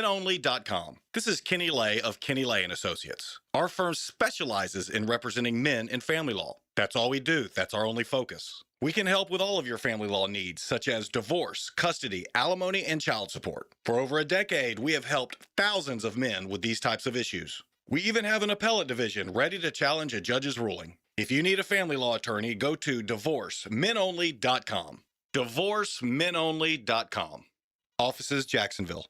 menonly.com. This is Kenny Lay of Kenny Lay & Associates. Our firm specializes in representing men in family law. That's all we do. That's our only focus. We can help with all of your family law needs, such as divorce, custody, alimony, and child support. For over a decade, we have helped thousands of men with these types of issues. We even have an appellate division ready to challenge a judge's ruling. If you need a family law attorney, go to divorcemenonly.com. Divorcemenonly.com. Offices, Jacksonville.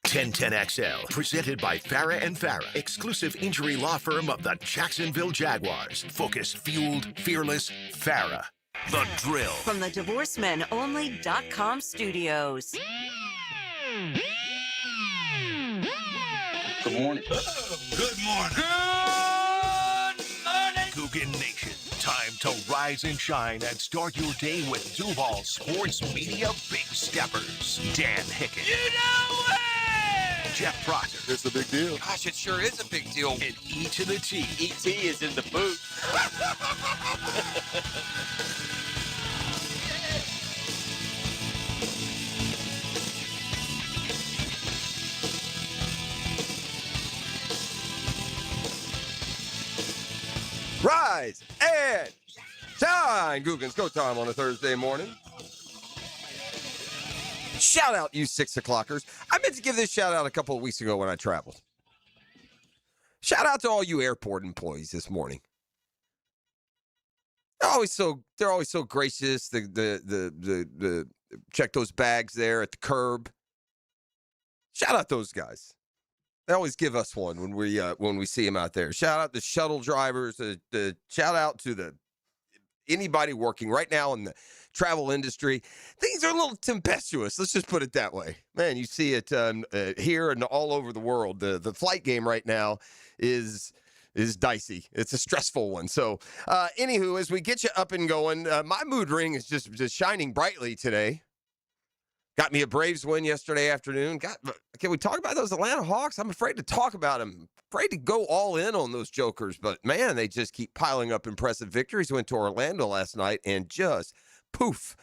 1010XL, presented by Farah and Farah, exclusive injury law firm of the Jacksonville Jaguars. Focus, fueled, fearless, Farah. The Drill. From the divorcemenonly.com studios. Good morning. Good morning. Good morning. Coogan Nation. Time to rise and shine and start your day with Duval Sports Media Big Steppers. Dan Hicken. You know it! Jeff Prosser. It's a big deal. Gosh, it sure is a big deal. And E to the T. E.T. is in the booth. Rise and shine. Googans, go time on a Thursday morning. Shout out, you 6 o'clockers. I meant to give this shout out a couple of weeks ago when I traveled. Shout out to all you airport employees this morning. They're always so gracious. The check those bags there at the curb. Shout out those guys. They always give us one when we see them out there. Shout out the shuttle drivers. The shout out to anybody working right now in the travel industry. Things are a little tempestuous. Let's just put it that way. Man, you see it here and all over the world. The flight game right now is dicey. It's a stressful one. So, anywho, as we get you up and going, my mood ring is just shining brightly today. Got me a Braves win yesterday afternoon. Can we talk about those Atlanta Hawks? I'm afraid to talk about them. Afraid to go all in on those jokers. But, man, they just keep piling up impressive victories. Went to Orlando last night and just, poof,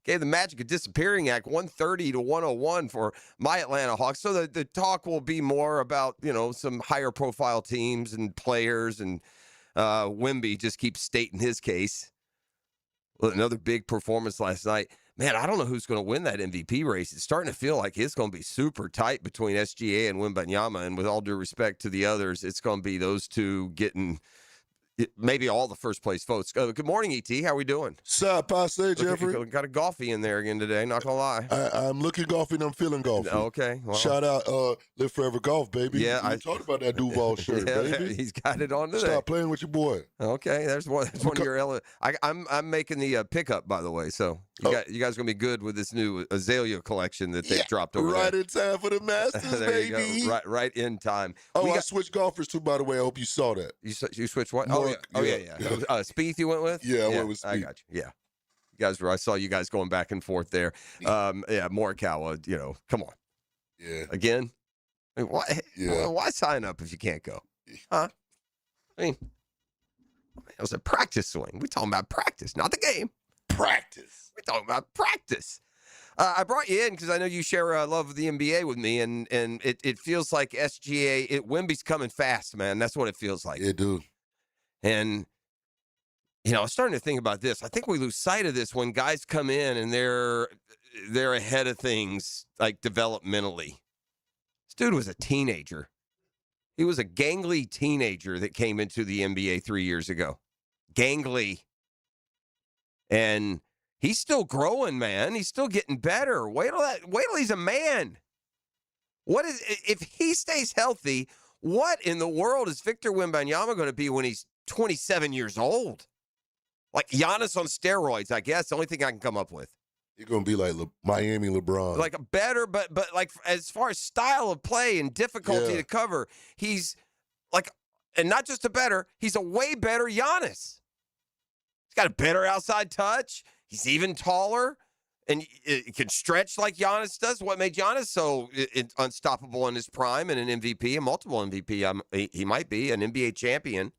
gave the Magic a disappearing act, 130-101 for my Atlanta Hawks. So the talk will be more about, some higher profile teams and players. And Wemby just keeps stating his case. Well, another big performance last night. Man, I don't know who's going to win that MVP race. It's starting to feel like it's going to be super tight between SGA and Wembanyama. And with all due respect to the others, it's going to be those two getting maybe all the first place votes. Good morning, E.T. How we doing? Sup, I say, Jeffrey. Got a golfy in there again today, not going to lie. I'm looking golfy and I'm feeling golfy. Okay. Well, shout out Live Forever Golf, baby. Yeah. I talked about that Duval shirt, baby. He's got it on today. Stop playing with your boy. Okay. There's one of your I'm making the pickup, by the way, so you guys are going to be good with this new Azalea collection that they've dropped over right there. in time for the Masters, there baby. You go. Right in time. I switched golfers too, by the way. I hope you saw that. You switched what? Mark, yeah. Spieth you went with? Yeah, I went with Spieth. I got you. Yeah. I saw you guys going back and forth there. Morikawa, come on. Yeah. Again? I mean, why? Yeah. Why sign up if you can't go? Huh? I mean, it was a practice swing. We're talking about practice, not the game. Practice. We're talking about practice. I brought you in because I know you share a love of the NBA with me, and it feels like SGA, Wemby's coming fast, man. That's what it feels like. Yeah, dude. And, I was starting to think about this. I think we lose sight of this when guys come in and they're ahead of things, like developmentally. This dude was a teenager. He was a gangly teenager that came into the NBA 3 years ago. Gangly. And he's still growing, man. He's still getting better. Wait till he's a man. If he stays healthy, what in the world is Victor Wembanyama going to be when he's 27 years old? Like Giannis on steroids, I guess. The only thing I can come up with. You're going to be like Miami LeBron. Like a better, but like as far as style of play and difficulty to cover, he's like, and not just he's a way better Giannis. He's got a better outside touch. He's even taller and he can stretch like Giannis does. What made Giannis so unstoppable in his prime and an MVP, a multiple MVP? He might be an NBA champion.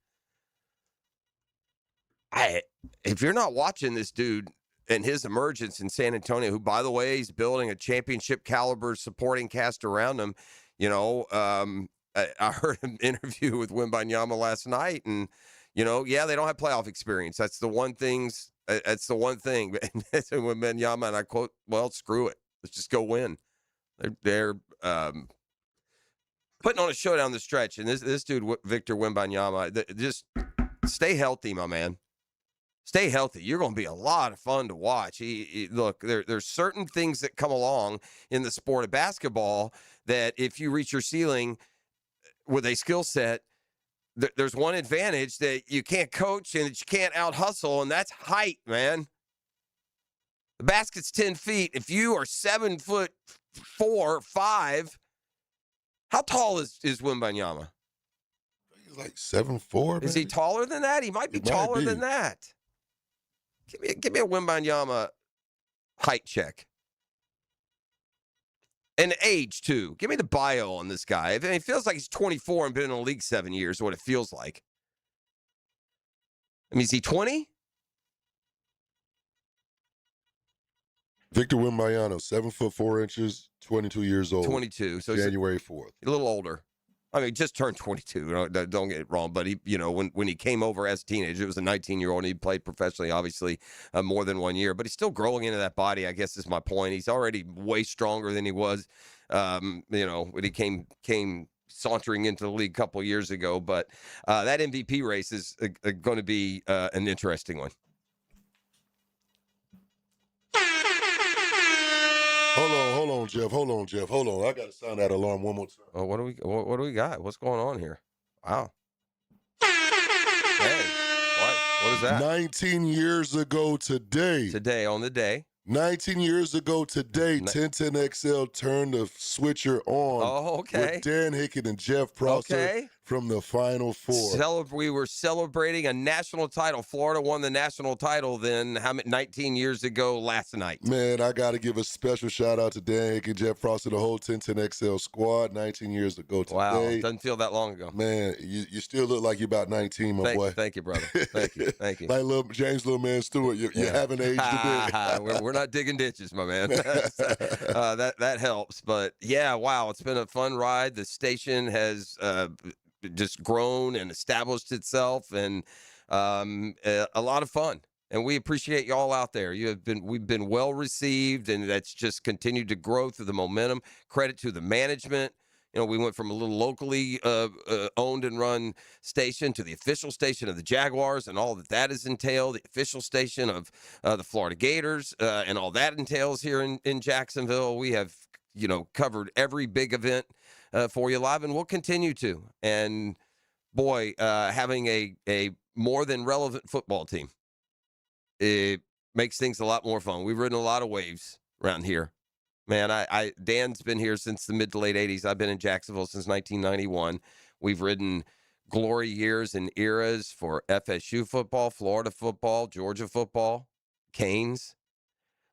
If you're not watching this dude and his emergence in San Antonio, who, by the way, he's building a championship caliber supporting cast around him. I heard an interview with Wembanyama last night, and they don't have playoff experience. That's the one thing. That's the one thing. And Wembanyama, and I quote, "Well, screw it. Let's just go win." They're putting on a show down the stretch, and this dude, Victor Wembanyama, just stay healthy, my man. Stay healthy. You're going to be a lot of fun to watch. Look, there's certain things that come along in the sport of basketball that if you reach your ceiling with a skill set, there's one advantage that you can't coach and that you can't out-hustle, and that's height, man. The basket's 10 feet. If you are 7'4", 5, how tall is Wembanyama? He's like 7'4". Is he taller than that? He might be taller than that. Give me a Wembanyama height check. And age, too. Give me the bio on this guy. I mean, it feels like he's 24 and been in the league 7 years, is what it feels like. I mean, is he 20? Victor Wembanyama, 7'4", 22 years old. 22. So January 4th. A little older. I mean, just turned 22. Don't get it wrong. But he, when he came over as a teenager, it was a 19-year-old, and he played professionally, obviously, more than 1 year. But he's still growing into that body, I guess is my point. He's already way stronger than he was, when he came sauntering into the league a couple of years ago. But that MVP race is going to be an interesting one. Hold on, Jeff. Hold on. I got to sound that alarm one more time. Oh, what do we got? What's going on here? Wow. Hey, what is that? 19 years ago today. Today, on the day. 19 years ago today, 1010XL turned the switcher on. Oh, okay. With Dan Hickett and Jeff Prosser from the Final Four. We were celebrating a national title. Florida won the national title then 19 years ago last night. Man, I got to give a special shout out to Dan Hickett, Jeff Prosser, the whole 1010XL squad 19 years ago today. Wow, doesn't feel that long ago. Man, you still look like you're about 19, my boy. Thank you, brother. Thank you. Like James Little Man Stewart, you haven't aged a bit. We're not digging ditches, my man. That helps. But yeah, wow, it's been a fun ride. The station has just grown and established itself, and a lot of fun. And we appreciate y'all out there. We've been well received, and that's just continued to grow through the momentum. Credit to the management. We went from a little locally owned and run station to the official station of the Jaguars and all that has entailed, the official station of the Florida Gators and all that entails here in Jacksonville. We have, covered every big event for you live, and we'll continue to. And, boy, having a more than relevant football team, it makes things a lot more fun. We've ridden a lot of waves around here. Man, Dan's been here since the mid to late 80s. I've been in Jacksonville since 1991. We've ridden glory years and eras for FSU football, Florida football, Georgia football, Canes.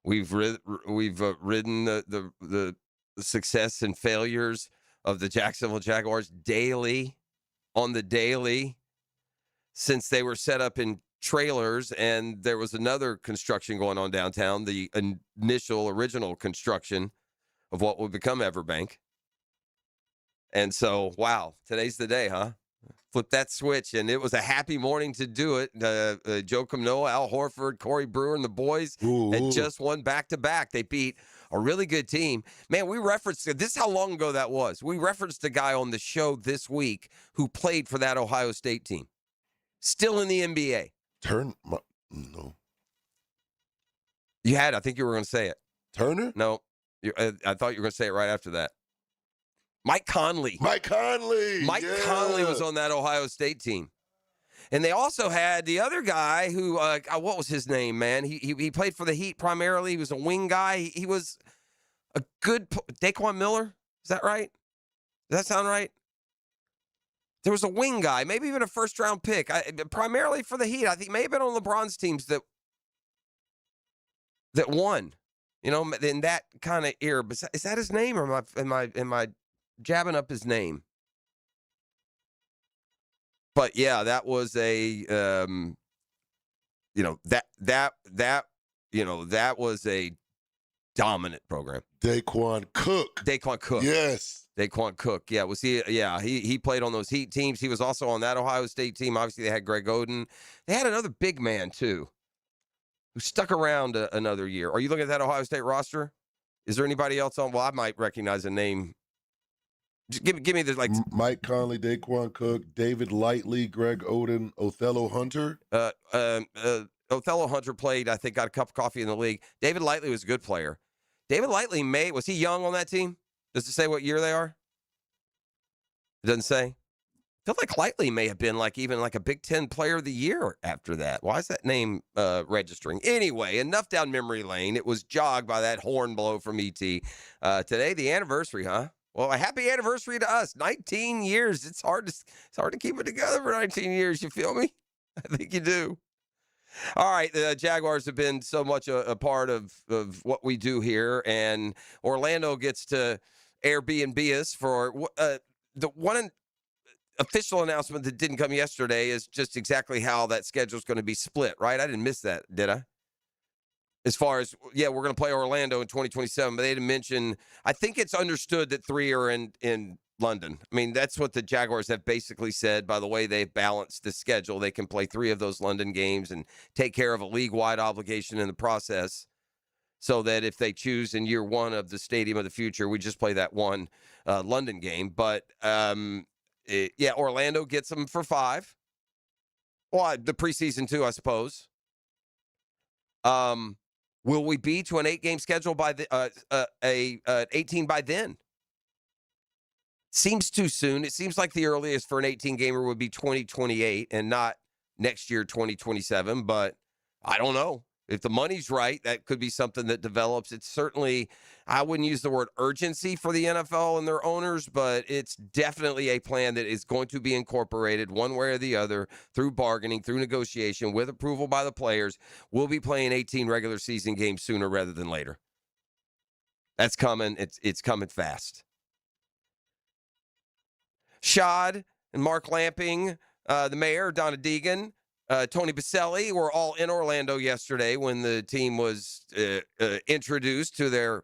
We've ridden the success and failures of the Jacksonville Jaguars on the daily since they were set up in trailers, and there was another construction going on downtown, the original construction of what would become Everbank. And so, wow, today's the day, huh? Flip that switch, and it was a happy morning to do it. Joe Camnoa, Al Horford, Corey Brewer, and the boys had just won back-to-back. They beat a really good team. Man, we referenced, this is how long ago that was. We referenced a guy on the show this week who played for that Ohio State team. Still in the NBA. No. You had, I think you were going to say it. Turner? No. I thought you were going to say it right after that. Mike Conley. Mike Conley was on that Ohio State team. And they also had the other guy who, what was his name, man? He played for the Heat primarily. He was a wing guy. He was a good, Daquan Miller. Is that right? Does that sound right? There was a wing guy, maybe even a first-round pick, primarily for the Heat. I think may have been on LeBron's teams that won, in that kind of era. But is that his name, or am I jabbing up his name? But yeah, that was a, that was a dominant program. Daquan Cook. Yes. Daquan Cook. Yeah, was he? Yeah, he played on those Heat teams. He was also on that Ohio State team. Obviously, they had Greg Oden. They had another big man too, who stuck around another year. Are you looking at that Ohio State roster? Is there anybody else on? Well, I might recognize a name. Just give me the Mike Conley, Daquan Cook, David Lightley, Greg Oden, Othello Hunter. Othello Hunter played, I think, got a cup of coffee in the league. David Lightley was a good player. David Lightley was he young on that team? Does it say what year they are? It doesn't say. I feel like Lightley may have been even a Big Ten Player of the Year after that. Why is that name registering? Anyway, enough down memory lane. It was jogged by that horn blow from ET. Today, the anniversary, huh? Well, a happy anniversary to us. 19 years. It's hard to keep it together for 19 years. You feel me? I think you do. All right, the Jaguars have been so much a part of what we do here, and Orlando gets to Airbnb us for the one official announcement that didn't come yesterday is just exactly how that schedule is going to be split, right? I didn't miss that, did I? As far as, we're going to play Orlando in 2027, but they didn't mention, I think it's understood that 3 are in London. I mean, that's what the Jaguars have basically said. By the way, they've balanced the schedule. They can play 3 of those London games and take care of a league-wide obligation in the process, so that if they choose in year 1 of the Stadium of the Future, we just play that one London game. But, Orlando gets them for 5. Well, the preseason too, I suppose. Will we be to an 8-game schedule by 18 by then? Seems too soon. It seems like the earliest for an 18-gamer would be 2028 and not next year, 2027. But I don't know. If the money's right, that could be something that develops. It's certainly, I wouldn't use the word urgency for the NFL and their owners, but it's definitely a plan that is going to be incorporated one way or the other through bargaining, through negotiation, with approval by the players. We'll be playing 18 regular season games sooner rather than later. That's coming. It's coming fast. Shad and Mark Lamping, the mayor, Donna Deegan, Tony Baselli were all in Orlando yesterday when the team was introduced to their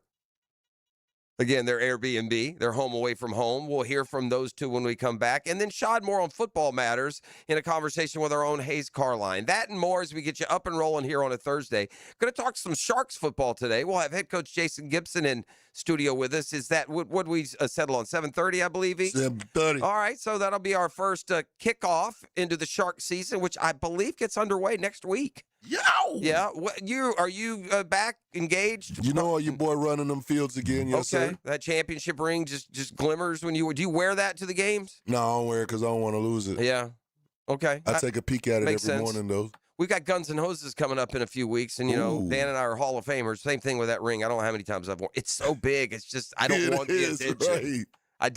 Airbnb, their home away from home. We'll hear from those two when we come back. And then Shad more on football matters in a conversation with our own Hayes Carline. That and more as we get you up and rolling here on a Thursday. Going to talk some Sharks football today. We'll have head coach Jason Gibson in studio with us. Is that what we settle on? 7:30, I believe. 7:30. All right, so that'll be our first kickoff into the Shark season, which I believe gets underway next week. Yo! Yeah. Are you back engaged? You know, your boy running them fields again, yes, okay. sir? That championship ring just glimmers when do you wear that to the games? No, I don't wear it because I don't want to lose it. Yeah. Okay. I take a peek at it every sense. morning, though. We've got Guns N' Hoses coming up in a few weeks, and, Ooh. Dan and I are Hall of Famers. Same thing with that ring. I don't know how many times I've worn it. It's so big. It's just, I don't want the attention. Right. I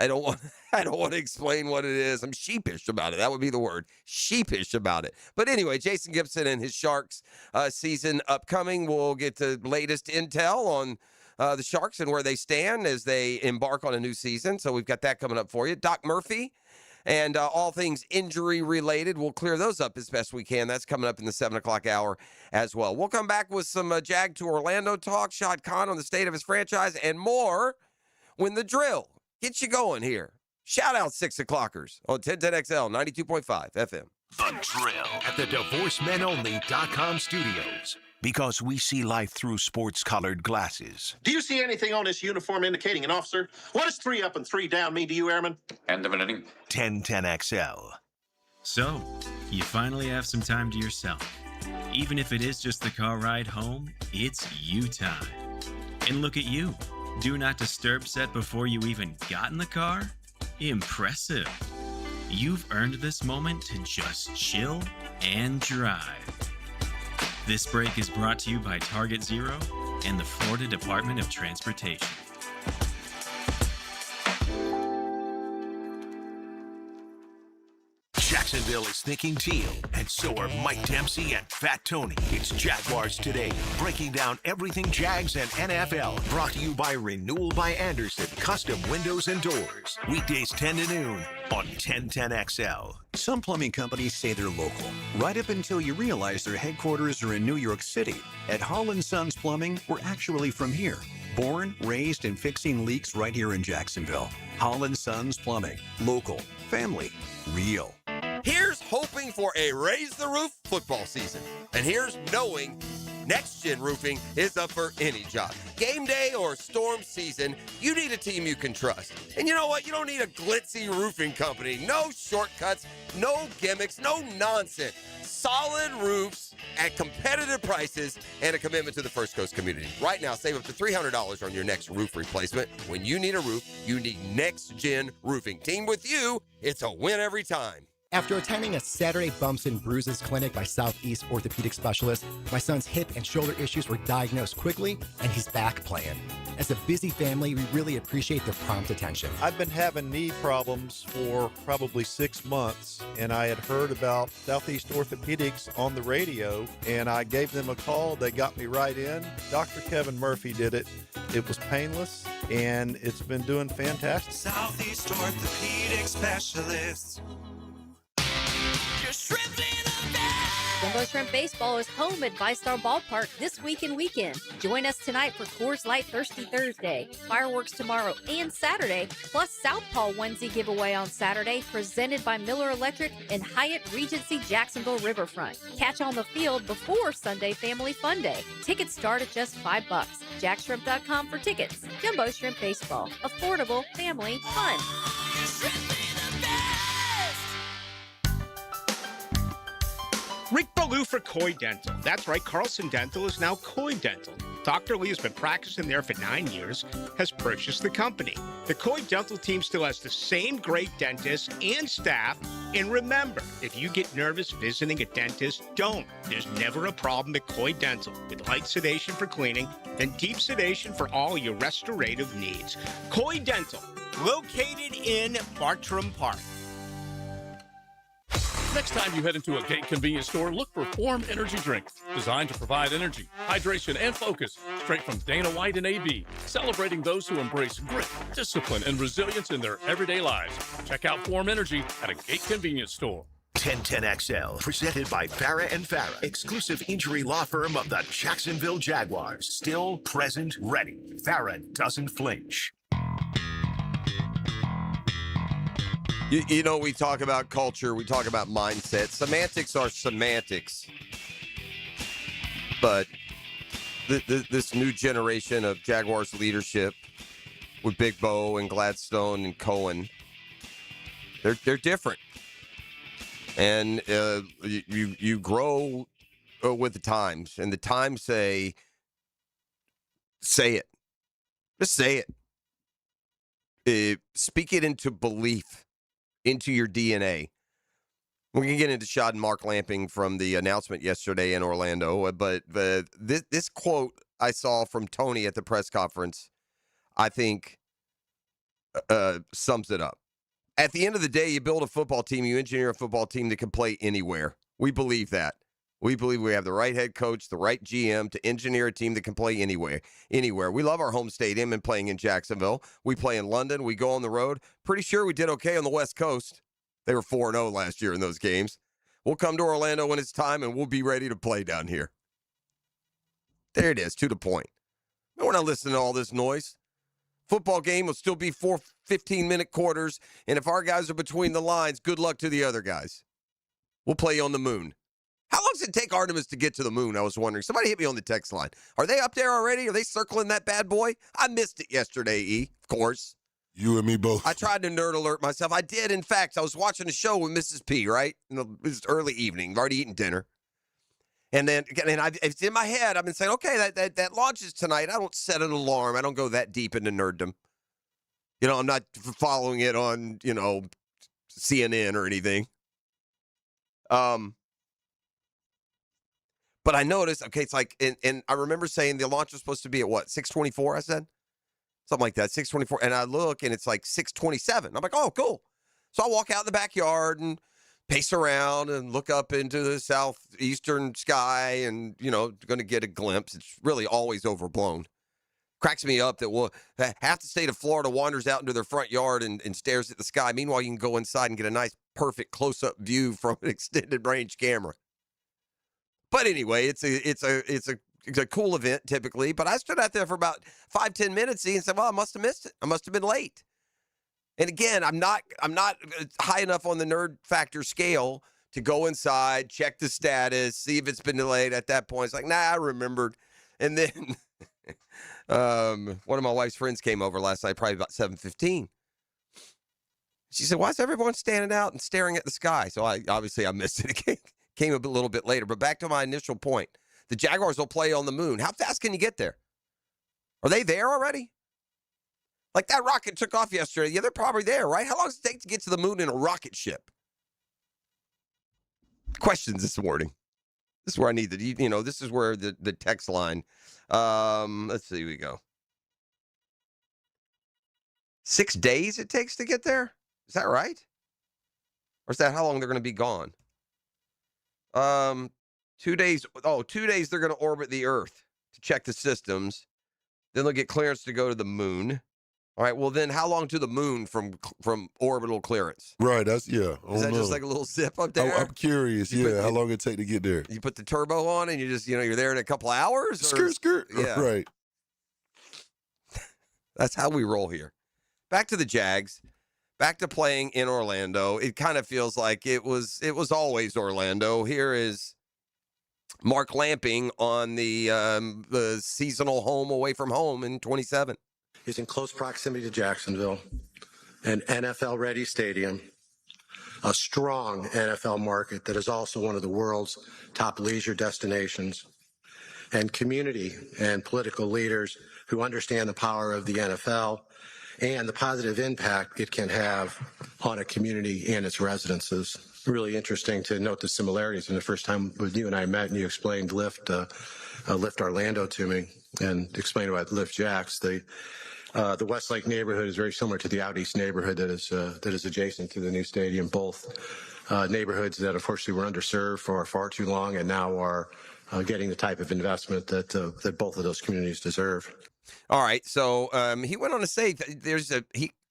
don't want to explain what it is. I'm sheepish about it. That would be the word. Sheepish about it. But anyway, Jason Gibson and his Sharks season upcoming. We'll get the latest intel on the Sharks and where they stand as they embark on a new season. So we've got that coming up for you. Doc Murphy and all things injury related. We'll clear those up as best we can. That's coming up in the 7 o'clock hour as well. We'll come back with some Jag to Orlando talk, Shad Khan on the state of his franchise, and more when the drill gets you going here. Shout out 6 o'clockers on 1010XL 92.5 FM. The Drill at the DivorceMenOnly.com studios. Because we see life through sports-colored glasses. Do you see anything on this uniform indicating an officer? What does 3 up and 3 down mean to you, Airman? End of an inning. 1010XL. So, you finally have some time to yourself. Even if it is just the car ride home, it's you time. And look at you. Do not disturb set before you even got in the car? Impressive. You've earned this moment to just chill and drive. This break is brought to you by Target Zero and the Florida Department of Transportation. Jacksonville is thinking teal, and so are Mike Dempsey and Fat Tony. It's Jaguars Today, breaking down everything Jags and NFL. Brought to you by Renewal by Anderson, custom windows and doors. Weekdays 10 to noon on 1010XL. Some plumbing companies say they're local, right up until you realize their headquarters are in New York City. At Holland Sons Plumbing, we're actually from here. Born, raised, and fixing leaks right here in Jacksonville. Holland Sons Plumbing. Local. Family. Real. Here's hoping for a Raise the Roof football season. And here's knowing Next Gen Roofing is up for any job. Game day or storm season, you need a team you can trust. And you know what? You don't need a glitzy roofing company. No shortcuts, no gimmicks, no nonsense. Solid roofs at competitive prices and a commitment to the First Coast community. Right now, save up to $300 on your next roof replacement. When you need a roof, you need Next Gen Roofing. Team with you, it's a win every time. After attending a Saturday Bumps and Bruises clinic by Southeast orthopedic specialist, my son's hip and shoulder issues were diagnosed quickly, and he's back playing. As a busy family, we really appreciate their prompt attention. I've been having knee problems for probably 6 months, and I had heard about Southeast Orthopedics on the radio, and I gave them a call. They got me right in. Dr. Kevin Murphy did it. It was painless, and it's been doing fantastic. Southeast Orthopedic Specialists. Jumbo Shrimp Baseball is home at VyStar Ballpark this week and weekend. Join us tonight for Coors Light Thirsty Thursday, fireworks tomorrow and Saturday, plus Southpaw onesie giveaway on Saturday, presented by Miller Electric and Hyatt Regency Jacksonville Riverfront. Catch on the field before Sunday Family Fun Day. Tickets start at just $5. JackShrimp.com for tickets. Jumbo Shrimp Baseball, affordable, family, fun. Rick Ballou for Coy Dental. That's right, Carlson Dental is now Coy Dental. Dr. Lee has been practicing there for 9 years, has purchased the company. The Coy Dental team still has the same great dentists and staff. And remember, if you get nervous visiting a dentist, don't. There's never a problem at Coy Dental with light sedation for cleaning and deep sedation for all your restorative needs. Coy Dental, located in Bartram Park. Next time you head into a Gate convenience store, look for Form Energy Drink, designed to provide energy, hydration, and focus, straight from Dana White and AB, celebrating those who embrace grit, discipline, and resilience in their everyday lives. Check out Form Energy at a Gate convenience store. 1010XL, presented by Farah & Farah, exclusive injury law firm of the Jacksonville Jaguars. Still, present, ready. Farah doesn't flinch. You know, we talk about culture, we talk about mindset. Semantics are semantics. But this new generation of Jaguars leadership with Big Bo and Gladstone and Cohen, they're different. And you grow with the times. And the times say it. Just say it. Speak it into belief. Into your DNA. We're going to get into Shad and Mark Lamping from the announcement yesterday in Orlando, but this quote I saw from Tony at the press conference, I think sums it up. At the end of the day, you build a football team, you engineer a football team that can play anywhere. We believe that. We believe we have the right head coach, the right GM to engineer a team that can play anywhere. We love our home stadium and playing in Jacksonville. We play in London. We go on the road. Pretty sure we did okay on the West Coast. They were 4-0 last year in those games. We'll come to Orlando when it's time, and we'll be ready to play down here. There it is, to the point. We're not listening to all this noise. Football game will still be 4 15-minute quarters, and if our guys are between the lines, good luck to the other guys. We'll play on the moon. How long does it take Artemis to get to the moon? I was wondering. Somebody hit me on the text line. Are they up there already? Are they circling that bad boy? I missed it yesterday, E, of course. You and me both. I tried to nerd alert myself. I did, in fact. I was watching a show with Mrs. P, right? It was early evening. I've already eaten dinner. And then it's in my head. I've been saying, okay, that launches tonight. I don't set an alarm. I don't go that deep into nerddom. You know, I'm not following it on, CNN or anything. But I noticed, it's like, and I remember saying the launch was supposed to be at what, 6:24, I said? Something like that, 6:24. And I look, and it's like 6:27. I'm like, oh, cool. So I walk out in the backyard and pace around and look up into the southeastern sky and, going to get a glimpse. It's really always overblown. Cracks me up that half the state of Florida wanders out into their front yard and stares at the sky. Meanwhile, you can go inside and get a nice, perfect close-up view from an extended range camera. But anyway, it's a cool event typically. But I stood out there for about 5-10 minutes and said, well, I must have missed it. I must have been late. And again, I'm not high enough on the nerd factor scale to go inside, check the status, see if it's been delayed. At that point, it's like, nah, I remembered. And then one of my wife's friends came over last night, probably about 7:15. She said, why is everyone standing out and staring at the sky? So I missed it. It came a little bit later. But back to my initial point. The Jaguars will play on the moon. How fast can you get there? Are they there already? Like that rocket took off yesterday. Yeah, they're probably there, right? How long does it take to get to the moon in a rocket ship? Questions this morning. This is where I need this is where the text line. Let's see, we go. 6 days it takes to get there? Is that right? Or is that how long they're going to be gone? 2 days. 2 days they're going to orbit the Earth to check the systems. Then they'll get clearance to go to the moon. All right, well, then how long to the moon from orbital clearance? Right, that's, yeah. Is that just like a little zip up there? I'm curious, how long it take to get there? You put the turbo on and you just, you're there in a couple hours? Skirt. Yeah. Right. That's how we roll here. Back to the Jags. Back to playing in Orlando. It kind of feels like it was always Orlando. Here is Mark Lamping on the seasonal home away from home in 27. Is in close proximity to Jacksonville, an NFL-ready stadium, a strong NFL market that is also one of the world's top leisure destinations, and community and political leaders who understand the power of the NFL and the positive impact it can have on a community and its residences. Really interesting to note the similarities. And the first time when you and I met and you explained Lift Orlando to me and explained about Lift Jacks, the Westlake neighborhood is very similar to the Out East neighborhood that is adjacent to the new stadium. Both neighborhoods that unfortunately were underserved for far too long and now are getting the type of investment that both of those communities deserve. All right, so he went on to say that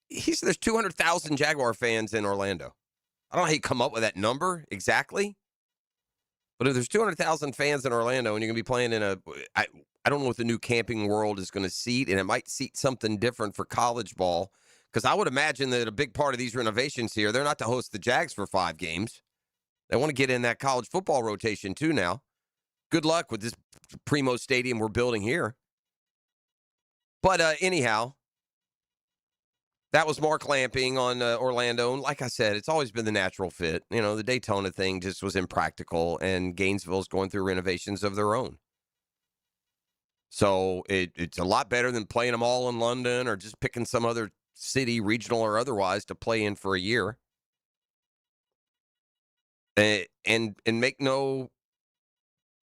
he said there's 200,000 Jaguar fans in Orlando. I don't know how you come up with that number exactly, but if there's 200,000 fans in Orlando and you're going to be playing in I don't know what the new Camping World is going to seat, and it might seat something different for college ball, because I would imagine that a big part of these renovations here, they're not to host the Jags for 5 games. They want to get in that college football rotation too now. Good luck with this primo stadium we're building here. But anyhow, that was Mark Lamping on Orlando. And like I said, it's always been the natural fit. The Daytona thing just was impractical, and Gainesville's going through renovations of their own. So it's a lot better than playing them all in London or just picking some other city, regional or otherwise, to play in for a year. And make no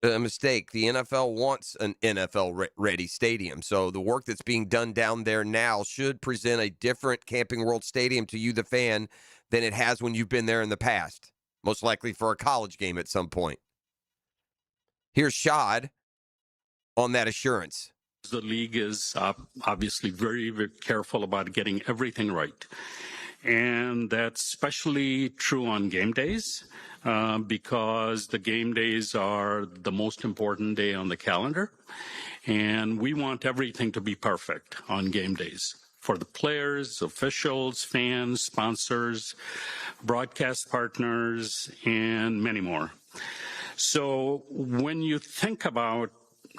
mistake, the NFL wants an NFL-ready stadium. So the work that's being done down there now should present a different Camping World Stadium to you, the fan, than it has when you've been there in the past, most likely for a college game at some point. Here's Shad on that assurance. The league is obviously very, very careful about getting everything right. And that's especially true on game days because the game days are the most important day on the calendar. And we want everything to be perfect on game days for the players, officials, fans, sponsors, broadcast partners, and many more. So when you think about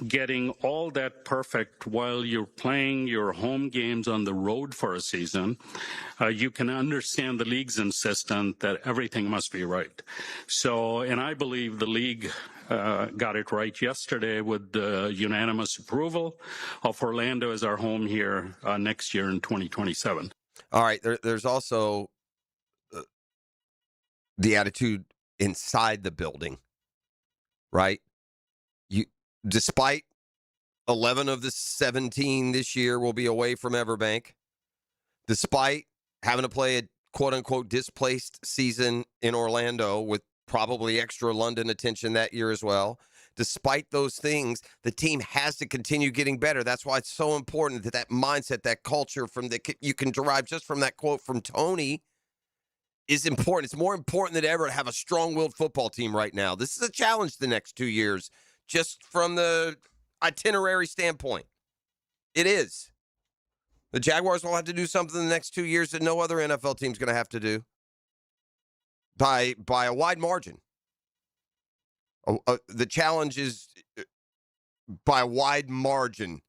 getting all that perfect while you're playing your home games on the road for a season, you can understand the league's insistence that everything must be right. So, and I believe the league got it right yesterday with the unanimous approval of Orlando as our home here next year in 2027. All right, there's also the attitude inside the building, right? Despite 11 of the 17 this year will be away from Everbank, despite having to play a quote-unquote displaced season in Orlando with probably extra London attention that year as well. Despite those things, the team has to continue getting better. That's why it's so important that that mindset, that culture you can derive just from that quote from Tony is important. It's more important than ever to have a strong-willed football team right now. This is a challenge the next 2 years, just from the itinerary standpoint. It is. The Jaguars will have to do something in the next 2 years that no other NFL team's going to have to do by a wide margin. The challenge is by a wide margin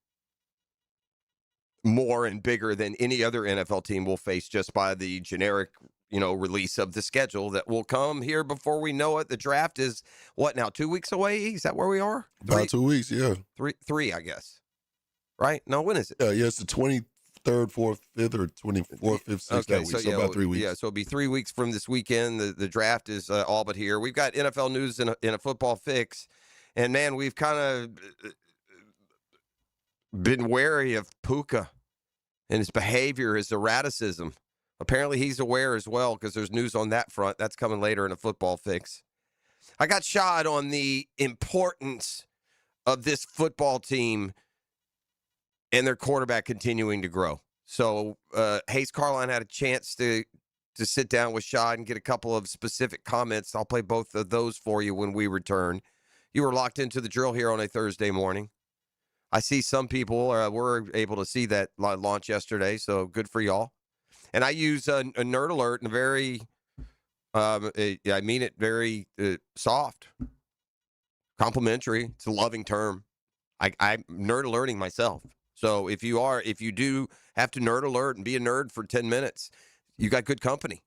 more and bigger than any other NFL team will face just by the generic, release of the schedule that will come here before we know it. The draft is what now? 2 weeks away? Is that where we are? About 2 weeks, yeah. Three, I guess. Right? No, when is it? Yeah, it's the 23rd, 4th, 5th, or 24th, 5th, 6th okay, that week. So about 3 weeks. Yeah, so it'll be 3 weeks from this weekend. The draft is all but here. We've got NFL news in a football fix. And, man, we've kind of been wary of Puka and his behavior, his erraticism. Apparently he's aware as well because there's news on that front. That's coming later in a football fix. I got shot on the importance of this football team and their quarterback continuing to grow. So Hayes Carline had a chance to sit down with Shad and get a couple of specific comments. I'll play both of those for you when we return. You were locked into the drill here on a Thursday morning. I see some people were able to see that launch yesterday, so good for y'all. And I use a nerd alert in a very, I mean it very soft, complimentary. It's a loving term. I'm nerd alerting myself. So if you do have to nerd alert and be a nerd for 10 minutes, you got good company.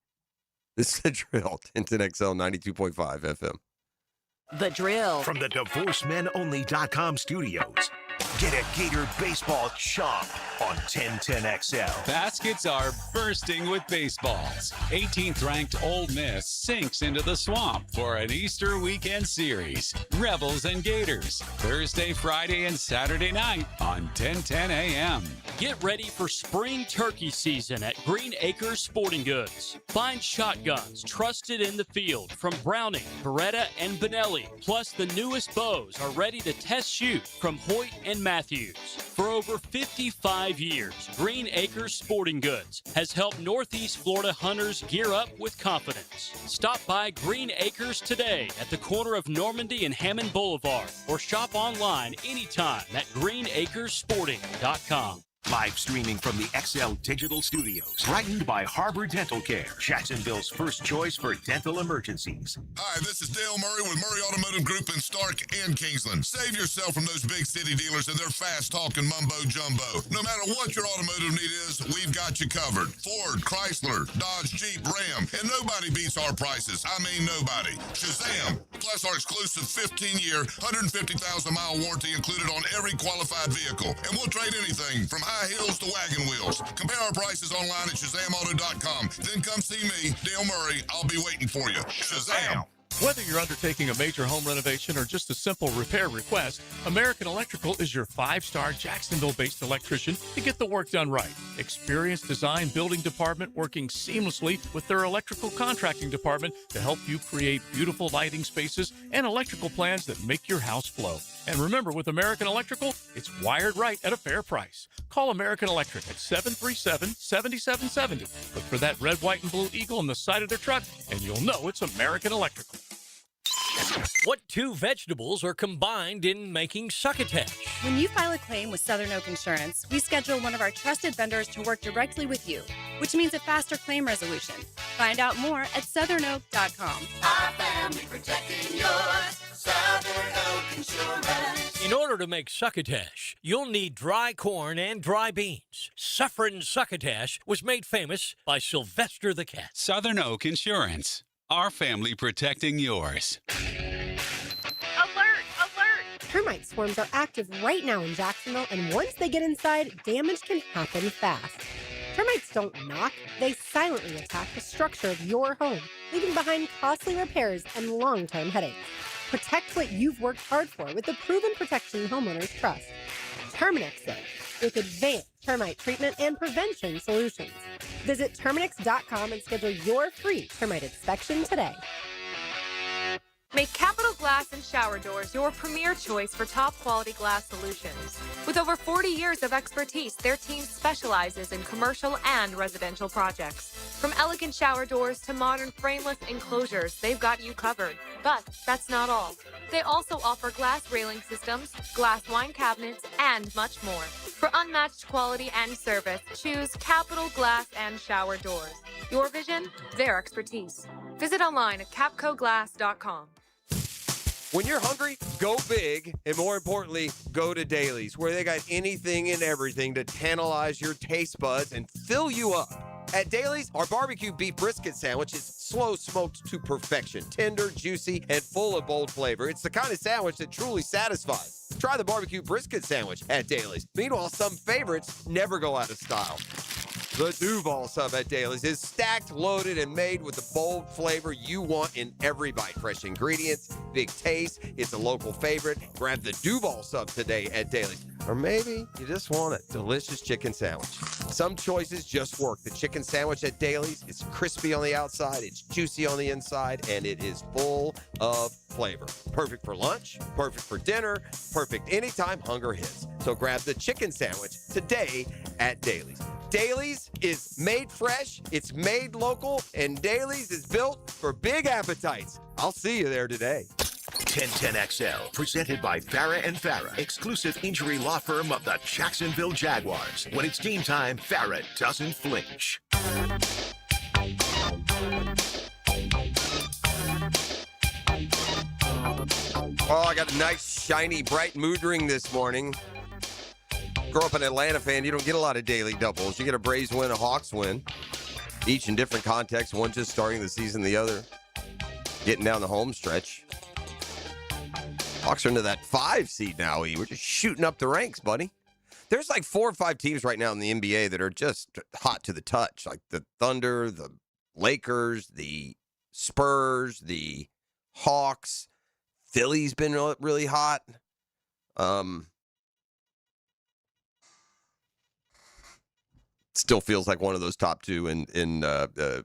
This is the drill, 1010XL 92.5 FM. The drill. From the DivorceMenOnly.com studios. Get a Gator baseball chomp on 1010XL. Baskets are bursting with baseballs. 18th ranked Ole Miss sinks into the swamp for an Easter weekend series. Rebels and Gators, Thursday, Friday, and Saturday night on 1010 AM. Get ready for spring turkey season at Green Acres Sporting Goods. Find shotguns trusted in the field from Browning, Beretta, and Benelli. Plus, the newest bows are ready to test shoot from Hoyt and Matthews. For over 55 years, Green Acres Sporting Goods has helped Northeast Florida hunters gear up with confidence. Stop by Green Acres today at the corner of Normandy and Hammond Boulevard or shop online anytime at greenacresporting.com. Live streaming from the XL Digital Studios. Brightened by Harbor Dental Care, Jacksonville's first choice for dental emergencies. Hi, this is Dale Murray with Murray Automotive Group in Stark and Kingsland. Save yourself from those big city dealers and their fast-talking mumbo-jumbo. No matter what your automotive need is, we've got you covered. Ford, Chrysler, Dodge, Jeep, Ram, and nobody beats our prices. I mean nobody. Shazam! Plus our exclusive 15-year, 150,000-mile warranty included on every qualified vehicle. And we'll trade anything from high heels to wagon wheels. Compare our prices online at ShazamAuto.com. Then come see me, Dale Murray. I'll be waiting for you. Shazam! Whether you're undertaking a major home renovation or just a simple repair request, American Electrical is your 5-star Jacksonville-based electrician to get the work done right. Experienced design building department working seamlessly with their electrical contracting department to help you create beautiful lighting spaces and electrical plans that make your house flow. And remember, with American Electrical, it's wired right at a fair price. Call American Electric at 737-7770. Look for that red, white, and blue eagle on the side of their truck, and you'll know it's American Electrical. What two vegetables are combined in making succotash? When you file a claim with Southern Oak Insurance, we schedule one of our trusted vendors to work directly with you, which means a faster claim resolution. Find out more at southernoak.com. Our family protecting yours. Southern Oak Insurance. In order to make succotash, you'll need dry corn and dry beans. Suffering succotash was made famous by Sylvester the Cat. Southern Oak Insurance. Our family protecting yours. Alert! Alert! Termite swarms are active right now in Jacksonville, and once they get inside, damage can happen fast. Termites don't knock, they silently attack the structure of your home, leaving behind costly repairs and long-term headaches. Protect what you've worked hard for with the proven protection homeowners trust. Terminix with advanced termite treatment and prevention solutions. Visit Terminix.com and schedule your free termite inspection today. Make Capital Glass and Shower Doors your premier choice for top-quality glass solutions. With over 40 years of expertise, their team specializes in commercial and residential projects. From elegant shower doors to modern frameless enclosures, they've got you covered. But that's not all. They also offer glass railing systems, glass wine cabinets, and much more. For unmatched quality and service, choose Capital Glass and Shower Doors. Your vision, their expertise. Visit online at capcoglass.com. When you're hungry, go big, and more importantly, go to Dailies, where they got anything and everything to tantalize your taste buds and fill you up. At Dailies, our barbecue beef brisket sandwich is slow smoked to perfection, tender, juicy, and full of bold flavor. It's the kind of sandwich that truly satisfies. Try the barbecue brisket sandwich at Dailies. Meanwhile, some favorites never go out of style. The Duval sub at Dailies is stacked, loaded, and made with the bold flavor you want in every bite. Fresh ingredients, big taste. It's a local favorite. Grab the Duval sub today at Dailies. Or maybe you just want a delicious chicken sandwich. Some choices just work. The chicken sandwich at Dailies is crispy on the outside, it's juicy on the inside, and it is full of flavor. Perfect for lunch, perfect for dinner, perfect anytime hunger hits. So grab the chicken sandwich today at Dailies. Dailies is made fresh, it's made local, and Dailies is built for big appetites. I'll see you there today. 1010XL, presented by Farah and Farah, exclusive injury law firm of the Jacksonville Jaguars. When it's game time, Farah doesn't flinch. Oh, I got a nice, shiny, bright mood ring this morning. Grow up an Atlanta fan, you don't get a lot of daily doubles. You get a Braves win, a Hawks win, each in different contexts. One just starting the season, the other getting down the home stretch. Hawks are into that 5 seed now. We're just shooting up the ranks, buddy. There's like 4 or 5 teams right now in the NBA that are just hot to the touch, like the Thunder, the Lakers, the Spurs, the Hawks. Philly's been really hot. Still feels like one of those top 2 in the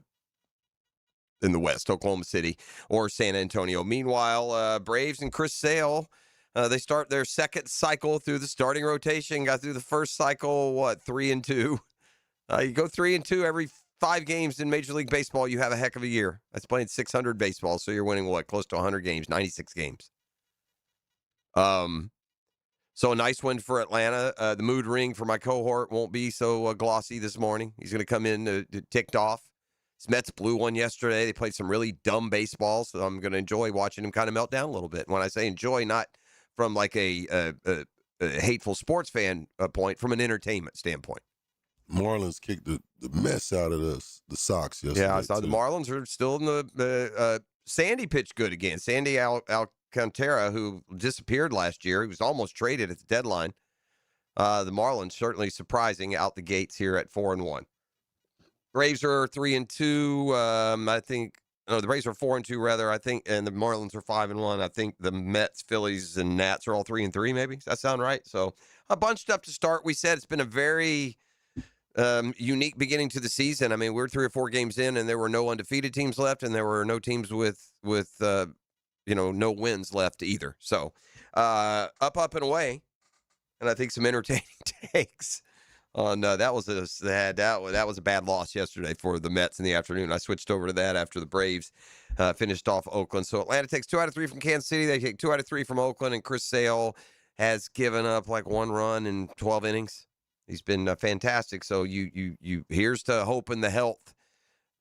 West, Oklahoma City or San Antonio. Meanwhile, Braves and Chris Sale, they start their second cycle through the starting rotation. Got through the first cycle, 3-2. You go 3-2 every 5 games in Major League Baseball. You have a heck of a year. That's playing 600 baseball, so you're winning close to 100 games, 96 games. So a nice win for Atlanta. The mood ring for my cohort won't be so glossy this morning. He's going to come in ticked off. His Mets blew one yesterday. They played some really dumb baseball, so I'm going to enjoy watching him kind of melt down a little bit. And when I say enjoy, not from like a hateful sports fan point, from an entertainment standpoint. Marlins kicked the mess out of the Sox yesterday. Yeah, I saw the Marlins are still in the Sandy pitched good again. Sandy Alcantara, who disappeared last year. He was almost traded at the deadline. The Marlins certainly surprising out the gates here at 4-1. Braves are 3-2. I think the Braves are 4-2 rather. I think, and the Marlins are 5-1. I think the Mets, Phillies, and Nats are all 3-3. Maybe does that sound right? So a bunch of stuff to start. We said it's been a very unique beginning to the season. I mean, we're 3 or 4 games in, and there were no undefeated teams left, and there were no teams with no wins left either. So up and away, and I think some entertaining takes on that was a bad loss yesterday for the Mets in the afternoon. I switched over to that after the Braves finished off Oakland. So Atlanta takes 2 out of 3 from Kansas City. They take 2 out of 3 from Oakland, and Chris Sale has given up like 1 run in 12 innings. He's been fantastic. So you here's to hoping the health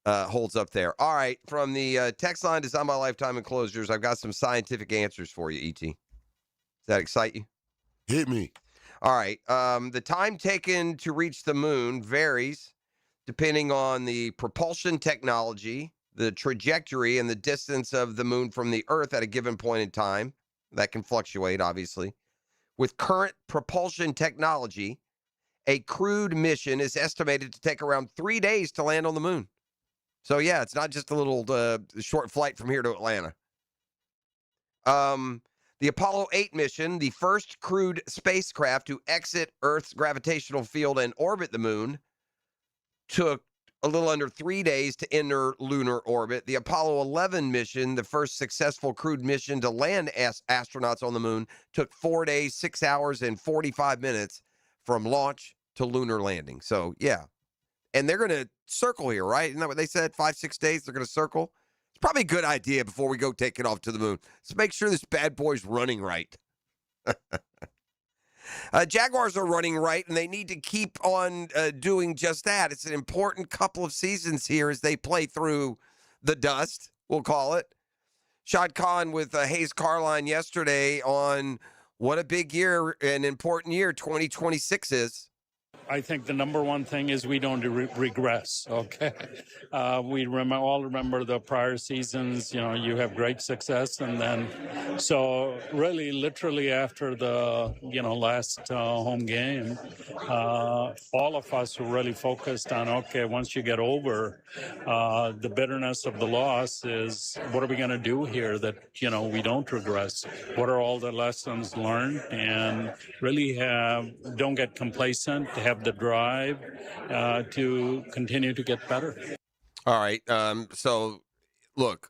holds up there. All right, from the text line Design My Lifetime Enclosures, I've got some scientific answers for you, E.T. Does that excite you? Hit me. All right. The time taken to reach the moon varies depending on the propulsion technology, the trajectory, and the distance of the moon from the Earth at a given point in time. That can fluctuate, obviously. With current propulsion technology, a crewed mission is estimated to take around 3 days to land on the moon. So, yeah, it's not just a little short flight from here to Atlanta. The Apollo 8 mission, the first crewed spacecraft to exit Earth's gravitational field and orbit the moon, took a little under 3 days to enter lunar orbit. The Apollo 11 mission, the first successful crewed mission to land astronauts on the moon, took 4 days, 6 hours, and 45 minutes from launch to lunar landing. So, yeah. And they're going to circle here, right? Isn't that what they said? 5-6 days, they're going to circle? It's probably a good idea before we go take it off to the moon. Let's make sure this bad boy's running right. Jaguars are running right, and they need to keep on doing just that. It's an important couple of seasons here as they play through the dust, we'll call it. Shad Khan with Hayes Carline yesterday on what a big year, an important year 2026 is. I think the number one thing is we don't regress, okay? We all remember the prior seasons, you have great success. And then, so really, literally after the, last home game, all of us were really focused on, okay, once you get over the bitterness of the loss is what are we going to do here that, we don't regress? What are all the lessons learned? And really don't get complacent, have the drive to continue to get better. All right. So, look,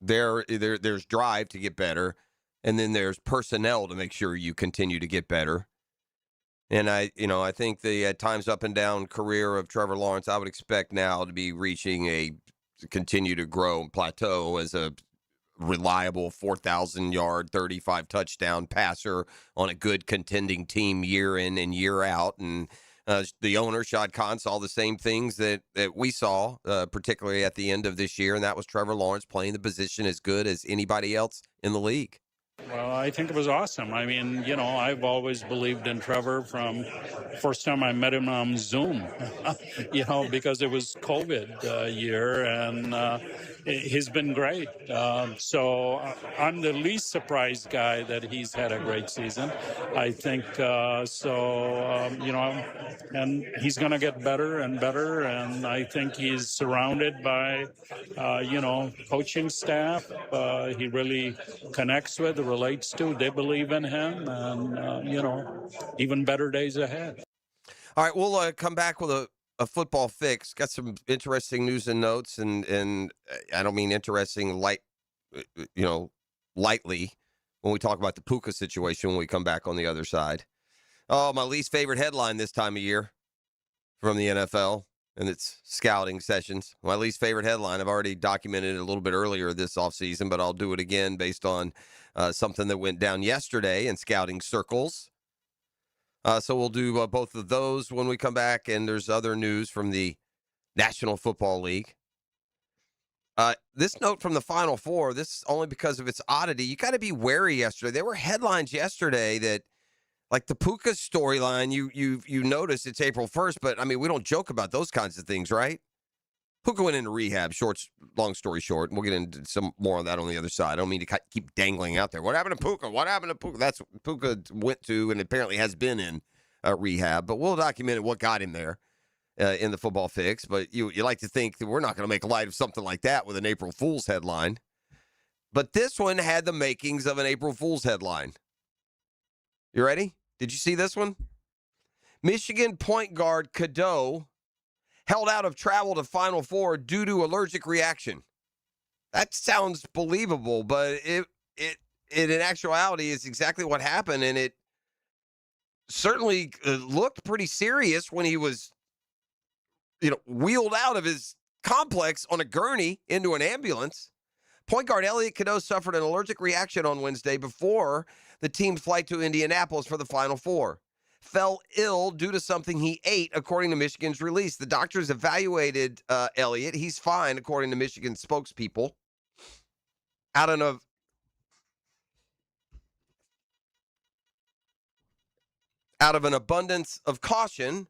there's drive to get better, and then there's personnel to make sure you continue to get better. And I think the times up and down career of Trevor Lawrence, I would expect now to be reaching continue to grow and plateau as a reliable 4,000-yard, 35-touchdown passer on a good contending team year in and year out. And the owner, Shad Khan, saw the same things that we saw, particularly at the end of this year, and that was Trevor Lawrence playing the position as good as anybody else in the league. Well, I think it was awesome. I mean, I've always believed in Trevor from first time I met him on Zoom, because it was COVID year, and he's been great. So I'm the least surprised guy that he's had a great season. I think and he's going to get better and better, and I think he's surrounded by, coaching staff he really connects with, relates to. They believe in him, and, even better days ahead. All right, we'll come back with a football fix. Got some interesting news and notes, and I don't mean interesting lightly when we talk about the Puka situation when we come back on the other side. Oh, my least favorite headline this time of year from the NFL and its scouting sessions. My least favorite headline, I've already documented it a little bit earlier this offseason, but I'll do it again based on something that went down yesterday in scouting circles. So we'll do both of those when we come back, and there's other news from the National Football League. This note from the Final Four, this is only because of its oddity. You got to be wary yesterday. There were headlines yesterday that, like the Puka storyline, you notice it's April 1st, but, I mean, we don't joke about those kinds of things, right? Puka went into rehab, long story short, and we'll get into some more on that on the other side. I don't mean to keep dangling out there. What happened to Puka? What happened to Puka? That's what Puka went to and apparently has been in rehab, but we'll document what got him there in the football fix. But you like to think that we're not going to make light of something like that with an April Fool's headline. But this one had the makings of an April Fool's headline. You ready? Did you see this one? Michigan point guard Cadeau held out of travel to Final Four due to allergic reaction. That sounds believable, but it in actuality is exactly what happened, and it certainly looked pretty serious when he was, wheeled out of his complex on a gurney into an ambulance. Point guard Elliot Cadeau suffered an allergic reaction on Wednesday before the team's flight to Indianapolis for the Final Four. Fell ill due to something he ate, according to Michigan's release. The doctors evaluated Elliott. He's fine, according to Michigan spokespeople. Out of an abundance of caution,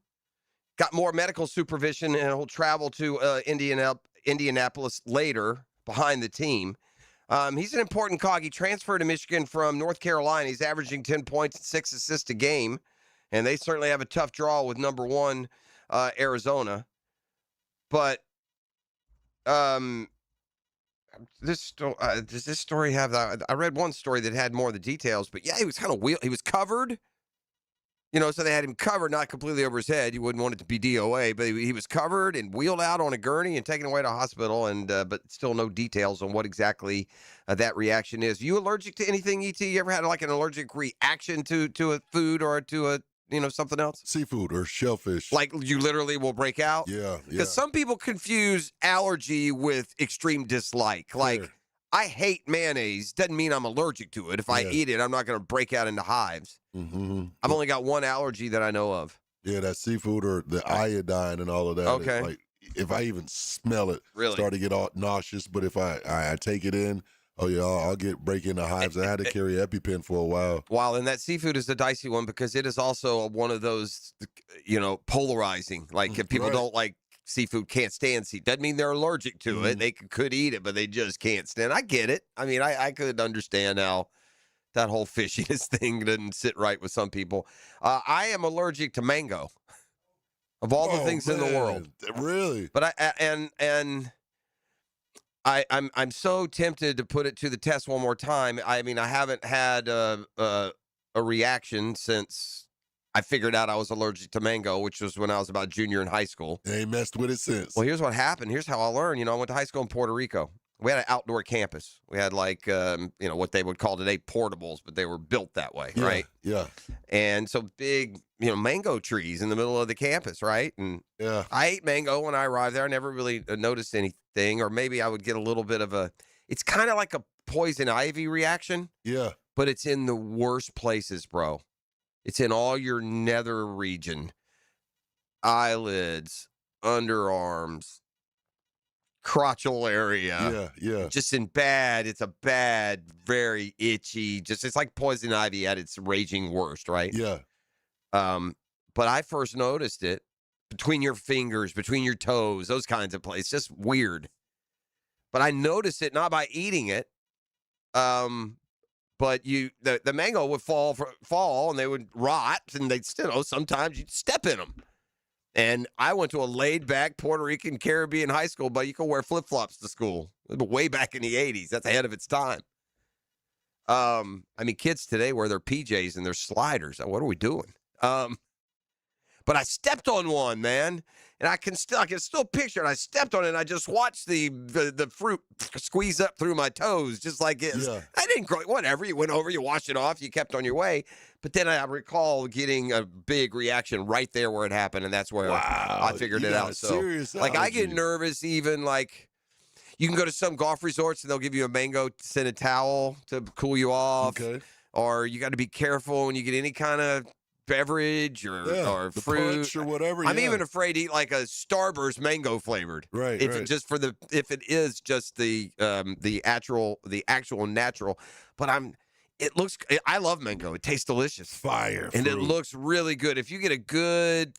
got more medical supervision, and he'll travel to Indianapolis later behind the team. He's an important cog. He transferred to Michigan from North Carolina. He's averaging 10 points and 6 assists a game. And they certainly have a tough draw with number one, Arizona. But does this story have that? I read one story that had more of the details. But, yeah, he was kind of he was covered. So they had him covered, not completely over his head. You wouldn't want it to be DOA, but he was covered and wheeled out on a gurney and taken away to a hospital, and but still no details on what exactly that reaction is. You allergic to anything, E.T.? You ever had like an allergic reaction to a food or to a something else? Seafood or shellfish. Like you literally will break out? Yeah. Because some people confuse allergy with extreme dislike. Like, I hate mayonnaise. Doesn't mean I'm allergic to it. If I eat it, I'm not going to break out into hives. Mm-hmm. I've only got one allergy that I know of. Yeah, that seafood or the iodine and all of that. Okay. It's like, if I even smell it, Really? start to get all nauseous. But if I take it in, I'll break into hives. I had to carry EpiPen for a while. Wow, and that seafood is a dicey one because it is also one of those, polarizing. Like if people don't like seafood, can't stand seafood, doesn't mean they're allergic to it. They could eat it, but they just can't stand. I get it. I mean, I could understand how that whole fishiness thing doesn't sit right with some people. I am allergic to mango, of all the things in the world. Really? But I'm so tempted to put it to the test one more time. I mean, I haven't had a reaction since I figured out I was allergic to mango, which was when I was about junior in high school. And ain't messed with it since. Well, here's what happened. Here's how I learned. I went to high school in Puerto Rico. We had an outdoor campus. We had like, what they would call today portables, but they were built that way, right? Yeah. And so big, mango trees in the middle of the campus, right? And I ate mango when I arrived there. I never really noticed anything, or maybe I would get a little bit of it's kind of like a poison ivy reaction. Yeah. But it's in the worst places, bro. It's in all your nether region, eyelids, underarms, crotchal area. Yeah. Just it's a bad, very itchy, it's like poison ivy at its raging worst, right? Yeah. But I first noticed it between your fingers, between your toes, those kinds of places. Just weird. But I noticed it not by eating it. But the mango would fall and they would rot, and they'd still, sometimes you'd step in them. And I went to a laid-back Puerto Rican Caribbean high school, but you could wear flip-flops to school. Way back in the 80s. That's ahead of its time. I mean, kids today wear their PJs and their sliders. What are we doing? But I stepped on one, man. And I can still picture it. I stepped on it, and I just watched the fruit squeeze up through my toes, just like it. Yeah. I didn't grow. Whatever. You went over, you washed it off, you kept on your way. But then I recall getting a big reaction right there where it happened, and that's where I figured it out. So, I get nervous even you can go to some golf resorts and they'll give you a mango scented towel to cool you off. Okay. Or you got to be careful when you get any kind of beverage or fruit punch or whatever. I'm even afraid to eat like a Starburst mango flavored. Right. If it is just the actual natural. But I love mango. It tastes delicious. Fire. And fruit. it looks really good. If you get a good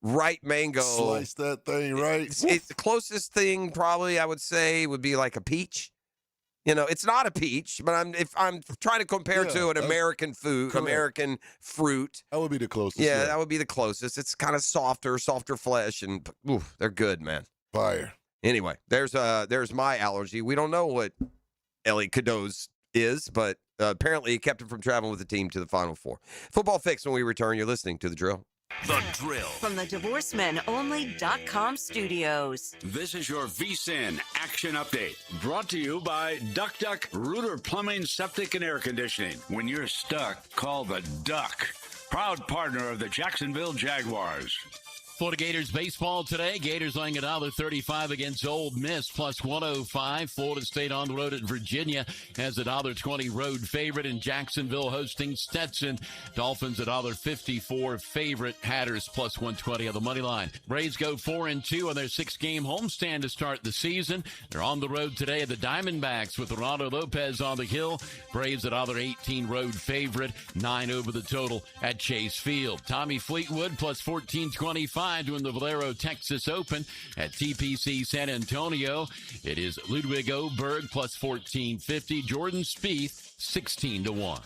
ripe mango, slice that thing right. It's the closest thing probably I would say would be like a peach. It's not a peach, but if I'm trying to compare to an American American fruit. That would be the closest. Yeah, that would be the closest. It's kind of softer flesh, and they're good, man. Fire. Anyway, there's my allergy. We don't know what Ellie Cadeau's is, but apparently he kept him from traveling with the team to the Final Four. Football Fix when we return. You're listening to The Drill. The Drill. From the DivorceMenOnly.com studios. This is your VSIN Action Update. Brought to you by Duck Duck Rooter Plumbing, Septic, and Air Conditioning. When you're stuck, call the Duck. Proud partner of the Jacksonville Jaguars. Florida Gators baseball today. Gators laying $1.35 against Ole Miss, plus 105. Florida State on the road at Virginia as $1.20 road favorite, in Jacksonville hosting Stetson. Dolphins $1.54 favorite. Hatters plus 120 on the money line. Braves go 4-2 on their 6-game homestand to start the season. They're on the road today at the Diamondbacks with Ronaldo Lopez on the hill. Braves $1.18 road favorite. 9 over the total at Chase Field. Tommy Fleetwood plus 1425 doing the Valero Texas Open at TPC San Antonio. It is Ludwig Oberg plus 1450. Jordan Spieth 16-1.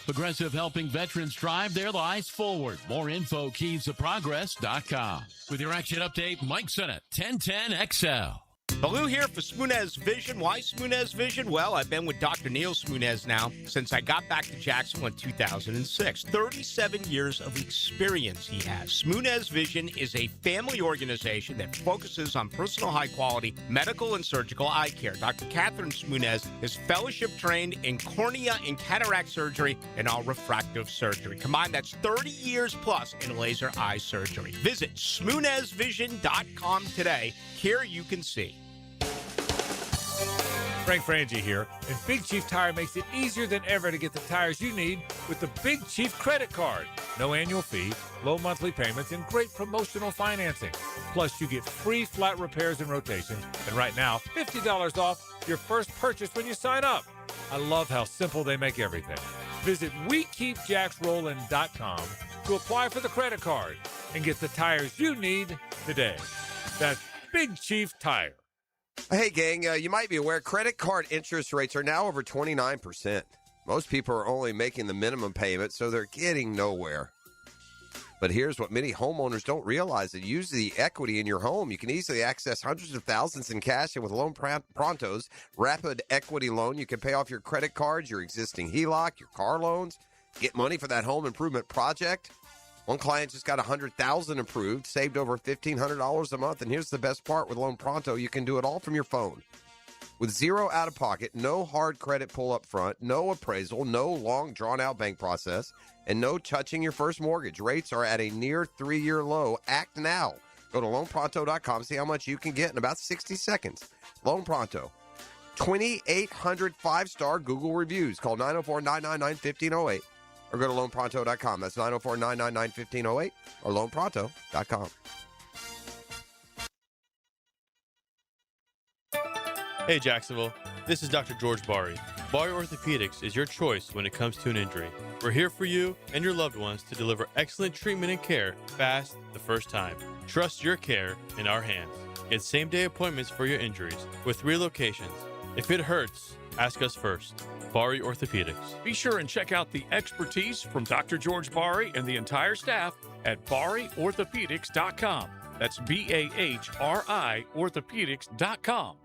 Progressive helping veterans drive their lives forward. More info, keysofprogress.com. With your action update, Mike Sennett, 1010XL. Baloo here for Smoonez Vision. Why Smoonez Vision? Well, I've been with Dr. Neil Smoonez now since I got back to Jacksonville in 2006. 37 years of experience he has. Smoonez Vision is a family organization that focuses on personal high-quality medical and surgical eye care. Dr. Catherine Smoonez is fellowship-trained in cornea and cataract surgery and all refractive surgery. Combined, that's 30 years plus in laser eye surgery. Visit SmoonezVision.com today. Here you can see. Frank Frangie here, and Big Chief Tire makes it easier than ever to get the tires you need with the Big Chief credit card. No annual fee, low monthly payments, and great promotional financing. Plus, you get free flat repairs and rotations, and right now, $50 off your first purchase when you sign up. I love how simple they make everything. Visit WeKeepJacksRollin.com to apply for the credit card and get the tires you need today. That's Big Chief Tire. Hey, gang, you might be aware credit card interest rates are now over 29%. Most people are only making the minimum payment, so they're getting nowhere. But here's what many homeowners don't realize. That use the equity in your home. You can easily access hundreds of thousands in cash, and with Loan Pronto's rapid equity loan, you can pay off your credit cards, your existing HELOC, your car loans, get money for that home improvement project. One client just got $100,000 approved, saved over $1,500 a month. And here's the best part with Loan Pronto. You can do it all from your phone. With zero out-of-pocket, no hard credit pull up front, no appraisal, no long drawn-out bank process, and no touching your first mortgage. Rates are at a near 3-year low. Act now. Go to loanpronto.com. See how much you can get in about 60 seconds. Loan Pronto. 2,800 5-star Google reviews. Call 904-999-1508. Or go to loanpronto.com. That's 904-999-1508 or loanpronto.com. Hey, Jacksonville. This is Dr. George Bari. Bari Orthopedics is your choice when it comes to an injury. We're here for you and your loved ones to deliver excellent treatment and care fast the first time. Trust your care in our hands. Get same-day appointments for your injuries with 3 locations. If it hurts, ask us first. Bari Orthopedics. Be sure and check out the expertise from Dr. George Bari and the entire staff at BariOrthopedics.com. That's BAHRI Orthopedics.com.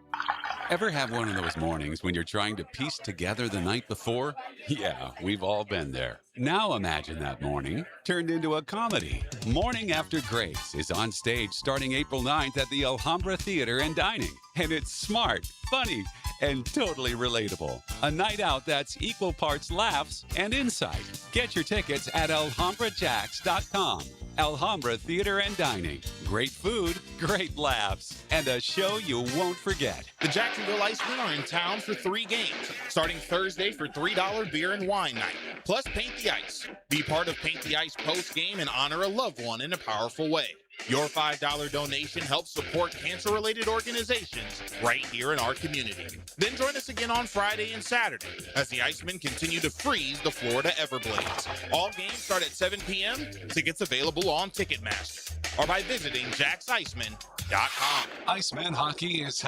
Ever have one of those mornings when you're trying to piece together the night before? Yeah, we've all been there. Now imagine that morning turned into a comedy. Morning After Grace is on stage starting April 9th at the Alhambra Theater and Dining. And it's smart, funny, and totally relatable. A night out that's equal parts laughs and insight. Get your tickets at alhambrajacks.com. Alhambra Theater and Dining. Great food, great laughs, and a show you won't forget. The Jacksonville Icemen are in town for 3 games, starting Thursday for $3 beer and wine night, plus Paint the Ice. Be part of Paint the Ice post-game and honor a loved one in a powerful way. Your $5 donation helps support cancer-related organizations right here in our community. Then join us again on Friday and Saturday as the Icemen continue to freeze the Florida Everblades. All games start at 7 p.m. Tickets available on Ticketmaster or by visiting jacksiceman.com. Iceman hockey is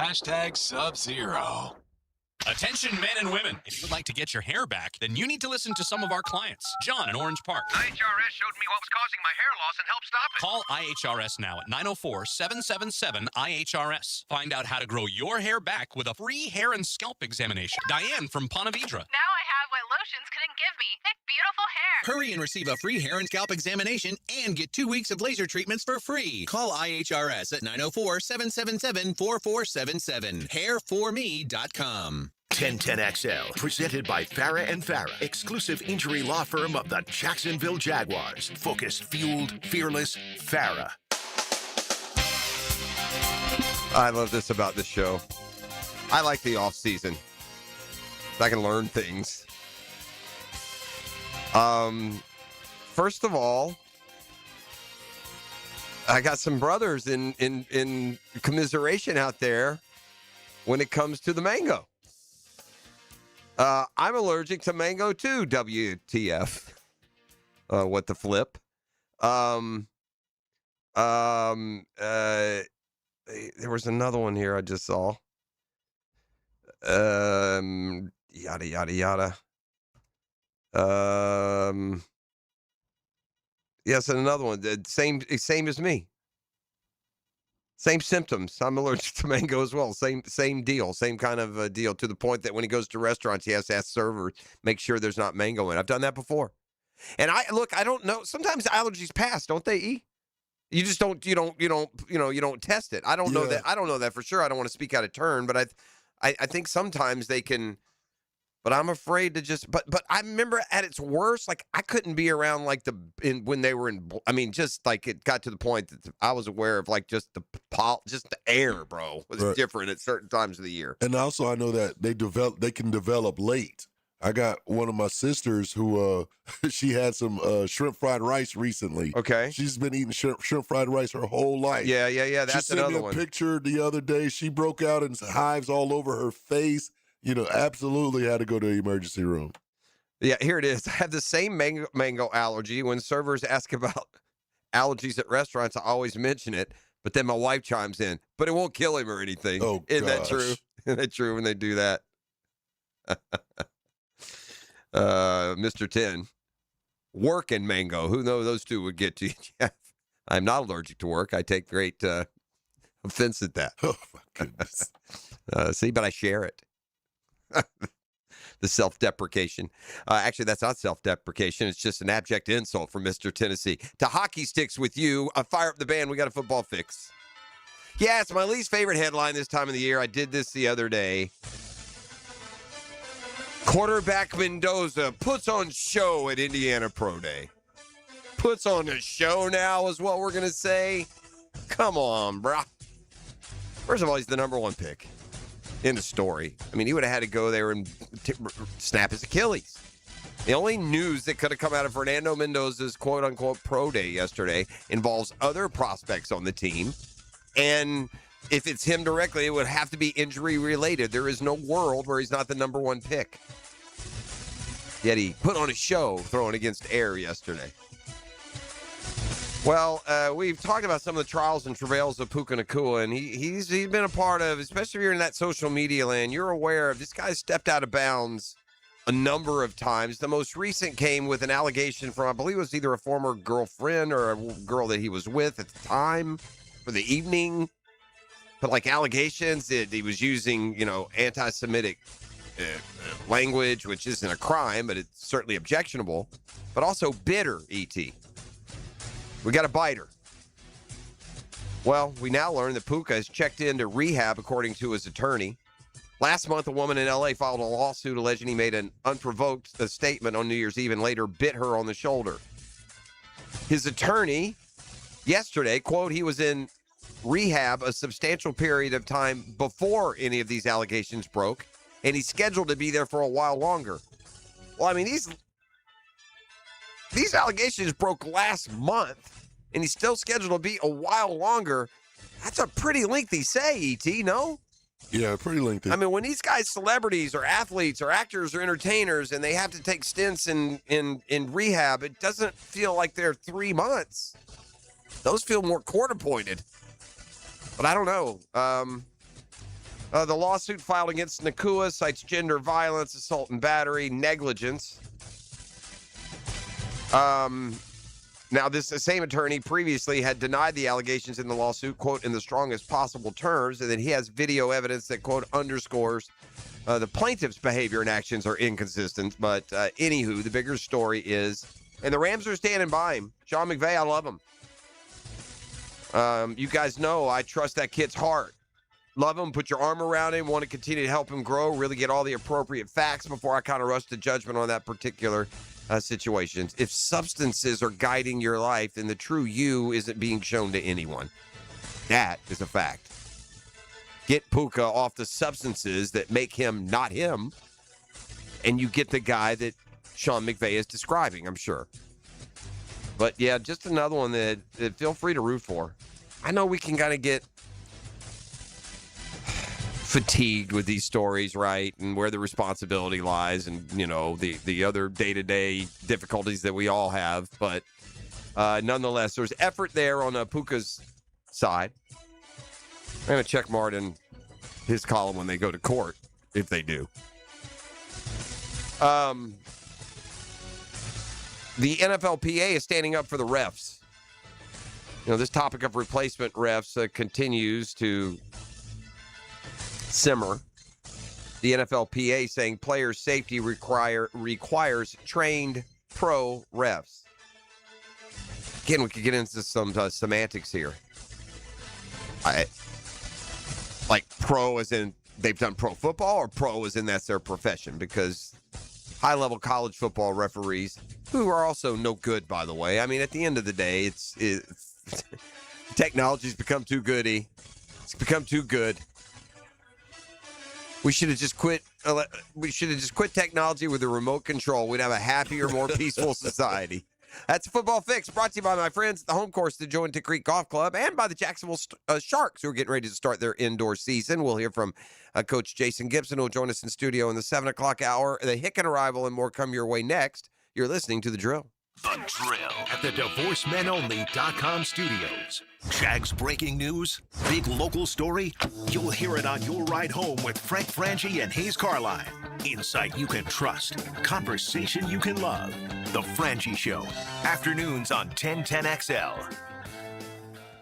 #Sub-Zero. Attention men and women, if you would like to get your hair back, then you need to listen to some of our clients. John in Orange Park. IHRS showed me what was causing my hair loss and helped stop it. Call IHRS now at 904-777-IHRS. Find out how to grow your hair back with a free hair and scalp examination. Diane from Ponte Vedra. Now I have what lotions couldn't give me. Thick, beautiful hair. Hurry and receive a free hair and scalp examination and get 2 weeks of laser treatments for free. Call IHRS at 904-777-4477. Hairforme.com. 1010XL, presented by Farah and Farah, exclusive injury law firm of the Jacksonville Jaguars. Focused, fueled, fearless, Farah. I love this about this show. I like the off season. I can learn things. First of all, I got some brothers in commiseration out there when it comes to the mango. I'm allergic to mango too, WTF. What the flip? There was another one here I just saw. Yada, yada, yada. Yes, and another one. Same as me. Same symptoms. I'm allergic to mango as well. Same deal. Same kind of deal, to the point that when he goes to restaurants, he has to ask servers, make sure there's not mango in it. I've done that before. And I don't know. Sometimes allergies pass, don't they, E? You just don't test it. I don't know that. I don't know that for sure. I don't want to speak out of turn, but I think sometimes they can. But I'm afraid to just. But I remember at its worst, like I couldn't be around like when they were in. I mean, just like it got to the point that I was aware of like just the air, bro, was different at certain times of the year. And also, I know that they can develop late. I got one of my sisters who she had some shrimp fried rice recently. Okay. She's been eating shrimp fried rice her whole life. Yeah. That's she sent me a picture the other day. She broke out in hives all over her face. Absolutely had to go to the emergency room. Yeah, here it is. I have the same mango allergy. When servers ask about allergies at restaurants, I always mention it. But then my wife chimes in, but it won't kill him or anything. Oh, Isn't that true? Isn't that true when they do that? Mr. 10, work and mango. Who knows those two would get to you, Jeff? I'm not allergic to work. I take great offense at that. Oh, my goodness. See, but I share it. The self-deprecation. Actually, that's not self-deprecation. It's just an abject insult from Mr. Tennessee. To Hockey Sticks with you. Fire up the band. We got a football fix. Yeah, it's my least favorite headline this time of the year. I did this the other day. Quarterback Mendoza puts on show at Indiana Pro Day. Puts on a show now is what we're going to say. Come on, bro. First of all, he's the number one pick in the story. I mean, he would have had to go there and snap his Achilles. The only news that could have come out of Fernando Mendoza's quote-unquote pro day yesterday involves other prospects on the team. And if it's him directly, it would have to be injury-related. There is no world where he's not the number one pick. Yet he put on a show throwing against air yesterday. Well, we've talked about some of the trials and travails of Puka Nacua, and he's been a part of, especially if you're in that social media land, you're aware of this guy stepped out of bounds a number of times. The most recent came with an allegation from, I believe it was either a former girlfriend or a girl that he was with at the time for the evening. But like allegations that he was using, anti-Semitic language, which isn't a crime, but it's certainly objectionable, but also bitter, E.T. We got a biter. Well, we now learn that Puka has checked into rehab, according to his attorney. Last month, a woman in L.A. filed a lawsuit alleging he made an unprovoked statement on New Year's Eve and later bit her on the shoulder. His attorney, yesterday, quote, he was in rehab a substantial period of time before any of these allegations broke, and he's scheduled to be there for a while longer. Well, I mean, these allegations broke last month, and he's still scheduled to be a while longer. That's a pretty lengthy say, E.T., no? Yeah, pretty lengthy. I mean, when these guys, celebrities or athletes or actors or entertainers, and they have to take stints in rehab, it doesn't feel like they're 3 months. Those feel more court-appointed. But I don't know. The lawsuit filed against Nacua cites gender violence, assault and battery, negligence. Now, this same attorney previously had denied the allegations in the lawsuit, quote, in the strongest possible terms, and that he has video evidence that, quote, underscores the plaintiff's behavior and actions are inconsistent. But anywho, the bigger story is, and the Rams are standing by him. Sean McVay, I love him. You guys know I trust that kid's heart. Love him, put your arm around him, want to continue to help him grow, really get all the appropriate facts before I kind of rush to judgment on that particular situations. If substances are guiding your life, then the true you isn't being shown to anyone. That is a fact. Get Puka off the substances that make him not him, and you get the guy that Sean McVay is describing, I'm sure. But yeah, just another one that feel free to root for. I know we can kind of get fatigued with these stories, right? And where the responsibility lies and, the other day-to-day difficulties that we all have. But nonetheless, there's effort there on Puka's side. I'm going to check Martin, his column, when they go to court, if they do. The NFLPA is standing up for the refs. This topic of replacement refs continues to simmer. The NFLPA saying player safety requires trained pro refs. Again, we could get into some semantics here. Like pro as in they've done pro football, or pro as in that's their profession? Because high-level college football referees, who are also no good, by the way. I mean, at the end of the day, it's technology's become too goody. It's become too good. We should have just quit. We should have just quit technology with a remote control. We'd have a happier, more peaceful society. That's a Football Fix, brought to you by my friends at the home course, the Jointed Creek Golf Club, and by the Jacksonville Sharks, who are getting ready to start their indoor season. We'll hear from Coach Jason Gibson, who will join us in studio in the 7 o'clock hour. The Hicken arrival and more come your way next. You're listening to The Drill. The Drill at the DivorceMenOnly.com studios. Jags breaking news, big local story. You'll hear it on your ride home with Frank Frangie and Hayes Carline. Insight you can trust, conversation you can love. The Frangie Show, afternoons on 1010XL.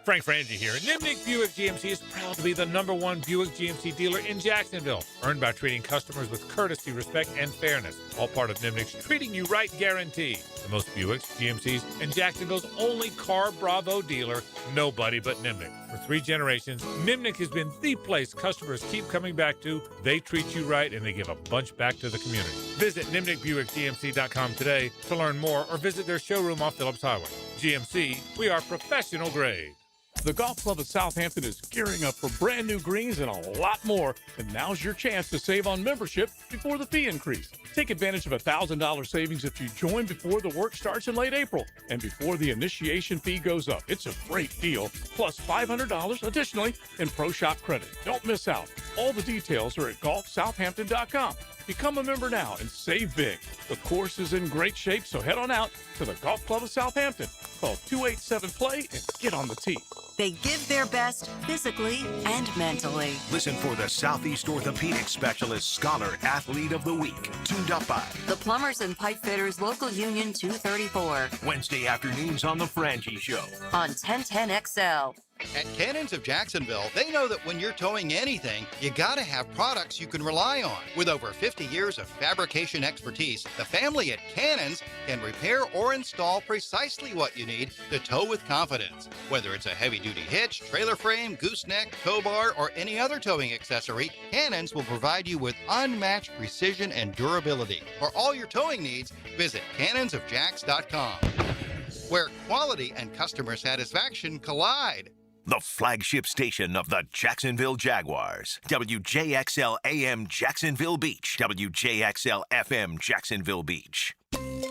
Frank Frangie here. Nimnick Buick GMC is proud to be the #1 Buick GMC dealer in Jacksonville. Earned by treating customers with courtesy, respect, and fairness. All part of Nimnick's Treating You Right guarantee. The most Buicks, GMCs, and Jacksonville's only Car Bravo dealer. Nobody but Nimnick. For 3 generations, Nimnick has been the place customers keep coming back to. They treat you right, and they give a bunch back to the community. Visit NimnickBuickGMC.com today to learn more, or visit their showroom off Phillips Highway. GMC, we are professional grade. The Golf Club of Southampton is gearing up for brand new greens and a lot more, and now's your chance to save on membership before the fee increase. Take advantage of a $1,000 savings if you join before the work starts in late April and before the initiation fee goes up. It's a great deal, plus $500 additionally in Pro Shop credit. Don't miss out. All the details are at golfsouthampton.com. Become a member now and save big. The course is in great shape, so head on out to the Golf Club of Southampton. Call 287-PLAY and get on the tee. They give their best physically and mentally. Listen for the Southeast Orthopedic Specialist Scholar Athlete of the Week, tuned up by The Plumbers and Pipe Fitters Local Union 234. Wednesday afternoons on The Frangie Show. On 1010XL. At Cannons of Jacksonville, they know that when you're towing anything, you gotta have products you can rely on. With over 50 years of fabrication expertise, the family at Cannons can repair or install precisely what you need to tow with confidence. Whether it's a heavy-duty hitch, trailer frame, gooseneck, tow bar, or any other towing accessory, Cannons will provide you with unmatched precision and durability. For all your towing needs, visit cannonsofjacks.com, where quality and customer satisfaction collide. The flagship station of the Jacksonville Jaguars. WJXL AM Jacksonville Beach. WJXL FM Jacksonville Beach.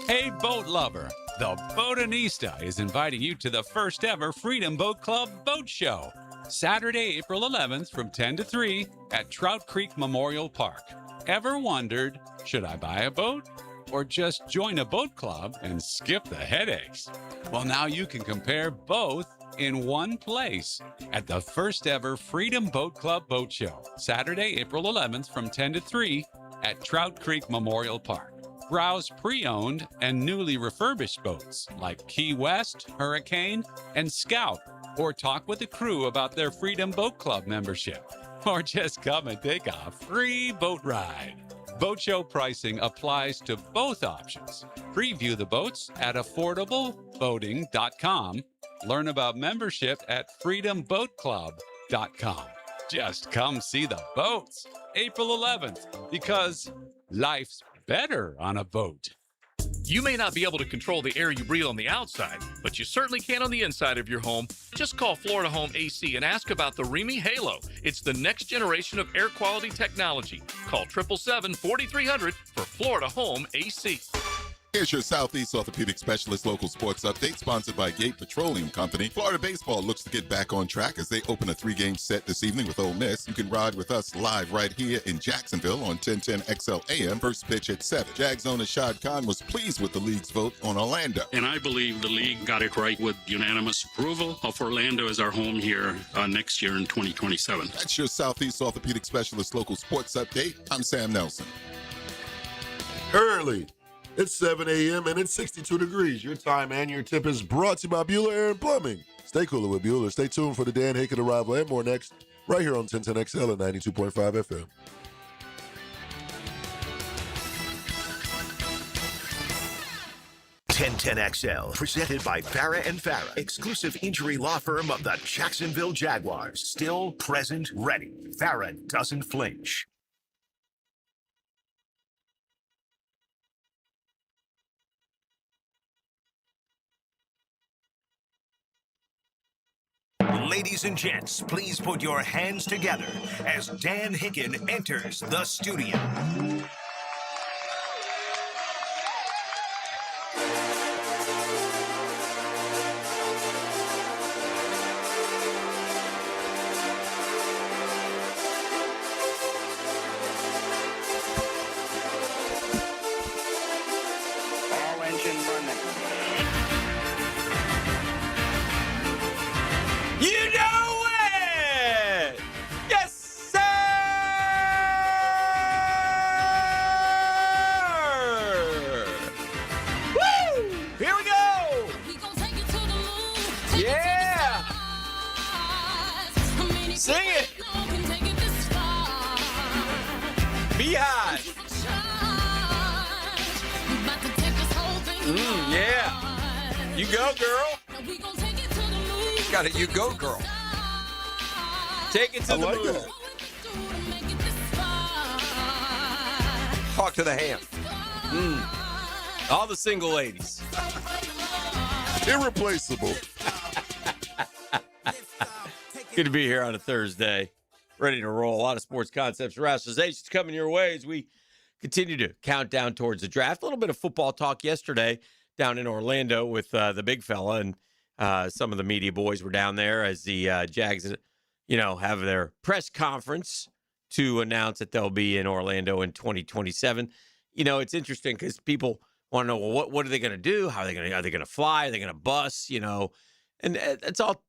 Hey, boat lover. The Boatanista is inviting you to the first ever Freedom Boat Club Boat Show. Saturday, April 11th from 10 to 3 at Trout Creek Memorial Park. Ever wondered, should I buy a boat or just join a boat club and skip the headaches? Well, now you can compare both in one place at the first ever Freedom Boat Club Boat Show, Saturday, April 11th from 10 to 3 at Trout Creek Memorial Park. Browse pre-owned and newly refurbished boats like Key West, Hurricane, and Scout, or talk with the crew about their Freedom Boat Club membership, or just come and take a free boat ride. Boat show pricing applies to both options. Preview the boats at affordableboating.com. Learn about membership at freedomboatclub.com. Just come see the boats April 11th, because life's better on a boat. You may not be able to control the air you breathe on the outside, but you certainly can on the inside of your home. Just call Florida Home AC and ask about the Remy Halo. It's the next generation of air quality technology. Call 777-4300 for Florida Home AC. Here's your Southeast Orthopedic Specialist local sports update, sponsored by Gate Petroleum Company. Florida baseball looks to get back on track as they open a 3-game set this evening with Ole Miss. You can ride with us live right here in Jacksonville on 1010XL AM. First pitch at 7. Jags owner Shad Khan was pleased with the league's vote on Orlando. And I believe the league got it right with unanimous approval of Orlando as our home here next year in 2027. That's your Southeast Orthopedic Specialist local sports update. I'm Sam Nelson. Early. It's 7 a.m. and it's 62 degrees. Your time and your tip is brought to you by Bueller Air and Plumbing. Stay cooler with Bueller. Stay tuned for the Dan Hicken arrival and more next, right here on 1010XL at 92.5 FM. 1010XL, presented by Farah and Farah, exclusive injury law firm of the Jacksonville Jaguars. Still present, ready. Farah doesn't flinch. Ladies and gents, please put your hands together as Dan Hicken enters the studio. All engine running. You know it! Yes, sir! Woo! Here we go! Yeah! Sing it! Beehive! Yeah! You go, girl! Got it, you go, girl. Take it to the like moon. that. Talk to the hand. All the single ladies. Irreplaceable. Good to be here on a Thursday. Ready to roll. A lot of sports concepts, rationalizations coming your way as we continue to count down towards the draft. A little bit of football talk yesterday down in Orlando with the big fella, and some of the media boys were down there as the Jags, have their press conference to announce that they'll be in Orlando in 2027. It's interesting because people want to know, well, what are they going to do? Are they going to fly? Are they going to bus? And it's all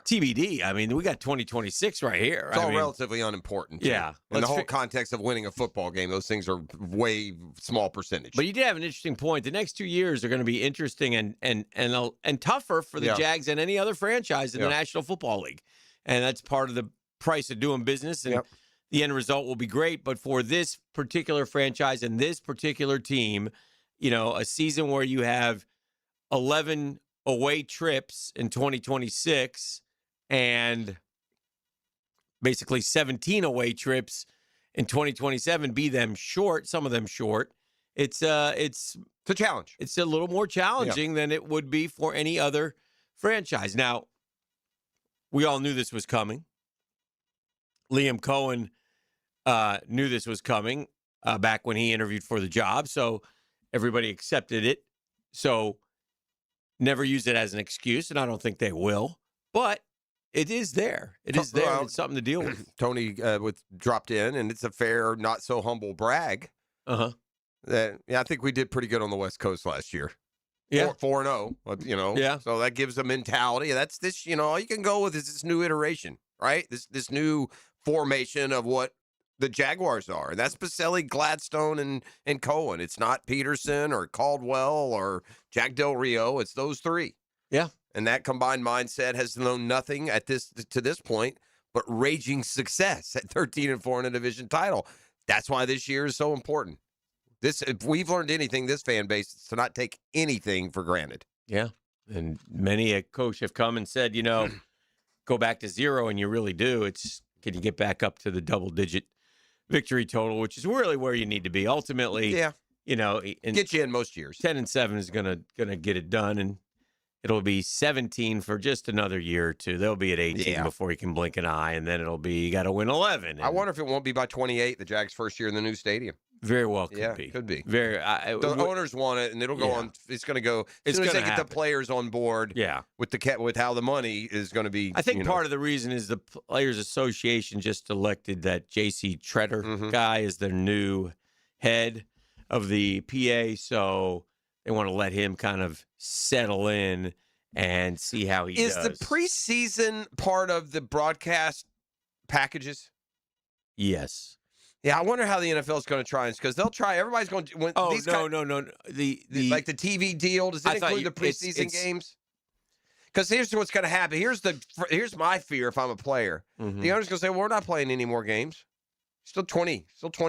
TBD. I mean, we got 2026 right here. It's all relatively unimportant. Too. Yeah. In the whole context of winning a football game, those things are way small percentage. But you did have an interesting point. The next 2 years are going to be interesting and tougher for the Jags and any other franchise in the National Football League. And that's part of the price of doing business. And the end result will be great. But for this particular franchise and this particular team, a season where you have 11 away trips in 2026 and basically 17 away trips in 2027, some of them short. It's a challenge. It's a little more challenging than it would be for any other franchise. Now, we all knew this was coming. Liam Cohen knew this was coming back when he interviewed for the job, so everybody accepted it. So never use it as an excuse, and I don't think they will. But it is there. It is there. It's something to deal with. Tony dropped in, and it's a fair, not so humble brag. That I think we did pretty good on the West Coast last year. Yeah, 4-0. Yeah. So that gives a mentality. That's this. All you can go with is this new iteration, right? This new formation of what the Jaguars are. And that's Baselli, Gladstone, and Cohen. It's not Peterson or Caldwell or Jack Del Rio. It's those three. Yeah. And that combined mindset has known nothing to this point but raging success at 13-4 in a division title. That's why this year is so important. If we've learned anything, this fan base, is to not take anything for granted. Yeah. And many a coach have come and said, go back to zero, and you really do. Can you get back up to the double-digit victory total, which is really where you need to be. Ultimately, and get you in most years. 10-7 is gonna get it done, and it'll be 17 for just another year or two. They'll be at 18 before you can blink an eye, and then it'll be you got to win 11. I wonder if it won't be by 28, the Jags' first year in the new stadium. Very well could be. Could be. The owners want it, and it'll go on. It's going to go as soon as they get the players on board. Yeah, with how the money is going to be. I think part of the reason is the Players Association just elected that J.C. Tretter guy as their new head of the PA, so they want to let him kind of settle in and see how he does. Is the preseason part of the broadcast packages? Yes. Yeah, I wonder how the NFL is going to try, because they'll try. Everybody's going to. No. The like the TV deal. Does it include the preseason games? Because here's what's going to happen. Here's my fear if I'm a player. Mm-hmm. The owner's going to say, well, we're not playing any more games. Still 20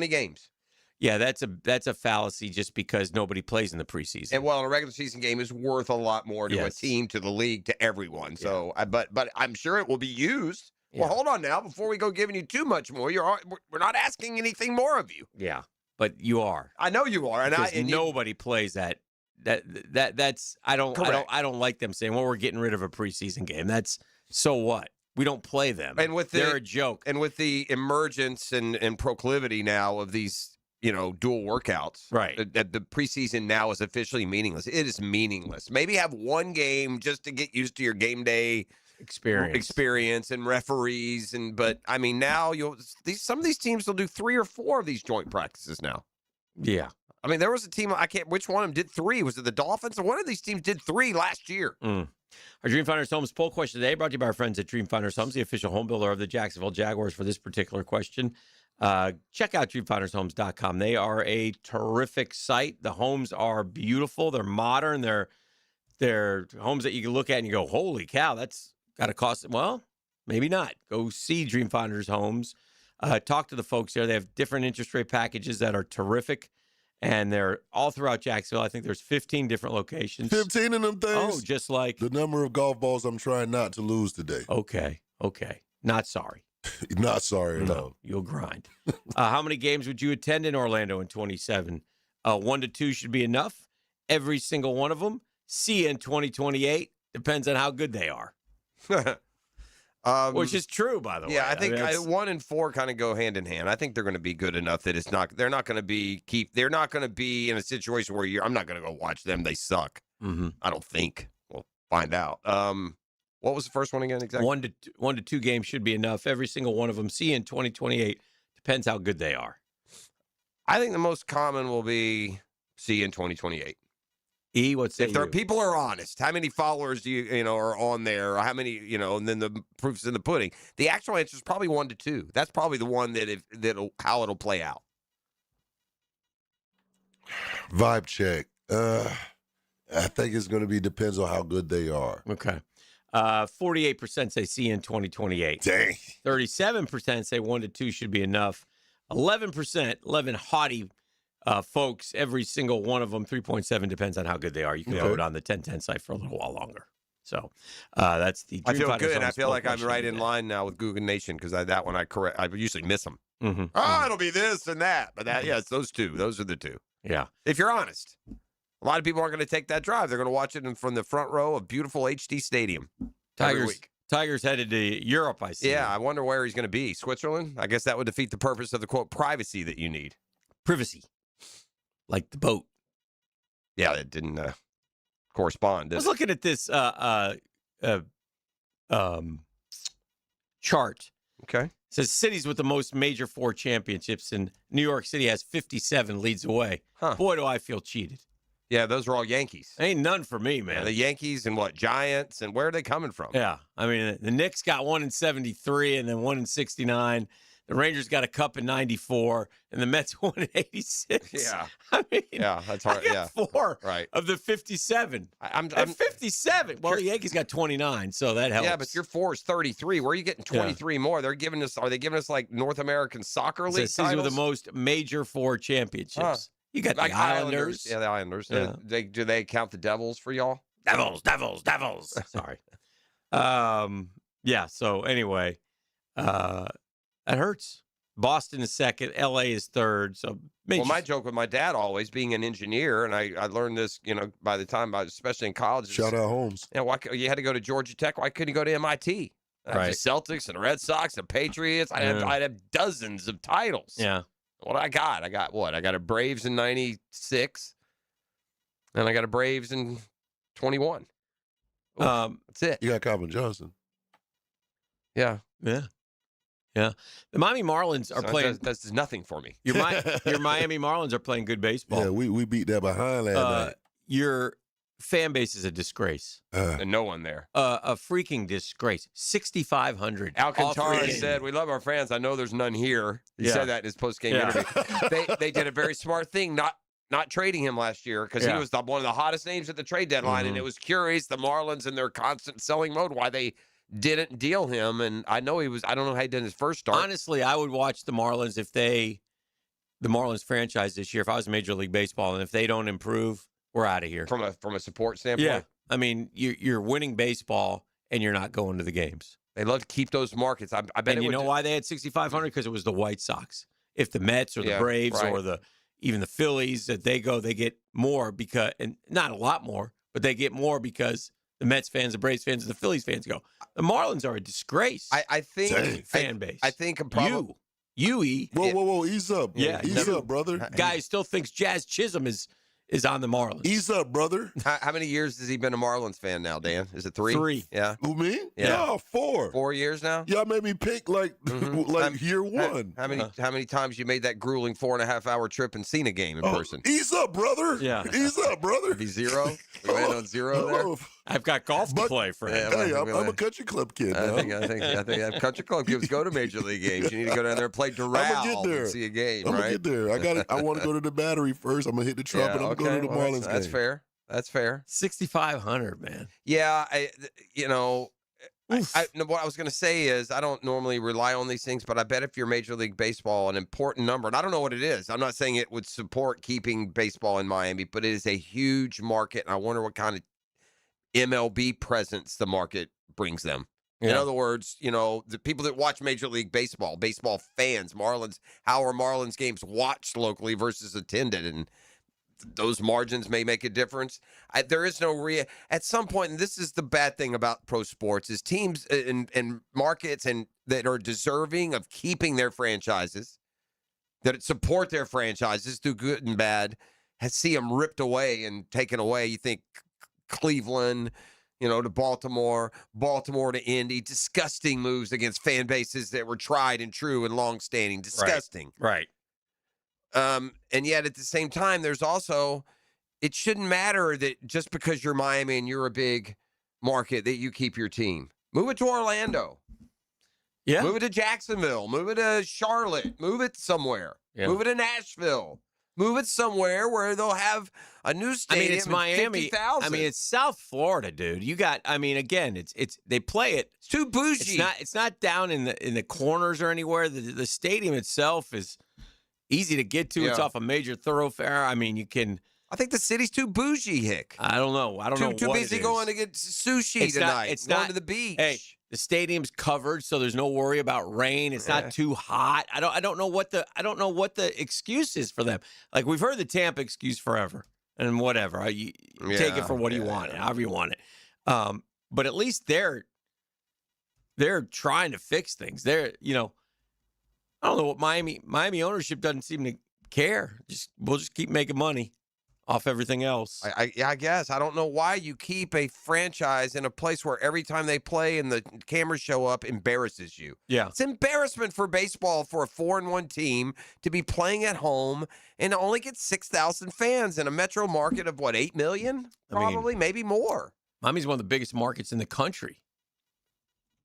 games. Yeah, that's a fallacy just because nobody plays in the preseason. And a regular season game is worth a lot more to a team, to the league, to everyone. So, but I'm sure it will be used. Well, hold on now. Before we go giving you too much more, we're not asking anything more of you. Yeah, but you are. I know you are, and nobody plays that. That's I don't like them saying, well, we're getting rid of a preseason game. That's so what? We don't play them. And they're a joke. And with the emergence and proclivity now of these, dual workouts, right? The preseason now is officially meaningless. It is meaningless. Maybe have one game just to get used to your game day experience and referees, but I mean now some of these teams will do 3 or 4 of these joint practices now. Yeah. I mean, there was a team, which one of them did 3? Was it the Dolphins? One of these teams did 3 last year. Our Dreamfinders Homes poll question today brought to you by our friends at Dreamfinders Homes, the official home builder of the Jacksonville Jaguars for this particular question. Check out DreamFindersHomes.com. They are a terrific site. The homes are beautiful. They're modern. They're homes that you can look at and you go, holy cow, that's got to cost. Well, maybe not. Go see Dreamfinders Homes. Talk to the folks there. They have different interest rate packages that are terrific. And they're all throughout Jacksonville. I think there's 15 different locations. 15 of them things? Oh, just like the number of golf balls I'm trying not to lose today. Okay. Not sorry. Not sorry at all. No, you'll grind. How many games would you attend in Orlando in 27? 1 to 2 should be enough. Every single one of them. See you in 2028. Depends on how good they are. Which is true, by the way. Yeah, I think 1 and 4 kind of go hand in hand. I think they're going to be good enough that they're not going to be in a situation where I'm not going to go watch them. They suck. Mm-hmm. I don't think. We'll find out. What was the first one again exactly? 1 to 2 games should be enough. Every single one of them. See you in 2028. Depends how good they are. I think the most common will be see you in 2028. What's if people are honest? How many followers do you are on there? Or how many and then the proof's in the pudding. The actual answer is probably 1 to 2. That's probably the one how it'll play out. Vibe check. I think it's going to be depends on how good they are. Okay. 48% say see in 2028. Dang. 37% say 1 to 2 should be enough. 11 haughty folks, every single one of them, 3.7 depends on how good they are. You can vote on the 1010 site for a little while longer. So that's the. I feel good. I feel like I'm right in line now with Google Nation because that one I usually miss them. Mm-hmm. It'll be this and that, but it's those two. Those are the two. Yeah. If you're honest, a lot of people aren't going to take that drive. They're going to watch it from the front row of beautiful HD Stadium. Tigers headed to Europe. I see. Yeah, I wonder where he's going to be. Switzerland. I guess that would defeat the purpose of the quote privacy that you need. Privacy. Like the boat. Yeah, it didn't correspond. I was looking at this chart. Okay. It says cities with the most major 4 championships, and New York City has 57, leads away. Huh. Boy, do I feel cheated. Yeah, those are all Yankees. Ain't none for me, man. Yeah, the Yankees and Giants, and where are they coming from? Yeah, I mean, the Knicks got 1 in 73 and then 1 in 69. The Rangers got a cup in 94, and the Mets won in 86. Yeah. I mean, that's hard. I got 4 right. of the 57. I'm 57. Well, the Yankees got 29, so that helps. Yeah, but your 4 is 33. Where are you getting 23 more? Are they giving us like North American Soccer League cities titles? with the most major 4 championships. Huh. You got like the Islanders. Yeah, the Islanders. Yeah. Do they count the Devils for y'all? Devils. Sorry. Yeah, so anyway, that hurts. Boston is second. L.A. is third. So my joke with my dad always being an engineer, and I learned this, by the time, especially in college. Shout out Holmes. Yeah, you had to go to Georgia Tech. Why couldn't you go to MIT? Right. The Celtics and the Red Sox and Patriots. I'd have dozens of titles. Yeah. What I got what? I got a Braves in 96, and I got a Braves in 21. That's it. You got Calvin Johnson. Yeah. The Miami Marlins are playing. That's nothing for me. Your Miami Marlins are playing good baseball. Yeah, we beat that behind last night. Your fan base is a disgrace. And no one there. A freaking disgrace. 6,500. Alcantara said, "We love our fans. I know there's none here." He said that in his post-game interview. They did a very smart thing, not not trading him last year because he was one of the hottest names at the trade deadline, and it was curious, the Marlins in their constant selling mode, why they didn't deal him. And I know I don't know how he did in his first start. Honestly, I would watch the Marlins the Marlins franchise this year, if I was Major League Baseball, and if they don't improve, we're out of here. From a support standpoint? Yeah. I mean, you're winning baseball, and you're not going to the games. They love to keep those markets. I bet. And you know why they had 6,500? Because it was the White Sox. If the Mets or the Braves or even the Phillies, that they get more because, and not a lot more, but they get more because the Mets fans, the Braves fans, and the Phillies fans go. The Marlins are a disgrace. I think fan base. I think a problem. You. Whoa, ease up. Yeah, ease up, brother. Guy still thinks Jazz Chisholm is on the Marlins. Ease up, brother. How many years has he been a Marlins fan now, Dan? Is it 3? 3. Yeah. Who, me? Yeah. No, 4. 4 years now? Y'all made me pick like year 1. How many times you made that grueling 4.5-hour trip and seen a game in person? Ease up, brother. Yeah. Ease up, brother. Be 0? We went on 0 there? I've got golf to play for him. Hey, I'm a country club kid. I think country club kids go to major league games. You need to go down there and play Doral and see a game, I'm right? gonna get there. I want to go to the Battery first. I'm gonna hit the trumpet. I'm gonna go to the Marlins game. That's fair. That's fair. 6,500, man. Yeah, what I was going to say is I don't normally rely on these things, but I bet if you're Major League Baseball, an important number, and I don't know what it is. I'm not saying it would support keeping baseball in Miami, but it is a huge market, and I wonder what kind of MLB presence the market brings them. In other words, the people that watch Major League Baseball, baseball fans, Marlins, how are Marlins games watched locally versus attended? And those margins may make a difference. There is no at some point, and this is the bad thing about pro sports, is teams and markets and that are deserving of keeping their franchises, that support their franchises through good and bad, see them ripped away and taken away. You think Cleveland, to Baltimore to Indy, disgusting moves against fan bases that were tried and true and long-standing. Disgusting. Right. And yet at the same time, there's also, it shouldn't matter that just because you're Miami and you're a big market that you keep your team. Move it to Orlando. Yeah. Move it to Jacksonville. Move it to Charlotte. Move it somewhere. Yeah. Move it to Nashville. Move it somewhere where they'll have a new stadium. It's Miami. 50,000. It's South Florida, dude. You got. Again, it's they play it. It's too bougie. It's not down in the corners or anywhere. The stadium itself is easy to get to. Yeah. It's off a major thoroughfare. You can. I think the city's too bougie, Hick. I don't know. I don't know. Too what busy it is. going to get sushi tonight. It's going not to the beach. Hey, the stadium's covered, so there's no worry about rain. It's not too hot. I don't know what the excuse is for them. Like, we've heard the Tampa excuse forever, and whatever. You take it for what you want it, however you want it. But at least they're trying to fix things. I don't know what Miami ownership doesn't seem to care. We'll just keep making money off everything else. I guess. I don't know why you keep a franchise in a place where every time they play and the cameras show up embarrasses you. Yeah. It's embarrassment for baseball for a 4-1 team to be playing at home and only get 6,000 fans in a metro market of, 8 million? Probably, maybe more. Miami's one of the biggest markets in the country.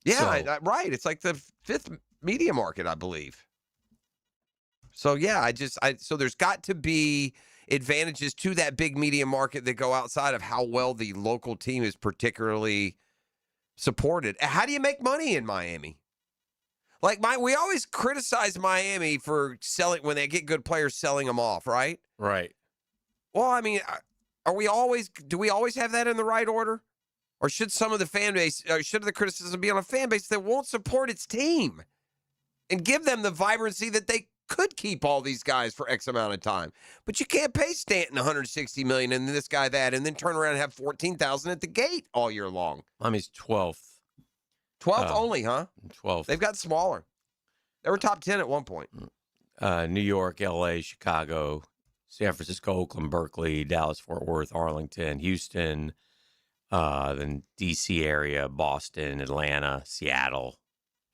Yeah, right. It's like the 5th media market, I believe. So, yeah, so there's got to be advantages to that big media market that go outside of how well the local team is particularly supported. How do you make money in Miami? We always criticize Miami for selling when they get good players, selling them off, right? Right. Well, do we always have that in the right order? Or should some of the fan base, or should the criticism be on a fan base that won't support its team and give them the vibrancy that they could keep all these guys for X amount of time? But you can't pay Stanton $160 million and this guy that, and then turn around and have 14,000 at the gate all year long. Miami's 12th. 12th only, huh? 12th. They've got smaller. They were top 10 at one point. New York, L.A., Chicago, San Francisco, Oakland, Berkeley, Dallas, Fort Worth, Arlington, Houston, then D.C. area, Boston, Atlanta, Seattle,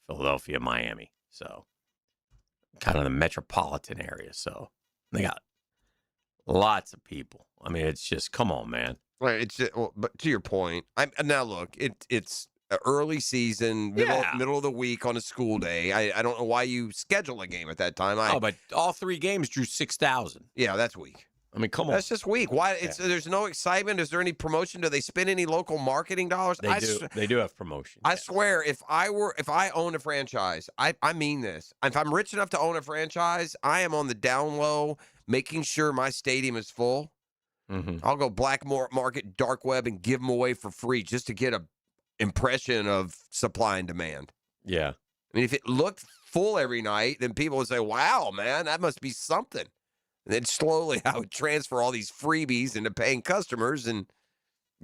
Philadelphia, Miami. So kind of the metropolitan area. So they got lots of people. It's just, come on, man. Right. But to your point, now look, it's early season, middle of the week on a school day. I don't know why you schedule a game at that time. But all 3 games drew 6,000. Yeah, that's weak. I mean, come on. That's just weak. Why? There's no excitement. Is there any promotion? Do they spend any local marketing dollars? They do have promotion. I swear, if I own a franchise, I mean this. If I'm rich enough to own a franchise, I am on the down low, making sure my stadium is full. Mm-hmm. I'll go black market, dark web, and give them away for free just to get a impression of supply and demand. Yeah. I mean, if it looked full every night, then people would say, "Wow, man, that must be something." And then slowly I would transfer all these freebies into paying customers and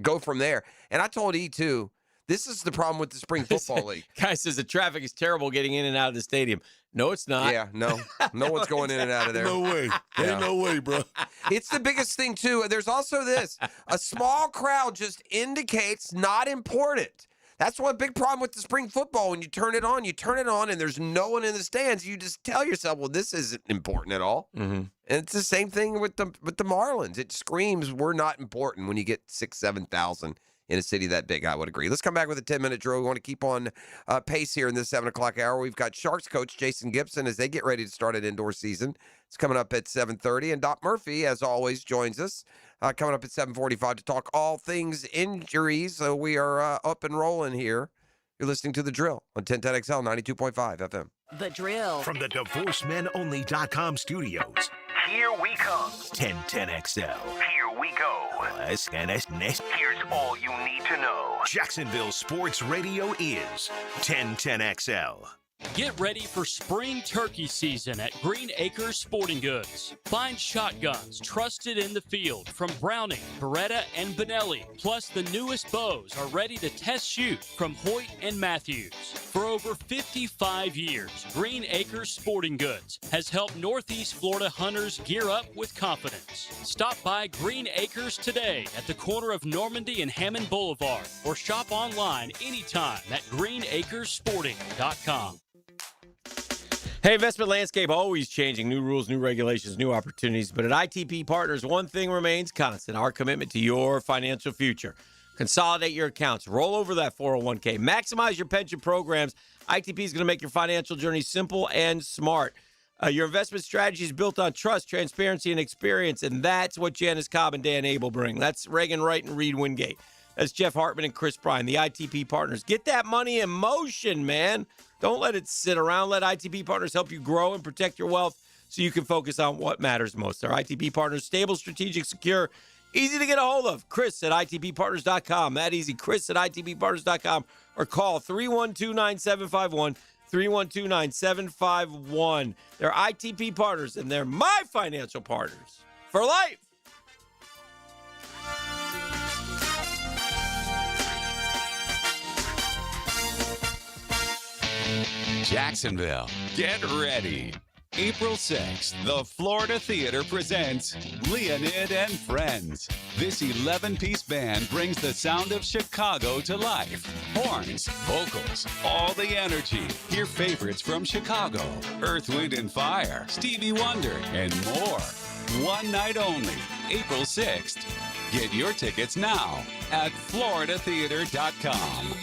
go from there. And I told E, too, this is the problem with the Spring Football League. Guy says the traffic is terrible getting in and out of the stadium. No, it's not. Yeah, no one's going in and out of there. No way. Ain't no way, bro. It's the biggest thing, too. There's also this. A small crowd just indicates not important. That's one big problem with the spring football. When you turn it on, and there's no one in the stands. You just tell yourself, well, this isn't important at all. Mm-hmm. And it's the same thing with the Marlins. It screams we're not important when you get 6,000-7,000 in a city that big. I would agree. Let's come back with a 10-minute drill. We want to keep on pace here in this 7 o'clock hour. We've got Sharks coach Jason Gibson as they get ready to start an indoor season. It's coming up at 7:30. And Doc Murphy, as always, joins us coming up at 7:45 to talk all things injuries. So we are up and rolling here. You're listening to The Drill on 1010XL 92.5 FM. The Drill. From the DivorceMenOnly.com studios. Here we come. 1010XL. Here we go. Here's all you need to know. Jacksonville Sports Radio is 1010XL. Get ready for spring turkey season at Green Acres Sporting Goods. Find shotguns trusted in the field from Browning, Beretta, and Benelli. Plus, the newest bows are ready to test shoot from Hoyt and Matthews. For over 55 years, Green Acres Sporting Goods has helped Northeast Florida hunters gear up with confidence. Stop by Green Acres today at the corner of Normandy and Hammond Boulevard or shop online anytime at greenacresporting.com. Hey, investment landscape always changing. New rules, new regulations, new opportunities. But at ITP Partners, one thing remains constant, our commitment to your financial future. Consolidate your accounts. Roll over that 401k. Maximize your pension programs. ITP is going to make your financial journey simple and smart. Your investment strategy is built on trust, transparency, and experience, and that's what Janice Cobb and Dan Abel bring. That's Reagan Wright and Reed Wingate. That's Jeff Hartman and Chris Bryan, the ITP Partners. Get that money in motion, man. Don't let it sit around. Let ITP Partners help you grow and protect your wealth so you can focus on what matters most. Our ITP Partners, stable, strategic, secure, easy to get a hold of. Chris at ITPPartners.com. That easy. Chris at ITPPartners.com or call 312-9751, 312-9751. They're ITP Partners, and they're my financial partners for life. Jacksonville, get ready. April 6th, the Florida Theater presents Leonid and Friends. This 11-piece band brings the sound of Chicago to life. Horns, vocals, all the energy. Hear favorites from Chicago, Earth, Wind and Fire, Stevie Wonder, and more. One night only, April 6th. Get your tickets now at floridatheater.com.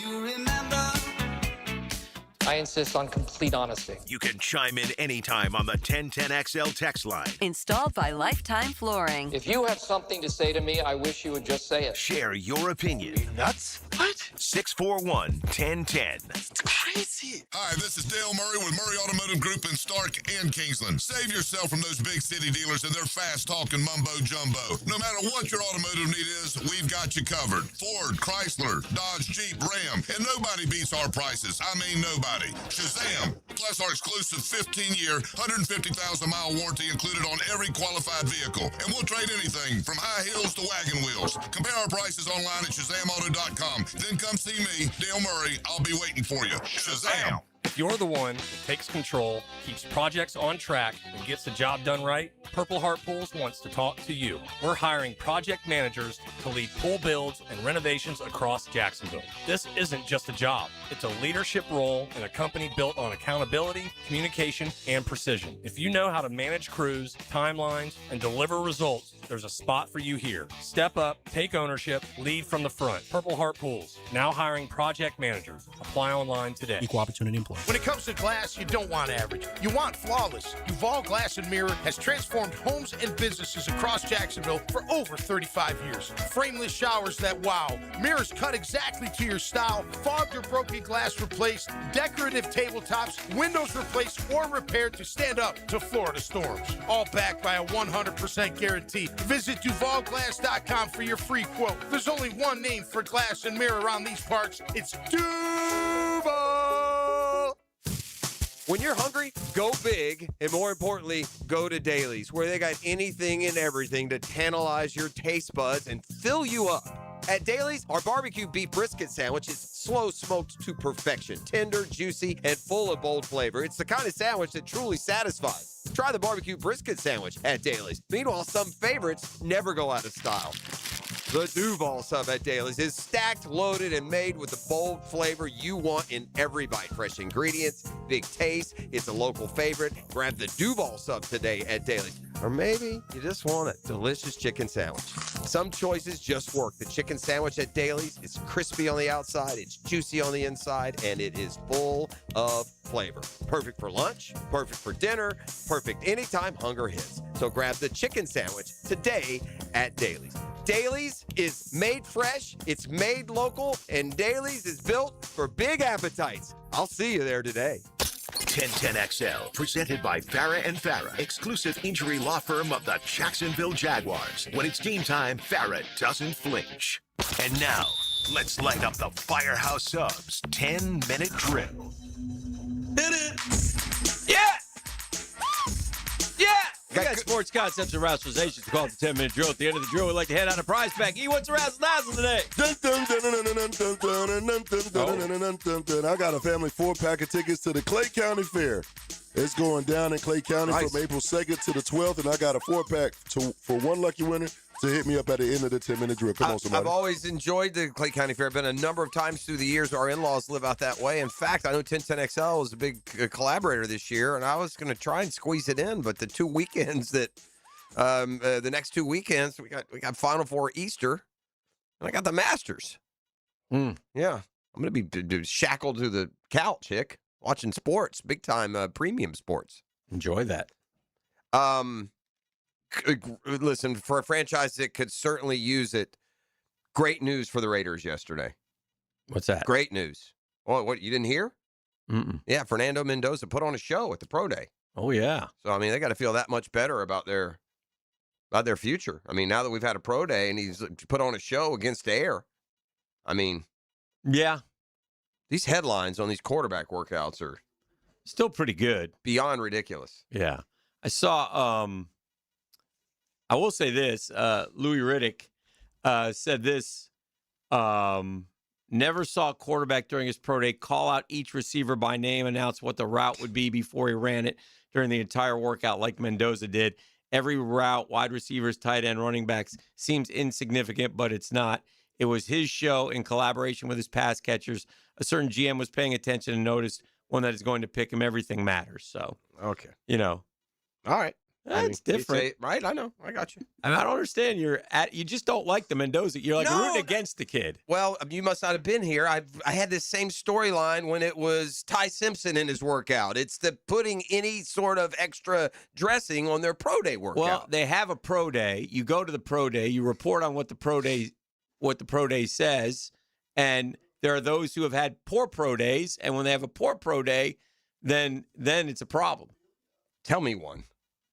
I insist on complete honesty. You can chime in anytime on the 1010XL text line. Installed by Lifetime Flooring. If you have something to say to me, I wish you would just say it. Share your opinion. Are you nuts? What? 641-1010. It's crazy. Hi, this is Dale Murray with Murray Automotive Group in Stark and Kingsland. Save yourself from those big city dealers and their fast-talking mumbo-jumbo. No matter what your automotive need is, we've got you covered. Ford, Chrysler, Dodge, Jeep, Ram, and nobody beats our prices. I mean nobody. Shazam! Plus our exclusive 15-year, 150,000-mile warranty included on every qualified vehicle. And we'll trade anything from high heels to wagon wheels. Compare our prices online at ShazamAuto.com. Then come see me, Dale Murray. I'll be waiting for you. Shazam! If you're the one that takes control, keeps projects on track, and gets the job done right, Purple Heart Pools wants to talk to you. We're hiring project managers to lead pool builds and renovations across Jacksonville. This isn't just a job. It's a leadership role in a company built on accountability, communication, and precision. If you know how to manage crews, timelines, and deliver results, there's a spot for you here. Step up, take ownership, lead from the front. Purple Heart Pools, now hiring project managers. Apply online today. Equal opportunity employee. When it comes to glass, you don't want average. You want flawless. Uval Glass and Mirror has transformed transformed homes and businesses across Jacksonville for over 35 years. Frameless showers that wow, mirrors cut exactly to your style, fogged or broken glass replaced, decorative tabletops, windows replaced or repaired to stand up to Florida storms. All backed by a 100% guarantee. Visit DuvalGlass.com for your free quote. There's only one name for glass and mirror around these parts. It's Duval! When you're hungry, go big, and more importantly, go to Dailies, where they got anything and everything to tantalize your taste buds and fill you up. At Dailies, our barbecue beef brisket sandwich is slow smoked to perfection, tender, juicy, and full of bold flavor. It's the kind of sandwich that truly satisfies. Try the barbecue brisket sandwich at Dailies. Meanwhile, some favorites never go out of style. The Duval sub at Dailies is stacked, loaded, and made with the bold flavor you want in every bite. Fresh ingredients, big taste. It's a local favorite. Grab the Duval sub today at Dailies. Or maybe you just want a delicious chicken sandwich. Some choices just work. The chicken sandwich at Dailies is crispy on the outside, it's juicy on the inside, and it is full of flavor. Perfect for lunch, perfect for dinner, perfect anytime hunger hits. So grab the chicken sandwich today at Dailies. Dailies is made fresh, it's made local, and Dailies is built for big appetites. I'll see you there today. 1010XL, presented by Farah and Farah, exclusive injury law firm of the Jacksonville Jaguars. When it's game time, Farah doesn't flinch. And now, let's light up the Firehouse Subs 10-minute drill. Hit it! Yeah! Yeah! We got sports concepts and rationalizations to call it the 10-minute drill. At the end of the drill, we'd like to hand out a prize pack. E, what's the razzle-dazzle today? I got a family 4-pack of tickets to the Clay County Fair. It's going down in Clay County from April 2nd to the 12th, and I got a 4-pack for one lucky winner to hit me up at the end of the 10-minute drill. Come on, somebody. I've always enjoyed the Clay County Fair. Been a number of times through the years. Our in-laws live out that way. In fact, I know 1010XL was a big collaborator this year, and I was going to try and squeeze it in, but the two weekends that the next 2 weekends, we got Final Four Easter, and I got the Masters. Yeah, I'm going to be shackled to the couch, Hick, watching sports, big time premium sports. Enjoy that. Listen, for a franchise that could certainly use it, great news for the Raiders yesterday. What's that? Great news. Oh, what, you didn't hear? Mm-mm. Yeah, Fernando Mendoza put on a show at the Pro Day. Oh, yeah. So, I mean, they got to feel that much better about their future. I mean, now that we've had a Pro Day and he's put on a show against air, I mean. Yeah. These headlines on these quarterback workouts are still pretty good. Beyond ridiculous. Yeah. I saw, I will say this, Louis Riddick said this, never saw a quarterback during his pro day call out each receiver by name, announce what the route would be before he ran it during the entire workout like Mendoza did. Every route, wide receivers, tight end, running backs, seems insignificant, but it's not. It was his show in collaboration with his pass catchers. A certain GM was paying attention and noticed one that is going to pick him. Everything matters. So, okay. You know. All right. That's different. Right? I know. I got you. I mean, I don't understand. You just don't like the Mendoza. You're like rooting against the kid. Well, you must not have been here. I had this same storyline when it was Ty Simpson in his workout. It's the putting any sort of extra dressing on their pro day workout. Well, they have a pro day. You go to the pro day. You report on what the pro day says, and there are those who have had poor pro days. And when they have a poor pro day, then it's a problem. Tell me one.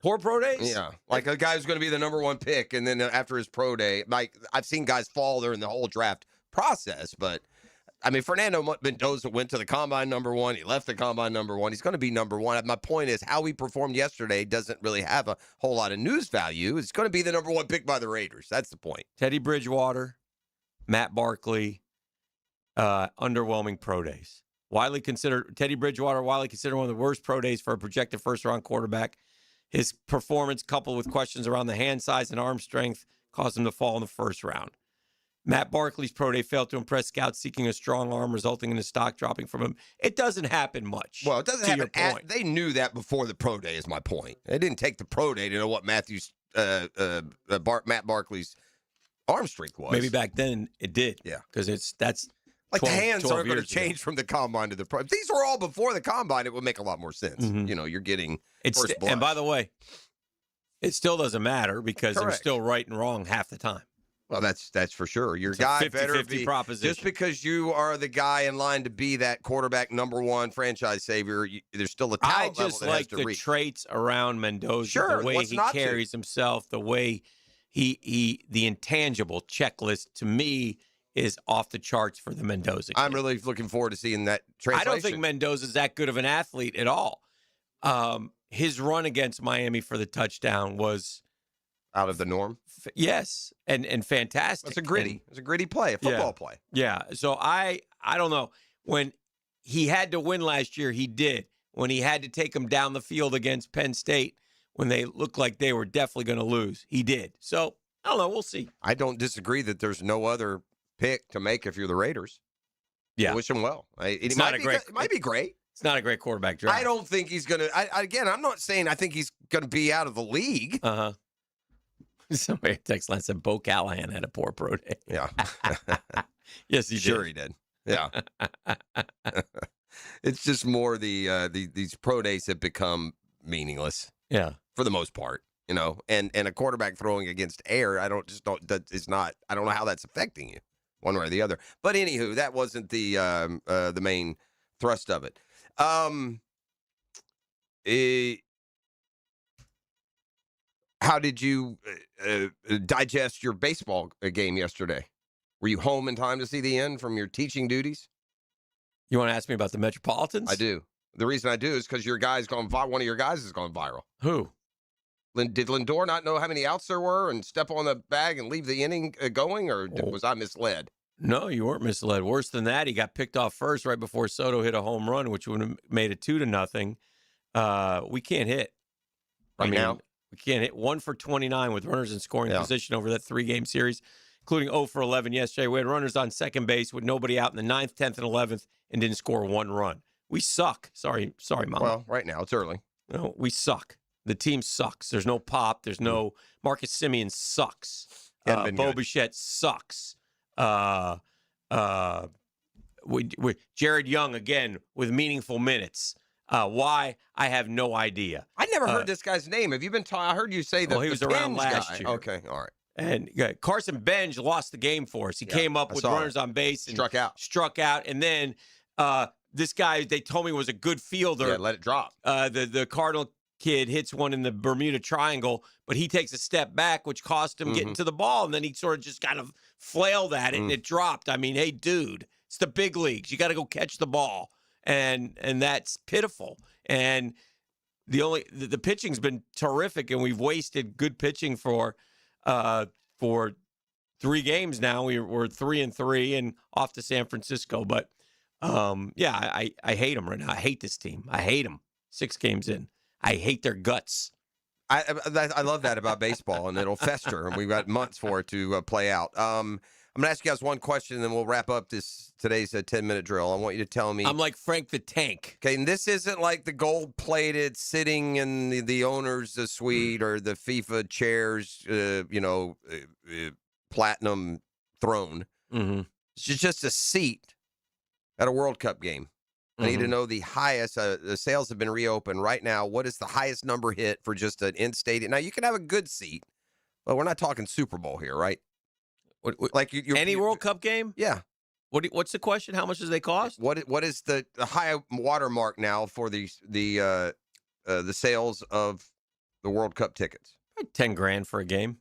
Poor pro days? Yeah. Like a guy who's going to be the number one pick, and then after his pro day, like I've seen guys fall there in the whole draft process, but I mean, Fernando Mendoza went to the combine number one. He left the combine number one. He's going to be number one. My point is how he performed yesterday doesn't really have a whole lot of news value. It's going to be the number one pick by the Raiders. That's the point. Teddy Bridgewater, Matt Barkley, underwhelming pro days. Teddy Bridgewater, widely considered one of the worst pro days for a projected first-round quarterback. His performance, coupled with questions around the hand size and arm strength, caused him to fall in the first round. Matt Barkley's pro day failed to impress scouts seeking a strong arm, resulting in his stock dropping from him. It doesn't happen much. Well, it doesn't happen. They knew that before the pro day is my point. They didn't take the pro day to know what Matt Barkley's arm strength was. Maybe back then it did. Yeah. Because that's like 12, the hands aren't going to ago. change from the combine to the pro. If these were all before the combine, it would make a lot more sense. Mm-hmm. You know, you're getting first blood. And by the way, It still doesn't matter because they're Correct. still right and wrong half the time. Well, that's for sure. Your It's a guy 50-50 better be proposition. just because you are the guy in line to be that quarterback number one franchise savior. There's still a I talent level just that has like to the reach. traits around Mendoza, Sure, the way what's he not to? carries himself, the way the intangible checklist to me is off the charts for the Mendoza kid. I'm really looking forward to seeing that translation. I don't think Mendoza's that good of an athlete at all. His run against Miami for the touchdown was out of the norm. Yes, and fantastic. It's a gritty play, a football play. Yeah. So I don't know. When he had to win last year, he did. When he had to take him down the field against Penn State, when they looked like they were definitely going to lose, he did. So I don't know. We'll see. I don't disagree that there's no other pick to make if you're the Raiders. Yeah. I wish him well. It might be great. It's not a great quarterback draft. I don't think he's going to. Again, I'm not saying I think he's going to be out of the league. Uh-huh. Somebody text line said Bo Callahan had a poor pro day. Yeah. Yes, he did. Sure he did. Yeah. It's just more these pro days have become meaningless. Yeah. For the most part, and a quarterback throwing against air, I don't know how that's affecting you one way or the other. But anywho, that wasn't the main thrust of it. How did you digest your baseball game yesterday? Were you home in time to see the end from your teaching duties? You want to ask me about the Metropolitans? I do. The reason I do is because one of your guys has gone viral. Who? Did Lindor not know how many outs there were and step on the bag and leave the inning going, or was I misled? No, you weren't misled. Worse than that, he got picked off first right before Soto hit a home run, which would have made it 2-0. We can't hit. Now? We can't hit 1 for 29 with runners in scoring position over that 3-game series, including 0 for 11 yesterday. We had runners on second base with nobody out in the 9th, 10th, and 11th and didn't score one run. We suck. Sorry, Mom. Well, right now, it's early. No, we suck. The team sucks. There's no pop. There's no Marcus Semien sucks. Bo Bichette sucks. Jared Young again with meaningful minutes. Why? I have no idea. I never heard this guy's name. Have you been? I heard you say that. He was around last year. Okay, all right. And Carson Benj lost the game for us. He came up with runners on base and struck out, and then this guy they told me was a good fielder. Yeah, let it drop. The Cardinal kid hits one in the Bermuda Triangle, but he takes a step back, which cost him getting to the ball, and then he sort of just kind of flailed at it, and it dropped. I mean, hey, dude, it's the big leagues. You got to go catch the ball, and that's pitiful. And the pitching's been terrific, and we've wasted good pitching for 3 games now. We're 3-3 and off to San Francisco, but I hate them right now. I hate this team. I hate them. 6 games in. I hate their guts. I love that about baseball, and it'll fester, and we've got months for it to play out. I'm going to ask you guys one question, and then we'll wrap up today's 10-minute drill. I want you to tell me. I'm like Frank the Tank. Okay, and this isn't like the gold-plated sitting in the owner's suite or the FIFA chairs, platinum throne. Mm-hmm. It's just a seat at a World Cup game. I need to know the highest. The sales have been reopened right now. What is the highest number hit for just an in-stadium? Now, you can have a good seat, but we're not talking Super Bowl here, right? Any World Cup game? Yeah. What's the question? How much does they cost? What is the high watermark now for the sales of the World Cup tickets? $10,000 for a game.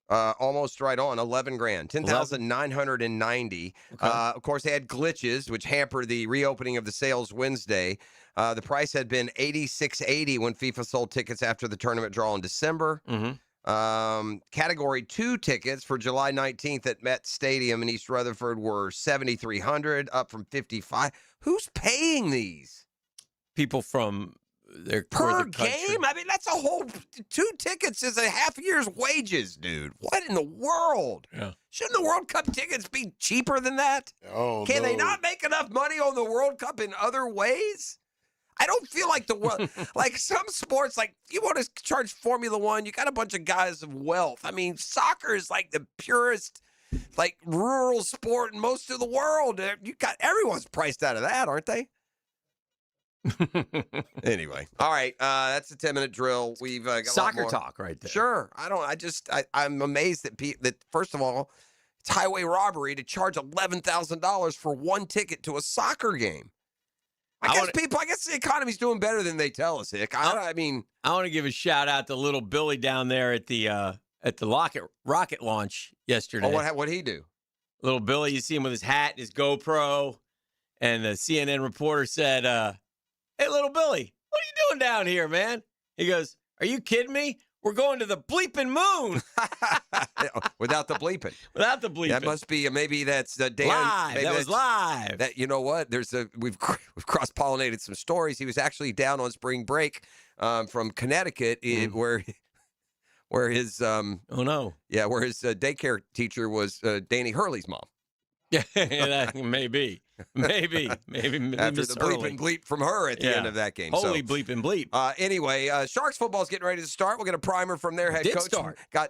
Almost right on, $11,000, $10,990. Okay. Of course, they had glitches, which hampered the reopening of the sales Wednesday. The price had been $86.80 when FIFA sold tickets after the tournament draw in December. Mm-hmm. Category 2 tickets for July 19th at Met Stadium in East Rutherford were $7,300, up from $55. Who's paying these? People from per game? I mean, that's a whole 2 tickets is a half year's wages, dude. What in the world? Yeah. Shouldn't the World Cup tickets be cheaper than that? Can they not make enough money on the World Cup in other ways? I don't feel like the world, like some sports, like you want to charge Formula One, you got a bunch of guys of wealth. I mean, soccer is like the purest, like rural sport in most of the world. Everyone's priced out of that, aren't they? Anyway, all right. That's a 10-minute drill. We've got soccer a lot more talk right there. Sure. I'm amazed that first of all, it's highway robbery to charge $11,000 for one ticket to a soccer game. I guess the economy's doing better than they tell us, Hick. I want to give a shout out to little Billy down there at the rocket launch yesterday. Oh, what'd he do? Little Billy, you see him with his hat and his GoPro, and the CNN reporter said, "Hey, little Billy, what are you doing down here, man?" He goes, "Are you kidding me? We're going to the bleeping moon." Without the bleeping. Without the bleeping. That must be maybe that's Dan. Live. That was live. That, you know what? We've cross-pollinated some stories. He was actually down on spring break from Connecticut, where his where his daycare teacher was Danny Hurley's mom. Yeah, maybe after the bleep and bleep from her at the end of that game. Holy bleep and bleep. Anyway, Sharks football's getting ready to start. We'll get a primer from their head coach. Got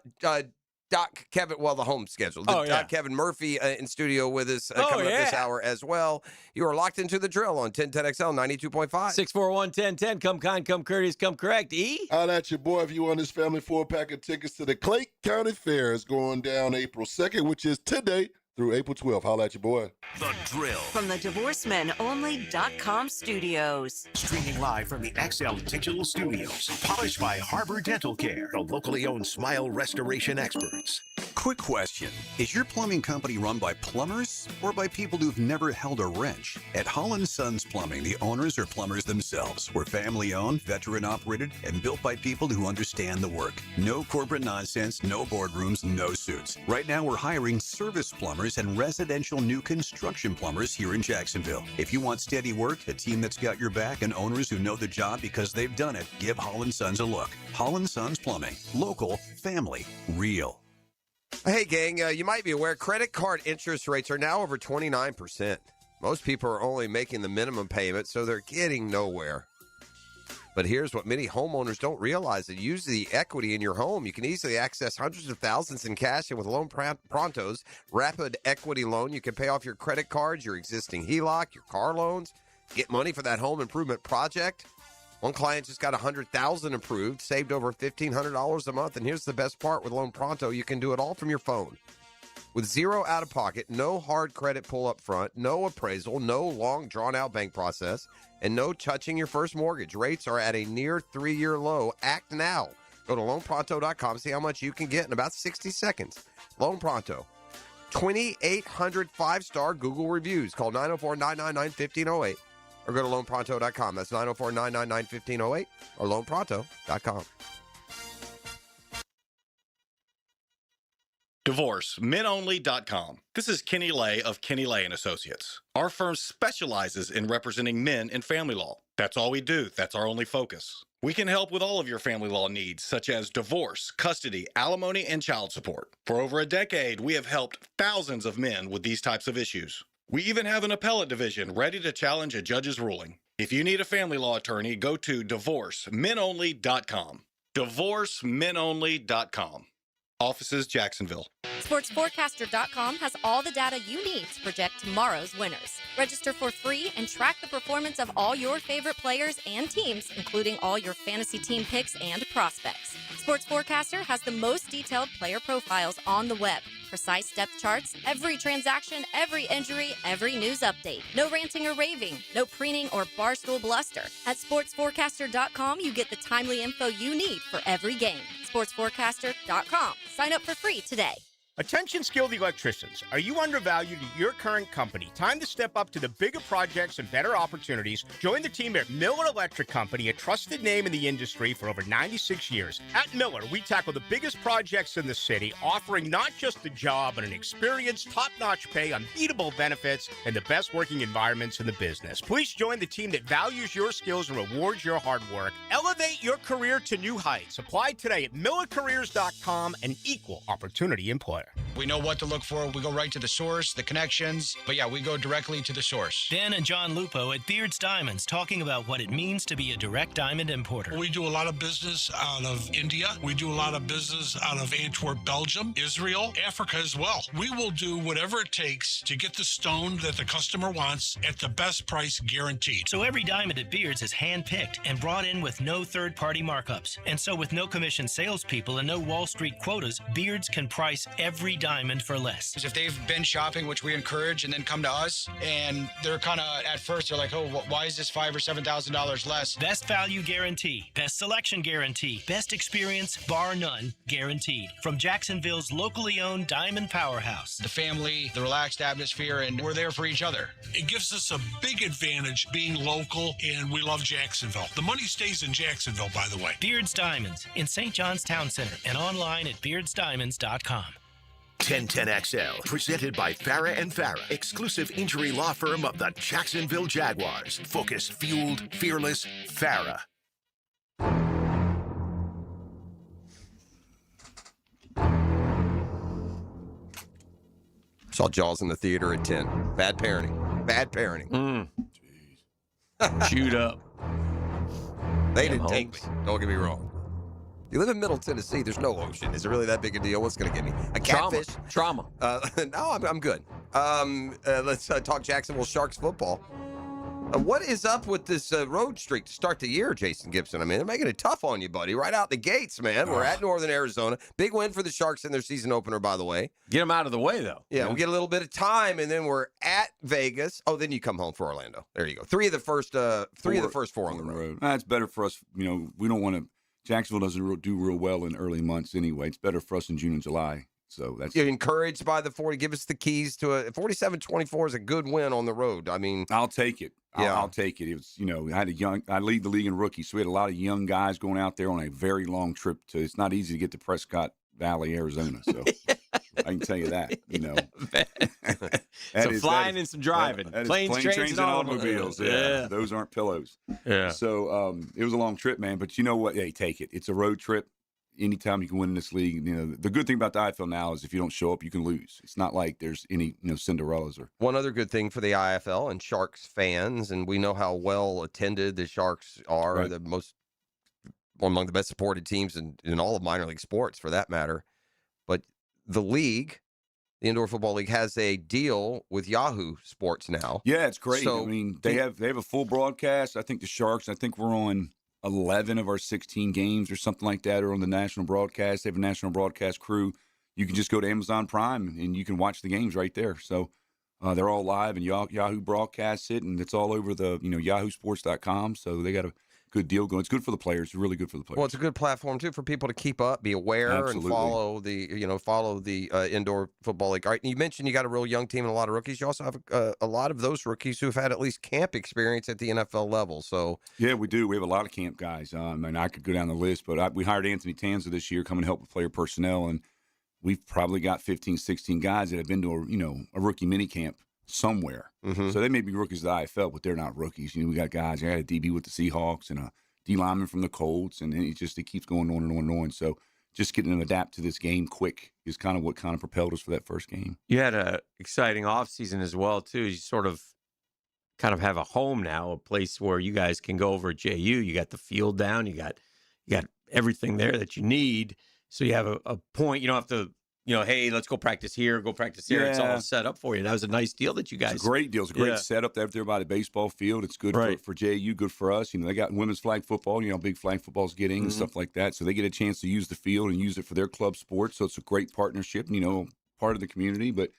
Doc Kevin, the home schedule. Doc Kevin Murphy in studio with us coming up this hour as well. You are locked into the drill on 1010XL 92.5. 641-1010. Come kind, come courteous, come correct. Holla at your boy if you want this family 4-pack of tickets to the Clay County Fair. It's going down April 2nd, which is today, through April 12th. Holla at your boy. The Drill. From the DivorceMenOnly.com studios. Streaming live from the XL Digital Studios. Polished by Harbor Dental Care, the locally owned smile restoration experts. Quick question. Is your plumbing company run by plumbers or by people who've never held a wrench? At Holland Sons Plumbing, the owners are plumbers themselves. We're family-owned, veteran-operated, and built by people who understand the work. No corporate nonsense, no boardrooms, no suits. Right now, we're hiring service plumbers and residential new construction plumbers here in Jacksonville. If you want steady work, a team that's got your back, and owners who know the job because they've done it, give Holland Sons a look. Holland Sons Plumbing. Local, family, real. Hey, gang, you might be aware credit card interest rates are now over 29%. Most people are only making the minimum payment, so they're getting nowhere. But here's what many homeowners don't realize. That use the equity in your home. You can easily access hundreds of thousands in cash, and with Loan Pronto's rapid equity loan, you can pay off your credit cards, your existing HELOC, your car loans, get money for that home improvement project. One client just got $100,000 approved, saved over $1,500 a month. And here's the best part with Loan Pronto. You can do it all from your phone. With zero out-of-pocket, no hard credit pull up front, no appraisal, no long drawn-out bank process, and no touching your first mortgage. Rates are at a near 3-year low. Act now. Go to loanpronto.com. See how much you can get in about 60 seconds. Loan Pronto. 2,800 5-star Google reviews. Call 904-999-1508. Or go to loanpronto.com. That's 904-999-1508 or loanpronto.com. DivorceMenOnly.com. This is Kenny Lay of Kenny Lay & Associates. Our firm specializes in representing men in family law. That's all we do. That's our only focus. We can help with all of your family law needs, such as divorce, custody, alimony, and child support. For over a decade, we have helped thousands of men with these types of issues. We even have an appellate division ready to challenge a judge's ruling. If you need a family law attorney, go to DivorceMenOnly.com. DivorceMenOnly.com. Offices, Jacksonville. SportsForecaster.com has all the data you need to project tomorrow's winners. Register for free and track the performance of all your favorite players and teams, including all your fantasy team picks and prospects. Sports Forecaster has the most detailed player profiles on the web. Precise depth charts, every transaction, every injury, every news update. No ranting or raving, no preening or barstool bluster. At SportsForecaster.com, you get the timely info you need for every game. SportsForecaster.com. Sign up for free today. Attention skilled electricians. Are you undervalued at your current company? Time to step up to the bigger projects and better opportunities. Join the team at Miller Electric Company, a trusted name in the industry for over 96 years. At Miller, we tackle the biggest projects in the city, offering not just the job, but an experienced, top-notch pay, unbeatable benefits, and the best working environments in the business. Please join the team that values your skills and rewards your hard work. Elevate your career to new heights. Apply today at millercareers.com, an equal opportunity employer. We know what to look for. We go right to the source, the connections. But yeah, we go directly to the source. Dan and John Lupo at Beard's Diamonds talking about what it means to be a direct diamond importer. We do a lot of business out of India. We do a lot of business out of Antwerp, Belgium, Israel, Africa as well. We will do whatever it takes to get the stone that the customer wants at the best price guaranteed. So every diamond at Beard's is hand-picked and brought in with no third-party markups. And so with no commission salespeople and no Wall Street quotas, Beard's can price every diamond for less. If they've been shopping, which we encourage, and then come to us, and they're kind of, at first, they're like, oh, why is this $5,000 or $7,000 less? Best value guarantee, best selection guarantee, best experience, bar none, guaranteed. From Jacksonville's locally owned Diamond Powerhouse. The family, the relaxed atmosphere, and we're there for each other. It gives us a big advantage being local, and we love Jacksonville. The money stays in Jacksonville, by the way. Beard's Diamonds in St. John's Town Center and online at beardsdiamonds.com. 1010XL, presented by Farah and Farah, exclusive injury law firm of the Jacksonville Jaguars. Focused, fueled, fearless, Farah. Saw Jaws in the theater at 10. Bad parenting. Bad parenting. Chewed up. They didn't take me. Don't get me wrong. You live in Middle Tennessee. There's no ocean. Is it really that big a deal? What's going to get me? A catfish? Trauma. No, I'm good. Let's talk Jacksonville Sharks football. What is up with this road streak to start the year, Jason Gibson? I mean, they're making it tough on you, buddy. Right out the gates, man. We're at Northern Arizona. Big win for the Sharks in their season opener, by the way. Get them out of the way, though. Yeah, we get a little bit of time, and then we're at Vegas. Oh, then you come home for Orlando. There you go. Three of the first four on the road. That's better for us. You know, we don't want to. Jacksonville doesn't do real well in early months anyway. It's better for us in June and July. So that's You're encouraged by the 40. Give us the keys to a 47-24 is a good win on the road. I mean, I'll take it. Yeah. I'll take it. It was, I lead the league in rookies, so we had a lot of young guys going out there on a very long trip to. It's not easy to get to Prescott Valley, Arizona. So I can tell you that. Some flying and some driving, planes, trains, and automobiles. Yeah, those aren't pillows. Yeah. So it was a long trip, man. But you know what? Hey, take it. It's a road trip. Anytime you can win in this league, the good thing about the IFL now is if you don't show up, you can lose. It's not like there's any, Cinderellas or. One other good thing for the IFL and Sharks fans, and we know how well attended the Sharks are, Right. the most among the best supported teams in all of minor league sports, for that matter. But the league, the Indoor Football League, has a deal with Yahoo Sports now. Yeah, it's great. So, I mean, they have a full broadcast. I think the Sharks. I think we're on 11 of our 16 games or something like that are on the national broadcast. They have a national broadcast crew. You can just go to Amazon Prime and you can watch the games right there. So they're all live, and Yahoo broadcasts it, and it's all over the yahoosports.com. So they got a good deal going. It's good for the players. It's really good for the players. Well, it's a good platform too for people to keep up, be aware, Absolutely. and follow the Indoor Football League. All right, you mentioned you got a real young team and a lot of rookies. You also have a lot of those rookies who have had at least camp experience at the NFL level. So yeah, we do. We have a lot of camp guys. And I could go down the list, but we hired Anthony Tanza this year, coming to help with player personnel, and we've probably got 15, 16 guys that have been to a rookie mini camp somewhere. Mm-hmm. So they may be rookies at the IFL, but they're not rookies. We got guys. I had a DB with the Seahawks and a D lineman from the Colts, and it keeps going on and on and on. So just getting them to adapt to this game quick is kind of what kind of propelled us for that first game. You had an exciting offseason as well, too. You sort of kind of have a home now, a place where you guys can go over at JU. You got the field down. You got everything there that you need. So you have a point. You don't have to, hey, let's go practice here, go practice here. Yeah. It's all set up for you. That was a nice deal that you guys. It's a great deal. It's a great setup out there by the baseball field. It's good for JU, good for us. They got women's flag football, big flag football's getting and stuff like that. So they get a chance to use the field and use it for their club sports. So it's a great partnership, part of the community. But,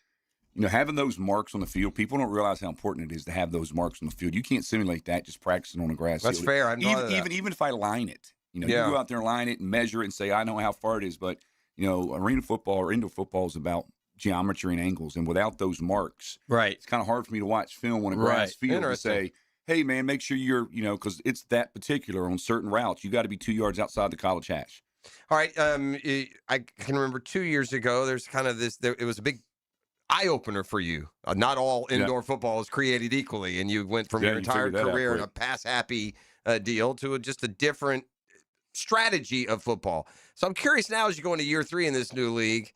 having those marks on the field, people don't realize how important it is to have those marks on the field. You can't simulate that just practicing on a grass That's field. fair. Even if I line it, you go out there and line it and measure it and say, I know how far it is. But, arena football or indoor football is about geometry and angles. And without those marks, it's kind of hard for me to watch film on a grass field and say, hey, man, make sure you're, because it's that particular on certain routes. You got to be 2 yards outside the college hash. All right. I can remember 2 years ago, there's kind of this, it was a big eye-opener for you. Not all indoor football is created equally, and you went from your entire career in a pass-happy deal to just a different strategy of football. So I'm curious now, as you go into year 3 in this new league,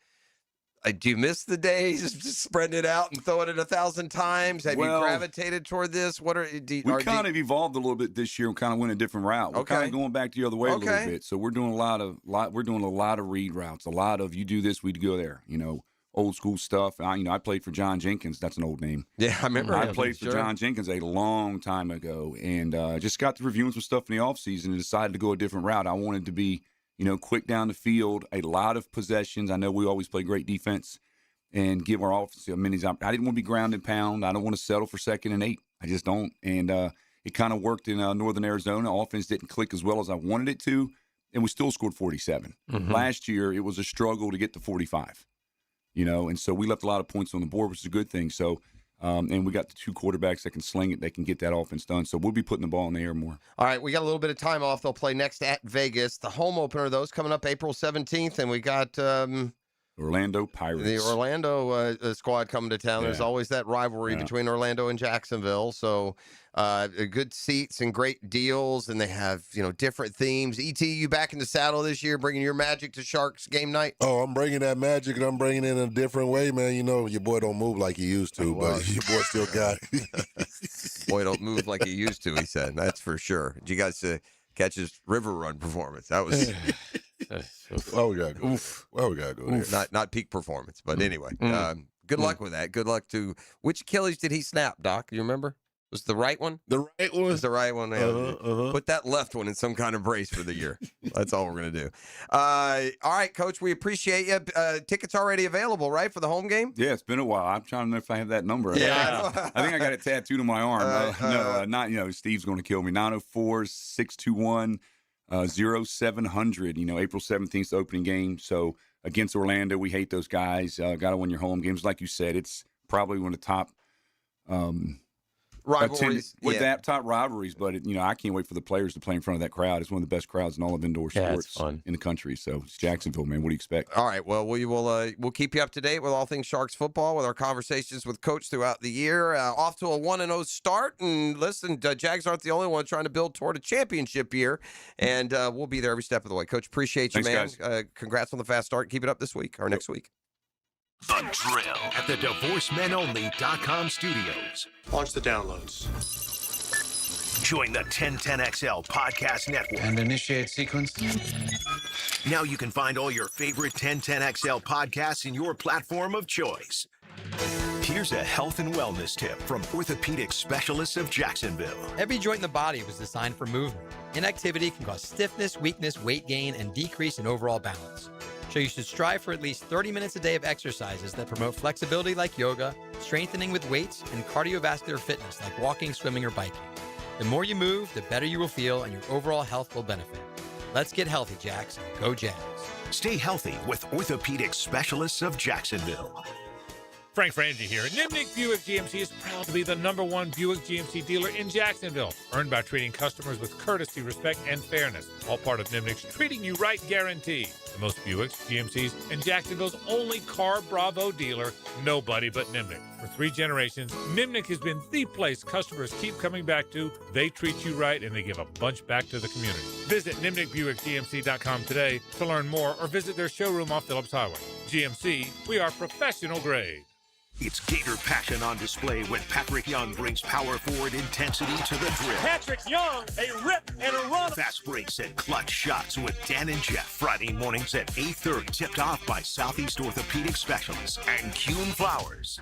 Do you miss the days just spreading it out and throwing it 1,000 times? Have you gravitated toward this? What we kind of evolved a little bit this year and kind of went a different route. We're kind of going back the other way a little bit. So we're doing a lot of read routes. A lot of you do this, we'd go there. Old school stuff. I played for John Jenkins. That's an old name. Yeah, I remember. I played for John Jenkins a long time ago, and just got to reviewing some stuff in the offseason and decided to go a different route. I wanted to be, quick down the field, a lot of possessions. I know we always play great defense and give our offense many. I didn't want to be ground and pound. I don't want to settle for 2nd and 8. I just don't. And it kind of worked in northern Arizona. Offense didn't click as well as I wanted it to, and we still scored 47. Last year, it was a struggle to get to 45. And so we left a lot of points on the board, which is a good thing. So, and we got the 2 quarterbacks that can sling it. They can get that offense done. So we'll be putting the ball in the air more. All right, we got a little bit of time off. They'll play next at Vegas. The home opener of those coming up April 17th, and we got Orlando Pirates. The Orlando squad coming to town. Yeah. There's always that rivalry between Orlando and Jacksonville. So good seats and great deals, and they have different themes. ET, you back in the saddle this year, bringing your magic to Sharks game night? Oh, I'm bringing that magic, and I'm bringing it in a different way, man. Your boy don't move like he used to, but your boy still got it. Boy don't move like he used to, he said. That's for sure. Did you guys catch his river run performance? That was... Well, we gotta go. Well, we gotta go there. Not peak performance, but anyway. Good luck with that. Good luck to which Achilles did he snap, Doc? Do you remember? Was it the right one? The right one. It was the right one. Put that left one in some kind of brace for the year. That's all we're gonna do. All right, Coach. We appreciate you. Tickets already available, right, for the home game? Yeah, it's been a while. I'm trying to know if I have that number. Yeah, I think I got it tattooed on my arm. Not. Steve's going to kill me. 904-621. 0700, April 17th, opening game. So against Orlando, we hate those guys. Got to win your home games. Like you said, it's probably one of the top rivalries. Top rivalries. But I can't wait for the players to play in front of that crowd. It's one of the best crowds in all of indoor sports in the country. So it's Jacksonville, man. What do you expect? All right. Well, we'll keep you up to date with all things Sharks football with our conversations with Coach throughout the year. Off to a 1-0 start. And listen, Jags aren't the only one trying to build toward a championship year. And we'll be there every step of the way. Coach, appreciate you, Thanks, man. Congrats on the fast start. Keep it up this week or next week. The Drill at the DivorceMenOnly.com studios. Launch the downloads. Join the 1010XL Podcast Network. And initiate sequence. Now you can find all your favorite 1010XL podcasts in your platform of choice. Here's a health and wellness tip from orthopedic specialists of Jacksonville. Every joint in the body was designed for movement. Inactivity can cause stiffness, weakness, weight gain, and decrease in overall balance. So you should strive for at least 30 minutes a day of exercises that promote flexibility like yoga, strengthening with weights, and cardiovascular fitness like walking, swimming, or biking. The more you move, the better you will feel, and your overall health will benefit. Let's get healthy, Jacks. Go Jags. Stay healthy with orthopedic specialists of Jacksonville. Frank Frangie here. Nimnik Buick GMC is proud to be the #1 Buick GMC dealer in Jacksonville, earned by treating customers with courtesy, respect, and fairness. All part of Nimnik's Treating You Right guarantee. The most Buicks, GMCs, and Jacksonville's only Car Bravo dealer, nobody but Nimnik. For 3 generations, Nimnik has been the place customers keep coming back to. They treat you right, and they give a bunch back to the community. Visit NimnikBuickGMC.com today to learn more or visit their showroom off Phillips Highway. GMC, we are professional grade. It's Gator passion on display when Patrick Young brings power forward intensity to the drill. Patrick Young, a rip and a run. Fast breaks and clutch shots with Dan and Jeff. Friday mornings at 8:30. Tipped off by Southeast Orthopedic Specialists and Kuhn Flowers.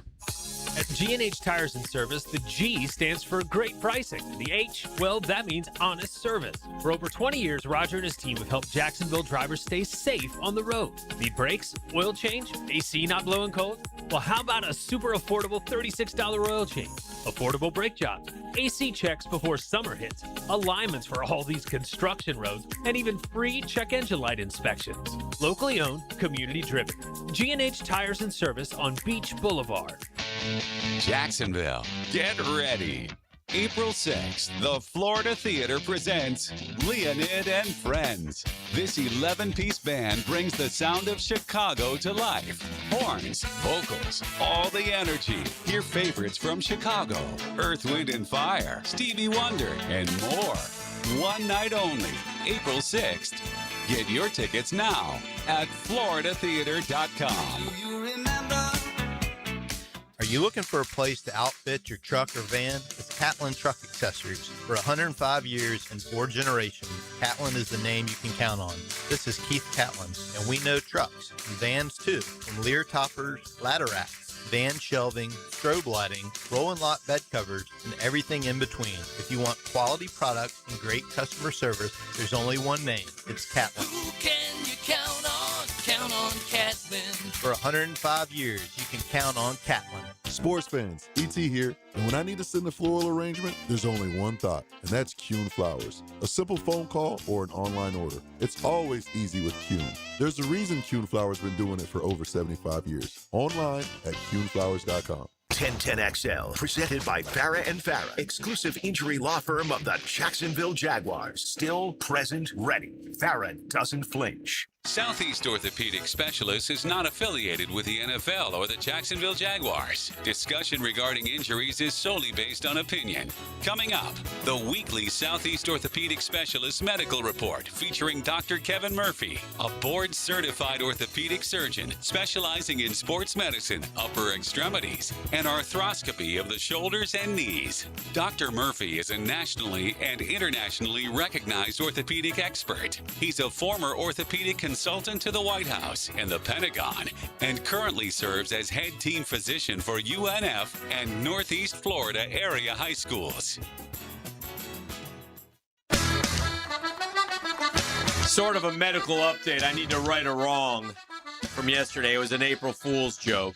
At G&H Tires and Service, the G stands for great pricing. The H, well, that means honest service. For over 20 years, Roger and his team have helped Jacksonville drivers stay safe on the road. Need brakes? Oil change? AC not blowing cold? Well, how about a super affordable $36 oil change? Affordable brake jobs, AC checks before summer hits, alignments for all these construction roads, and even free check engine light inspections. Locally owned, community driven. G&H Tires and Service on Beach Boulevard. Jacksonville, get ready. April 6th, the Florida Theater presents Leonid and Friends. This 11-piece band brings the sound of Chicago to life. Horns, vocals, all the energy. Hear favorites from Chicago, Earth, Wind and Fire, Stevie Wonder, and more. One night only, April 6th. Get your tickets now at floridatheater.com. you looking for a place to outfit your truck or van? It's Catlin Truck Accessories. For 105 years and 4 generations, Catlin is the name you can count on. This is Keith Catlin, and we know trucks and vans too, from Lear toppers, ladder racks, van shelving, strobe lighting, roll and lock bed covers, and everything in between. If you want quality products and great customer service, there's only one name. It's Catlin. Who can you count on? Count on Catlin. For 105 years, you can count on Catlin. Sports fans, ET here, and when I need to send a floral arrangement, there's only one thought, and that's Kuhn Flowers. A simple phone call or an online order. It's always easy with Kuhn. There's a reason Kuhn Flowers been doing it for over 75 years. Online at kuhnflowers.com. 1010XL, presented by Farah and Farah, exclusive injury law firm of the Jacksonville Jaguars. Still present, ready. Farah doesn't flinch. Southeast Orthopedic Specialists is not affiliated with the NFL or the Jacksonville Jaguars. Discussion regarding injuries is solely based on opinion. Coming up, the weekly Southeast Orthopedic Specialists Medical Report featuring Dr. Kevin Murphy, a board-certified orthopedic surgeon specializing in sports medicine, upper extremities, and arthroscopy of the shoulders and knees. Dr. Murphy is a nationally and internationally recognized orthopedic expert. He's a former orthopedic consultant to the White House and the Pentagon, and currently serves as head team physician for UNF and Northeast Florida area high schools. Sort of a medical update. I need to right a wrong from yesterday. It was an April Fool's joke.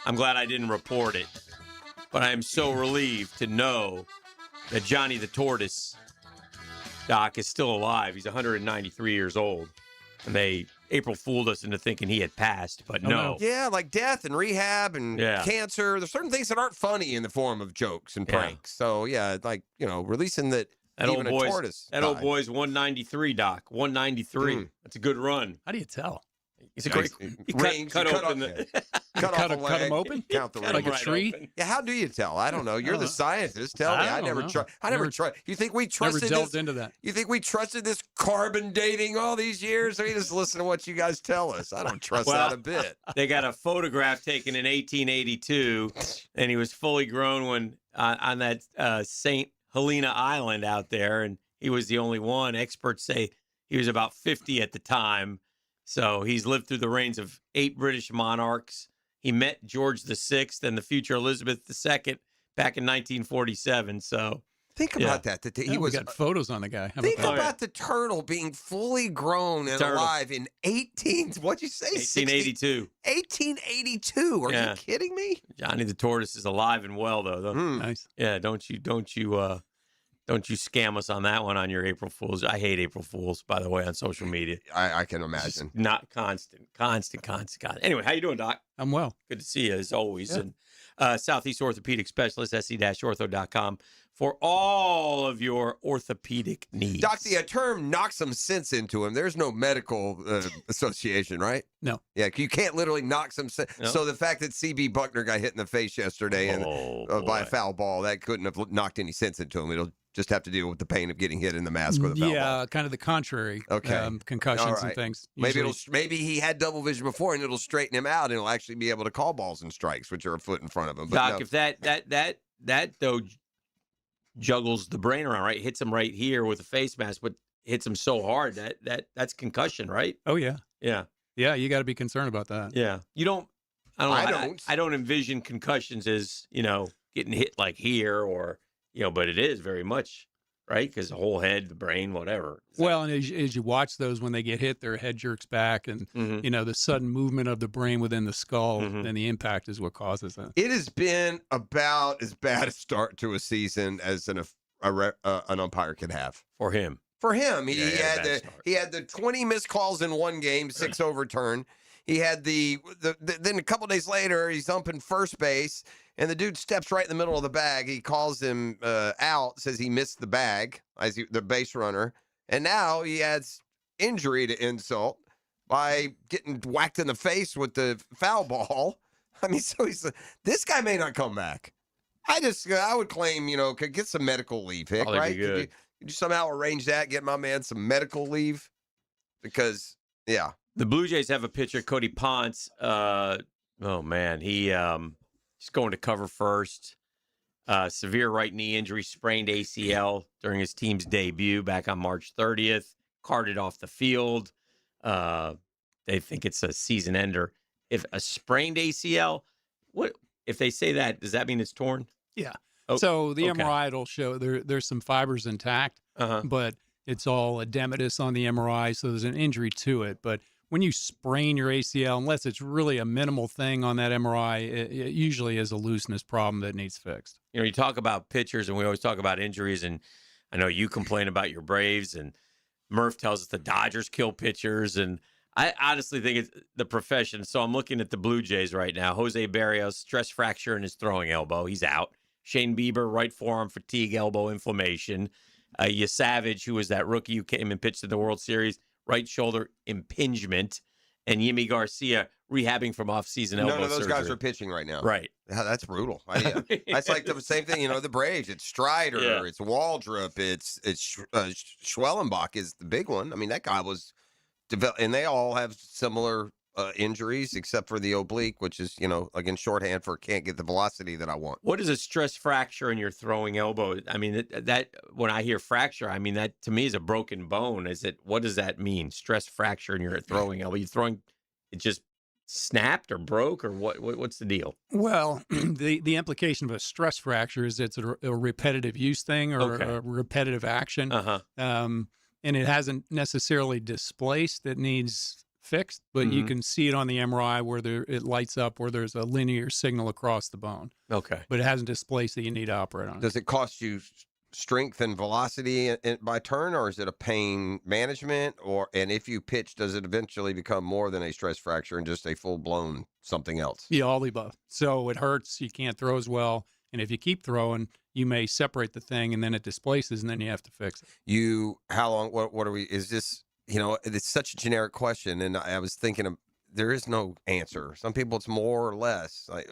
I'm glad I didn't report it. But I am so relieved to know that Johnny the Tortoise, Doc, is still alive. He's 193 years old. And they April fooled us into thinking he had passed, but no. Yeah, like death and rehab and cancer. There's certain things that aren't funny in the form of jokes and pranks. So, yeah, like, releasing that even a tortoise That old boy's 193, Doc. 193. That's a good run. How do you tell? He's a great. Cut open the. Cut him open? Count the like a tree? Open. Yeah, how do you tell? I don't know. You're the scientist. Tell me. I never tried. You think we trusted never delved into that. You think we trusted this carbon dating all these years? Or you just listen to what you guys tell us? I don't trust that a bit. They got a photograph taken in 1882, and he was fully grown when on that St. Helena Island out there, and he was the only one. Experts say he was about 50 at the time. So he's lived through the reigns of 8 British monarchs. He met George VI and the future Elizabeth II back in 1947. So think about that. We got photos on the guy. Think about the turtle being fully grown and alive in 1882. 1882. Are you kidding me? Johnny the Tortoise is alive and well, though. Nice. Yeah. Don't you scam us on that one on your April Fools. I hate April Fools, by the way, on social media. I can imagine. Not constant. Anyway, how you doing, Doc? I'm well. Good to see you, as always. Yeah. And Southeast Orthopedic Specialist, se-ortho.com, for all of your orthopedic needs. Doc, the term knock some sense into him. There's no medical association, right? No. Yeah, you can't literally knock some sense. No. So the fact that C.B. Buckner got hit in the face yesterday by a foul ball, that couldn't have knocked any sense into him. It'll just have to deal with the pain of getting hit in the mask with a foul ball. Yeah, kind of the contrary. Okay. Concussions and things. Maybe he had double vision before, and it'll straighten him out, and he'll actually be able to call balls and strikes, which are a foot in front of him. But Doc, if that though juggles the brain around, right? Hits him right here with a face mask, but hits him so hard that's concussion, right? Oh yeah. Yeah. Yeah, you got to be concerned about that. Yeah. I don't envision concussions as, getting hit like here or but it is very much, right? Because the whole head, the brain, whatever. Well, and as you watch those, when they get hit, their head jerks back, and the sudden movement of the brain within the skull, and the impact is what causes that. It has been about as bad a start to a season as an umpire could have for him. For him, he had the 20 missed calls in one game, 6 overturned. He had then a couple days later, he's umping first base, and the dude steps right in the middle of the bag. He calls him out, says he missed the bag, the base runner, and now he adds injury to insult by getting whacked in the face with the foul ball. I mean, so this guy may not come back. I would claim, could get some medical leave, Hick, right? Could you somehow arrange that, get my man some medical leave? Because, yeah. The Blue Jays have a pitcher, Cody Ponce. Oh man, he He's going to cover first. Severe right knee injury, sprained ACL during his team's debut back on March 30th. Carted off the field. They think it's a season ender. If a sprained ACL, what if they say that? Does that mean it's torn? Yeah. Oh, so the okay. MRI will show there's some fibers intact, but it's all edematous on the MRI, so there's an injury to it. But when you sprain your ACL, unless it's really a minimal thing on that MRI, it usually is a looseness problem that needs fixed. You know, you talk about pitchers, and we always talk about injuries, and I know you complain about your Braves, and Murph tells us the Dodgers kill pitchers, and I honestly think it's the profession. So I'm looking at the Blue Jays right now. Jose Barrios, stress fracture in his throwing elbow. He's out. Shane Bieber, right forearm fatigue, elbow inflammation. Savage, who was that rookie who came and pitched in the World Series, right shoulder impingement. And Yimi Garcia rehabbing from off-season elbow surgery. None of those guys are pitching right now. Right. Yeah, that's brutal. That's like the same thing, the Braves. It's Strider, it's Waldrop, it's Schwellenbach is the big one. I mean, that guy was and they all have similar injuries except for the oblique, which is, again, shorthand for can't get the velocity that I want. What is a stress fracture in your throwing elbow? I mean, that when I hear fracture, I mean, that to me is a broken bone. What does that mean? Stress fracture in your throwing elbow? It just snapped or broke, or what's the deal? Well, the implication of a stress fracture is it's a repetitive use thing or a repetitive action. And it hasn't necessarily displaced. It needs fixed, but you can see it on the MRI where it lights up where there's a linear signal across the bone. Okay. But it hasn't displaced that you need to operate on. Does it cost you strength and velocity by turn, or is it a pain management? And if you pitch, does it eventually become more than a stress fracture and just a full-blown something else? Yeah, all the above. So it hurts, you can't throw as well, and if you keep throwing, you may separate the thing and then it displaces and then you have to fix it. How long, what are we, is this, it's such a generic question, and I was thinking there is no answer. Some people it's more or less, like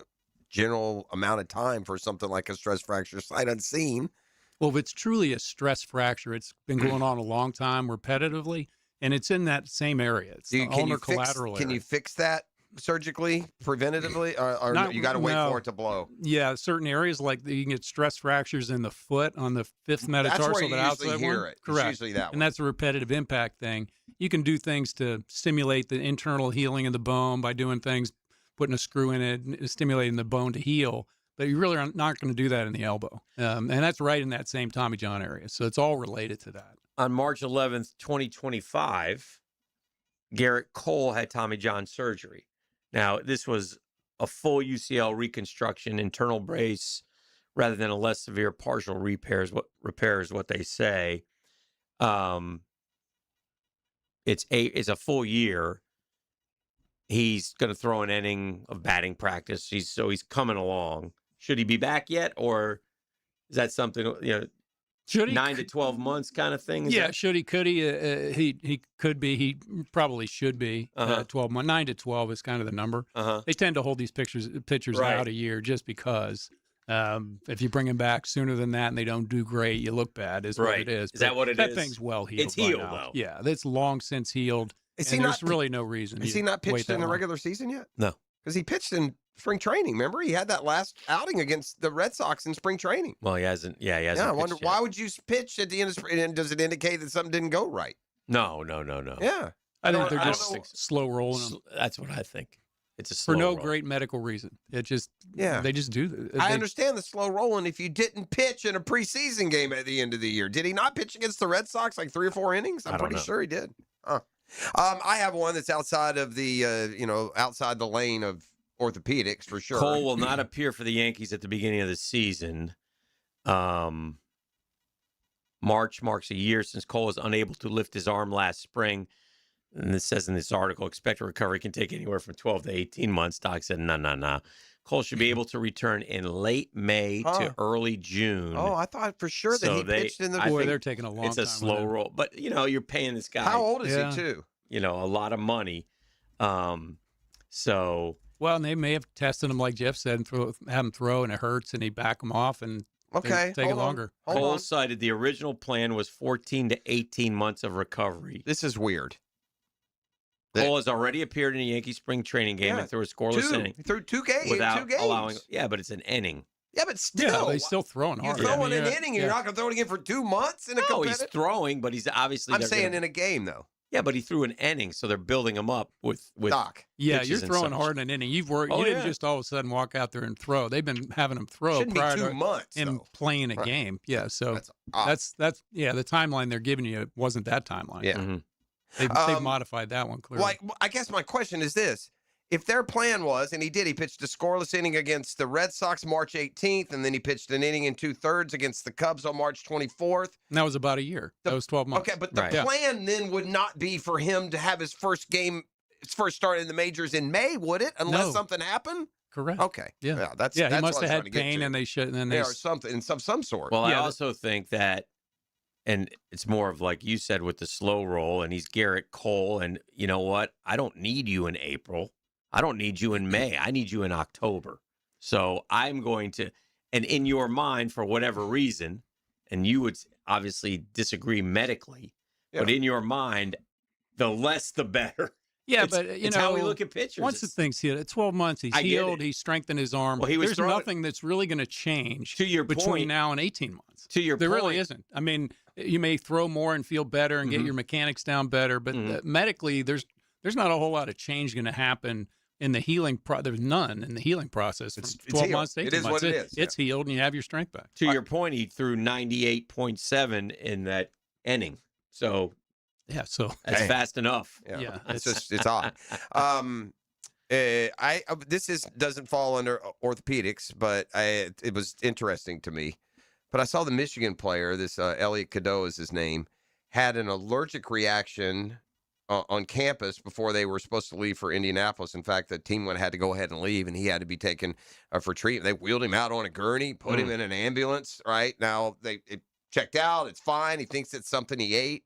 general amount of time for something like a stress fracture sight unseen. Well, if it's truly a stress fracture, it's been going on a long time repetitively, and it's in that same area. It's the ulnar collateral area. Can you fix that surgically, preventatively, or you got to wait for it to blow? Yeah, certain areas like you can get stress fractures in the foot on the fifth metatarsal. That's where you outside usually hear one. it. Correct. It's usually that one. And that's a repetitive impact thing. You can do things to stimulate the internal healing of the bone by doing things, putting a screw in it, stimulating the bone to heal. But you really are not going to do that in the elbow. And that's right in that same Tommy John area. So it's all related to that. On March 11th, 2025, Garrett Cole had Tommy John surgery. Now, this was a full UCL reconstruction, internal brace, rather than a less severe partial repair is what they say. It's a full year. He's going to throw an inning of batting practice. He's coming along. Should he be back yet, or is that something, should he, 9 to 12 months kind of thing? Should he, could he? He could be. He probably should be. 12 months, 9 to 12 is kind of the number. They tend to hold these pitchers out a year just because. If you bring him back sooner than that and they don't do great, you look bad. Is what it is. Is that what it is? That thing's well healed. It's healed now. though. Yeah, that's long since healed. There's really no reason. Has he not pitched in the regular season yet? No, because he pitched in spring training. Remember, he had that last outing against the Red Sox in spring training. Well, he hasn't. Yeah, he hasn't. Yeah, I wonder why would you pitch at the end of spring? And does it indicate that something didn't go right? No. Yeah, I think they're just slow rolling him. That's what I think. It's a slow for no roll. great medical reason. It just they just do. I understand the slow rolling. If you didn't pitch in a preseason game at the end of the year, did he not pitch against the Red Sox like 3 or 4 innings? I'm pretty sure he did. I have one that's outside of the outside the lane of orthopedics for sure. Cole will not appear for the Yankees at the beginning of the season. March marks a year since Cole was unable to lift his arm last spring. And this says in this article, expected recovery can take anywhere from 12 to 18 months. Doc said, no. Cole should be able to return in late May to early June. Oh, I thought for sure that he pitched in the... Boy, they're taking a long time. It's a slow roll. But, you're paying this guy... How old is he, too? A lot of money. So... Well, and they may have tested him, like Jeff said, and have him throw, and it hurts, and he back him off, and take it longer. Cole cited the original plan was 14 to 18 months of recovery. This is weird. Cole has already appeared in a Yankee spring training game and threw a scoreless inning. He threw two games. Without allowing. Yeah, but it's an inning. Yeah, but still. They're still throwing hard. You're throwing an inning, and you're not going to throw it again for 2 months in a No, competitive? he's throwing, but he's obviously. I'm saying in a game, though. Yeah, but he threw an inning, so they're building him up with Doc. Yeah, pitches you're and throwing such. hard in an inning. You've worked. Oh, You didn't yeah. just all of a sudden walk out there and throw. They've been having him throw Shouldn't be prior 2 to months, him though. playing a Right. game. Yeah, so That's that's the timeline they're giving you wasn't that timeline. Yeah. Mm-hmm. They've modified that one clearly. Well, I guess my question is this. If their plan was, and he pitched a scoreless inning against the Red Sox March 18th, and then he pitched an inning in 2/3 against the Cubs on March 24th. And that was about a year. That was 12 months. Okay, but the plan then would not be for him to have his first start in the majors in May, would it? Unless No. something happened? Correct. Okay. Yeah. That's he what must I'm have trying had to get pain, to. and they should. And then Yeah, they or something in some sort. Well, I also think that, and it's more of like you said with the slow roll, and he's Garrett Cole, and you know what? I don't need you in April. I don't need you in May. I need you in October. So I'm going to, and in your mind, for whatever reason, and you would obviously disagree medically, but in your mind, the less the better. Yeah, It's- but it's how we look at pitchers. Once the thing's healed, at 12 months, he's I get healed. it. He's strengthened his arm. Well, he was There's throwing- nothing that's really going to change To your between point- now and 18 months. To your there point, really isn't. I mean, you may throw more and feel better and get your mechanics down better, but medically, there's not a whole lot of change going to happen in the healing. There's none in the healing process. It's 12 healed. months to 18 It is months. what it is. It's healed, and you have your strength back. To your point, he threw 98.7 in that inning. So yeah, so that's Hey. fast enough. Yeah, it's odd. This doesn't fall under orthopedics, but it was interesting to me. But I saw the Michigan player, this Elliot Cadeau is his name, had an allergic reaction on campus before they were supposed to leave for Indianapolis. In fact, the team had to go ahead and leave, and he had to be taken for treatment. They wheeled him out on a gurney, put him in an ambulance. Right now, it checked out. It's fine. He thinks it's something he ate.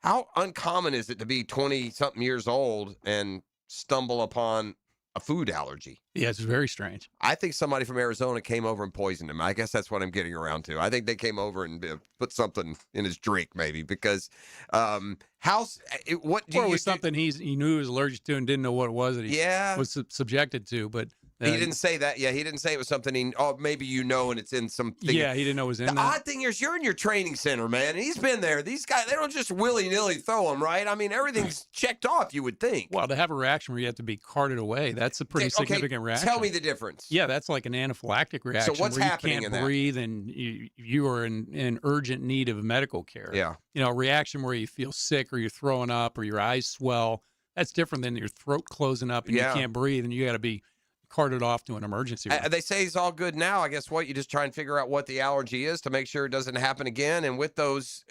How uncommon is it to be 20-something years old and stumble upon a food allergy? Yeah, it's very strange. I think somebody from Arizona came over and poisoned him. I guess that's what I'm getting around to. I think they came over and put something in his drink, maybe, because what do or it you was something he knew he was allergic to and didn't know what it was that he was subjected to, but he didn't say that. Yeah, he didn't say it was something maybe and it's in something. Yeah, he didn't know it was in the that. odd thing is you're in your training center, man, and he's been there. These guys, they don't just willy-nilly throw them, right? I mean, everything's checked off, you would think. Well, to have a reaction where you have to be carted away, that's a pretty significant reaction. Tell me the difference. Yeah, that's like an anaphylactic reaction. So what's where happening you in can't that? breathe and you are in urgent need of medical care. Yeah. A reaction where you feel sick or you're throwing up or your eyes swell, that's different than your throat closing up and you can't breathe and you got to be carted off to an emergency room. They say he's all good now. I guess what you just try and figure out what the allergy is to make sure it doesn't happen again. And with those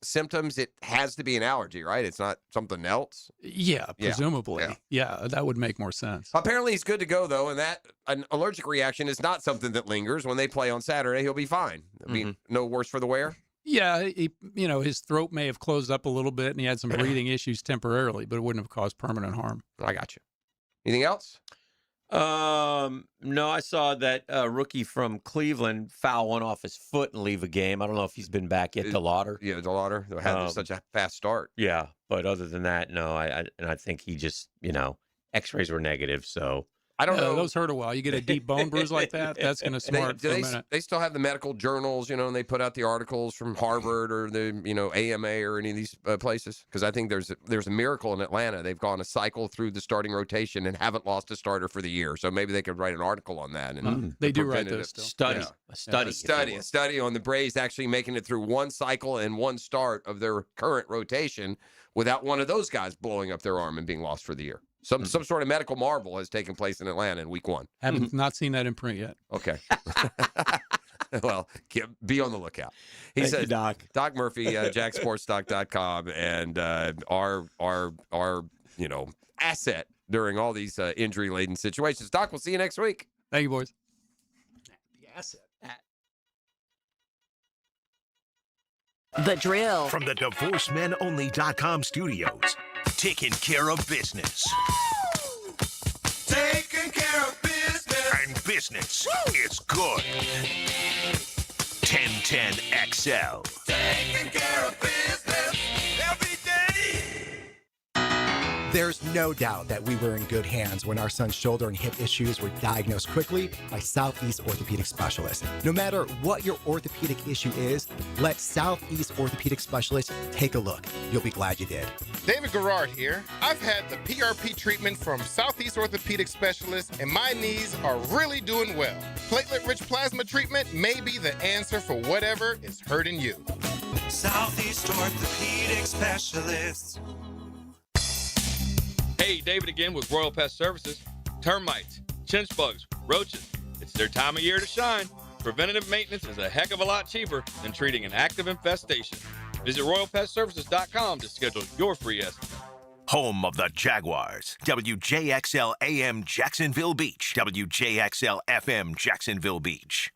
symptoms, it has to be an allergy, right? It's not something else. Yeah, presumably. Yeah, that would make more sense. Apparently, he's good to go though, and that an allergic reaction is not something that lingers. When they play on Saturday, he'll be fine. It'll be no worse for the wear. Yeah, his throat may have closed up a little bit and he had some breathing issues temporarily, but it wouldn't have caused permanent harm. I got you. Anything else? No, I saw that rookie from Cleveland foul one off his foot and leave a game. I don't know if he's been back yet. DeLauder. Yeah, DeLauder had such a fast start. Yeah, but other than that, no. I think he just X-rays were negative, so I don't know. Those hurt a while. You get a deep bone bruise like that, that's going to smart for a minute. They still have the medical journals, and they put out the articles from Harvard or the AMA or any of these places? Because I think there's a miracle in Atlanta. They've gone a cycle through the starting rotation and haven't lost a starter for the year. So maybe they could write an article on that. And they do write those still. A study on the Braves actually making it through one cycle and one start of their current rotation without one of those guys blowing up their arm and being lost for the year. Some sort of medical marvel has taken place in Atlanta in week 1. Haven't not seen that in print yet. Okay. Well, be on the lookout. He Thank says, you, Doc. Doc Murphy, jacksportsdoc.com, and our asset during all these injury-laden situations. Doc, we'll see you next week. Thank you, boys. The asset. The Drill. From the DivorceMenOnly.com studios. Taking care of business. Taking care of business. And business is good. 1010XL. Taking care of business every day. There's no doubt that we were in good hands when our son's shoulder and hip issues were diagnosed quickly by Southeast Orthopedic Specialists. No matter what your orthopedic issue is, let Southeast Orthopedic Specialists take a look. You'll be glad you did. David Garrard here. I've had the PRP treatment from Southeast Orthopedic Specialists, and my knees are really doing well. Platelet-rich plasma treatment may be the answer for whatever is hurting you. Southeast Orthopedic Specialists. Hey, David again with Royal Pest Services. Termites, chinch bugs, roaches. It's their time of year to shine. Preventative maintenance is a heck of a lot cheaper than treating an active infestation. Visit RoyalPestServices.com to schedule your free estimate. Home of the Jaguars. WJXL AM Jacksonville Beach. WJXL FM Jacksonville Beach.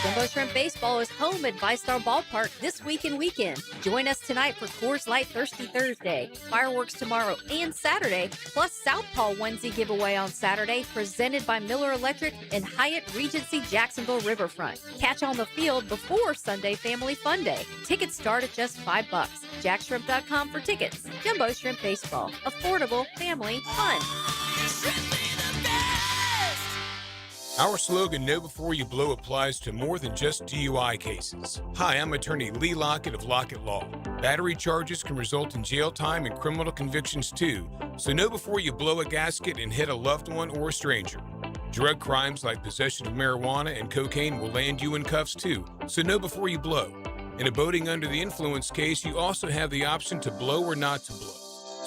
Jumbo Shrimp Baseball is home at VyStar Ballpark this week and weekend. Join us tonight for Coors Light Thirsty Thursday, fireworks tomorrow and Saturday, plus Southpaw onesie giveaway on Saturday, presented by Miller Electric and Hyatt Regency Jacksonville Riverfront. Catch on the field before Sunday Family Fun Day. Tickets start at just $5. JackShrimp.com for tickets. Jumbo Shrimp Baseball. Affordable, family, fun. Our slogan, Know Before You Blow, applies to more than just DUI cases. Hi, I'm attorney Lee Lockett of Lockett Law. Battery charges can result in jail time and criminal convictions too, so know before you blow a gasket and hit a loved one or a stranger. Drug crimes like possession of marijuana and cocaine will land you in cuffs too, so know before you blow. In a boating under the influence case, you also have the option to blow or not to blow.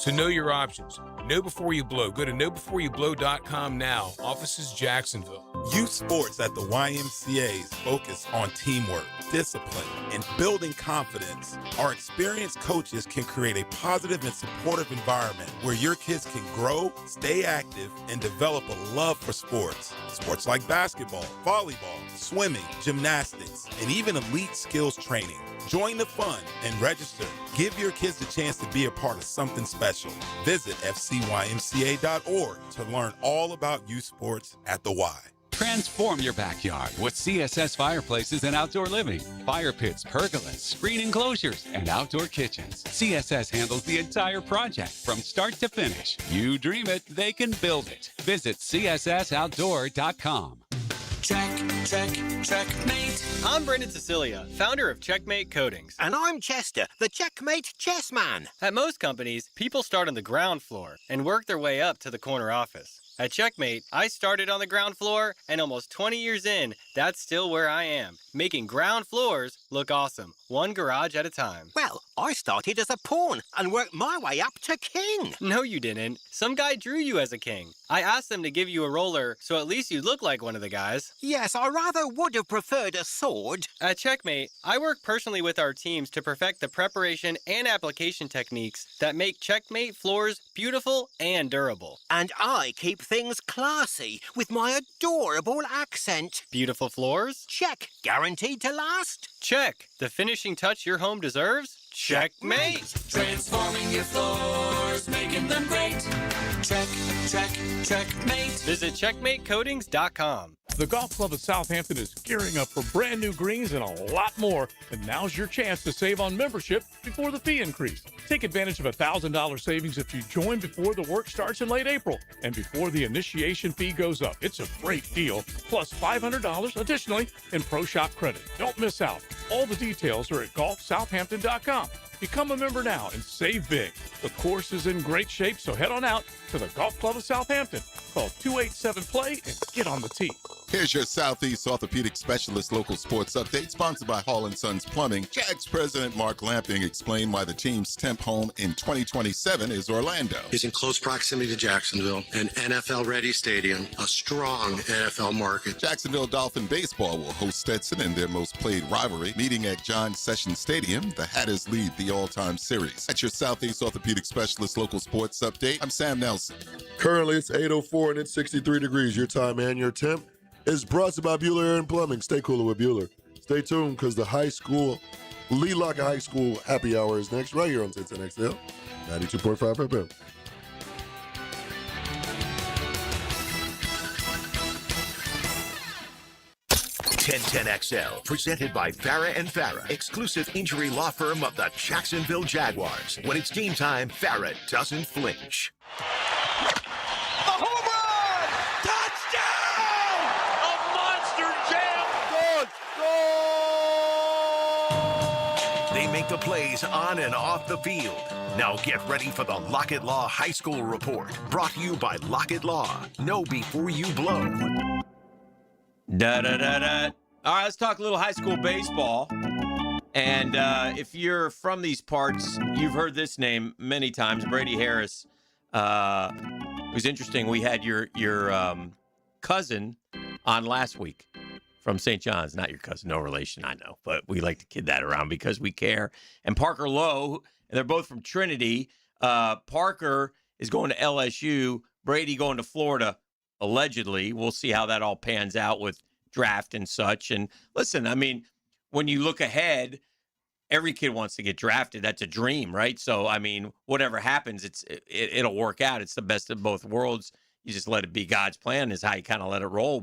So know your options. Know before you blow. Go to knowbeforeyouBlow.com now. Offices Jacksonville. Youth sports at the YMCA's focus on teamwork, discipline, and building confidence. Our experienced coaches can create a positive and supportive environment where your kids can grow, stay active, and develop a love for sports. Sports like basketball, volleyball, swimming, gymnastics, and even elite skills training. Join the fun and register. Give your kids a chance to be a part of something special. Visit fcymca.org to learn all about youth sports at the Y. Transform your backyard with CSS fireplaces and outdoor living, fire pits, pergolas, screen enclosures, and outdoor kitchens. CSS handles the entire project from start to finish. You dream it, they can build it. Visit CSSOutdoor.com. Checkmate. I'm Brendan Cecilia, founder of Checkmate Coatings. And I'm Chester, the Checkmate Chessman. At most companies, people start on the ground floor and work their way up to the corner office. At Checkmate, I started on the ground floor, and almost 20 years in, that's still where I am, making ground floors look awesome, one garage at a time. Well, I started as a pawn and worked my way up to king. No, you didn't. Some guy drew you as a king. I asked them to give you a roller, so at least you look like one of the guys. Yes, I rather would have preferred a sword. At Checkmate, I work personally with our teams to perfect the preparation and application techniques that make Checkmate floors beautiful and durable. And I keep things classy with my adorable accent. Beautiful floors? Check. Guaranteed to last? Check. The finishing touch your home deserves? Checkmate. Transforming your floors, making them great. Checkmate. Visit checkmatecoatings.com. The Golf Club of Southampton is gearing up for brand new greens and a lot more. And now's your chance to save on membership before the fee increase. Take advantage of a $1,000 savings if you join before the work starts in late April and before the initiation fee goes up. It's a great deal, plus $500 additionally in Pro Shop credit. Don't miss out. All the details are at golfsouthampton.com. Become a member now and save big. The course is in great shape, so head on out to the Golf Club of Southampton. Call 287-PLAY and get on the tee. Here's your Southeast Orthopedic Specialist local sports update, sponsored by Hall & Sons Plumbing. Jags President Mark Lamping explained why the team's temp home in 2027 is Orlando. He's in close proximity to Jacksonville, an NFL-ready stadium, a strong NFL market. Jacksonville Dolphin Baseball will host Stetson in their most played rivalry, meeting at John Sessions Stadium. The Hatters lead the all-time series. That's your Southeast Orthopedic Specialist local sports update. I'm Sam Nelson. Currently, it's 8:04 and it's 63 degrees. Your time and your temp is brought to you by Bueller Air and Plumbing. Stay cooler with Bueller. Stay tuned because the Lee Lockett High School happy hour is next right here on 1010XL 92.5 FM. 1010XL, presented by Farah and Farah, exclusive injury law firm of the Jacksonville Jaguars. When it's game time, Farah doesn't flinch. A home run! Touchdown! A monster jam! They make the plays on and off the field. Now get ready for the Lockett Law High School Report, brought to you by Lockett Law. Know before you blow. Da-da-da-da. All right, let's talk a little high school baseball. And if you're from these parts, you've heard this name many times, Brady Harris. It was interesting. We had your cousin on last week from St. John's. Not your cousin, no relation, I know. But we like to kid that around because we care. And Parker Lowe, and they're both from Trinity. Parker is going to LSU. Brady going to Florida, allegedly. We'll see how that all pans out with draft and such. And listen, I mean, when you look ahead, every kid wants to get drafted. That's a dream, right? So, I mean, whatever happens, it'll work out. It's the best of both worlds. You just let it be God's plan is how you kind of let it roll,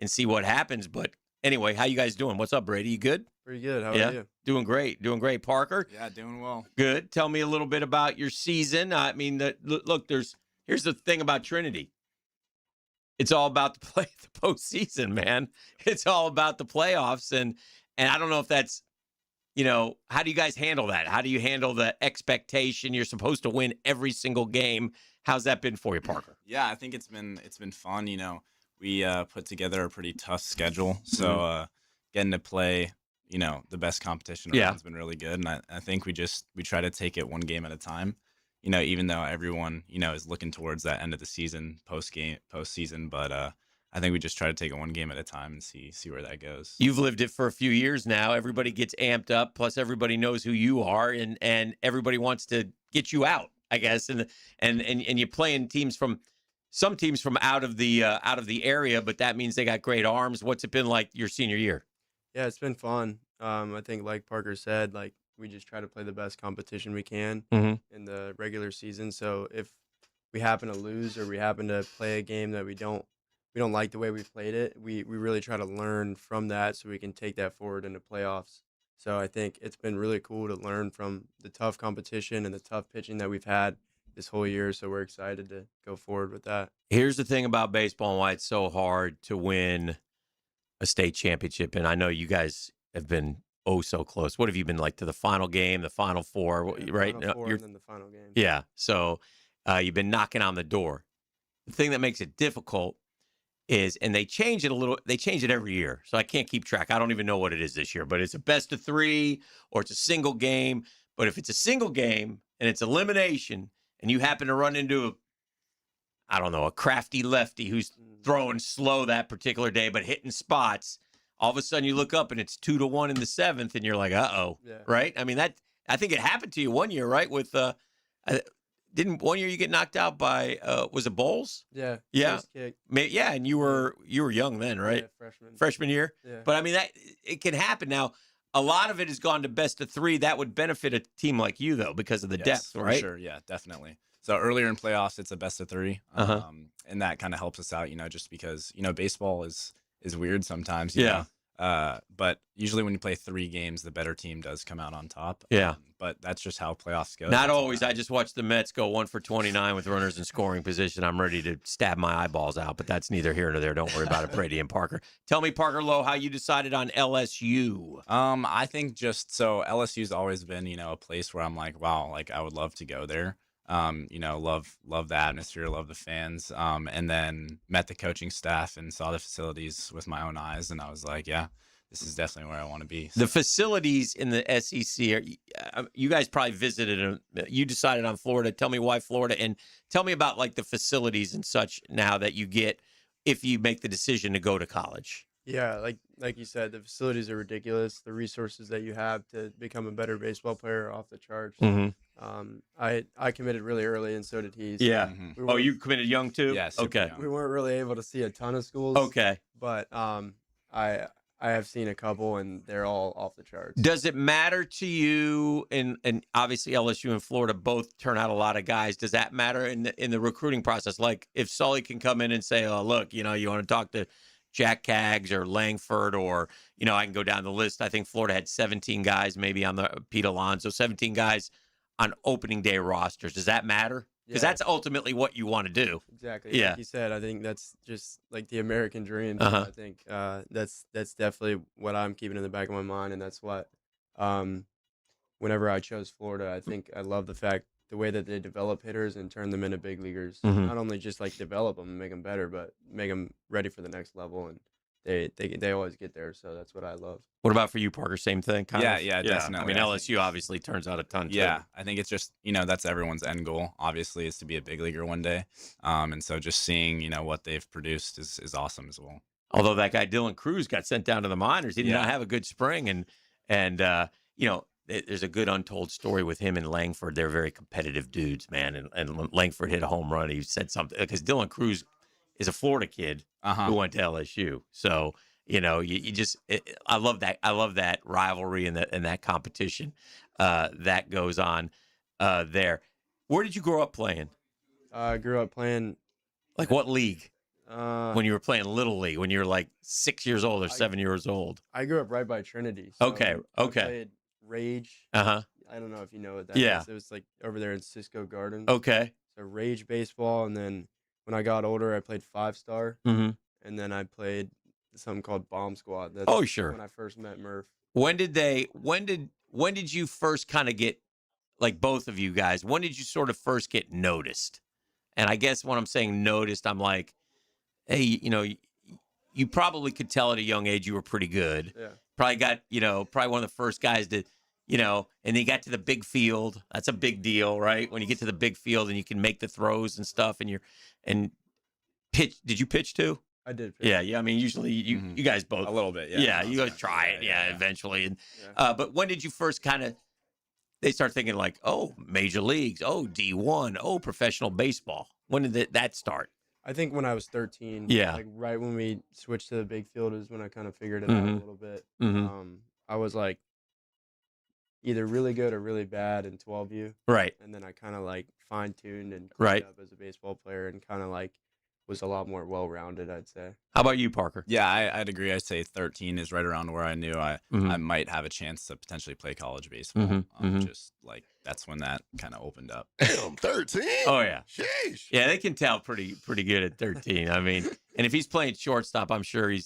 and see what happens. But anyway, how you guys doing? What's up, Brady? You good? Pretty good. How are you? Doing great. Doing great. Parker? Yeah, doing well. Good. Tell me a little bit about your season. I mean, look, here's the thing about Trinity. It's all about the postseason, man. It's all about the playoffs. And I don't know if that's, how do you guys handle that? How do you handle the expectation? You're supposed to win every single game. How's that been for you, Parker? Yeah, I think it's been fun. We put together a pretty tough schedule. So getting to play, the best competition around has been really good. And I think we try to take it one game at a time. Even though everyone, is looking towards that end of the season, postseason, but I think we just try to take it one game at a time and see where that goes. You've lived it for a few years now. Everybody gets amped up, plus everybody knows who you are, and everybody wants to get you out, I guess. And you're playing some teams from out of the area, but that means they got great arms. What's it been like your senior year? Yeah, it's been fun. I think like Parker said, we just try to play the best competition we can in the regular season. So if we happen to lose or we happen to play a game that we don't like the way we played it, we really try to learn from that so we can take that forward into playoffs. So I think it's been really cool to learn from the tough competition and the tough pitching that we've had this whole year. So we're excited to go forward with that. Here's the thing about baseball and why it's so hard to win a state championship. And I know you guys have been so close. What have you been like to the final game, the final four, right? Final four and then the final game. Yeah. So you've been knocking on the door. The thing that makes it difficult is, and they change it every year. So I can't keep track. I don't even know what it is this year, but it's a best of 3 or it's a single game. But if it's a single game and it's elimination and you happen to run into a crafty lefty who's throwing slow that particular day, but hitting spots, all of a sudden you look up and it's 2-1 in the 7th and you're like, right? I mean, I think it happened to you one year, right? With, didn't one year you get knocked out by, was it Bowles? Yeah. Yeah. Kick. Yeah. And you were young then, right? Yeah, Freshman year. Yeah. But I mean, it can happen. Now, a lot of it has gone to best of 3. That would benefit a team like you though, because of the depth, right? For sure. Yeah, definitely. So earlier in playoffs, it's a best of 3. And that kind of helps us out, just because, baseball is weird sometimes. You know? But usually when you play 3 games, the better team does come out on top. Yeah. But that's just how playoffs go. Not always. I just watched the Mets go 1 for 29 with runners in scoring position. I'm ready to stab my eyeballs out, but that's neither here nor there. Don't worry about it, Brady and Parker. Tell me, Parker Lowe, how you decided on LSU. I think so LSU's always been, a place where I'm like, wow, I would love to go there. Love the atmosphere, love the fans, and then met the coaching staff and saw the facilities with my own eyes, and I was like, yeah, this is definitely where I want to be. So. The facilities in the SEC, you guys probably visited, you decided on Florida. Tell me why Florida, and tell me about the facilities and such now that you get if you make the decision to go to college. Yeah, like you said, the facilities are ridiculous. The resources that you have to become a better baseball player are off the charts. I committed really early, and so did he. So yeah. You committed young too? Yes. Okay. Young. We weren't really able to see a ton of schools. Okay. But I have seen a couple, and they're all off the charts. Does it matter to you? And obviously LSU and Florida both turn out a lot of guys. Does that matter in the recruiting process? Like if Sully can come in and say, "Oh, look, you want to talk to Jack Caggs or Langford or, I can go down the list. I think Florida had 17 guys maybe on the Pete Alonso, 17 guys on opening day rosters. Does that matter? Because that's ultimately what you want to do. Exactly. Yeah. Like you said, I think that's just like the American dream. Uh-huh. I think that's definitely what I'm keeping in the back of my mind, and that's what whenever I chose Florida, I think I love the way that they develop hitters and turn them into big leaguers. Mhm. Not only just like develop them and make them better, but make them ready for the next level. And they always get there. So that's what I love. What about for you, Parker? Same thing? Yeah, definitely. I mean, LSU obviously turns out a ton, too. Yeah, I think it's just, that's everyone's end goal, obviously, is to be a big leaguer one day. And so just seeing, what they've produced is awesome as well. Although that guy Dylan Cruz got sent down to the minors. He did not have a good spring. And there's a good untold story with him and Langford. They're very competitive dudes, man. And Langford hit a home run. He said something because Dylan Cruz is a Florida kid who went to LSU. So, I love that. I love that rivalry and that competition that goes on there. Where did you grow up playing? I grew up playing. Like what league? When you were playing Little League, when you were like 6 years old or 7 years old? I grew up right by Trinity. So Okay. I played Rage. Uh-huh. I don't know if you know what that Yeah. is. It was like over there in Cisco Gardens. Okay. So Rage baseball, and then when I got older, I played 5-star, Mhm. and then I played something called Bomb Squad. That's Oh, sure. when I first met Murph. When did you first kind of get, like both of you guys, when did you sort of first get noticed? And I guess when I'm saying noticed, I'm like, hey, you probably could tell at a young age you were pretty good. Yeah. Probably got, probably one of the first guys to, and then you got to the big field. That's a big deal, right? When you get to the big field and you can make the throws and stuff and pitch. Did you pitch too? I did pitch. Yeah. I mean, usually you guys both. A little bit, yeah. Yeah, you guys try it, eventually. And but when did you first kind of, they start thinking like, oh, major leagues, oh, D1, oh, professional baseball. When did that start? I think when I was 13. Yeah. Like right when we switched to the big field is when I kind of figured it out a little bit. I was like either really good or really bad in 12U. Right. And then I kind of like fine-tuned and cleaned up as a baseball player and kind of like was a lot more well-rounded, I'd say. How about you, Parker? Yeah, I'd agree. I'd say 13 is right around where I knew I might have a chance to potentially play college baseball. Just like that's when that kind of opened up. Damn, 13? Oh, yeah. Sheesh. Yeah, they can tell pretty good at 13. I mean, and if he's playing shortstop, I'm sure he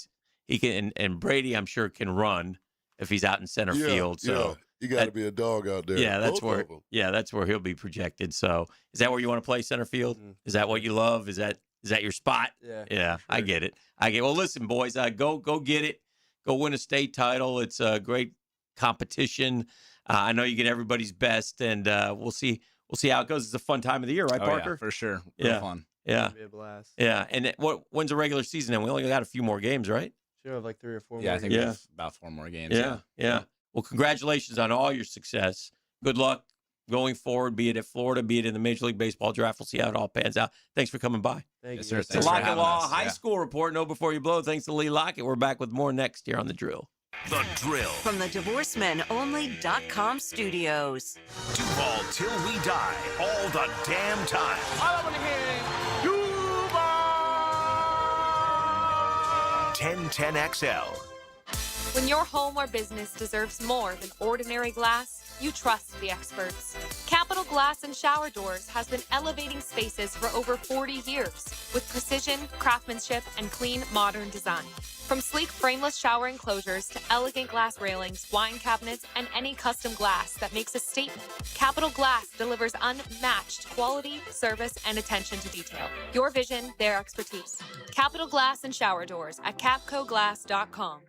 can, and Brady, I'm sure, can run if he's out in center field. So you got to be a dog out there. Yeah, that's Both of them. that's where he'll be projected. So is that where you want to play, center field? Is that what you love? Is that your spot? Yeah. Yeah, sure. I get it. Well, listen, boys, go get it. Go win a state title. It's a great competition. I know you get everybody's best, and we'll see how it goes. It's a fun time of the year, right, Parker? Yeah, for sure. Real fun. Yeah. It'll be a blast. Yeah. And when's the regular season? And we only got a few more games, right? Should have like 3 or 4 more. Yeah, I think we have about 4 more games. Yeah. Well, congratulations on all your success. Good luck going forward, be it at Florida, be it in the Major League Baseball draft. We'll see how it all pans out. Thanks for coming by. Thank you. Sir. It's Thanks the for Lockett having Law us. High School Report. Know before you blow. Thanks to Lee Lockett. We're back with more next here on The Drill. The Drill. From the DivorceMenOnly.com studios. Duval till we die, all the damn time. All I want to hear is Duval. 1010XL. When your home or business deserves more than ordinary glass, you trust the experts. Capital Glass and Shower Doors has been elevating spaces for over 40 years with precision, craftsmanship, and clean, modern design. From sleek frameless shower enclosures to elegant glass railings, wine cabinets, and any custom glass that makes a statement, Capital Glass delivers unmatched quality, service, and attention to detail. Your vision, their expertise. Capital Glass and Shower Doors at capcoglass.com.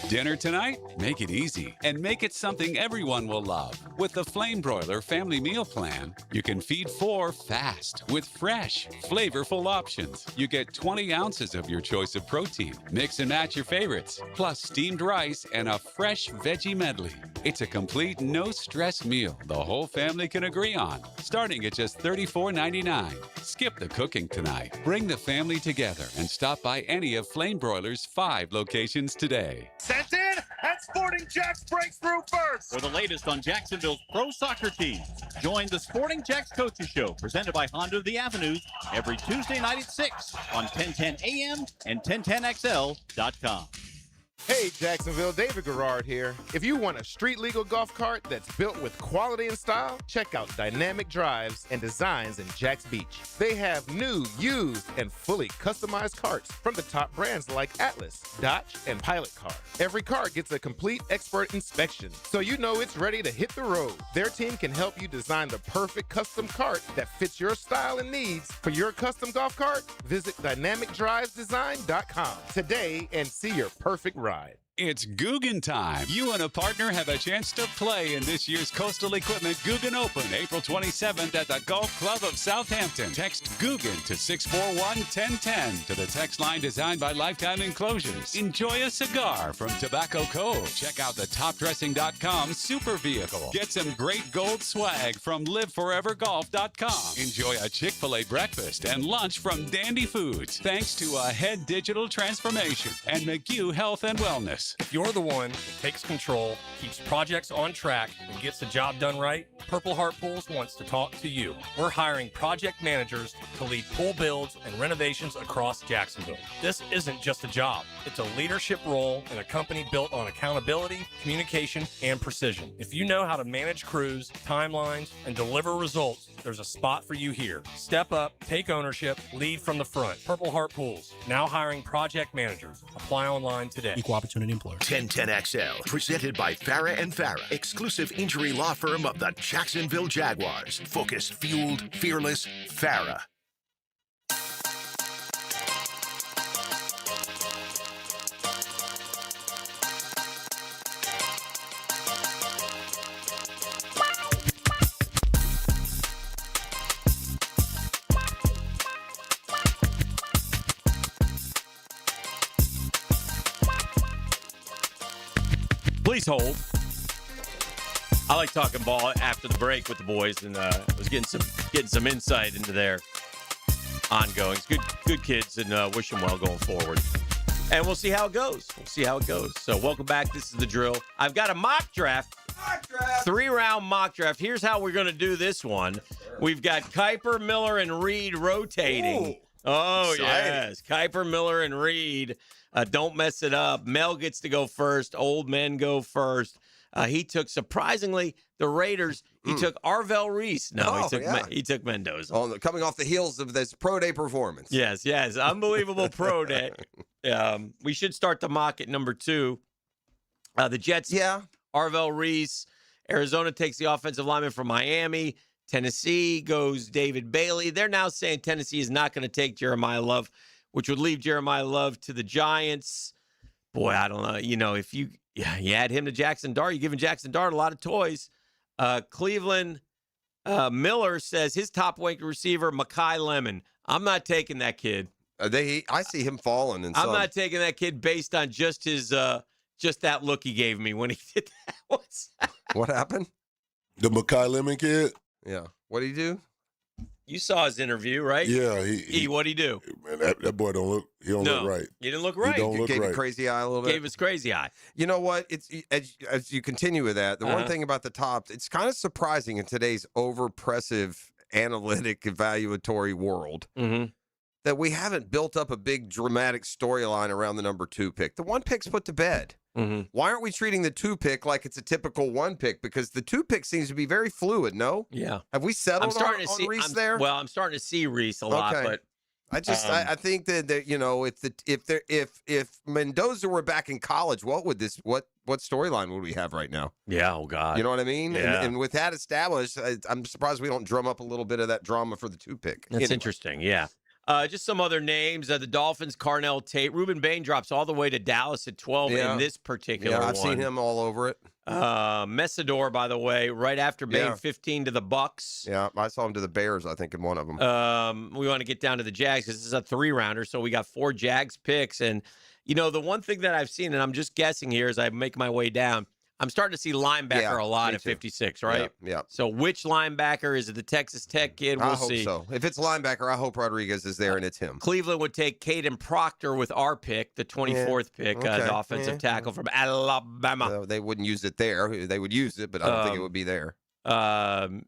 Dinner tonight? Make it easy and make it something everyone will love. With the Flame Broiler Family Meal Plan, you can feed 4 fast with fresh, flavorful options. You get 20 ounces of your choice of protein. Mix and match your favorites, plus steamed rice and a fresh veggie medley. It's a complete no-stress meal the whole family can agree on, starting at just $34.99. Skip the cooking tonight. Bring the family together and stop by any of Flame Broiler's 5 locations today. Sent in, and Sporting Jacks breaks through first. For the latest on Jacksonville's pro soccer team, join the Sporting Jacks Coaches Show, presented by Honda of the Avenues, every Tuesday night at 6 on 1010 AM and 1010XL.com. Hey, Jacksonville, David Garrard here. If you want a street-legal golf cart that's built with quality and style, check out Dynamic Drives and Designs in Jacks Beach. They have new, used, and fully customized carts from the top brands like Atlas, Dodge, and Pilot Car. Every cart gets a complete expert inspection, so you know it's ready to hit the road. Their team can help you design the perfect custom cart that fits your style and needs. For your custom golf cart, visit dynamicdrivesdesign.com today and see your perfect ride. It's Guggen time. You and a partner have a chance to play in this year's Coastal Equipment Guggen Open, April 27th at the Golf Club of Southampton. Text Guggen to 641-1010 to the text line designed by Lifetime Enclosures. Enjoy a cigar from Tobacco Cove. Check out the topdressing.com super vehicle. Get some great gold swag from liveforevergolf.com. Enjoy a Chick-fil-A breakfast and lunch from Dandy Foods, thanks to a head digital transformation and McHugh Health and Wellness. If you're the one that takes control, keeps projects on track, and gets the job done right, Purple Heart Pools wants to talk to you. We're hiring project managers to lead pool builds and renovations across Jacksonville. This isn't just a job. It's a leadership role in a company built on accountability, communication, and precision. If you know how to manage crews, timelines, and deliver results, there's a spot for you here. Step up, take ownership, lead from the front. Purple Heart Pools, now hiring project managers. Apply online today. Equal opportunity employer. 1010XL, presented by Farah and Farah, exclusive injury law firm of the Jacksonville Jaguars. Focused, fueled, fearless, Farah. Please hold. I like talking ball after the break with the boys, and was getting some insight into their ongoings. Good kids, and wish them well going forward. And we'll see how it goes. So welcome back. This is the drill. I've got a mock draft. 3-round mock draft. Here's how we're going to do this one. We've got Kuiper, Miller, and Reed rotating. Ooh, oh, exciting. Yes. Kuiper, Miller, and Reed. Don't mess it up. Mel gets to go first. Old men go first. He took, surprisingly, the Raiders. He took Arvell Reese. No, he took Mendoza. Coming off the heels of this pro day performance. Yes. Unbelievable pro day. We should start the mock at number 2. The Jets. Yeah. Arvell Reese. Arizona takes the offensive lineman from Miami. Tennessee goes David Bailey. They're now saying Tennessee is not going to take Jeremiah Love, which would leave Jeremiah Love to the Giants. Boy, I don't know. You know, if you add him to Jackson Dart, you're giving Jackson Dart a lot of toys. Cleveland Miller says his top-ranked receiver, Mekhi Lemon. I'm not taking that kid. I see him falling. I'm not taking that kid based on just his just that look he gave me when he did that. What's that? What happened? The Mekhi Lemon kid? Yeah. What did he do? You saw his interview, right? Yeah. What'd he do? Man, that boy don't look right. He didn't look right. He don't look gave right. a crazy eye a little bit. Gave his crazy eye. You know what? It's as you continue with that, the one thing about the top, it's kind of surprising in today's overpressive analytic evaluatory world that we haven't built up a big dramatic storyline around the number 2 pick. The 1 pick's put to bed. Why aren't we treating the 2 pick like it's a typical 1 pick? Because the 2 pick seems to be very fluid, no? Yeah. Have we settled on Reese there? Well, I'm starting to see Reese a lot, but I think that you know, if Mendoza were back in college, what storyline would we have right now? Yeah, oh God. You know what I mean? Yeah. And with that established, I'm surprised we don't drum up a little bit of that drama for the 2 pick. That's interesting, yeah. Just some other names. The Dolphins, Carnell Tate. Ruben Bain drops all the way to Dallas at 12 in this particular one. I've seen him all over it. Messidor, by the way, right after Bain, 15 to the Bucks. Yeah, I saw him to the Bears, I think, in one of them. We want to get down to the Jags because this is a 3-rounder, so we got 4 Jags picks. And, you know, the one thing that I've seen, and I'm just guessing here as I make my way down, I'm starting to see linebacker a lot at 56, right? Yeah. So which linebacker? Is it the Texas Tech kid? We'll see. I hope so. If it's linebacker, I hope Rodriguez is there and it's him. Cleveland would take Caden Proctor with our pick, the 24th pick, the offensive tackle from Alabama. No, they wouldn't use it there. They would use it, but I don't think it would be there. Cassius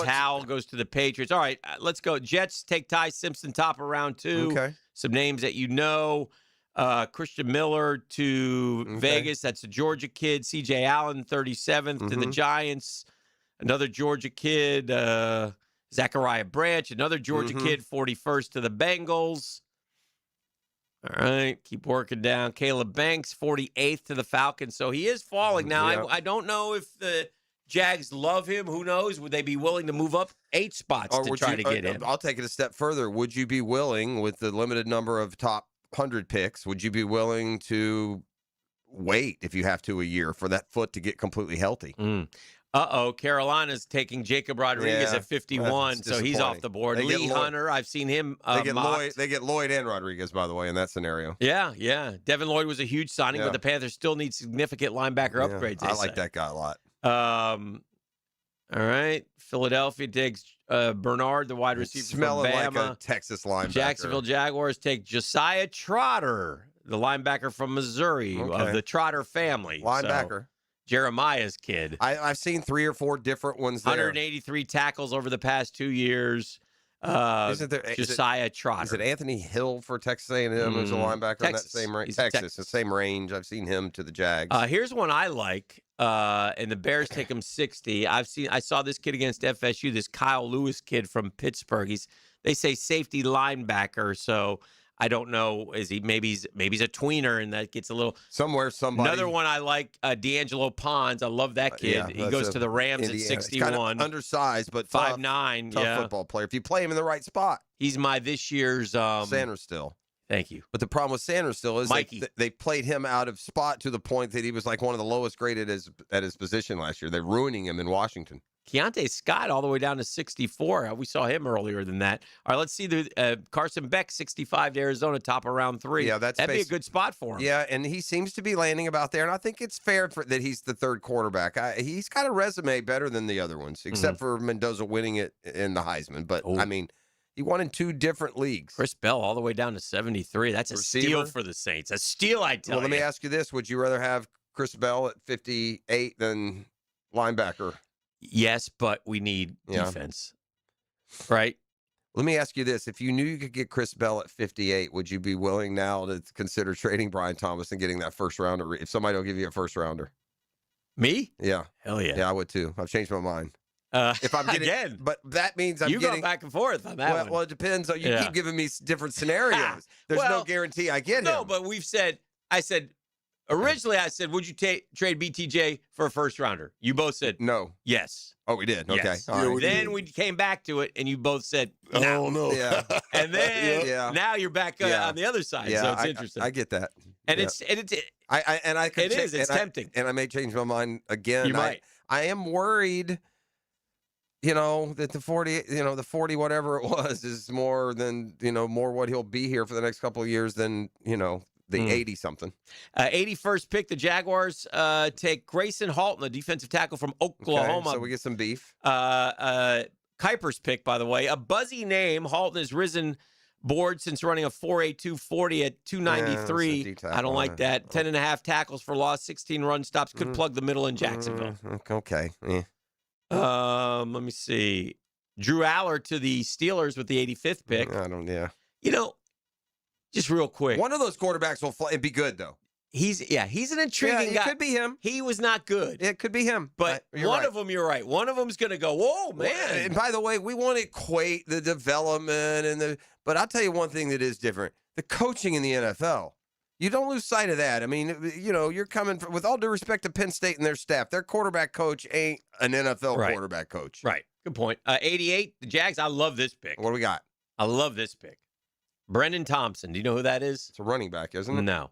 Howell goes to the Patriots. All right, let's go. Jets take Ty Simpson top of round 2. Okay. Some names that you know. Christian Miller to Vegas. That's a Georgia kid. C.J. Allen, 37th to the Giants. Another Georgia kid. Zachariah Branch, another Georgia kid, 41st to the Bengals. All right, keep working down. Caleb Banks, 48th to the Falcons. So he is falling. Now, I don't know if the Jags love him. Who knows? Would they be willing to move up 8 spots to try to get him? I'll take it a step further. Would you be willing, with the limited number of top 100 picks, would you be willing to wait, if you have to, a year for that foot to get completely healthy? Carolina's taking Jacob Rodriguez at 51, so he's off the board. Lee Hunter, I've seen him They get Lloyd and Rodriguez, by the way, in that scenario. Yeah. Devin Lloyd was a huge signing, but the Panthers still need significant linebacker upgrades. I like that guy a lot. All right. Philadelphia takes Bernard, the wide receiver Smelling from Bama. like a Texas linebacker. Jacksonville Jaguars take Josiah Trotter, the linebacker from Missouri, of the Trotter family. Linebacker. So, Jeremiah's kid. I've seen 3 or 4 different ones there. 183 tackles over the past 2 years. Josiah Trotter. Is it Anthony Hill for Texas A&M who's a linebacker in that same range? Texas, the same range. I've seen him to the Jags. Here's one I like, and the Bears take him 60. I saw this kid against FSU, this Kyle Lewis kid from Pittsburgh. They say safety linebacker, so I don't know. Maybe he's a tweener, and that gets a little somebody. Another one I like, D'Angelo Pons. I love that kid. He goes to the Rams at 61. He's kind of undersized, but 5'9". Tough football player. If you play him in the right spot, he's my this year's Sanders still. Thank you. But the problem with Sanders still is they played him out of spot to the point that he was like one of the lowest graded at his position last year. They're ruining him in Washington. Keontae Scott all the way down to 64. We saw him earlier than that. All right, let's see the Carson Beck, 65 to Arizona, top of round 3. Yeah, that'd be a good spot for him. Yeah, and he seems to be landing about there, and I think it's fair that he's the third quarterback. He's got a resume better than the other ones, except for Mendoza winning it in the Heisman. But, I mean, he won in 2 different leagues. Chris Bell all the way down to 73. That's a steal for the Saints. A steal, I tell you. Well, let me ask you this. Would you rather have Chris Bell at 58 than linebacker? Yes, but we need defense, right? Let me ask you this. If you knew you could get Chris Bell at 58, would you be willing now to consider trading Brian Thomas and getting that first rounder if somebody will give you a first rounder? Me? Yeah. Hell yeah. Yeah, I would too. I've changed my mind. If I'm getting, again, but that means you go back and forth on that one. Well, it depends. You keep giving me different scenarios. There's no guarantee I get him. No, but originally I said, would you trade BTJ for a first rounder? You both said no. Yes. Oh, we did. Okay. Yes. All right. Then we came back to it, and you both said no. Oh, no. Yeah. And then now you're back on the other side. Yeah, So it's interesting. I get that. And yeah. it's tempting. And I may change my mind again. You might. I am worried. That the 40 whatever it was is more than, more what he'll be here for the next couple of years than, the 80 something. 81st pick, the Jaguars take Grayson Halton, the defensive tackle from Oklahoma. Okay, so we get some beef. Kuiper's pick, by the way, a buzzy name. Halton has risen board since running a 4.82 40 at 293. I don't like that. 10.5 tackles for loss, 16 run stops. Could plug the middle in Jacksonville. Okay. Yeah. Let me see. Drew Aller to the Steelers with the 85th pick. Just real quick. One of those quarterbacks will fly and be good, though. He's an intriguing guy. It could be him. He was not good. It could be him. But one of them, you're right. One of them's going to go, whoa, man. And by the way, we want to equate the development but I'll tell you one thing that is different. The coaching in the NFL. You don't lose sight of that. I mean, you're coming from, with all due respect to Penn State and their staff, their quarterback coach ain't an NFL quarterback coach. Right. Good point. 88, the Jags. I love this pick. What do we got? I love this pick. Brendan Thompson. Do you know who that is? It's a running back, isn't it? No.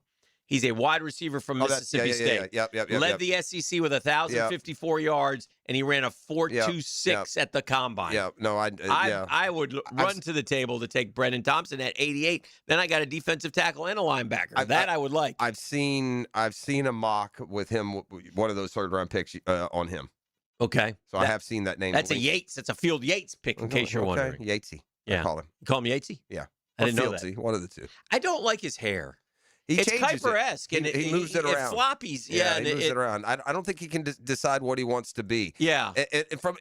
He's a wide receiver from Mississippi State. Yep. Led the SEC with 1,054 yards, and he ran a 4.26 at the combine. I would run to the table to take Brendan Thompson at 88. Then I got a defensive tackle and a linebacker. I would like. I've seen a mock with him, one of those third-round picks on him. Okay. So I have seen that name. That's a Yates. That's a Field Yates pick, in case you're wondering. Yatesy. Yeah. I call him. You call him Yatesy? Yeah. I didn't know Fieldsy, that. one of the two. I don't like his hair. He it's changes Kuiper-esque, it. and he moves it around. It floppies. He moves it around. I don't think he can decide what he wants to be. Yeah.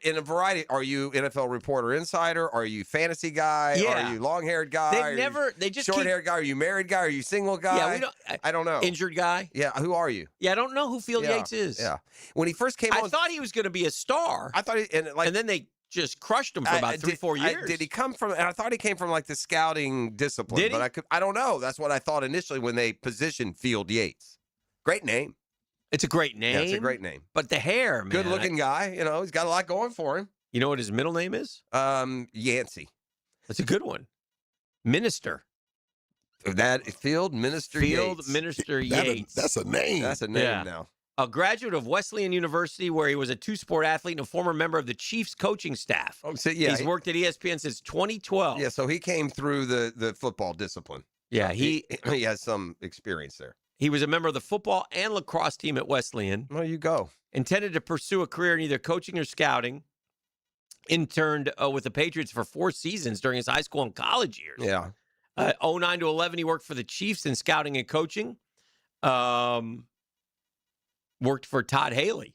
In a variety, are you NFL reporter insider? Are you fantasy guy? Yeah. Are you long-haired guy? They just short-haired guy? Are you married guy? Are you single guy? Yeah, I don't know. Injured guy? Yeah, who are you? Yeah, I don't know who Field Yates is. Yeah. When he first came on, I thought he was going to be a star. I thought and then they just crushed him for about 3-4 years. Did he come from? And I thought he came from like the scouting discipline. Did he? But I don't know. That's what I thought initially when they positioned Field Yates. Great name. It's a great name. Yeah, it's a great name. But the hair, man. Good-looking guy. You know, he's got a lot going for him. You know what his middle name is? Yancey. That's a good one. Minister. Field Minister Yates. That's a name. That's a name now. A graduate of Wesleyan University, where he was a two-sport athlete and a former member of the Chiefs coaching staff. Oh, so He's worked at ESPN since 2012. Yeah, so he came through the football discipline. Yeah, he has some experience there. He was a member of the football and lacrosse team at Wesleyan. Well, you go. Intended to pursue a career in either coaching or scouting. Interned with the Patriots for 4 seasons during his high school and college years. Yeah. 09 to 11, he worked for the Chiefs in scouting and coaching. Worked for Todd Haley.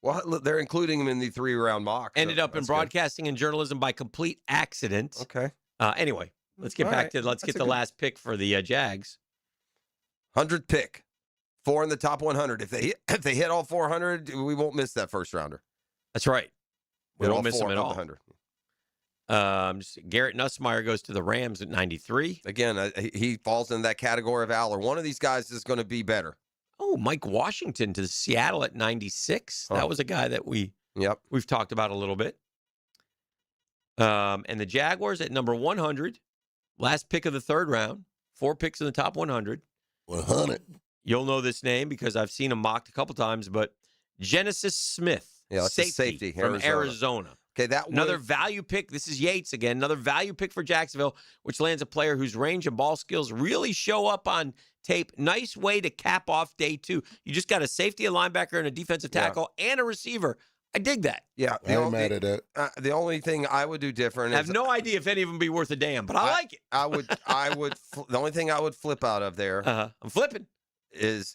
Well, look, they're including him in the 3-round mock. Ended up in broadcasting and journalism by complete accident. Okay. Anyway, let's get back to let's get the last pick for the Jags. 100th pick. 4 in the top 100. If they hit all 400, we won't miss that first rounder. That's right. We won't miss him at all. 100. Garrett Nussmeier goes to the Rams at 93. Again, he falls in that category of Aller. One of these guys is going to be better. Oh, Mike Washington to Seattle at 96. That was a guy that we've talked about a little bit. And the Jaguars at number 100, last pick of the 3rd round, 4 picks in the top 100. 100. You'll know this name because I've seen him mocked a couple times, but Genesis Smith, safety from Arizona. Okay, another value pick. This is Yates again. Another value pick for Jacksonville, which lands a player whose range and ball skills really show up on tape. Nice way to cap off day 2. You just got a safety, a linebacker, and a defensive tackle, and a reciever. I dig that. Yeah, I'm mad at that. The only thing I would do different I have no idea if any of them be worth a damn, but I like it. I would. The only thing I would flip out of there. I'm flipping.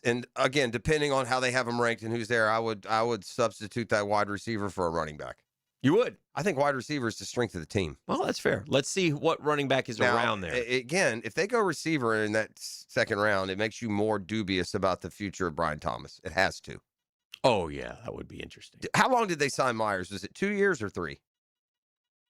And again, depending on how they have them ranked and who's there, I would substitute that wide receiver for a running back. You would? I think wide receiver is the strength of the team. Well, that's fair. Let's see what running back is around there. Again, if they go receiver in that 2nd round, it makes you more dubious about the future of Brian Thomas. It has to. Oh, yeah, that would be interesting. How long did they sign Myers? Was it 2 years or 3?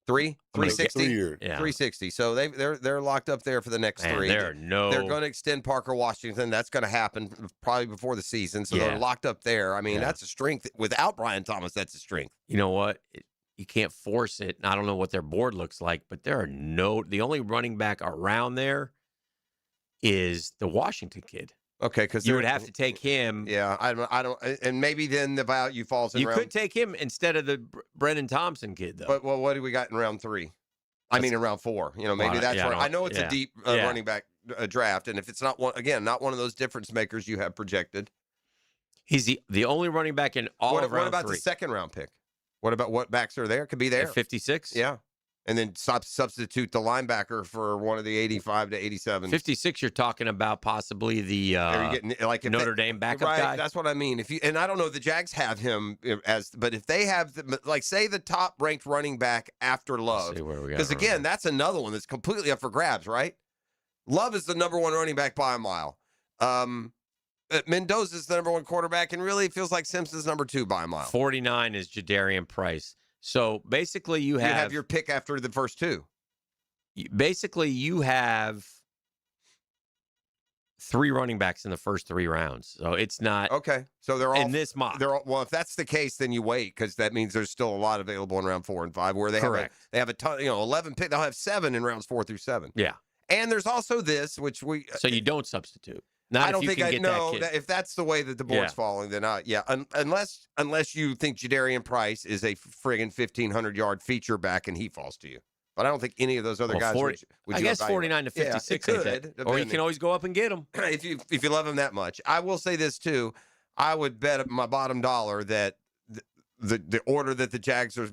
3? 360? 3 years. Yeah. 360. So they're locked up there for the next 3. They're going to extend Parker Washington. That's going to happen probably before the season. So they're locked up there. I mean, that's a strength. Without Brian Thomas, that's a strength. You know what? You can't force it. I don't know what their board looks like, but the only running back around there is the Washington kid. Okay, because you would have to take him. Yeah, I don't, and maybe then the value falls in. You could take him instead of the Brendan Thompson kid, though. But what do we got in round 3? In round 4. You know, maybe that's where I know it's a deep running back draft, and if it's not one of those difference makers you have projected, he's the only running back in all of round 3. What about the 2nd round pick? What about what backs are there? Could be there. 56? Yeah. And then substitute the linebacker for one of the 85 to 87. 56, you're talking about possibly the Notre Dame backup guy? That's what I mean. And I don't know if the Jags have him but if they have, say the top-ranked running back after Love. Because, again, that's another one that's completely up for grabs, right? Love is the number 1 running back by a mile. Mendoza's the number 1 quarterback, and really it feels like Simpson's number 2 by a mile. 49 is Jadarian Price. So basically you have your pick after the first 2. Basically you have 3 running backs in the first 3 rounds. So it's not okay. So they're all in this mock. Well, if that's the case, then you wait because that means there's still a lot available in round 4 and 5 where they have a ton. 11 pick. They'll have 7 in rounds 4 through 7. Yeah. And there's also this, which so you don't substitute. Not I if don't you think can I get know that kid. if that's the way that the board's falling. Then unless you think Jadarian Price is a friggin' 1,500-yard feature back and he falls to you. But I don't think any of those other guys would I you guess evaluate. 49 to 56. Yeah, it ain't could, that- Or you depending. can always go up and get them. if you love him that much. I will say this too. I would bet my bottom dollar that the order that the Jags are,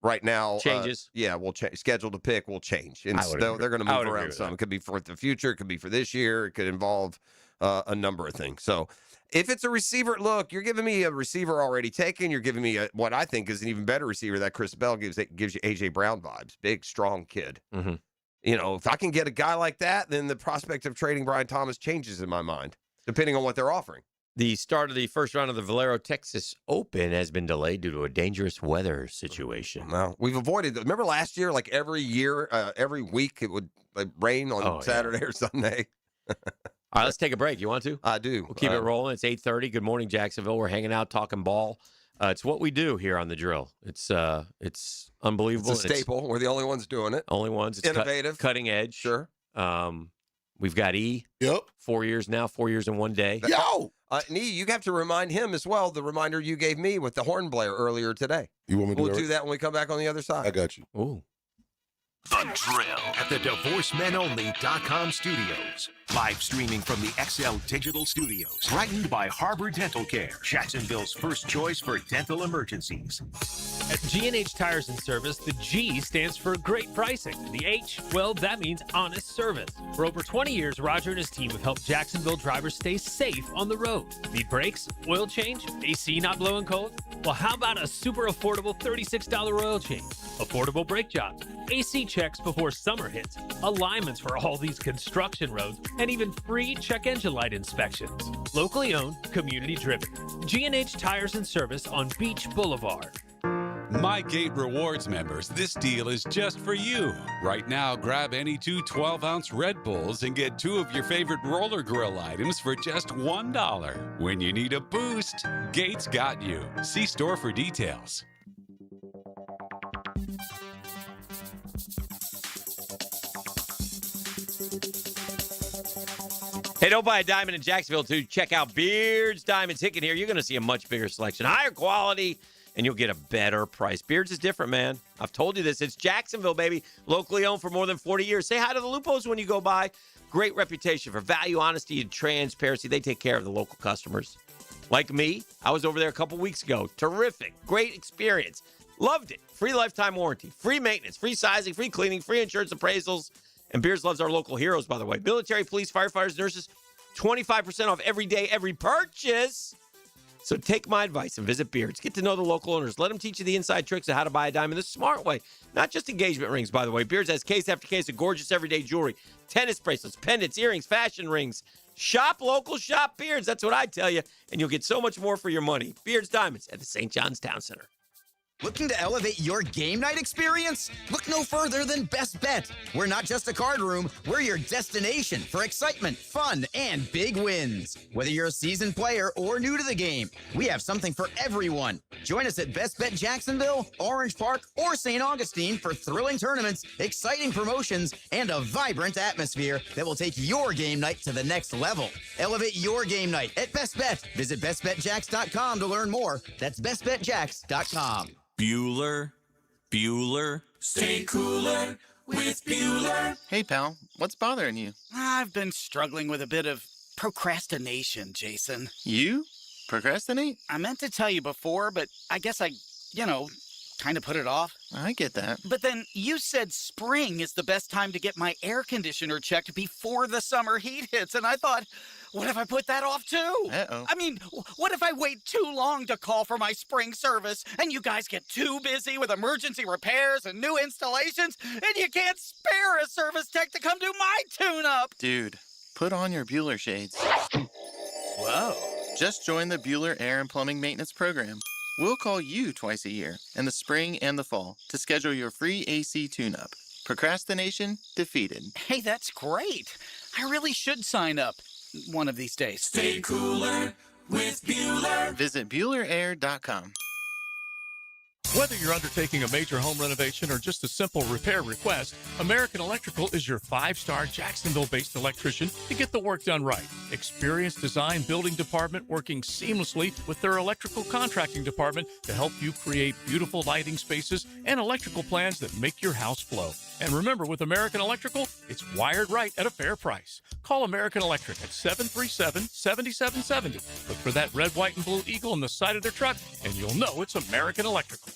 right now Changes. will change. Schedule to pick will change, and I would they're agree. going to I move would agree around with some. that. It could be for the future. It could be for this year. It could involve a number of things. So if it's a receiver, look, you're giving me a receiver already taken. You're giving me what I think is an even better receiver. That Chris Bell gives you AJ Brown vibes. Big, strong kid. Mm-hmm. If I can get a guy like that, then the prospect of trading Brian Thomas changes in my mind, depending on what they're offering. The start of the first round of the Valero Texas Open has been delayed due to a dangerous weather situation. Well, we've avoided. Remember last year, like every year, every week, it would rain on Saturday or Sunday. All right, let's take a break. You want to? I do. We'll keep it rolling. It's 8:30. Good morning, Jacksonville. We're hanging out, talking ball. It's what we do here on the Drill. It's unbelievable. It's a staple. We're the only ones doing it. Only ones. It's innovative, cutting edge. Sure. We've got E. Yep. 4 years now. 4 years in one day. Yo! E, you have to remind him as well, the reminder you gave me with the horn blair earlier today. You want me to We'll do that when we come back on the other side. I got you. Ooh. The Drill at the DivorceMenOnly.com studios. Live streaming from the XL Digital Studios. Brightened by Harbor Dental Care, Jacksonville's first choice for dental emergencies. At G&H Tires and Service, the G stands for great pricing. The H, well, that means honest service. For over 20 years, Roger and his team have helped Jacksonville drivers stay safe on the road. Need brakes, oil change, AC not blowing cold? Well, how about a super affordable $36 oil change? Affordable brake jobs, AC checks before summer hits, alignments for all these construction roads, and even free check engine light inspections. Locally owned, community driven. G&H Tires and Service on Beach Boulevard. My Gate Rewards members, this deal is just for you. Right now, grab any two 12-ounce Red Bulls and get 2 of your favorite roller grill items for just $1. When you need a boost, Gates got you. See store for details. Hey, don't buy a diamond in Jacksonville, too. Check out Beard's Diamonds Hicken here. You're going to see a much bigger selection, higher quality, and you'll get a better price. Beard's is different, man. I've told you this. It's Jacksonville, baby. Locally owned for more than 40 years. Say hi to the Lupos when you go by. Great reputation for value, honesty, and transparency. They take care of the local customers. Like me, I was over there a couple weeks ago. Terrific. Great experience. Loved it. Free lifetime warranty, free maintenance, free sizing, free cleaning, free insurance appraisals. And Beers loves our local heroes, by the way. Military, police, firefighters, nurses, 25% off every day, every purchase. So take my advice and visit Beards. Get to know the local owners. Let them teach you the inside tricks of how to buy a diamond the smart way. Not just engagement rings, by the way. Beards has case after case of gorgeous everyday jewelry, tennis bracelets, pendants, earrings, fashion rings. Shop local, shop Beards. That's what I tell you. And you'll get so much more for your money. Beards Diamonds at the St. John's Town Center. Looking to elevate your game night experience? Look no further than Best Bet. We're not just a card room, we're your destination for excitement, fun, and big wins. Whether you're a seasoned player or new to the game, we have something for everyone. Join us at Best Bet Jacksonville, Orange Park, or St. Augustine for thrilling tournaments, exciting promotions, and a vibrant atmosphere that will take your game night to the next level. Elevate your game night at Best Bet. Visit bestbetjacks.com to learn more. That's bestbetjacks.com. Bueller. Stay cooler with Bueller. Hey, pal, what's bothering you? I've been struggling with a bit of procrastination, Jason. You? Procrastinate? I meant to tell you before, but I guess I, kind of put it off. I get that. But then you said spring is the best time to get my air conditioner checked before the summer heat hits, and I thought, what if I put that off too? Uh-oh. I mean, what if I wait too long to call for my spring service and you guys get too busy with emergency repairs and new installations and you can't spare a service tech to come do my tune-up? Dude, put on your Bueller shades. Whoa. Just join the Bueller Air and Plumbing Maintenance Program. We'll call you twice a year, in the spring and the fall, to schedule your free AC tune-up. Procrastination defeated. Hey, that's great. I really should sign up one of these days. Stay cooler with Bueller. Visit BuellerAir.com. Whether you're undertaking a major home renovation or just a simple repair request, American Electrical is your 5-star Jacksonville-based electrician to get the work done right. Experienced design building department working seamlessly with their electrical contracting department to help you create beautiful lighting spaces and electrical plans that make your house flow. And remember, with American Electrical, it's wired right at a fair price. Call American Electric at 737-7770. Look for that red, white, and blue eagle on the side of their truck, and you'll know it's American Electrical.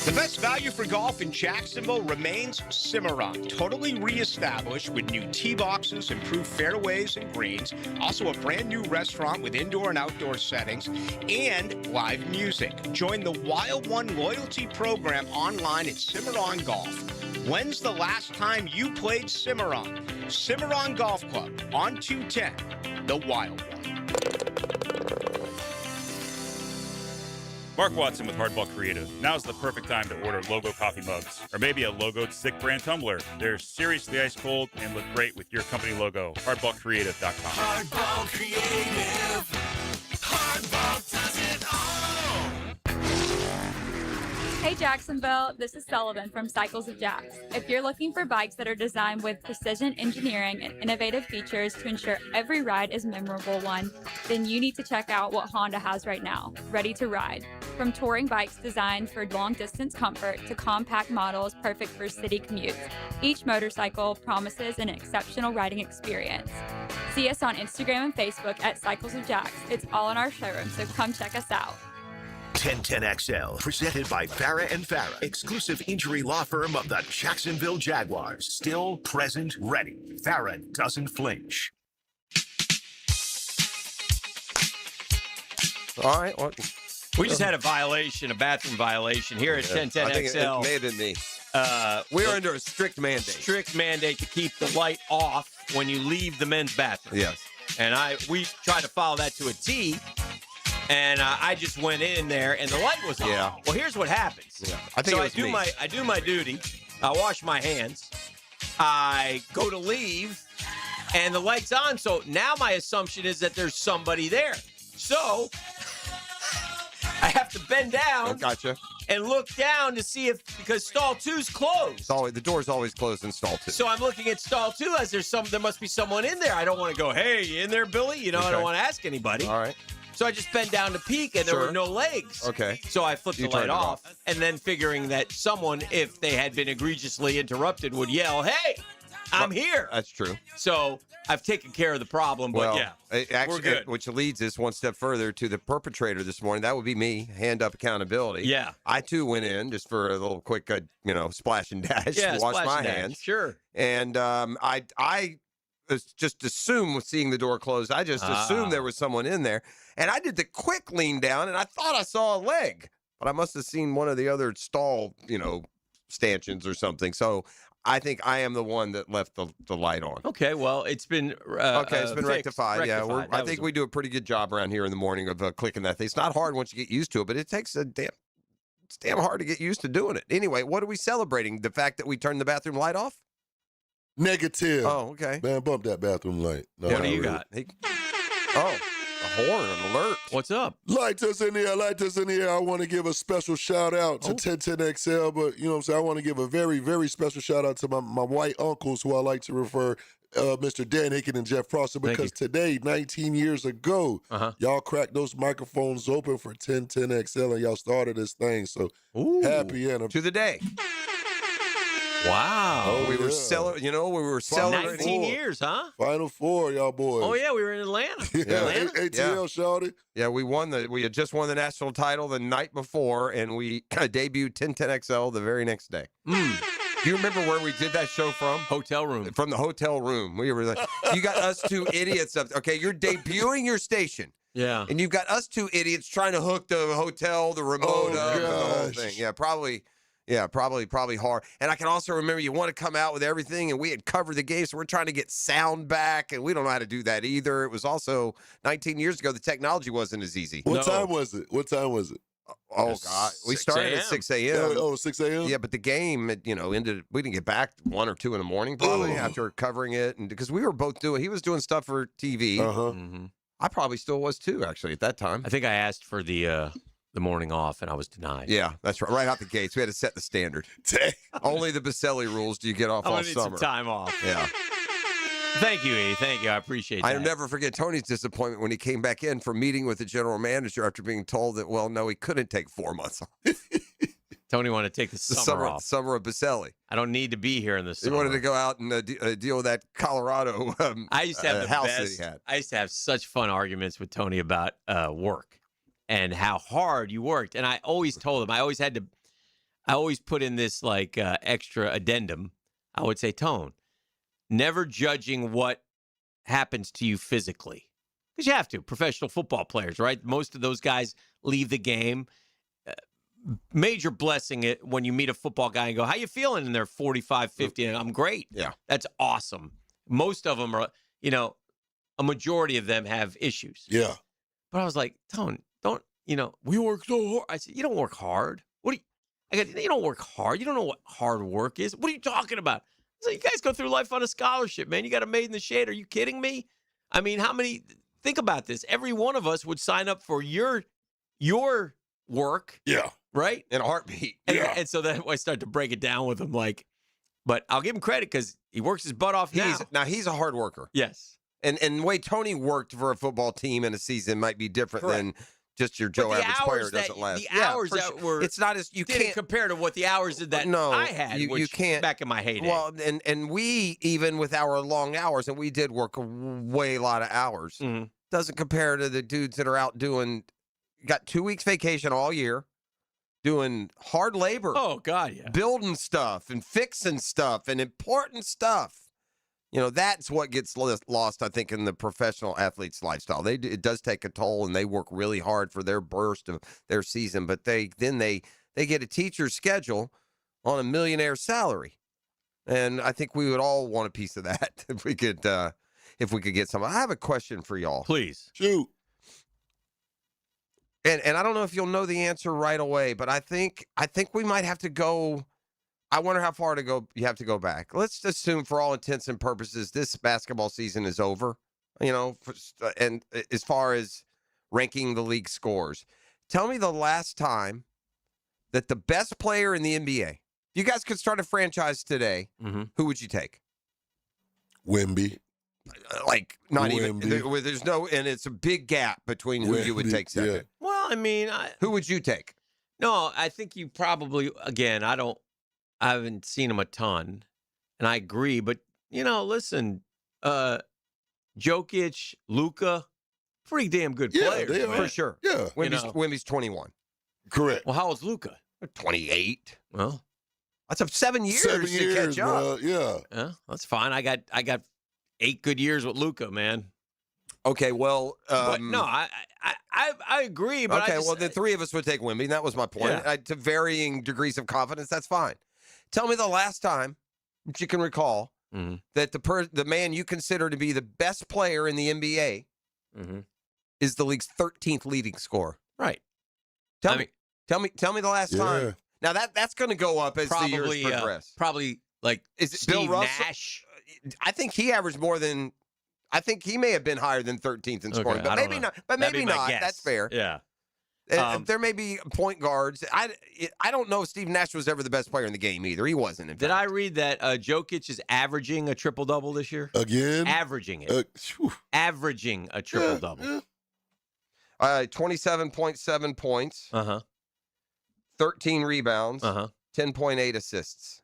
The best value for golf in Jacksonville remains Cimarron, totally reestablished with new tee boxes, improved fairways and greens, also a brand new restaurant with indoor and outdoor settings, and live music. Join the Wild One loyalty program online at Cimarron Golf. When's the last time you played Cimarron? Cimarron Golf Club on 210, the Wild One. Mark Watson with Hardball Creative. Now's the perfect time to order logo coffee mugs, or maybe a logoed stick brand tumbler. They're seriously ice cold and look great with your company logo. HardballCreative.com. Hardball Creative. Hardball does it all. Hey Jacksonville, this is Sullivan from Cycles of Jacks. If you're looking for bikes that are designed with precision engineering and innovative features to ensure every ride is a memorable one, then you need to check out what Honda has right now, Ready to Ride. From touring bikes designed for long-distance comfort to compact models perfect for city commutes, each motorcycle promises an exceptional riding experience. See us on Instagram and Facebook at Cycles of Jacks. It's all in our showroom, so come check us out. 1010XL, presented by Farah and Farah, exclusive injury law firm of the Jacksonville Jaguars. Still, present, ready. Farah doesn't flinch. All right. Well, we just had a bathroom violation here at 1010XL. I think it may have been me. We're under a strict mandate. Strict mandate to keep the light off when you leave the men's bathroom. Yes. And we tried to follow that to a T. And I just went in there, and the light was on. Yeah. Well, here's what happens. Yeah. I think so it was I do my duty. I wash my hands. I go to leave, and the light's on. So now my assumption is that there's somebody there. So I have to bend down. Gotcha. And look down to see because stall 2's closed. The door's always closed in stall 2. So I'm looking at stall 2 as there must be someone in there. I don't want to go, hey, you in there, Billy? I don't want to ask anybody. All right. So I just bent down to peek, and there were no legs. Okay. So I flipped the light off, and then figuring that someone, if they had been egregiously interrupted, would yell, hey, I'm here. That's true. So I've taken care of the problem, but actually, we're good. Which leads us one step further to the perpetrator this morning. That would be me. Hand up accountability. Yeah. I, too, went in just for a little quick, splash and dash. Yeah, wash my hands. Sure. And I just assumed with seeing the door closed, I just assumed there was someone in there. And I did the quick lean down, and I thought I saw a leg. But I must have seen one of the other stall, stanchions or something. So I think I am the one that left the light on. Okay, well, it's been it's been rectified. Yeah, I think we we do a pretty good job around here in the morning of clicking that thing. It's not hard once you get used to it, but it takes it's damn hard to get used to doing it. Anyway, what are we celebrating? The fact that we turned the bathroom light off? Negative. Oh, okay. Man, bump that bathroom light. No, what do you got? A horn, an alert. What's up? Light us in the air. I want to give a special shout out to 1010XL, but you know what I'm saying? I want to give a very, very special shout out to my white uncles who I like to refer, Mr. Dan Hicken and Jeff Froster, because today, 19 years ago, y'all cracked those microphones open for 1010XL and y'all started this thing. So happy to the day. Wow. We were celebrating. We were celebrating. 19 years, huh? Final four, y'all boys. Oh, yeah, we were in Atlanta. ATL, shawty. Yeah, we had just won the national title the night before, and we debuted 1010XL the very next day. Do you remember where we did that show from? Hotel room. From the hotel room. We were like, you got us two idiots up. Okay, you're debuting your station. Yeah. And you've got us two idiots trying to hook the hotel, the remote up, and the whole thing. Yeah, probably. Yeah, probably hard. And I can also remember you want to come out with everything, and we had covered the game, so we're trying to get sound back, and we don't know how to do that either. It was also 19 years ago. The technology wasn't as easy. What time was it? Oh, God. We started at 6 a.m. 6 a.m.? Yeah, but the game, ended. We didn't get back 1 or 2 in the morning, probably, after covering it. And because we were both he was doing stuff for TV. I probably still was, too, actually, at that time. I think I asked for the the morning off, and I was denied. Yeah, that's right. Right out the gates, we had to set the standard. Only the Baselli rules do you get off all need summer. some time off. Yeah. Thank you, E. Thank you. I appreciate that. I'll never forget Tony's disappointment when he came back in for meeting with the general manager after being told that, well, no, he couldn't take 4 months off. Tony wanted to take the summer off. Summer of Baselli. I don't need to be here in the summer. He wanted to go out and deal with that Colorado I used to have the house best, that he had. I used to have such fun arguments with Tony about work and how hard you worked. And I always told him, I always put in this like extra addendum. I would say, Tone, never judging what happens to you physically. Because you have to. Professional football players, right? Most of those guys leave the game. Major blessing it when you meet a football guy and go, how you feeling? And they're 45, 50, and I'm great. Yeah. That's awesome. Most of them are, a majority of them have issues. Yeah. But I was like, Tone, we work so hard. I said, you don't work hard. You don't work hard. You don't know what hard work is. What are you talking about? I said, you guys go through life on a scholarship, man. You got a made in the shade. Are you kidding me? I mean, think about this. Every one of us would sign up for your work. Yeah. Right? In a heartbeat. And so then I started to break it down with him, but I'll give him credit because he works his butt off now. He's a hard worker. Yes. And the way Tony worked for a football team in a season might be different than just your Joe average player doesn't last. The hours that were it's not as you didn't can't compare to what the hours that I had. You can't back in my heyday. Well, and we even with our long hours, and we did work a lot of hours. Mm-hmm. Doesn't compare to the dudes that are out got 2 weeks vacation all year, doing hard labor. Oh God, yeah, building stuff and fixing stuff and important stuff. That's what gets lost, I think, in the professional athlete's lifestyle. It does take a toll, and they work really hard for their burst of their season. But they get a teacher's schedule on a millionaire salary, and I think we would all want a piece of that if we could get some. I have a question for y'all. Please shoot. And I don't know if you'll know the answer right away, but I think we might have to go. I wonder how far you have to go back. Let's assume for all intents and purposes, this basketball season is over, and as far as ranking the league scores, tell me the last time that the best player in the NBA, you guys could start a franchise today, who would you take? Wemby. Like, not Wemby. even, there's no, and it's a big gap between who you would take second. Yeah. Well, I mean, who would you take? No, I think you probably, again, I haven't seen him a ton, and I agree. But listen, Jokic, Luka, pretty damn good players, they are. For sure. Yeah, Wemby's 21. Correct. Well, how old's Luka? 28. Well, that's up 7 years to catch up. Bro. Yeah, that's fine. I got 8 good years with Luka, man. Okay, well, but no, I agree. But okay, well, the three of us would take Wemby. That was my point. Yeah. To varying degrees of confidence, that's fine. Tell me the last time that you can recall that the man you consider to be the best player in the NBA is the league's 13th leading scorer. Right. Tell me the last time. Now that's going to go up as probably, the years progress. Probably is it Steve Bill Russell? Nash? I think he averaged more than. I think he may have been higher than 13th in scoring, but maybe not. But maybe not. That's fair. Yeah. There may be point guards. I don't know if Steve Nash was ever the best player in the game either. He wasn't. Did I read that Jokic is averaging a triple-double this year? Again? Averaging it. Averaging a triple-double. 27.7 points. 13 rebounds. 10.8 assists.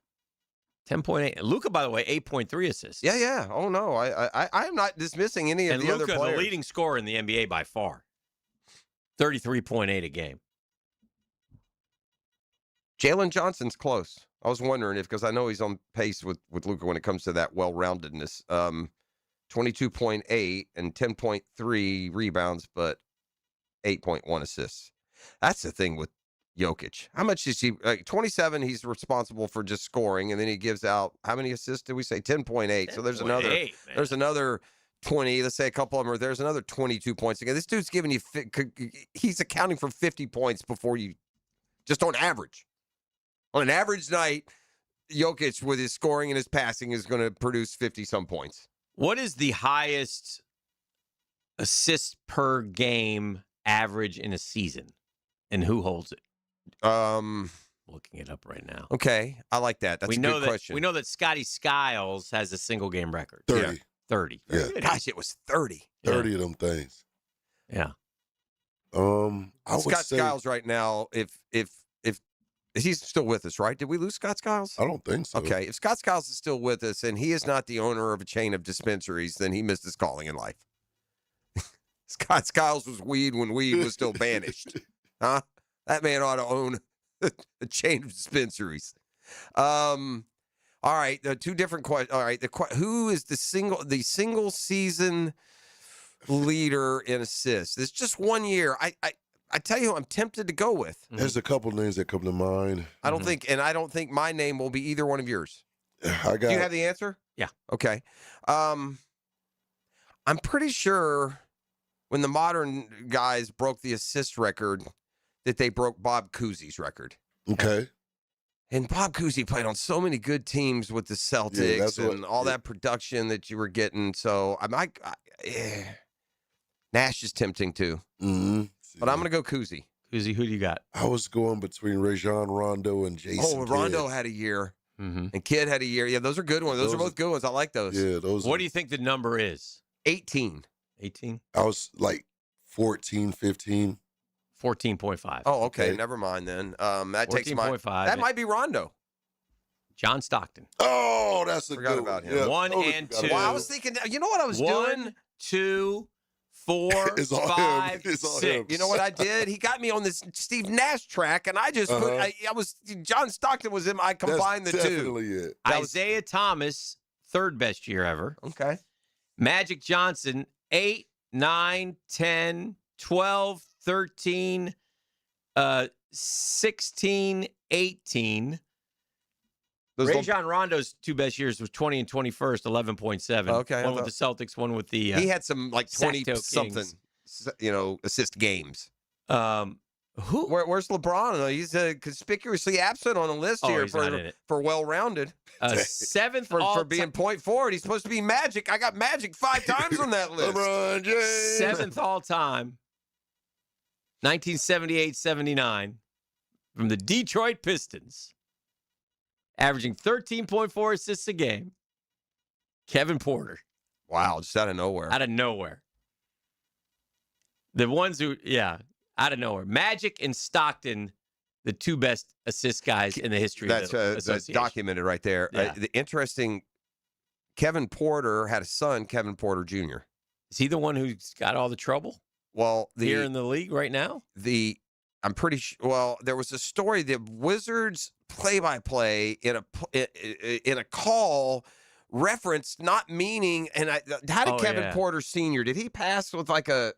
10.8. Luka, by the way, 8.3 assists. Yeah. Oh, no. I am not dismissing any of the other players. And Luka, the leading scorer in the NBA by far. 33.8 a game. Jalen Johnson's close. I was wondering because I know he's on pace with Luka when it comes to that well-roundedness. 22.8 and 10.3 rebounds, but 8.1 assists. That's the thing with Jokic. How much is he? 27, he's responsible for just scoring, and then he gives out, how many assists did we say? 10.8. So there's another 20. Let's say a couple of them, or there's another 22 points again. This dude's giving you, he's accounting for 50 points before you, just on average. On an average night, Jokic with his scoring and his passing is going to produce 50-some points. What is the highest assists per game average in a season? And who holds it? Looking it up right now. Okay, I like that. That's a good question. We know that Scotty Skiles has a single game record. 30. Yeah. 30. Yeah. Gosh, it was 30. 30 of them things. Yeah. I would Scott say, Skiles right now, if he's still with us, right? Did we lose Scott Skiles? I don't think so. Okay, if Scott Skiles is still with us and he is not the owner of a chain of dispensaries, then he missed his calling in life. Scott Skiles was weed when weed was still banished. Huh? That man ought to own a chain of dispensaries. All right, the two different questions. All right, who is the single season leader in assists? It's just 1 year. I tell you who I'm tempted to go with. There's a couple names that come to mind. I don't think my name will be either one of yours. Do you have the answer? Yeah. Okay. I'm pretty sure when the modern guys broke the assist record that they broke Bob Cousy's record. Okay. And Bob Cousy played on so many good teams with the Celtics and all that production that you were getting. So Nash is tempting too. Mm-hmm. But I'm going to go Cousy. Cousy, who do you got? I was going between Rajon Rondo and Jason Kidd. Rondo had a year. Mm-hmm. And Kidd had a year. Yeah, those are good ones. Those are both good ones. I like those. Yeah, those. What do you think the number is? 18. 18? I was like 14, 15. 14.5. Oh, okay. Never mind then. That takes my. 14.5. That might be Rondo. John Stockton. Oh, that's a Forgot good about one. him. Yeah, 1 totally and forgot 2. about Well, I him. was thinking. You know what I was 1, doing? 2, 4, It's all him. 5, It's all 6. him. You know what I did? He got me on this Steve Nash track, and I just put. I was John Stockton was him. I combined That's the two. definitely it. Isaiah Thomas, third best year ever. Okay. Magic Johnson, 8, 9, 10, 12, 13, 16, 18. Rajon Rondo's two best years was 20 and 21st, 11.7. Okay, One with the Celtics, one with the he had some like 20 Sacto something, Kings. assist games. Who? Where's LeBron? He's conspicuously absent on the list here he's not in it. for Seventh well-rounded. For being point forward, he's supposed to be Magic. I got Magic 5 times on that list. LeBron James. Seventh all time, 1978-79, from the Detroit Pistons, averaging 13.4 assists a game. Kevin Porter. Wow, just out of nowhere. Out of nowhere. The ones who, out of nowhere. Magic and Stockton, the two best assist guys in the history of the That's association. documented right there. Yeah. The interesting, Kevin Porter had a son, Kevin Porter Jr. Is he the one who's got all the trouble? Well, here in the league right now? I'm pretty sure. Well, there was a story. The Wizards play-by-play in a call referenced not meaning. And how did Kevin Porter Sr. Did he pass with like a?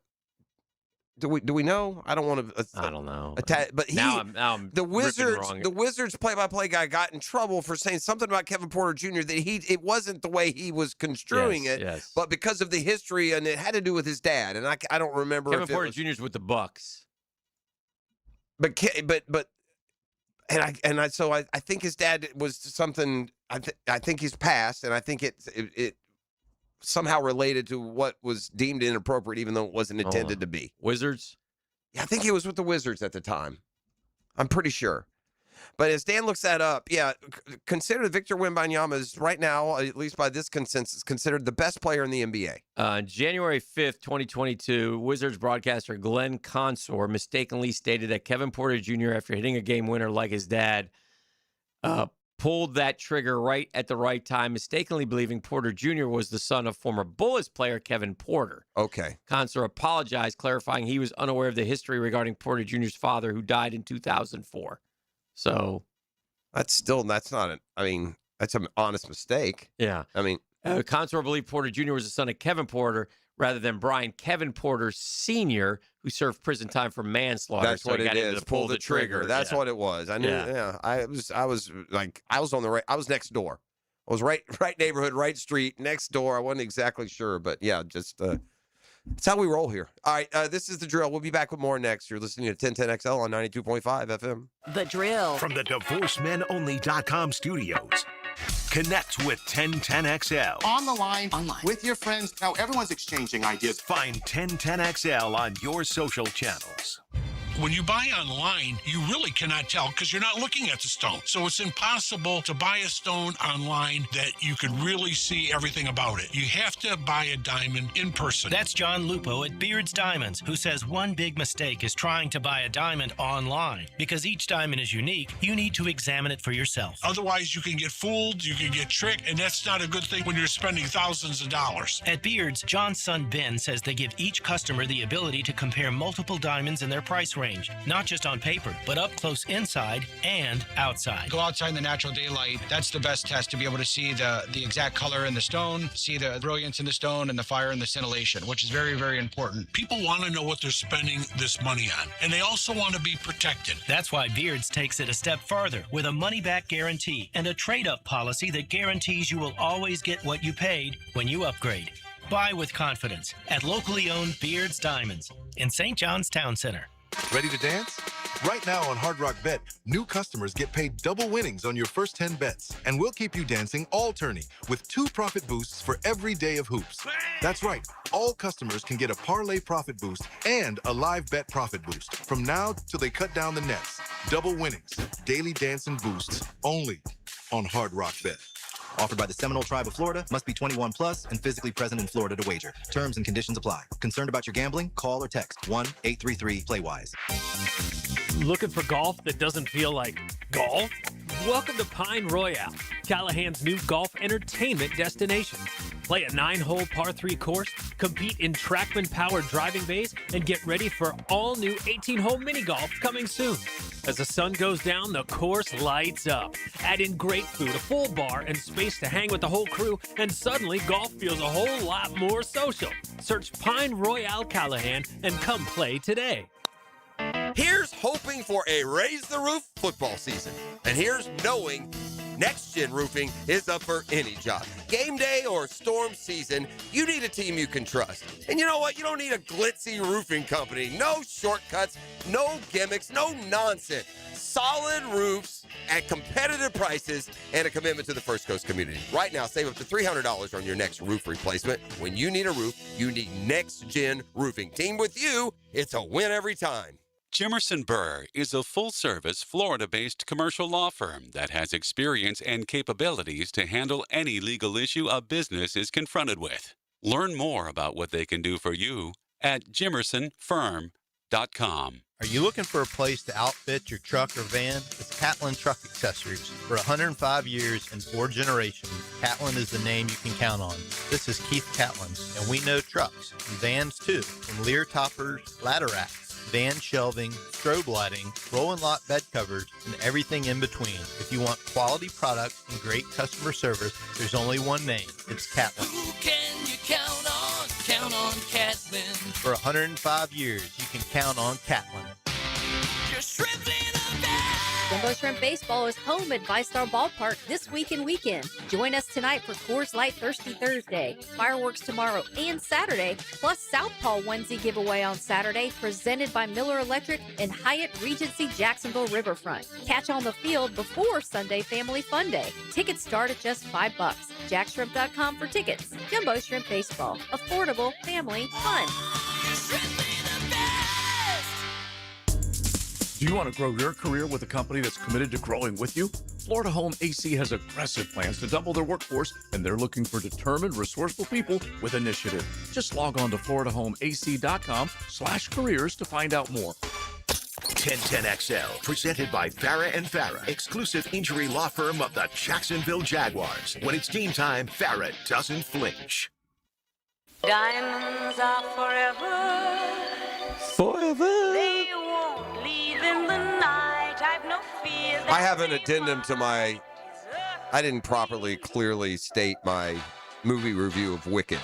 Do we know? I don't want to. I don't know. But now I'm the Wizards wrong. the Wizards play-by-play guy got in trouble for saying something about Kevin Porter Jr. that it wasn't the way he was construing it, but because of the history, and it had to do with his dad. And I don't remember. Kevin if Porter was, Jr.'s with the Bucks. So I think his dad was something. I think he's passed, and I think it somehow related to what was deemed inappropriate, even though it wasn't intended to be. Wizards? Yeah, I think he was with the Wizards at the time. I'm pretty sure. But as Dan looks that up, consider Victor Wembanyama is right now, at least by this consensus, considered the best player in the NBA. January 5th, 2022, Wizards broadcaster Glenn Consor mistakenly stated that Kevin Porter Jr., after hitting a game winner like his dad, pulled that trigger right at the right time, mistakenly believing Porter Jr. was the son of former Bullets player Kevin Porter. Okay. Consor apologized, clarifying he was unaware of the history regarding Porter Jr.'s father, who died in 2004. So that's an honest mistake. Yeah. I mean, Consor believed Porter Jr. was the son of Kevin Porter rather than Brian Kevin Porter Sr., who served prison time for manslaughter. That's what it is. Pull the trigger. That's what it was. I knew. Yeah. I was next door. I was right neighborhood, right street, next door. I wasn't exactly sure, but just that's how we roll here. All right, this is The Drill. We'll be back with more next. You're listening to 1010XL on 92.5 FM. The Drill. From the DivorceMenOnly.com studios. Connect with 1010XL. On the line, with your friends. Now everyone's exchanging ideas. Find 1010XL on your social channels. When you buy online, you really cannot tell because you're not looking at the stone. So it's impossible to buy a stone online that you could really see everything about it. You have to buy a diamond in person. That's John Lupo at Beard's Diamonds, who says one big mistake is trying to buy a diamond online. Because each diamond is unique, you need to examine it for yourself. Otherwise, you can get fooled, you can get tricked, and that's not a good thing when you're spending thousands of dollars. At Beard's, John's son Ben says they give each customer the ability to compare multiple diamonds in their price range, not just on paper, but up close inside and outside. Go outside in the natural daylight. That's the best test to be able to see the exact color in the stone, see the brilliance in the stone, and the fire and the scintillation, which is very, very important. People want to know what they're spending this money on, and they also want to be protected. That's why Beard's takes it a step further with a money-back guarantee and a trade-up policy that guarantees you will always get what you paid when you upgrade. Buy with confidence at locally owned Beard's Diamonds in St. John's Town Center. Ready to dance? Right now on Hard Rock Bet, new customers get paid double winnings on your first 10 bets. And we'll keep you dancing all tourney with 2 profit boosts for every day of hoops. That's right. All customers can get a parlay profit boost and a live bet profit boost from now till they cut down the nets. Double winnings, daily dancing boosts, only on Hard Rock Bet. Offered by the Seminole Tribe of Florida. Must be 21 plus and physically present in Florida to wager. Terms and conditions apply. Concerned about your gambling? Call or text 1-833-PLAY-WISE. Looking for golf that doesn't feel like golf? Welcome to Pine Royale, Callahan's new golf entertainment destination. Play a 9-hole par 3 course, compete in TrackMan-powered driving bays, and get ready for all-new 18-hole mini golf coming soon. As the sun goes down, the course lights up. Add in great food, a full bar, and space to hang with the whole crew, and suddenly golf feels a whole lot more social. Search Pine Royale Callahan and come play today. Here's hoping for a Raise the Roof football season. And here's knowing Next Gen Roofing is up for any job. Game day or storm season, you need a team you can trust. And you know what? You don't need a glitzy roofing company. No shortcuts, no gimmicks, no nonsense. Solid roofs at competitive prices and a commitment to the First Coast community. Right now, save up to $300 on your next roof replacement. When you need a roof, you need Next Gen Roofing. Team with you, it's a win every time. Jimerson Burr is a full-service, Florida-based commercial law firm that has experience and capabilities to handle any legal issue a business is confronted with. Learn more about what they can do for you at jimersonfirm.com. Are you looking for a place to outfit your truck or van? It's Catlin Truck Accessories. For 105 years and 4 generations, Catlin is the name you can count on. This is Keith Catlin, and we know trucks and vans too, from Lear toppers, ladder racks, van shelving, strobe lighting, roll and lock bed covers, and everything in between. If you want quality products and great customer service, there's only one name. It's Catlin. Who can you count on? Count on Catlin. For 105 years, you can count on Catlin. Just shrimping Jumbo Shrimp Baseball is home at VyStar Ballpark this week and weekend. Join us tonight for Coors Light Thirsty Thursday, fireworks tomorrow and Saturday, plus Southpaw onesie giveaway on Saturday, presented by Miller Electric and Hyatt Regency Jacksonville Riverfront. Catch on the field before Sunday Family Fun Day. Tickets start at just $5. JackShrimp.com for tickets. Jumbo Shrimp Baseball, affordable, family, fun. Do you want to grow your career with a company that's committed to growing with you? Florida Home AC has aggressive plans to double their workforce, and they're looking for determined, resourceful people with initiative. Just log on to FloridaHomeAC.com/careers to find out more. 1010XL, presented by Farah and Farah, exclusive injury law firm of the Jacksonville Jaguars. When it's game time, Farah doesn't flinch. Diamonds are forever. Forever. They won't leave in the night. I've no fear. I have an addendum to my... I didn't properly, clearly state my movie review of Wicked.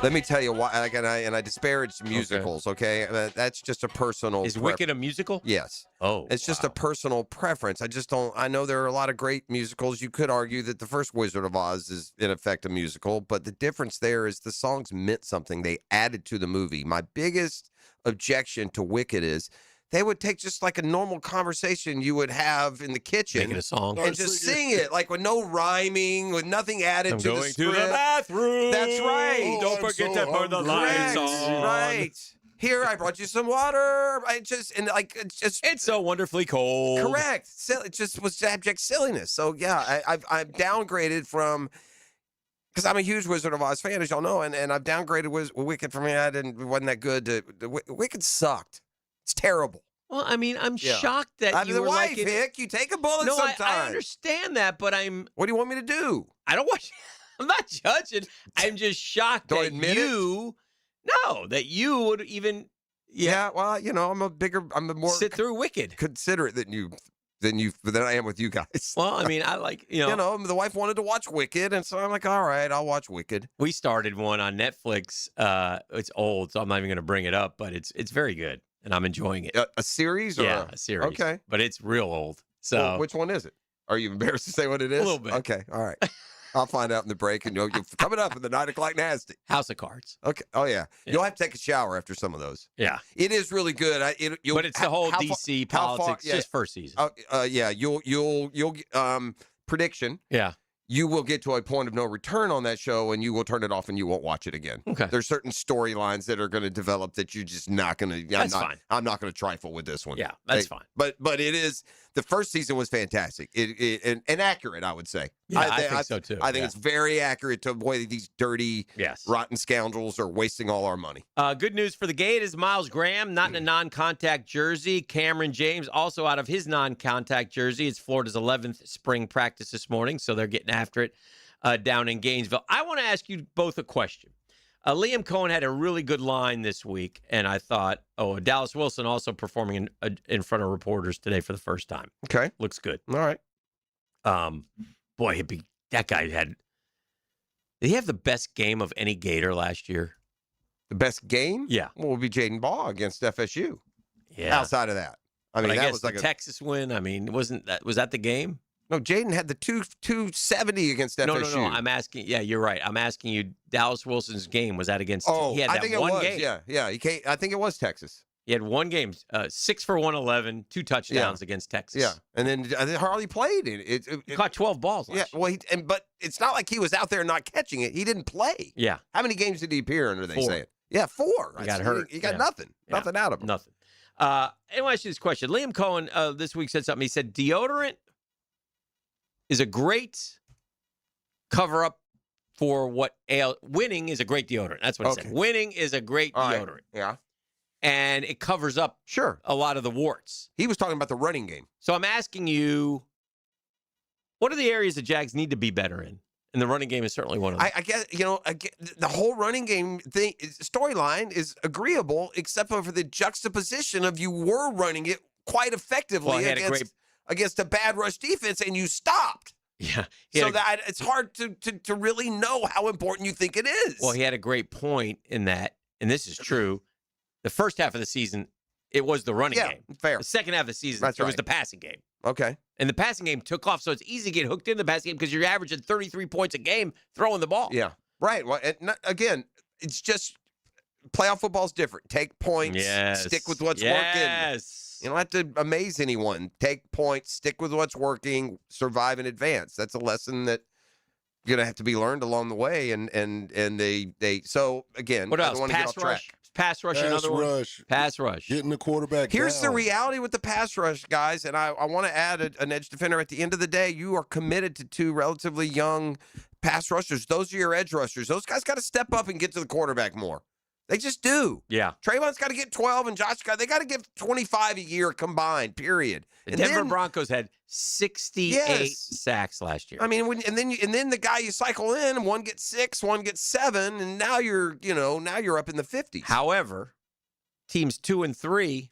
Let me tell you why, and I disparage musicals, okay? That's just a personal... Is Wicked a musical? Yes. Oh, it's just a personal preference. I just don't... I know there are a lot of great musicals. You could argue that the first Wizard of Oz is, in effect, a musical, but the difference there is the songs meant something. They added to the movie. My biggest objection to Wicked is they would take just like a normal conversation you would have in the kitchen. Making a song. And just sing it, like with no rhyming, with nothing added to the script. I'm going to the bathroom. That's right. Don't forget to burn the lights on. Right. Here, I brought you some water. It's so wonderfully cold. Correct. It just was abject silliness. So yeah, I've downgraded from, because I'm a huge Wizard of Oz fan, as y'all know, and I've downgraded Wicked from it, and it wasn't that good. Wicked sucked. It's terrible. Well, I mean, I'm shocked that you were wife, like Vic. You take a bullet No, sometimes. I understand that, but What do you want me to do? I don't want. I'm not judging. I'm just shocked Don't that admit you. No, that you would even. Yeah, well, I'm a more sit through Wicked, considerate than I am with you guys. Well, I mean, I like the wife wanted to watch Wicked, and so I'm like, all right, I'll watch Wicked. We started one on Netflix. It's old, so I'm not even going to bring it up, but it's very good, and I'm enjoying it. A series? Or a series. Okay, but it's real old. So well, which one is it? Are you embarrassed to say what it is? A little bit. Okay, all right. I'll find out in the break, and you're coming up in the 9 o'clock nasty. House of Cards. Okay. Oh yeah. You'll have to take a shower after some of those. Yeah. It is really good. But it's the whole DC politics, just first season. Yeah. You'll prediction. Yeah. You will get to a point of no return on that show, and you will turn it off, and you won't watch it again. Okay. There's certain storylines that are going to develop that you're just not going to. That's fine. I'm not going to trifle with this one. Yeah, that's fine. But it is. The first season was fantastic. And accurate, I would say. Yeah, I think so too. I think it's very accurate to the way these dirty, rotten scoundrels are wasting all our money. Good news for the Gators. Miles Graham, not in a non-contact jersey. Cameron James, also out of his non-contact jersey. It's Florida's 11th spring practice this morning, so they're getting after it down in Gainesville. I want to ask you both a question. Liam Cohen had a really good line this week, and I thought, Dallas Wilson also performing in front of reporters today for the first time. Okay. Looks good. All right. Boy, that guy did he have the best game of any Gator last year? The best game? Yeah. Well, it would be Jaden Baugh against FSU. Yeah. Outside of that. I mean, But that guess was like the a Texas win. I mean, was that the game? No, Jaden had the 270 against FSU. No. I'm asking. Yeah, you're right. I'm asking you. Dallas Wilson's game, was that against? Oh, he had that I think one it was. game. Yeah. I think it was Texas. He had one game, 6 for 111, 2 touchdowns against Texas. Yeah, and then hardly played. He caught 12 balls. Last year. Well, but it's not like he was out there not catching it. He didn't play. Yeah. How many games did he appear in? Are they 4. saying? Yeah, 4. He got hurt. He got nothing out of him. Nothing. I want to ask you this question. Liam Cohen this week said something. He said deodorant is a great cover-up for what winning is a great deodorant. That's what he said. Winning is a great deodorant. Right. Yeah. And it covers up a lot of the warts. He was talking about the running game. So I'm asking you, what are the areas the Jags need to be better in? And the running game is certainly one of them. I guess, the whole running game thing storyline is agreeable, except for the juxtaposition of you were running it quite effectively against a bad rush defense, and you stopped. Yeah. So that it's hard to really know how important you think it is. Well, he had a great point in that, and this is true. The first half of the season, it was the running game. Fair. The second half of the season, it was the passing game. Okay. And the passing game took off, so it's easy to get hooked in the passing game because you're averaging 33 points a game throwing the ball. Yeah. Right. Well, again, it's just playoff football's different. Take points, stick with what's working. You don't have to amaze anyone. Take points, stick with what's working, survive and advance. That's a lesson that you're gonna have to be learned along the way. And they so again, what else? I don't want to get off track. Pass rush, another one. Pass rush. Getting the quarterback Here's down. the reality with the pass rush, guys, and I want to add an edge defender. At the end of the day, you are committed to 2 relatively young pass rushers. Those are your edge rushers. Those guys got to step up and get to the quarterback more. They just do. Yeah. Trayvon's got to get 12, and Josh they got to give 25 a year combined, period. The Denver Broncos had 68 sacks last year. I mean, and then the guy you cycle in, one gets 6, one gets 7, and now you're up in the 50s. However, teams 2 and 3,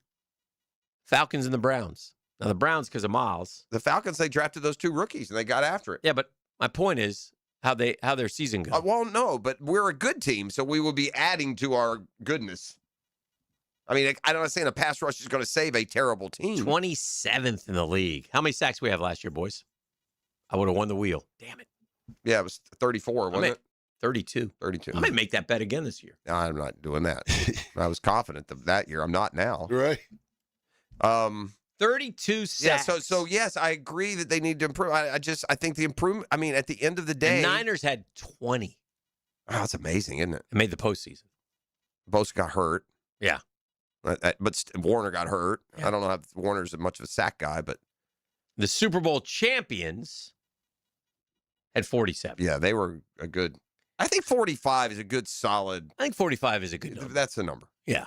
Falcons and the Browns. Now the Browns because of Miles. The Falcons, they drafted those 2 rookies and they got after it. Yeah, but my point is how their season goes. Well, no, but we're a good team, so we will be adding to our goodness. I mean, I'm not saying a pass rush is going to save a terrible team. 27th in the league. How many sacks we have last year, boys? I would have won the wheel. Damn it. Yeah, it was 34, wasn't it? 32. 32. I might make that bet again this year. No, I'm not doing that. I was confident that year. I'm not now. Right. 32 sacks. Yeah, so yes, I agree that they need to improve. I think the improvement, I mean, at the end of the day. The Niners had 20. Oh, that's amazing, isn't it? It made the postseason. Both got hurt. Yeah. But Warner got hurt. I don't know if Warner's much of a sack guy, but the Super Bowl champions had 47. Yeah, they were a good. I think 45 is a good solid. I think 45 is a good number. That's the number. Yeah.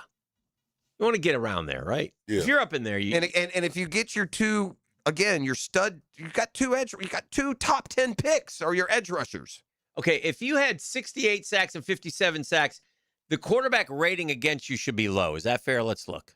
You want to get around there, right? Yeah. If you're up in there, you and if you get your two, again, your stud, you got two top 10 picks or your edge rushers. Okay, if you had 68 sacks and 57 sacks, the quarterback rating against you should be low. Is that fair? Let's look.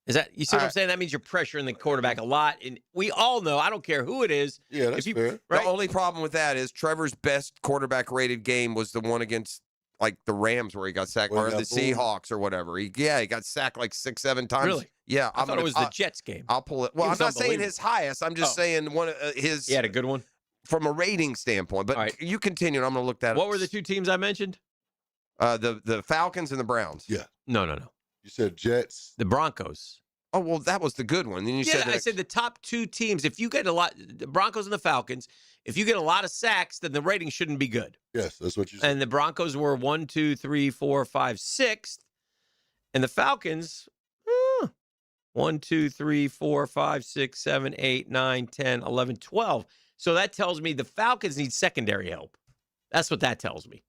Is that, you see what I'm saying? That means you're pressuring the quarterback a lot. And we all know, I don't care who it is. Yeah, that's fair. Right? The only problem with that is Trevor's best quarterback rated game was the one against like the Rams where he got sacked, or the Seahawks or whatever. He got sacked like 6-7 times. Really? Yeah. I thought it was the Jets game. I'll pull it. Well, I'm not saying his highest. I'm just saying one of his. He had a good one. From a rating standpoint. But you continue, and I'm going to look that up. What were the two teams I mentioned? The Falcons and the Browns. Yeah. No. You said Jets. The Broncos. Oh, well, that was the good one. Then you said I said the top two teams. If you get a lot, the Broncos and the Falcons, if you get a lot of sacks, then the rating shouldn't be good. Yes, that's what you said. And the Broncos were 1, 2, 3, 4, 5, 6th. And the Falcons, 1, 2, 3, 4, 5, 6, 7, 8, 9, 10, 11, 12. So that tells me the Falcons need secondary help. That's what that tells me.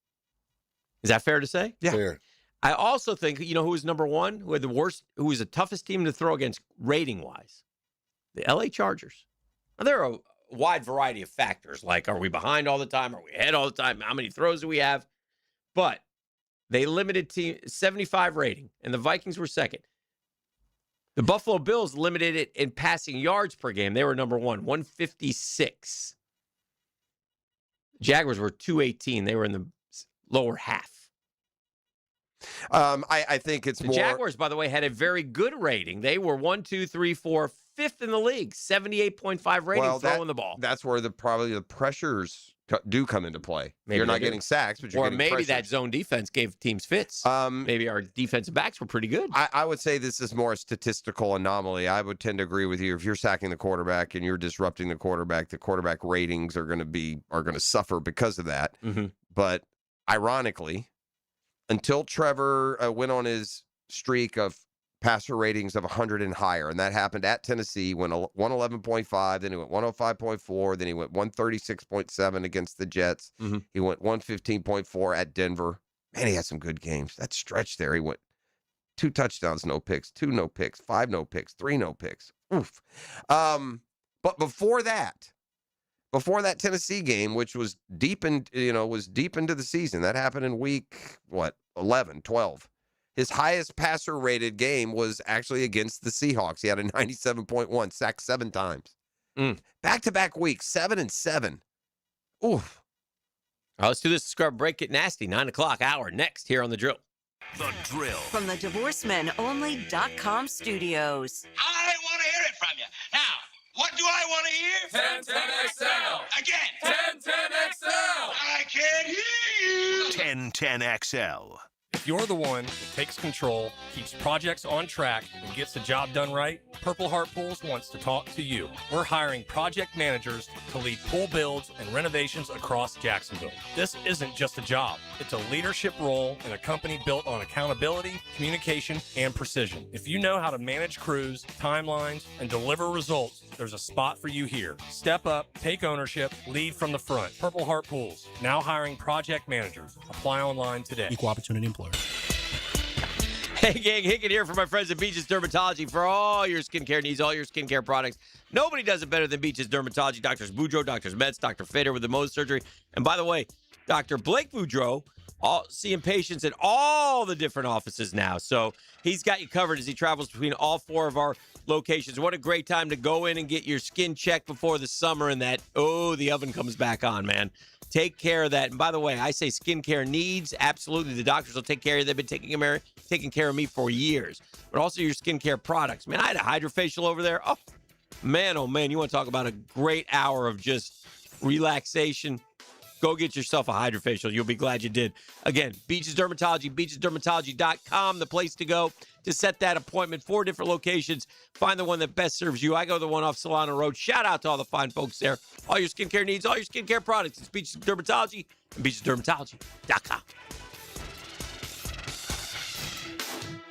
Is that fair to say? Yeah. Fair. I also think, who was number one, who had the worst, who was the toughest team to throw against rating-wise? The LA Chargers. Now, there are a wide variety of factors, like are we behind all the time? Are we ahead all the time? How many throws do we have? But they limited team 75 rating, and the Vikings were second. The Buffalo Bills limited it in passing yards per game. They were number one, 156. Jaguars were 218. They were in the lower half. I think it's the Jaguars, by the way, had a very good rating. They were 1, 2, 3, 4, fifth in the league, 78.5 rating throwing the ball. That's where probably the pressures do come into play. Maybe you're not getting sacks, but you're getting maybe pressures. that zone defense gave teams fits. Maybe our defensive backs were pretty good. I would say this is more a statistical anomaly. I would tend to agree with you. If you're sacking the quarterback and you're disrupting the quarterback ratings are going to suffer because of that. Mm-hmm. But ironically, until Trevor went on his streak of passer ratings of 100 and higher, and that happened at Tennessee, went 111.5, then he went 105.4, then he went 136.7 against the Jets. Mm-hmm. He went 115.4 at Denver. Man, he had some good games. That stretch there, he went 2 touchdowns, no picks, 2 no picks, 5 no picks, 3 no picks. Oof. But before that Tennessee game, which was deep into the season, that happened in week 11, 12. His highest passer rated game was actually against the Seahawks. He had a 97.1, sacked 7 times. Back-to-back weeks, 7 and 7. Oof. All right, let's do this scrub break. Get nasty. 9 o'clock hour next here on The Drill. The Drill. From the DivorceMenOnly.com studios. I want to hear it from you. Now, what do I want to hear? 1010XL. Again. 1010XL. I can't hear you. 1010XL. If you're the one that takes control, keeps projects on track, and gets the job done right, Purple Heart Pools wants to talk to you. We're hiring project managers to lead pool builds and renovations across Jacksonville. This isn't just a job. It's a leadership role in a company built on accountability, communication, and precision. If you know how to manage crews, timelines, and deliver results, there's a spot for you here. Step up, take ownership, lead from the front. Purple Heart Pools, now hiring project managers. Apply online today. Equal opportunity employer. Hey, gang, Hickett here for my friends at Beaches Dermatology for all your skincare needs, all your skincare products. Nobody does it better than Beaches Dermatology. Doctors Boudreaux, Doctors Metz, Dr. Fader with the Mohs surgery. And by the way, Dr. Blake Boudreaux, seeing patients at all the different offices now. So he's got you covered as he travels between all 4 of our locations. What a great time to go in and get your skin checked before the summer and the oven comes back on, man. Take care of that. And by the way, I say skincare needs, absolutely. The doctors will take care of you. They've been taking care of me for years. But also your skincare products. Man, I had a hydrofacial over there. Oh, man, you want to talk about a great hour of just relaxation. Go get yourself a hydrofacial. You'll be glad you did. Again, Beaches Dermatology, beachesdermatology.com, the place to go to set that appointment. 4 different locations. Find the one that best serves you. I go to the one off Solano Road. Shout out to all the fine folks there. All your skincare needs, all your skincare products. It's Beaches Dermatology and beachesdermatology.com.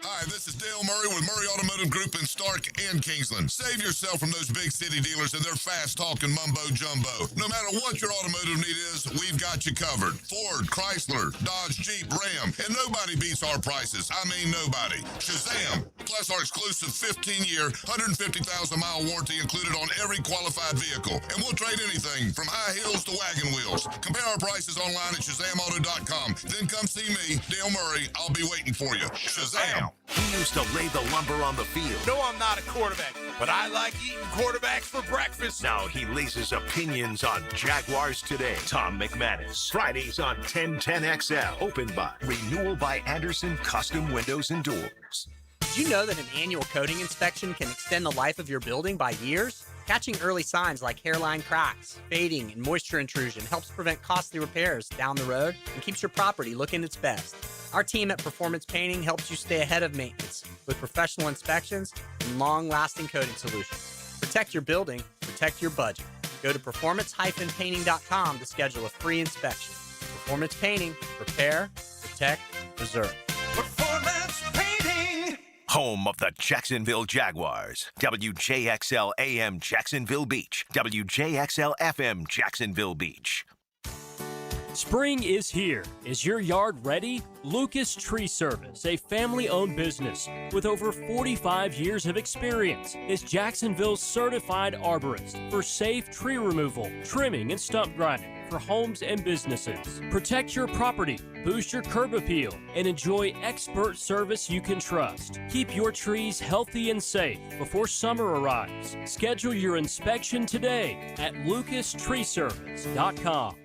All Hi, this is Dale Murray with Murray Automotive Group in Stark and Kingsland. Save yourself from those big city dealers and their fast-talking mumbo-jumbo. No matter what your automotive need is, we've got you covered. Ford, Chrysler, Dodge, Jeep, Ram, and nobody beats our prices. I mean nobody. Shazam! Plus our exclusive 15-year, 150,000-mile warranty included on every qualified vehicle. And we'll trade anything from high heels to wagon wheels. Compare our prices online at ShazamAuto.com. Then come see me, Dale Murray. I'll be waiting for you. Shazam! He used to lay the lumber on the field. No, I'm not a quarterback, but I like eating quarterbacks for breakfast. Now he lays his opinions on Jaguars Today. Tom McManus. Fridays on 1010XL. Opened by Renewal by Anderson Custom Windows and Doors. Did you know that an annual coating inspection can extend the life of your building by years? Catching early signs like hairline cracks, fading, and moisture intrusion helps prevent costly repairs down the road and keeps your property looking its best. Our team at Performance Painting helps you stay ahead of maintenance with professional inspections and long-lasting coating solutions. Protect your building, protect your budget. Go to performance-painting.com to schedule a free inspection. Performance Painting, repair, protect, preserve. Performance Painting. Home of the Jacksonville Jaguars. WJXL AM Jacksonville Beach. WJXL FM Jacksonville Beach. Spring is here. Is your yard ready? Lucas Tree Service, a family-owned business with over 45 years of experience, is Jacksonville's certified arborist for safe tree removal, trimming, and stump grinding for homes and businesses. Protect your property, boost your curb appeal, and enjoy expert service you can trust. Keep your trees healthy and safe before summer arrives. Schedule your inspection today at lucastreeservice.com.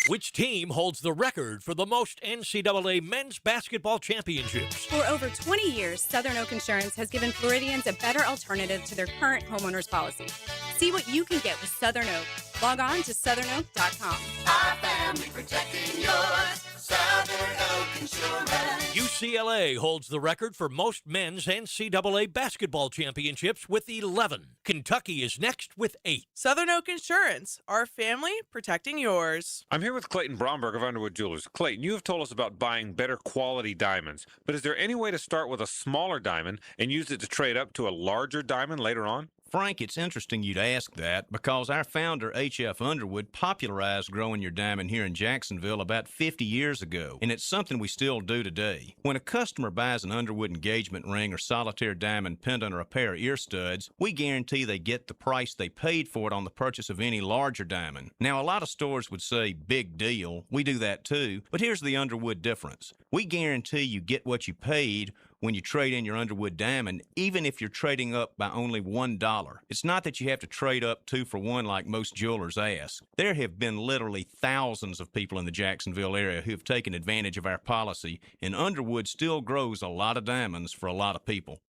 Which team holds the record for the most NCAA men's basketball championships? For over 20 years, Southern Oak Insurance has given Floridians a better alternative to their current homeowners policy. See what you can get with Southern Oak. Log on to southernoak.com. Our family protecting yours. Southern Oak Insurance. UCLA holds the record for most men's NCAA basketball championships with 11. Kentucky is next with 8. Southern Oak Insurance, our family protecting yours. I'm here with Clayton Bromberg of Underwood Jewelers. Clayton, you have told us about buying better quality diamonds, but is there any way to start with a smaller diamond and use it to trade up to a larger diamond later on? Frank, it's interesting you'd ask that because our founder, H.F. Underwood, popularized growing your diamond here in Jacksonville about 50 years ago, and it's something we still do today. When a customer buys an Underwood engagement ring or solitaire diamond pendant or a pair of ear studs, we guarantee they get the price they paid for it on the purchase of any larger diamond. Now, a lot of stores would say, big deal. We do that too, but here's the Underwood difference. We guarantee you get what you paid when you trade in your Underwood diamond, even if you're trading up by only $1. It's not that you have to trade up 2 for 1 like most jewelers ask. There have been literally thousands of people in the Jacksonville area who have taken advantage of our policy, and Underwood still grows a lot of diamonds for a lot of people.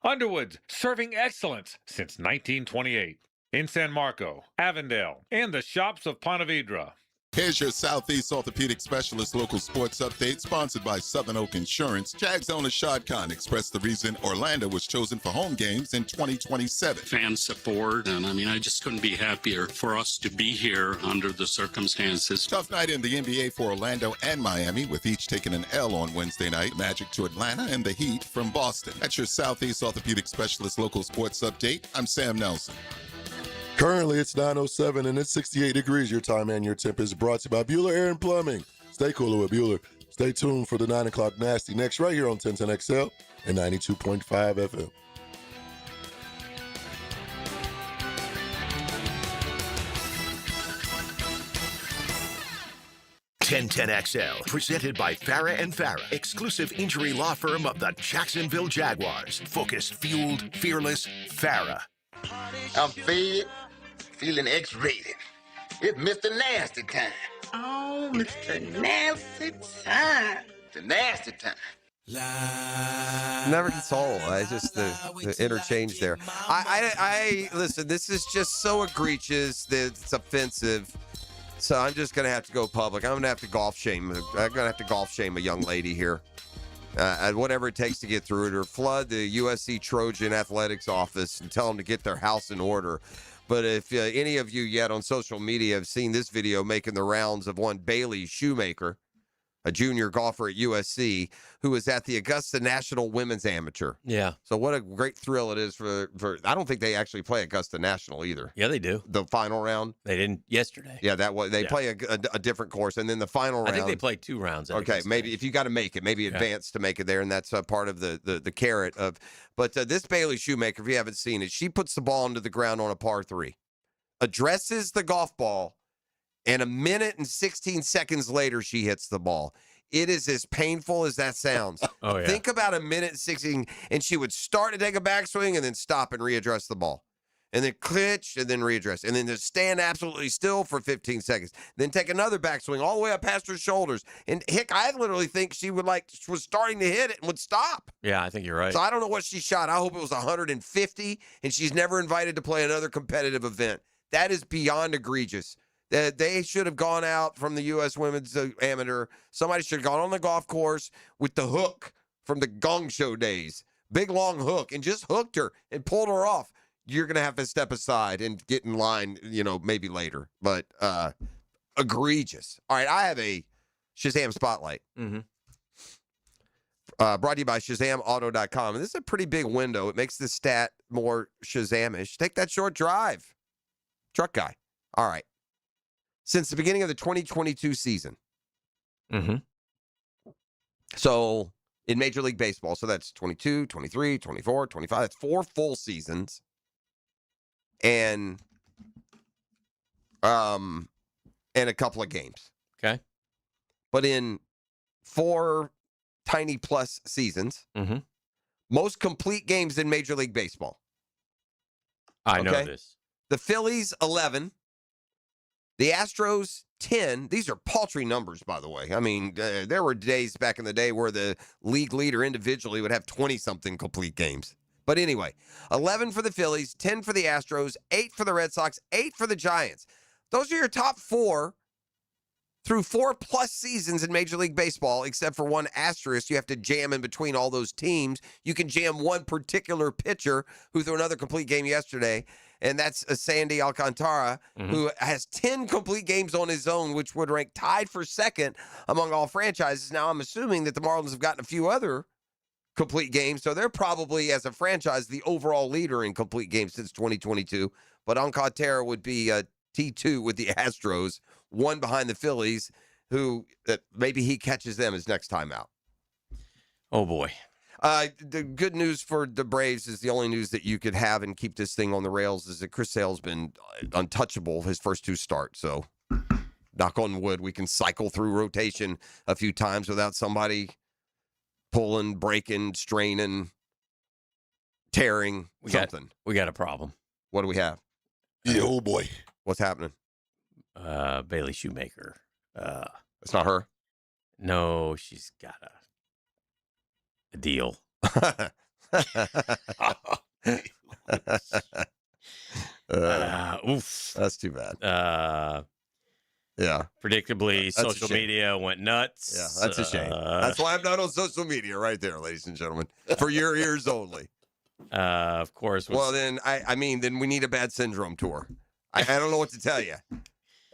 Underwood's, serving excellence since 1928. In San Marco, Avondale, and the shops of Ponte Vedra. Here's your Southeast Orthopedic Specialist local sports update, sponsored by Southern Oak Insurance. Jags owner Shad Khan expressed the reason Orlando was chosen for home games in 2027. Fan support, and I just couldn't be happier for us to be here under the circumstances. Tough night in the NBA for Orlando and Miami, with each taking an L on Wednesday night. Magic to Atlanta and the Heat from Boston. That's your Southeast Orthopedic Specialist local sports update. I'm Sam Nelson. Currently, it's 9:07 and it's 68 degrees. Your time and your temp is brought to you by Bueller Air and Plumbing. Stay cooler with Bueller. Stay tuned for the 9 o'clock Nasty next right here on 1010XL and 92.5 FM. XL, presented by Farah & Farah, exclusive injury law firm of the Jacksonville Jaguars. Focused, fueled, fearless, Farah. I'm fed, feeling X-rated. It's Mr. Nasty time. Oh, Mr. Nasty time. The nasty time. Never gets old. I just the interchange there. I listen. This is just so egregious that it's offensive. So I'm just gonna have to go public. I'm gonna have to golf shame. I'm gonna have to golf shame a young lady here. Whatever it takes to get through it, or flood the USC Trojan athletics office and tell them to get their house in order. But if any of you yet on social media have seen this video making the rounds of one Bailey Shoemaker, a junior golfer at USC, who was at the Augusta National Women's Amateur. Yeah. So what a great thrill it is for I don't think they actually play Augusta National either. Yeah, they do. The final round. They didn't yesterday. Yeah, they play a different course, and then the final round. I think they play 2 rounds. Okay, maybe if you got to make it, maybe advance to make it there, and that's part of the carrot of. But this Bailey Shoemaker, if you haven't seen it, she puts the ball into the ground on a par 3, addresses the golf ball, and 1 minute and 16 seconds later, she hits the ball. It is as painful as that sounds. Oh, yeah. Think about 1 minute and 16, and she would start to take a backswing and then stop and readdress the ball. And then clutch and then readdress. And then just stand absolutely still for 15 seconds. Then take another backswing all the way up past her shoulders. And heck, I literally think she was starting to hit it and would stop. Yeah, I think you're right. So I don't know what she shot. I hope it was 150, and she's never invited to play another competitive event. That is beyond egregious. They should have gone out from the U.S. Women's Amateur. Somebody should have gone on the golf course with the hook from the Gong Show days. Big, long hook, and just hooked her and pulled her off. You're going to have to step aside and get in line, maybe later. But egregious. All right, I have a Shazam Spotlight. Mm-hmm. Brought to you by ShazamAuto.com. And this is a pretty big window. It makes the stat more Shazamish. Take that short drive. Truck guy. All right. Since the beginning of the 2022 season. Mm-hmm. So in Major League Baseball, so that's 22, 23, 24, 25. That's 4 full seasons. And a couple of games. Okay. But in 4 tiny plus seasons, most complete games in Major League Baseball. I know this. The Phillies, 11. The Astros, 10. These are paltry numbers, by the way. I mean, there were days back in the day where the league leader individually would have 20-something complete games. But anyway, 11 for the Phillies, 10 for the Astros, 8 for the Red Sox, 8 for the Giants. Those are your top 4 through 4+ seasons in Major League Baseball, except for one asterisk. You have to jam in between all those teams. You can jam one particular pitcher who threw another complete game yesterday, and that's Sandy Alcantara, who has 10 complete games on his own, which would rank tied for second among all franchises. Now, I'm assuming that the Marlins have gotten a few other complete games, so they're probably, as a franchise, the overall leader in complete games since 2022. But Alcantara would be T2 with the Astros, 1 behind the Phillies, who maybe he catches them his next time out. Oh, boy. The good news for the Braves is the only news that you could have and keep this thing on the rails is that Chris Sale's been untouchable his first 2 starts. So, knock on wood, we can cycle through rotation a few times without somebody pulling, breaking, straining, tearing, something. We got a problem. What do we have? Yeah, oh boy. What's happening? Bailey Shoemaker. It's not her? No, she's got a deal. Oof. That's too bad. Yeah. Predictably, social media went nuts. Yeah, that's a shame. That's why I'm not on social media right there, ladies and gentlemen. For your ears only. Of course. Well, then, I mean, then we need a bad syndrome tour. I don't know what to tell you.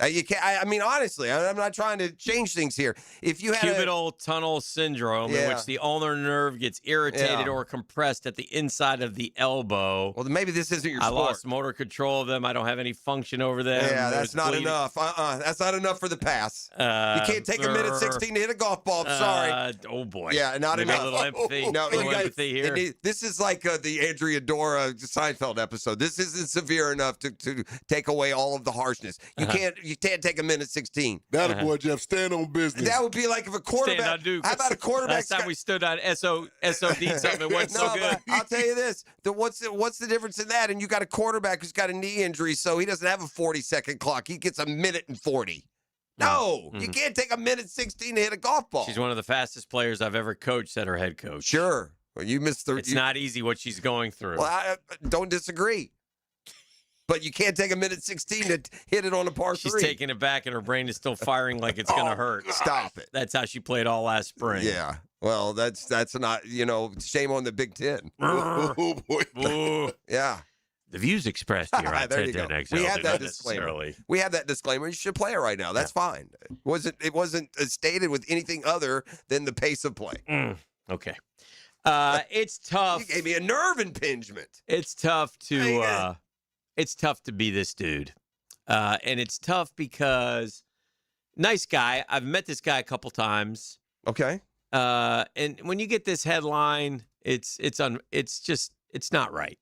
You can't. I mean, honestly, I'm not trying to change things here. If you had cubital tunnel syndrome, in which the ulnar nerve gets irritated or compressed at the inside of the elbow. Well, then maybe this isn't your sport. I lost motor control of them. I don't have any function over them. Yeah, that's not enough. That's not enough for the pass. You can't take a minute 16 to hit a golf ball. I'm sorry. Oh boy. Yeah, not maybe enough. A little empathy. No, empathy here. This is like the Andrea Dora Seinfeld episode. This isn't severe enough to take away all of the harshness. You can't take a minute 16. That boy, Jeff, stand on business. That would be like if a quarterback. Stand on Duke. How about a quarterback? Last time we stood on SOD something, it wasn't so good. I'll tell you this: what's the difference in that? And you got a quarterback who's got a knee injury, so he doesn't have a 40-second clock. He gets a minute and 40. No, you can't take a minute 16 to hit a golf ball. She's one of the fastest players I've ever coached at her head coach. Sure. Well, you missed the. It's not easy what she's going through. Well, I don't disagree. But you can't take a minute 16 to hit it on a par 3. She's taking it back, and her brain is still firing like it's going to hurt. Stop it. That's how she played all last spring. Yeah. Well, that's not, shame on the Big Ten. Oh, boy. Yeah. The views expressed here on There you go. 1010XL We have do that not disclaimer. necessarily- We have that disclaimer. You should play it right now. That's fine. It wasn't stated with anything other than the pace of play. Okay. It's tough. You gave me a nerve impingement. It's tough to be this dude. And it's tough because nice guy. I've met this guy a couple times. Okay. And when you get this headline, it's not right.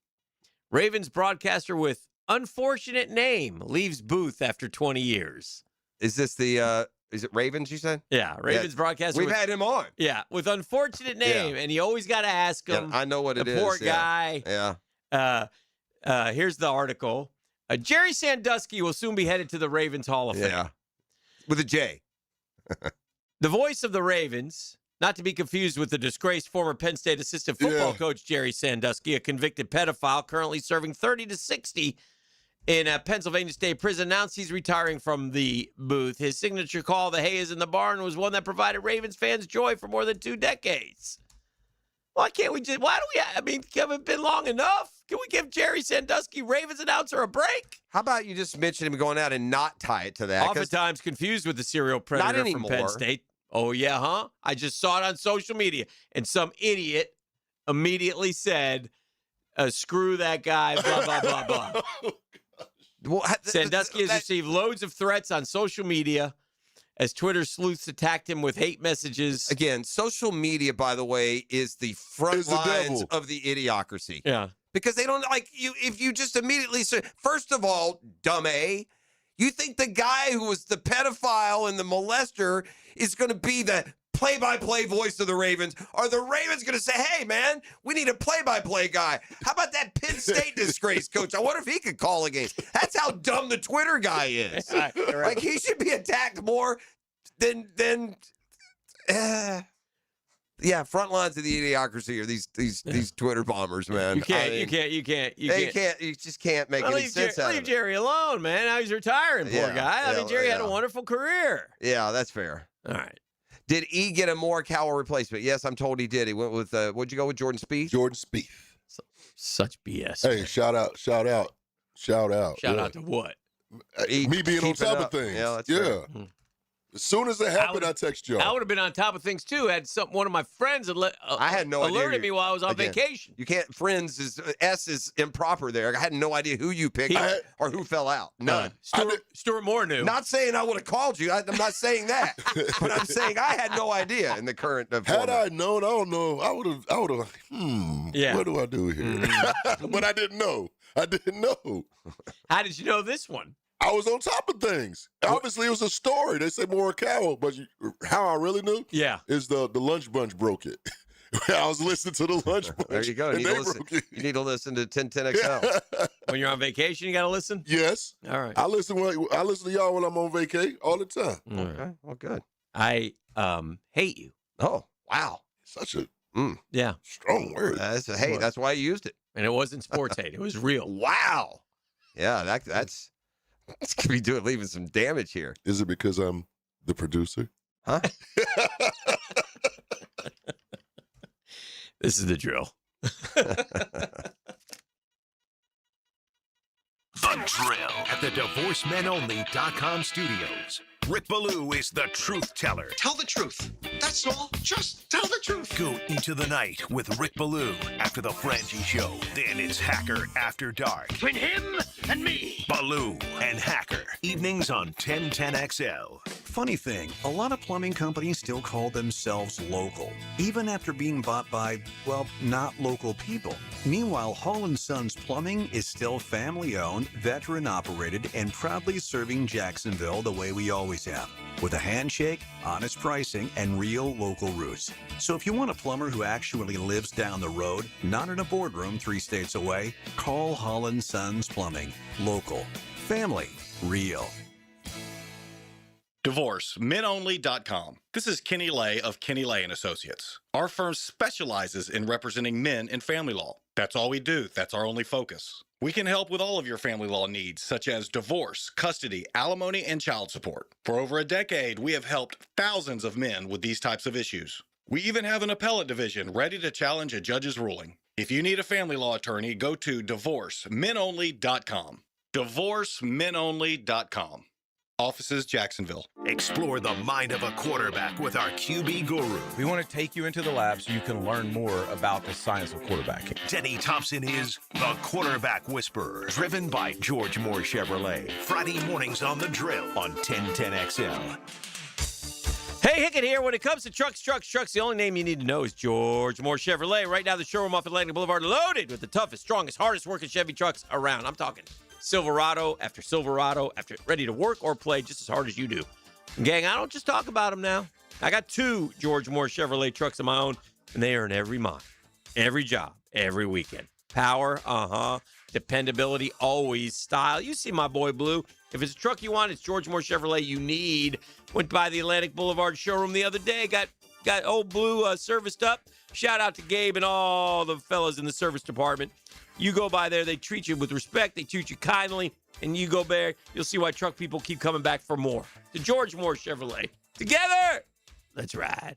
Ravens broadcaster with unfortunate name leaves booth after 20 years. Is this is it Ravens, you said? Yeah, Ravens broadcaster. We've had him on. Yeah, with unfortunate name, and you always got to ask him. Yeah, I know what it is. Poor guy. Yeah. Here's the article. Jerry Sandusky will soon be headed to the Ravens Hall of Fame. Yeah. With a J. The voice of the Ravens, not to be confused with the disgraced former Penn State assistant football coach Jerry Sandusky, a convicted pedophile currently serving 30 to 60 in a Pennsylvania State prison, announced he's retiring from the booth. His signature call, "The Hay is in the Barn," was one that provided Ravens fans joy for more than 2 decades. Why can't we have it been long enough? Can we give Jerry Sandusky, Ravens announcer, a break? How about you just mention him going out and not tie it to that? Oftentimes confused with the serial predator from Penn State. Oh, yeah, huh? I just saw it on social media, and some idiot immediately said, screw that guy, blah, blah, blah, blah. Well, Sandusky has received loads of threats on social media as Twitter sleuths attacked him with hate messages. Again, social media, by the way, is the front lines of the idiocracy. Yeah. Because they don't like you. If you just immediately say, first of all, dumb A, you think the guy who was the pedophile and the molester is going to be the play-by-play voice of the Ravens? Are the Ravens going to say, hey, man, we need a play-by-play guy? How about that Penn State disgrace coach? I wonder if he could call a game. That's how dumb the Twitter guy is. Right. Like, he should be attacked more than front lines of the idiocracy are these Twitter bombers, man. You just can't make any sense out of it. Leave Jerry alone, man. Now he's retiring, poor guy. I mean, Jerry had a wonderful career. Yeah, that's fair. All right. Did E get a Morikawa replacement? Yes, I'm told he did. He went with, what'd you go with, Jordan Spieth? Jordan Spieth. Such BS. Hey, shout out. Shout out to what? Me being on top of things. Yeah, that's fair. As soon as it happened, I text y'all. I would have been on top of things too. Had one of my friends I had no idea alerted me while I was on vacation. You can't. Friends is improper there. I had no idea who you picked or who fell out. None. Stuart Moore knew. Not saying I would have called you. I'm not saying that. But I'm saying I had no idea in the current. Had I known, I don't know. I would have. Yeah. What do I do here? But I didn't know. How did you know this one? I was on top of things. Obviously, it was a story. They say Morikawa, but how I really knew is the Lunch Bunch broke it. I was listening to the Lunch Bunch. There you go. You need to listen to 1010XL. When you're on vacation, you got to listen? Yes. All right. I listen to y'all when I'm on vacay all the time. Okay. Well, good. I hate you. Oh, wow. Such a strong word. That's why you used it. And it wasn't sports hate. It was real. Wow. Yeah, that's could be leaving some damage here. Is it because I'm the producer? Huh? This is the drill. The Drill at the DivorceMenOnly.com studios. Rick Ballou is the truth teller. Tell the truth. That's all. Just tell the truth. Go into the night with Rick Ballou after the Frangie Show. Then it's Hacker After Dark. Between him and me. Ballou and Hacker. Evenings on 1010XL. Funny thing, a lot of plumbing companies still call themselves local, even after being bought by, well, not local people. Meanwhile, Hall & Sons Plumbing is still family-owned, veteran-operated, and proudly serving Jacksonville the way we always have, with a handshake, honest pricing, and real local roots. So if you want a plumber who actually lives down the road, not in a boardroom 3 states away, call Hall & Sons Plumbing. Local. Family. Real. DivorceMenOnly.com. This is Kenny Lay of Kenny Lay & Associates. Our firm specializes in representing men in family law. That's all we do. That's our only focus. We can help with all of your family law needs, such as divorce, custody, alimony, and child support. For over a decade, we have helped thousands of men with these types of issues. We even have an appellate division ready to challenge a judge's ruling. If you need a family law attorney, go to divorcemenonly.com. Divorcemenonly.com. Offices, Jacksonville. Explore the mind of a quarterback with our QB guru. We want to take you into the lab so you can learn more about the science of quarterbacking. Denny Thompson is the Quarterback Whisperer, driven by George Moore Chevrolet. Friday mornings on The Drill on 1010XL. Hey, Hickett here. When it comes to trucks, the only name you need to know is George Moore Chevrolet. Right now, the showroom off Atlantic Boulevard loaded with the toughest, strongest, hardest working Chevy trucks around. I'm talking Silverado, after ready to work or play just as hard as you do. And gang, I don't just talk about them now. I got 2 George Moore Chevrolet trucks of my own, and they earn every mile, every job, every weekend. Power, dependability, always. Style. You see my boy Blue. If it's a truck you want, it's George Moore Chevrolet you need. Went by the Atlantic Boulevard showroom the other day. Got old Blue serviced up. Shout out to Gabe and all the fellas in the service department. You go by there, they treat you with respect, they treat you kindly, and you go there, you'll see why truck people keep coming back for more. The George Moore Chevrolet. Together, let's ride.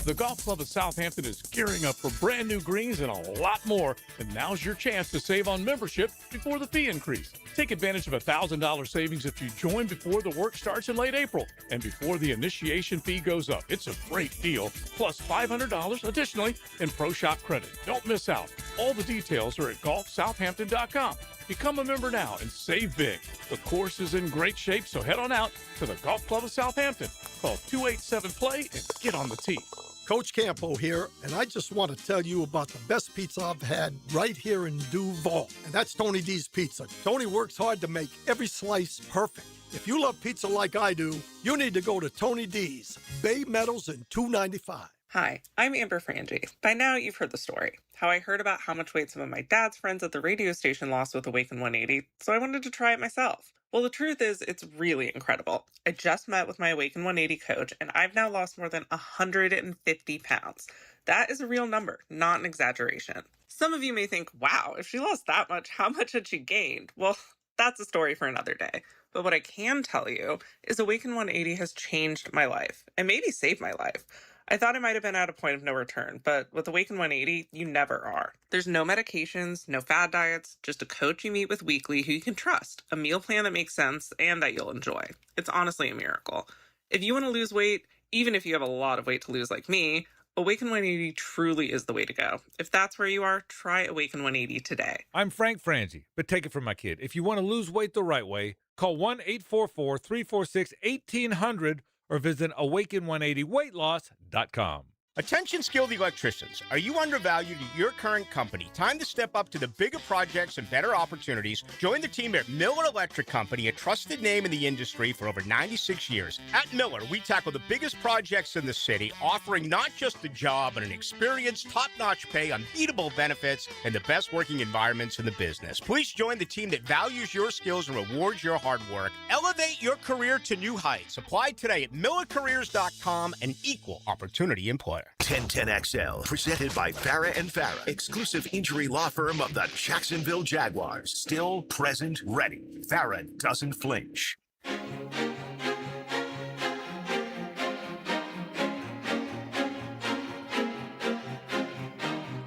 The Golf Club of Southampton is gearing up for brand new greens and a lot more, and now's your chance to save on membership before the fee increase. Take advantage of a $1,000 savings if you join before the work starts in late April and before the initiation fee goes up. It's a great deal, plus $500 additionally in Pro Shop credit. Don't miss out. All the details are at golfsouthampton.com. Become a member now and save big. The course is in great shape, so head on out to the Golf Club of Southampton. Call 287-PLAY and get on the tee. Coach Campo here, and I just want to tell you about the best pizza I've had right here in Duval, and that's Tony D's Pizza. Tony works hard to make every slice perfect. If you love pizza like I do, you need to go to Tony D's, Bay Meadows and 295. Hi, I'm Amber Frangie. By now, you've heard the story. How I heard about how much weight some of my dad's friends at the radio station lost with Awaken 180, so I wanted to try it myself. Well, the truth is, it's really incredible. I just met with my Awaken 180 coach, and I've now lost more than 150 pounds. That is a real number, not an exaggeration. Some of you may think, wow, if she lost that much, how much had she gained? Well, that's a story for another day. But what I can tell you is Awaken 180 has changed my life, and maybe saved my life. I thought I might have been at a point of no return, but with Awaken 180, you never are. There's no medications, no fad diets, just a coach you meet with weekly who you can trust, a meal plan that makes sense and that you'll enjoy. It's honestly a miracle. If you want to lose weight, even if you have a lot of weight to lose like me, Awaken 180 truly is the way to go. If that's where you are, try Awaken 180 today. I'm Frank Frangie, but take it from my kid. If you want to lose weight the right way, call 1-844-346-1800 or visit awaken180weightloss.com. Attention skilled electricians. Are you undervalued at your current company? Time to step up to the bigger projects and better opportunities. Join the team at Miller Electric Company, a trusted name in the industry for over 96 years. At Miller, we tackle the biggest projects in the city, offering not just the job, but an experienced, top-notch pay, unbeatable benefits, and the best working environments in the business. Please join the team that values your skills and rewards your hard work. Elevate your career to new heights. Apply today at millercareers.com, an equal opportunity employer. 1010XL, presented by Farah and Farah, exclusive injury law firm of the Jacksonville Jaguars. Still present, ready. Farah doesn't flinch.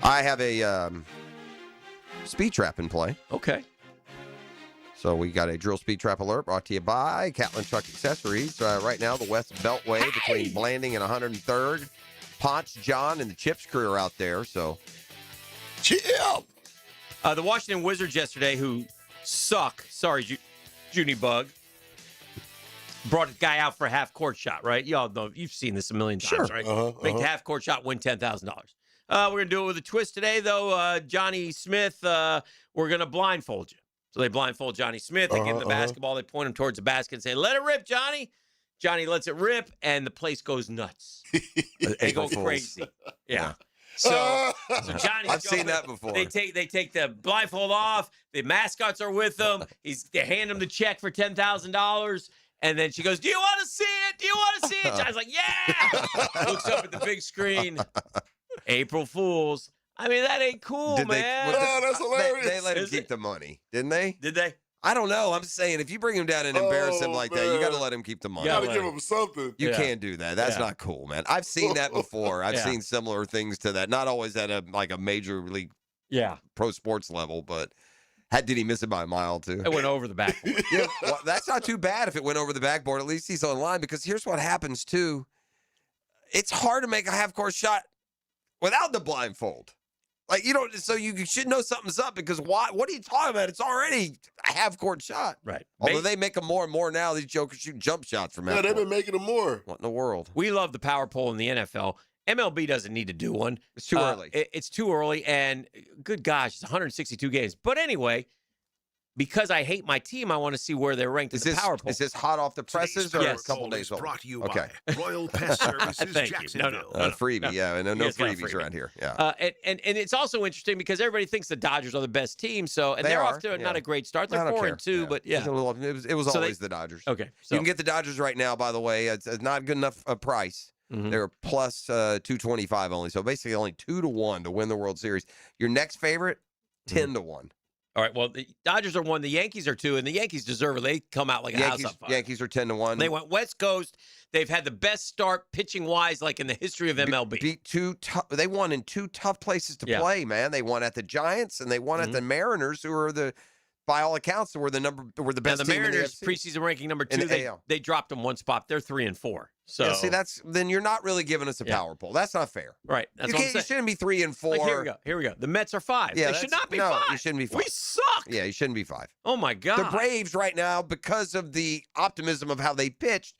I have a speed trap in play. Okay. So we got a drill speed trap alert brought to you by Catlin Truck Accessories. Right now, the West Beltway between Blanding and 103rd. Ponch, John, and the Chips crew are out there, so. Chip! The Washington Wizards yesterday, who suck, sorry, Junie Bug, brought a guy out for a half-court shot, right? Y'all know, you've seen this a million times, right? Make the half-court shot, win $10,000. We're going to do it with a twist today, though. Johnny Smith, we're going to blindfold you. So they blindfold Johnny Smith, they give him the basketball, they point him towards the basket and say, let it rip, Johnny. Johnny lets it rip, and the place goes nuts. They go crazy. Yeah. So Johnny, I've seen that before. They take the blindfold off. The mascots are with them. They hand him the check for $10,000, and then she goes, "Do you want to see it? Do you want to see it?" Johnny's like, "Yeah." Looks up at the big screen. April Fools. I mean, that ain't cool, man. That's hilarious. They let him keep the money, didn't they? Did they? I don't know. I'm saying if you bring him down and embarrass him like that, you got to let him keep the money. You got to give him something. You can't do that. That's not cool, man. I've seen that before. I've seen similar things to that. Not always at a major league pro sports level, but did he miss it by a mile too? It went over the backboard. Yeah, well, that's not too bad if it went over the backboard. At least he's on line, because here's what happens too. It's hard to make a half-court shot without the blindfold. Like, so you should know something's up, because what are you talking about? It's already a half-court shot. Right. Although they make them more and more now. These jokers shoot jump shots from half-court. Yeah, they've been making them more. What in the world? We love the power pole in the NFL. MLB doesn't need to do one. It's too early. It's too early, and good gosh, it's 162 games. But anyway, because I hate my team, I want to see where they're ranked in the power poll. Is this hot off the presses or a couple days old? Brought to you by Royal Pest Services Thank you. Jacksonville. No. Freebie, yeah. No freebies freebie. around here. Yeah. And it's also interesting because everybody thinks the Dodgers are the best team. So they're off to not a great start. They're 4-2, but yeah. It was always the Dodgers. Okay. So. You can get the Dodgers right now, by the way. It's not good enough a price. Mm-hmm. They're plus 225 only. So basically only 2-1 to win the World Series. Your next favorite, 10-1. All right, well, the Dodgers are 1, the Yankees are 2, and the Yankees deserve it. They come out like a house on fire. Yankees are 10-1. They went West Coast. They've had the best start pitching-wise, like in the history of MLB. They won in 2 tough places to play, man. They won at the Giants, and they won at the Mariners, who are by all accounts, were the best team in the Mariners, AFC. preseason ranking number 2, they dropped them 1 spot. They're 3-4. So yeah, see, then you're not really giving us a power poll. That's not fair. Right. That's what I'm saying. You shouldn't be 3-4. Like, here we go. The Mets are 5. Yeah, they should not be 5. You shouldn't be 5. We suck. Yeah, you shouldn't be 5. Oh my God. The Braves right now, because of the optimism of how they pitched,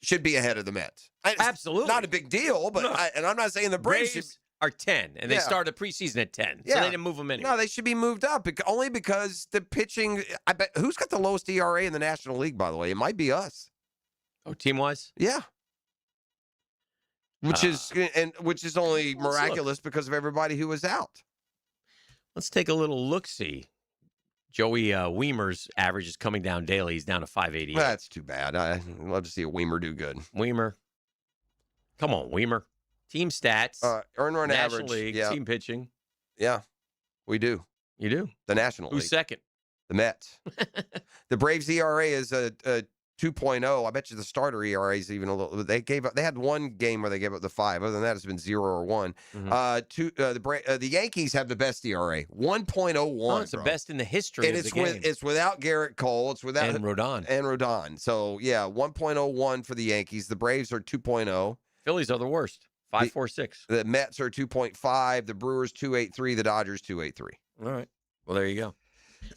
should be ahead of the Mets. Absolutely. Not a big deal, but and I'm not saying the Braves are 10, and they started preseason at 10, so they didn't move them anyway. No, they should be moved up only because the pitching. I bet who's got the lowest ERA in the National League? By the way, it might be us. Oh, team-wise, yeah. Which is only miraculous because of everybody who was out. Let's take a little look-see. Joey Weimer's average is coming down daily. He's down to 588. That's too bad. I'd love to see a Weimer do good. Weimer. Come on, Weimer. Team stats. Earn run National average. League, team pitching. Yeah, we do. You do? The National League. Who's second? The Mets. The Braves ERA is a 2.0. I bet you the starter ERA is even a little. They had one game where they gave up the 5. Other than that, it's been 0 or 1. The Yankees have the best ERA, 1.01. Oh, it's the best in the history of the game. It's without Garrett Cole. It's without and Rodon. So yeah, 1.01 for the Yankees. The Braves are 2.0. Phillies are the worst. 5.46. The Mets are 2.5. The Brewers 2.83. The Dodgers 2.83. All right. Well, there you go.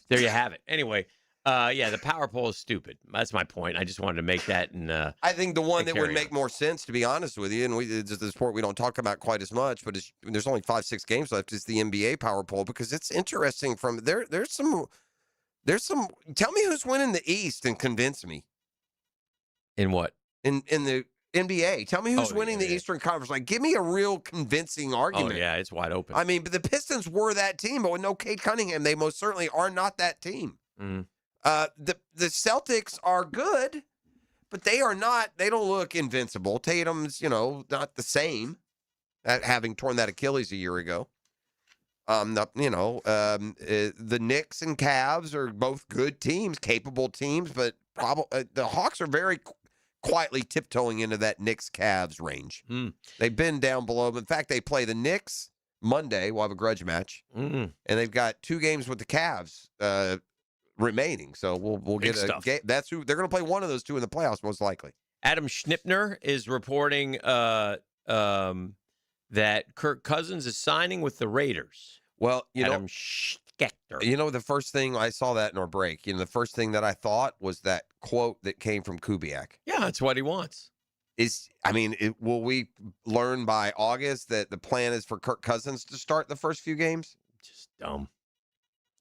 There you have it. Anyway. The power poll is stupid. That's my point. I just wanted to make that. And I think the one that would make more sense, to be honest with you, and it's the sport we don't talk about quite as much, but there's only 5-6 games left, is the NBA power poll, because it's interesting. There's some. Tell me who's winning the East and convince me. In what? In the NBA. Tell me who's winning the Eastern Conference. Like, give me a real convincing argument. Oh yeah, it's wide open. I mean, but the Pistons were that team, but with no Cade Cunningham, they most certainly are not that team. Mm-hmm. The Celtics are good, but they don't look invincible. Tatum's, not the same, having torn that Achilles a year ago. The Knicks and Cavs are both good teams, capable teams, but the Hawks are very quietly tiptoeing into that Knicks-Cavs range. They've been down below. In fact, they play the Knicks Monday. We'll have a grudge match. And they've got 2 games with the Cavs remaining. So we'll get a game. That's who they're going to play, one of those 2 in the playoffs, most likely. Adam Schnipner is reporting that Kirk Cousins is signing with the Raiders. Well, Adam Schefter. The first thing I saw that in our break, the first thing that I thought was that quote that came from Kubiak. Yeah, that's what he wants. Will we learn by August that the plan is for Kirk Cousins to start the first few games? Just dumb.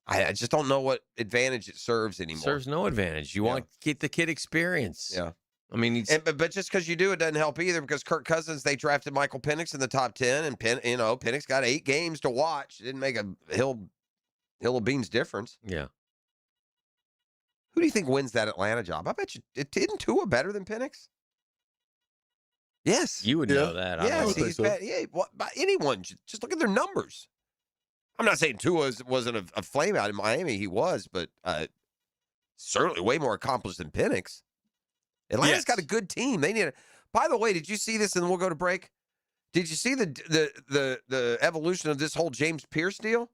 I just don't know what advantage it serves anymore. It serves no advantage. You want to get the kid experience. Yeah. I mean, but just because you do, it doesn't help either, because Kirk Cousins, they drafted Michael Penix in the top 10, and Penix got 8 games to watch. It didn't make a hill of beans difference. Yeah. Who do you think wins that Atlanta job? I bet you, isn't Tua better than Penix? Yes. You would know that. Yes, he's bad. Yeah, anyone. Just look at their numbers. I'm not saying Tua wasn't a flame out in Miami. He was, but certainly way more accomplished than Penix. Atlanta's got a good team. They need it. By the way, did you see this? And we'll go to break. Did you see the evolution of this whole James Pierce deal?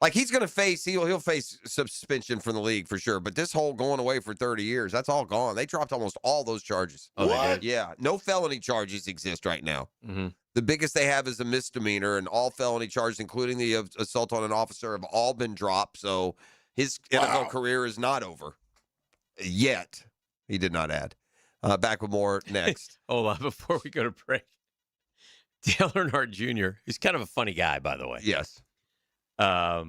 Like he's going to face he'll face suspension from the league for sure. But this whole going away for 30 years, that's all gone. They dropped almost all those charges. Oh, they did? Yeah, no felony charges exist right now. Mm-hmm. The biggest they have is a misdemeanor, and all felony charges, including the assault on an officer, have all been dropped. So his NFL career is not over yet. He did not add. Back with more next. Hold on, before we go to break. Dale Earnhardt Jr., he's kind of a funny guy, by the way. Yes. I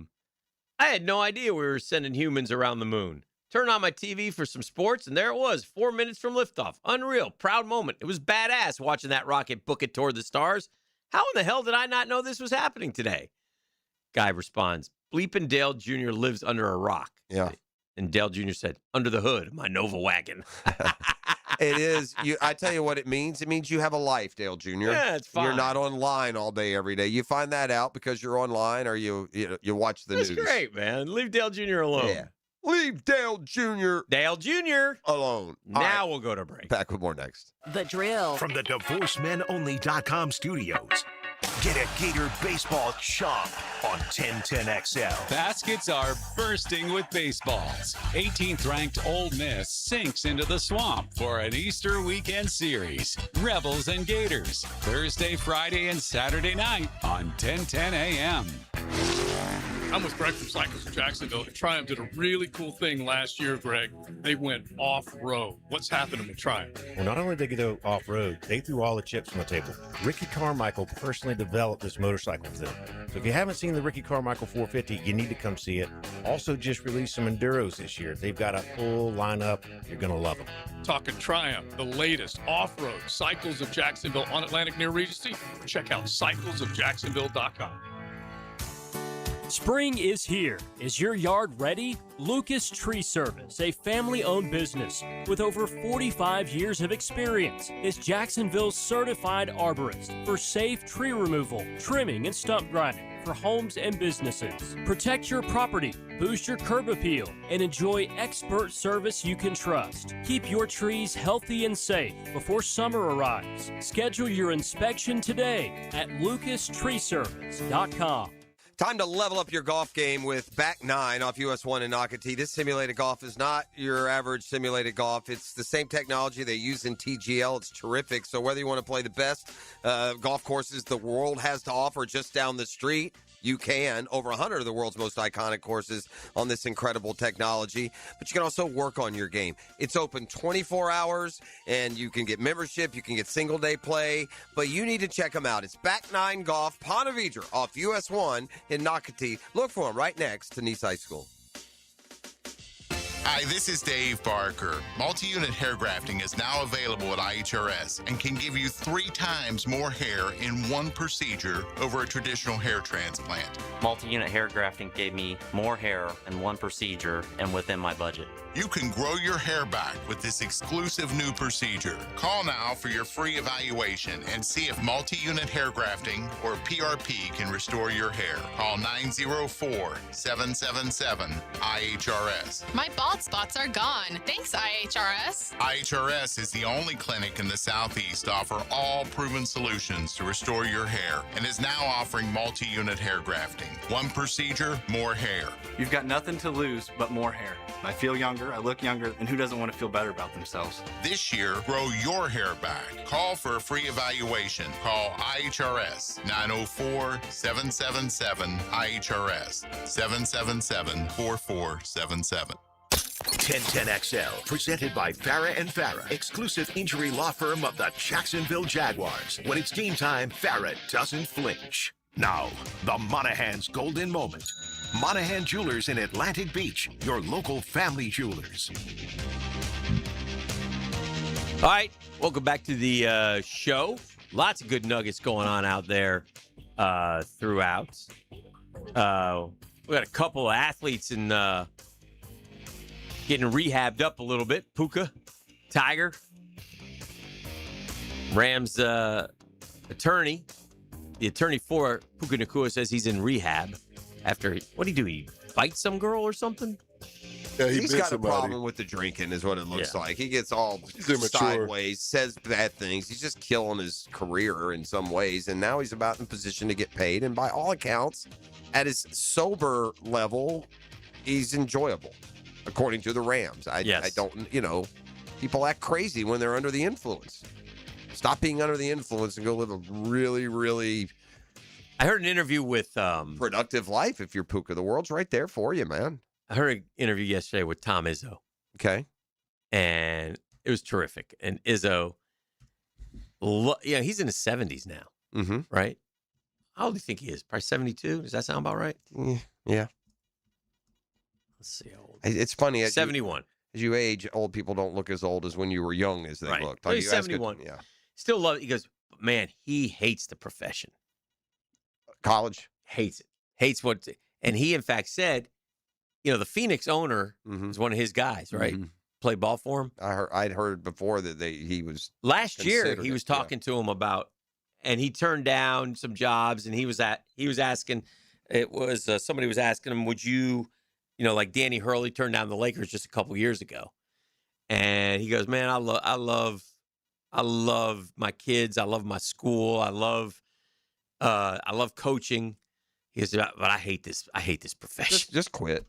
had no idea we were sending humans around the moon. Turned on my TV for some sports, and there it was, 4 minutes from liftoff. Unreal, proud moment. It was badass watching that rocket book it toward the stars. How in the hell did I not know this was happening today? Guy responds, bleeping Dale Jr. lives under a rock. Yeah. And Dale Jr. said, under the hood of my Nova wagon. It is. I tell you what it means. It means you have a life, Dale Jr. Yeah, it's fine. You're not online all day, every day. You find that out because you're online or you watch the news. That's great, man. Leave Dale Jr. alone. Yeah. Leave Dale Jr. alone. Now we'll go to break. Back with more next. The Drill. From the DivorceMenOnly.com studios. Get a Gator baseball chomp on 1010XL. Baskets are bursting with baseballs. 18th ranked Ole Miss sinks into the swamp for an Easter weekend series. Rebels and Gators. Thursday, Friday, and Saturday night on 1010 a.m. I'm with Greg from Cycles of Jacksonville. Triumph did a really cool thing last year, Greg. They went off-road. What's happening with Triumph? Well, not only did they go off-road, they threw all the chips on the table. Ricky Carmichael personally developed this motorcycle for them. So if you haven't seen the Ricky Carmichael 450, you need to come see it. Also just released some Enduros this year. They've got a full lineup. You're going to love them. Talking Triumph, the latest off-road Cycles of Jacksonville on Atlantic near Regency. Check out cyclesofjacksonville.com. Spring is here. Is your yard ready? Lucas Tree Service, a family-owned business with over 45 years of experience, is Jacksonville's certified arborist for safe tree removal, trimming, and stump grinding for homes and businesses. Protect your property, boost your curb appeal, and enjoy expert service you can trust. Keep your trees healthy and safe before summer arrives. Schedule your inspection today at lucastreeservice.com. Time to level up your golf game with Back 9 off US 1 in Nocatee. This simulated golf is not your average simulated golf. It's the same technology they use in TGL. It's terrific. So whether you want to play the best golf courses the world has to offer just down the street, you can. Over 100 of the world's most iconic courses on this incredible technology. But you can also work on your game. It's open 24 hours, and you can get membership. You can get single-day play. But you need to check them out. It's Back 9 Golf, Ponte Vedra off US 1 in Nocatee. Look for them right next to Nice High School. Hi, this is Dave Barker. Multi-unit hair grafting is now available at IHRS and can give you 3 times more hair in one procedure over a traditional hair transplant. Multi-unit hair grafting gave me more hair in one procedure and within my budget. You can grow your hair back with this exclusive new procedure. Call now for your free evaluation and see if multi-unit hair grafting or PRP can restore your hair. Call 904-777-IHRS. My bald spots are gone. Thanks, IHRS. IHRS is the only clinic in the Southeast to offer all proven solutions to restore your hair and is now offering multi-unit hair grafting. One procedure, more hair. You've got nothing to lose but more hair. I feel younger, I look younger, and who doesn't want to feel better about themselves? This year, grow your hair back. Call for a free evaluation. Call IHRS 904-777-IHRS 777-4477. 1010XL, presented by Farah and Farah, exclusive injury law firm of the Jacksonville Jaguars. When it's game time, Farah doesn't flinch. Now, the Monahan's golden moment. Monahan Jewelers in Atlantic Beach, your local family jewelers. All right, welcome back to the show. Lots of good nuggets going on out there throughout. We got a couple of athletes in getting rehabbed up a little bit. Puka, Tiger, Rams attorney. The attorney for Puka Nacua says he's in rehab after, what did he do? He bite some girl or something? Yeah, He's got a problem with the drinking, is what it looks like. He gets all sideways, says bad things. He's just killing his career in some ways, and now he's about in position to get paid. And by all accounts, at his sober level, he's enjoyable, according to the Rams. I don't, people act crazy when they're under the influence. Stop being under the influence and go live a really, really. I heard an interview with productive life. If you're Puka, the world's right there for you, man. I heard an interview yesterday with Tom Izzo. Okay. And it was terrific. And Izzo, he's in his 70s now, right? How old do you think he is? Probably 72? Does that sound about right? Yeah. Let's see how old. It's funny. 71. As you age, old people don't look as old as when you were young as they looked. He's 71. Yeah. Still love it. He goes, man, he hates the profession. College? Hates it. Hates what. And he, in fact, said, the Phoenix owner is one of his guys, right? Play ball for him. I'd heard before that he was. Last year, he was talking to him about, and he turned down some jobs, and he was asking, somebody was asking him, would you, like Danny Hurley turned down the Lakers just a couple years ago. And he goes, man, I love my kids. I love my school. I love coaching. He goes, but I hate this. I hate this profession. Just quit.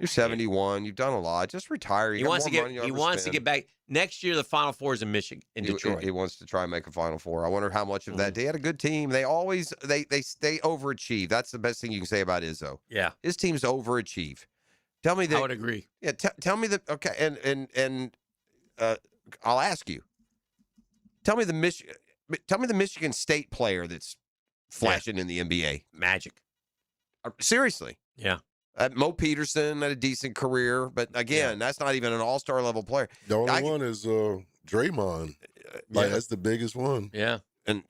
You're 71. You've done a lot. Just retire. He wants to get back next year. The Final Four is in Michigan, in Detroit. He wants to try and make a Final Four. I wonder how much of that. They had a good team. They always they overachieve. That's the best thing you can say about Izzo. Yeah, his teams overachieve. Tell me that. I would agree. Yeah, tell me that. Okay, and I'll ask you. Tell me the Michigan State player that's flashing in the NBA. Magic. Seriously. Yeah. Mo Peterson had a decent career, but again, that's not even an all-star level player. The only one is Draymond. That's the biggest one. Yeah. And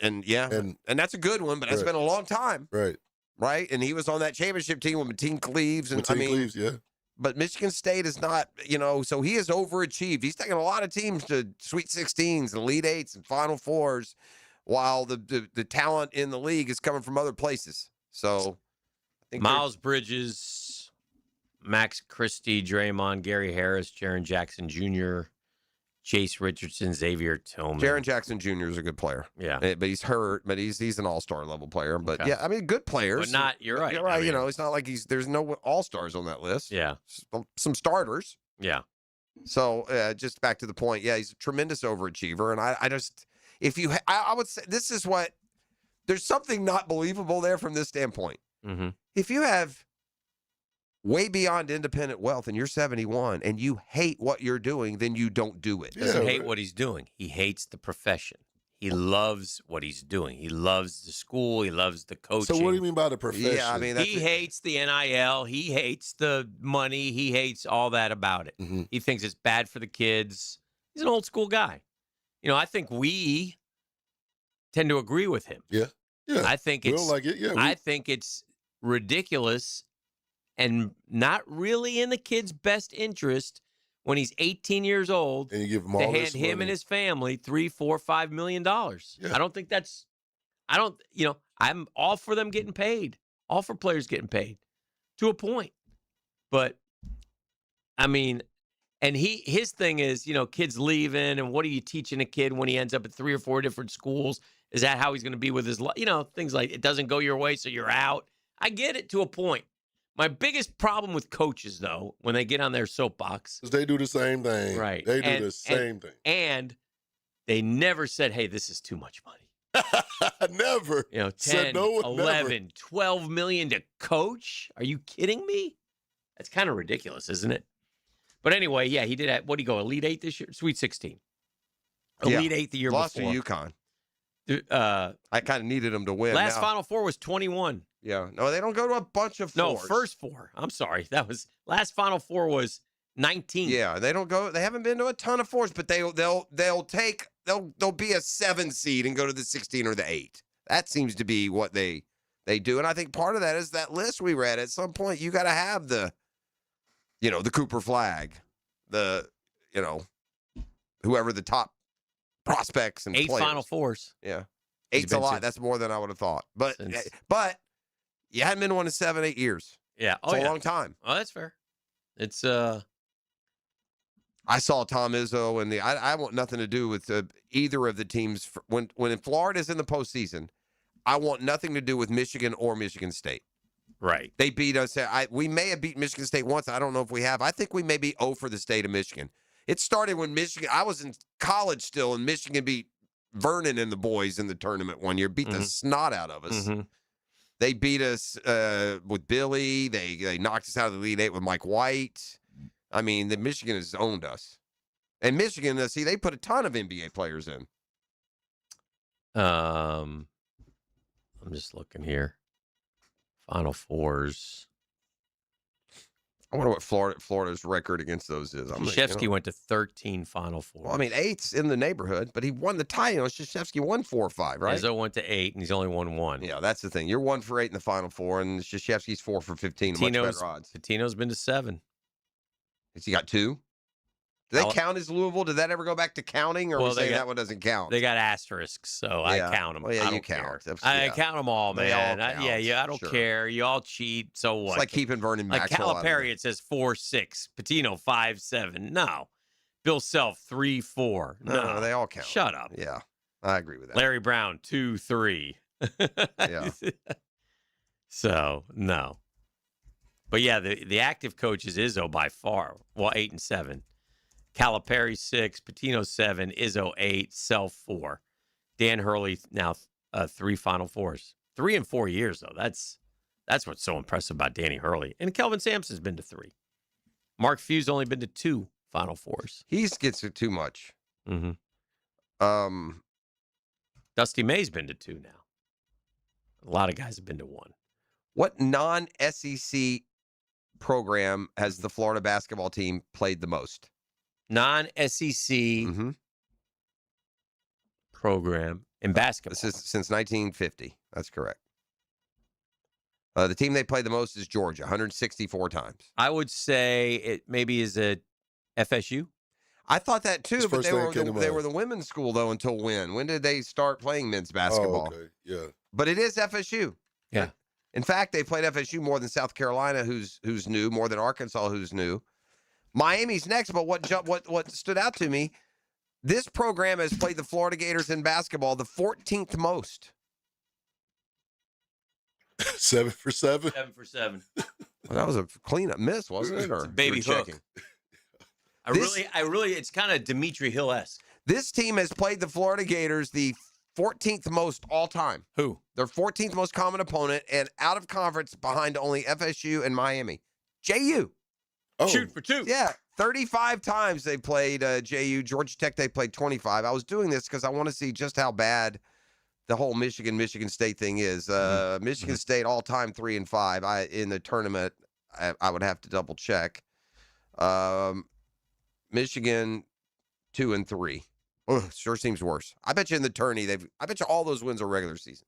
that's a good one, but that's been a long time. Right. And he was on that championship team with Mateen Cleaves. And Cleaves, yeah. But Michigan State is not, so he has overachieved. He's taken a lot of teams to Sweet 16s and Elite Eights and Final Fours, while the talent in the league is coming from other places. So I think Miles Bridges, Max Christie, Draymond, Gary Harris, Jaren Jackson Jr., Chase Richardson, Xavier Tillman. Jaren Jackson Jr. is a good player. Yeah. But he's hurt, but he's an all-star level player. But good players. But not, you're right. You're right. It's not like there's no all-stars on that list. Yeah. Some starters. Yeah. So just back to the point. Yeah, he's a tremendous overachiever. And I would say this is there's something not believable there from this standpoint. Mm-hmm. If you have way beyond independent wealth and you're 71 and you hate what you're doing, then you don't do it. He doesn't hate what he's doing. He hates the profession. He loves what he's doing. He loves the school. He loves the coaching. So what do you mean by the profession? Yeah, he hates the NIL. He hates the money. He hates all that about it. Mm-hmm. He thinks it's bad for the kids. He's an old school guy. I think we tend to agree with him. Yeah. Yeah. I think it's like it. Yeah, I think it's ridiculous and not really in the kid's best interest when he's 18 years old and you give him to all hand this him money. and his family $3, $4, $5 million. Yeah. I don't think I'm all for them getting paid, all for players getting paid to a point. But and his thing is, kids leaving, and what are you teaching a kid when he ends up at 3 or 4 different schools? Is that how he's going to be with his life? Things like it doesn't go your way, so you're out. I get it to a point. My biggest problem with coaches, though, when they get on their soapbox, because they do the same thing. Right. They do the same thing. And they never said, hey, this is too much money. Never. 10, 11, 12 million to coach? Are you kidding me? That's kind of ridiculous, isn't it? But anyway, yeah, he did that. What did he go? Elite 8 this year? Sweet 16. Elite 8 the year Lost before. to UConn. I kind of needed him to win. Last Final Four was 21. Yeah. No, they don't go to a bunch of fours. No, first four. I'm sorry. That was last Final Four was 19. Yeah, they don't go. They haven't been to a ton of fours, but they'll be a 7 seed and go to the 16 or the 8. That seems to be what they do, and I think part of that is that list we read. At some point, you got to have the Cooper flag, whoever the top prospects and 8 players. Final Fours. Yeah, 8's a lot. That's more than I would have thought. But you hadn't been to one in 7, 8 years. Yeah, it's a long time. Oh, that's fair. It's I saw Tom Izzo and I want nothing to do with either of the teams. When Florida's in the postseason, I want nothing to do with Michigan or Michigan State. Right. They beat us. We may have beat Michigan State once. I don't know if we have. I think we may be 0 for the state of Michigan. It started when Michigan, I was in college still, and Michigan beat Vernon and the boys in the tournament one year, beat the snot out of us. They beat us with Billy. They knocked us out of the Elite Eight with Mike White. I mean, Michigan has owned us. And Michigan, see, they put a ton of NBA players in. I'm just looking here. Final Fours. I wonder what Florida's record against those is. Krzyzewski went to 13 Final Fours. Well, I mean, 8's in the neighborhood, but he won the tie. Krzyzewski won 4 or 5, right? Izzo went to 8, and he's only won 1. Yeah, that's the thing. You're 1 for 8 in the Final Four, and Krzyzewski's 4 for 15. Much better odds. Patino's been to 7. Has he got 2? Do they count as Louisville? Did that ever go back to counting, or we say that one doesn't count? They got asterisks, so I count them. Well, yeah, I don't count. I count them all, man. I don't Sure. care. You all cheat, so what? It's like keeping Vernon Maxwell. Like Calipari, it says 4-6. Patino 5-7. No. Bill Self 3-4. No, they all count. Shut up. Yeah, I agree with that. Larry Brown 2-3. Yeah. So no. But yeah, the active coach is Izzo by far. Well, 8 and 7. Calipari 6, Patino 7, Izzo 8, Self 4. Dan Hurley now 3 Final Fours. 3 in 4 years though. That's what's so impressive about Danny Hurley. And Kelvin Sampson's been to 3. Mark Few's only been to 2 Final Fours. He gets it too much. Dusty May's been to 2 now. A lot of guys have been to 1. What non-SEC program has the Florida basketball team played the most? Non-SEC program in basketball. This is since 1950. That's correct. The team they played the most is Georgia, 164 times. I would say it maybe is a FSU. I thought that too, but they were the women's school though until when? When did they start playing men's basketball? Oh, okay. Yeah. But it is FSU. Yeah. In fact, they played FSU more than South Carolina, who's new, more than Arkansas, who's new. Miami's next, but what stood out to me, this program has played the Florida Gators in basketball the 14th most. 7 for 7? 7 for 7. Well, that was a cleanup miss, wasn't it? Or baby hook. I really, it's kind of Dimitri Hill-esque. This team has played the Florida Gators the 14th most all time. Who? Their 14th most common opponent, and out of conference behind only FSU and Miami. JU. Oh. Shoot for 2. Yeah, 35 times they played JU. Georgia Tech, they played 25. I was doing this because I want to see just how bad the whole Michigan State thing is. Michigan State all-time 3 and 5. In the tournament, I would have to double check. Michigan 2 and 3. Ugh, sure seems worse. I bet you in the tourney, I bet you all those wins are regular season.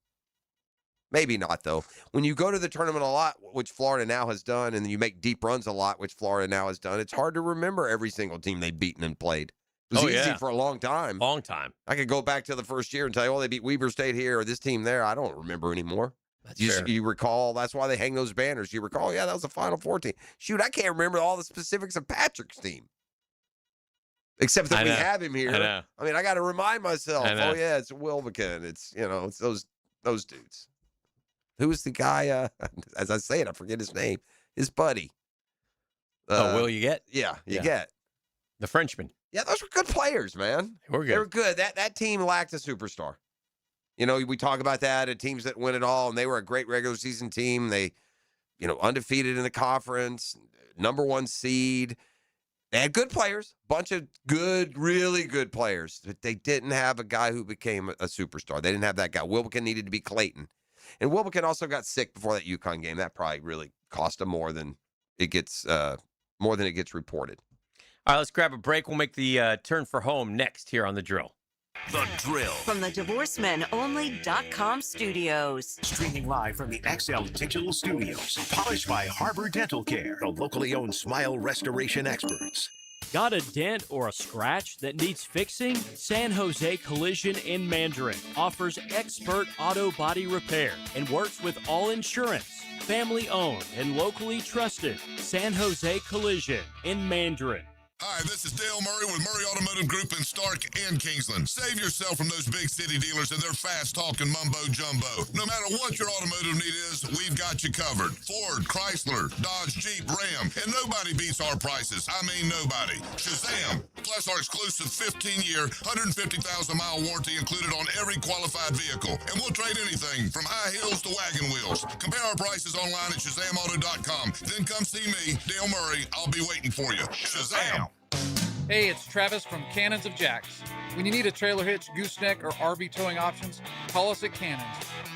Maybe not, though. When you go to the tournament a lot, which Florida now has done, and you make deep runs a lot, which Florida now has done, it's hard to remember every single team they've beaten and played. It was easy for a long time. Long time. I could go back to the first year and tell you, oh, they beat Weber State here or this team there. I don't remember anymore. You recall, that's why they hang those banners. You recall, yeah, that was the Final Four team. Shoot, I can't remember all the specifics of Patrick's team. Except that we have him here. I mean, I got to remind myself. Oh, yeah, it's Wilbekin. It's, it's those dudes. Who was the guy, as I say it, I forget his name, his buddy. Will you get? Yeah, you get. The Frenchman. Yeah, those were good players, man. They were good. That team lacked a superstar. We talk about that at teams that win it all, and they were a great regular season team. They, undefeated in the conference, #1 seed. They had good players, bunch of good, really good players, but they didn't have a guy who became a superstar. They didn't have that guy. Wilbekin needed to be Clayton. And Wilbekin also got sick before that UConn game. That probably really cost him more than it gets reported. All right, let's grab a break. We'll make the turn for home next here on The Drill. The Drill. From the DivorceMenOnly.com studios. Streaming live from the XL Digital Studios. Polished by Harbor Dental Care, the locally owned smile restoration experts. Got a dent or a scratch that needs fixing? San Jose Collision in Mandarin offers expert auto body repair and works with all insurance. Family owned and locally trusted. San Jose Collision in Mandarin. Hi, this is Dale Murray with Murray Automotive Group in Stark and Kingsland. Save yourself from those big city dealers and their fast-talking mumbo-jumbo. No matter what your automotive need is, we've got you covered. Ford, Chrysler, Dodge, Jeep, Ram, and nobody beats our prices. I mean nobody. Shazam! Plus our exclusive 15-year, 150,000-mile warranty included on every qualified vehicle. And we'll trade anything from high heels to wagon wheels. Compare our prices online at ShazamAuto.com. Then come see me, Dale Murray. I'll be waiting for you. Shazam! Hey, it's Travis from Cannons of Jacks. When you need a trailer hitch, gooseneck, or RV towing options, call us at Cannons.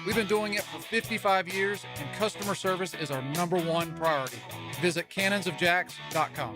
We've been doing it for 55 years, and customer service is our #1 priority. Visit cannonsofjacks.com.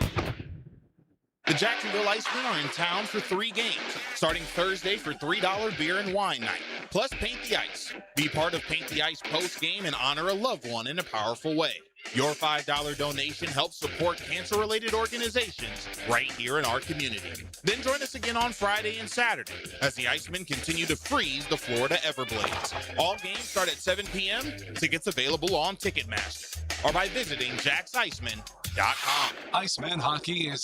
The Jacksonville Icemen are in town for 3 games, starting Thursday for $3 beer and wine night, plus Paint the Ice. Be part of Paint the Ice post-game and honor a loved one in a powerful way. Your $5 donation helps support cancer-related organizations right here in our community. Then join us again on Friday and Saturday as the Icemen continue to freeze the Florida Everblades. All games start at 7 p.m. Tickets available on Ticketmaster or by visiting jacksiceman.com. Iceman hockey is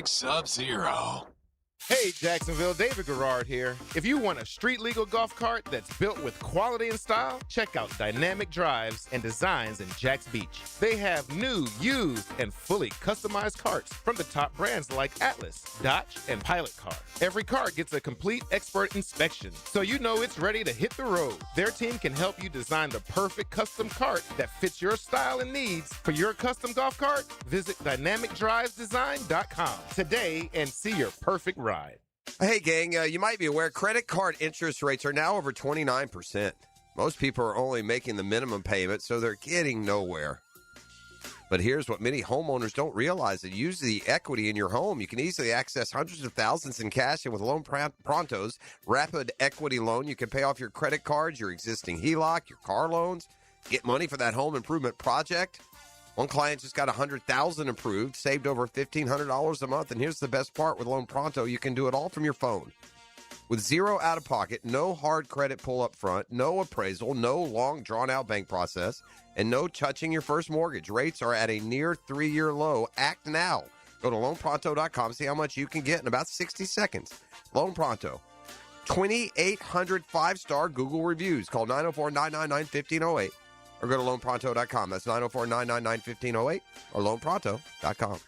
#Sub-Zero. Hey Jacksonville, David Garrard here. If you want a street legal golf cart that's built with quality and style, check out Dynamic Drives and Designs in Jacks Beach. They have new, used, and fully customized carts from the top brands like Atlas, Dodge, and Pilot Car. Every cart gets a complete expert inspection, so you know it's ready to hit the road. Their team can help you design the perfect custom cart that fits your style and needs. For your custom golf cart, visit dynamicdrivesdesign.com today and see your perfect ride. Hey, gang, you might be aware credit card interest rates are now over 29%. Most people are only making the minimum payment, so they're getting nowhere. But here's what many homeowners don't realize. That use the equity in your home. You can easily access hundreds of thousands in cash, and with Loan Pronto's rapid equity loan, you can pay off your credit cards, your existing HELOC, your car loans, get money for that home improvement project. One client just got $100,000 approved, saved over $1,500 a month. And here's the best part with Loan Pronto. You can do it all from your phone. With zero out-of-pocket, no hard credit pull up front, no appraisal, no long, drawn-out bank process, and no touching your first mortgage. Rates are at a near 3-year low. Act now. Go to loanpronto.com, see how much you can get in about 60 seconds. Loan Pronto. 2,800 5-star Google reviews. Call 904-999-1508. Or go to loanpronto.com. That's 904-999-1508 or loanpronto.com.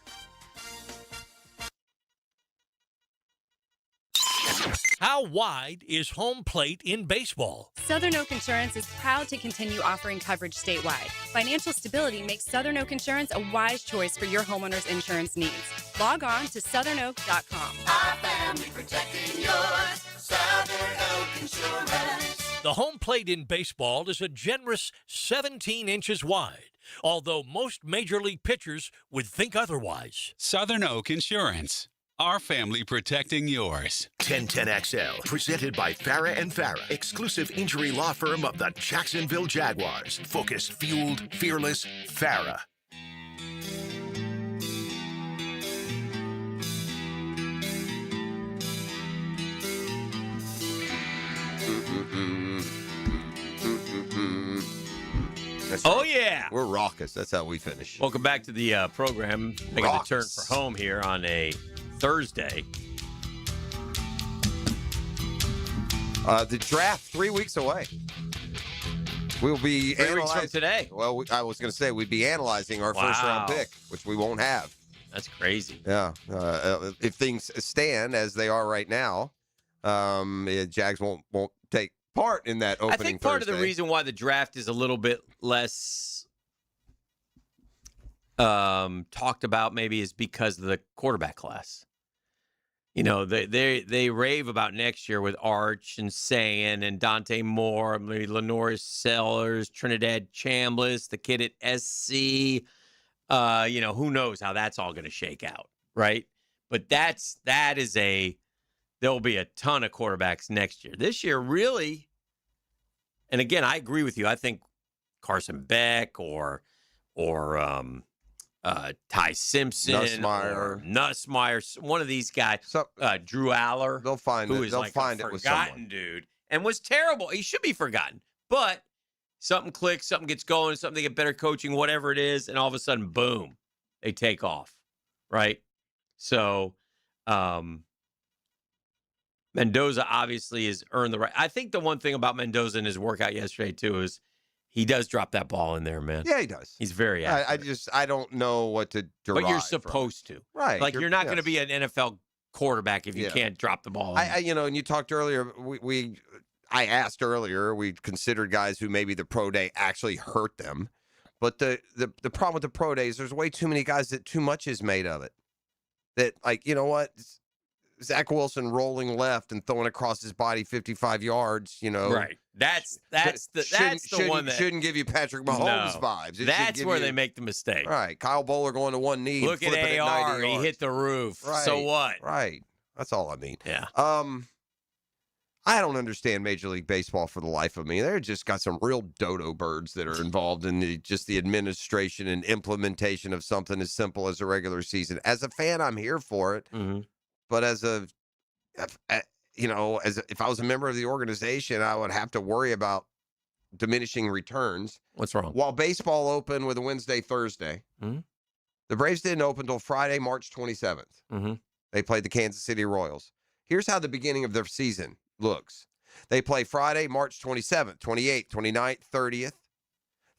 How wide is home plate in baseball? Southern Oak Insurance is proud to continue offering coverage statewide. Financial stability makes Southern Oak Insurance a wise choice for your homeowner's insurance needs. Log on to southernoak.com. Our family protecting yours. Southern Oak Insurance. The home plate in baseball is a generous 17 inches wide, although most major league pitchers would think otherwise. Southern Oak Insurance. Our family protecting yours. 1010XL, presented by Farah and Farah, exclusive injury law firm of the Jacksonville Jaguars. Focused, fueled, fearless, Farah. Oh, yeah. We're raucous. That's how we finish. Welcome back to the program. Making the turn for home here on a Thursday. The draft 3 weeks away. We'll be 3 weeks from today. Well, I was going to say we'd be analyzing our first-round pick, which we won't have. That's crazy. Yeah. If things stand as they are right now, Jags won't take part in that opening I think part Thursday. of the reason why the draft is a little bit less talked about maybe is because of the quarterback class. You know, they rave about next year with Arch and Sayan and Dante Moore, maybe Lenoris Sellers, Trinidad Chambliss, the kid at SC. Who knows how that's all going to shake out, right? But there'll be a ton of quarterbacks next year. This year, really, and again, I agree with you. I think Carson Beck or Ty Simpson or Nussmeier, one of these guys, Drew Aller, they'll find who it. is They'll like find a it with forgotten someone. dude, and was terrible. He should be forgotten, but something clicks, something gets going, something they get better coaching, whatever it is, and all of a sudden, boom, they take off, right? So Mendoza obviously has earned the right. I think the one thing about Mendoza in his workout yesterday, too, is he does drop that ball in there, man. Yeah, he does. He's very accurate. I don't know what to derive. But you're supposed to. Right. Like, you're not going to be an NFL quarterback if you can't drop the ball. And you talked earlier, I asked earlier, we considered guys who maybe the pro day actually hurt them. But the problem with the pro days, there's way too many guys that too much is made of it. That, like, you know what? Zach Wilson rolling left and throwing across his body 55 yards, Right. That's the one that shouldn't give you Patrick Mahomes vibes. That's where they make the mistake. Right. Kyle Bowler going to one knee. Look at AR. He hit the roof. Right. So what? Right. That's all I mean. Yeah. I don't understand Major League Baseball for the life of me. They're just got some real dodo birds that are involved in the administration and implementation of something as simple as a regular season. As a fan, I'm here for it. Mm-hmm. But if I was a member of the organization, I would have to worry about diminishing returns. What's wrong? While baseball opened with a Wednesday, Thursday, the Braves didn't open until Friday, March 27th. Mm-hmm. They played the Kansas City Royals. Here's how the beginning of their season looks. They play Friday, March 27th, 28th, 29th, 30th,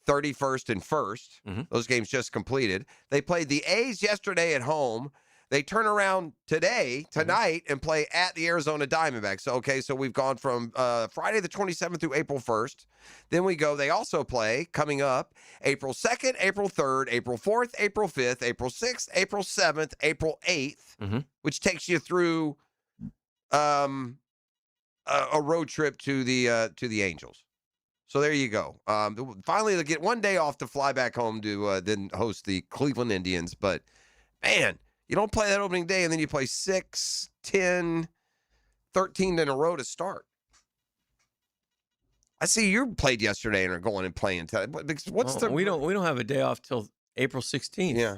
31st, and 1st. Mm-hmm. Those games just completed. They played the A's yesterday at home. They turn around tonight, and play at the Arizona Diamondbacks. So we've gone from Friday the 27th through April 1st. Then they also play, coming up, April 2nd, April 3rd, April 4th, April 5th, April 6th, April 7th, April 8th, which takes you through a road trip to the Angels. So there you go. Finally, they'll get one day off to fly back home to then host the Cleveland Indians. But, man, you don't play that opening day, and then you play 6, 10, 13 in a row to start. I see you played yesterday and are going and playing. We don't have a day off till April 16th. Yeah.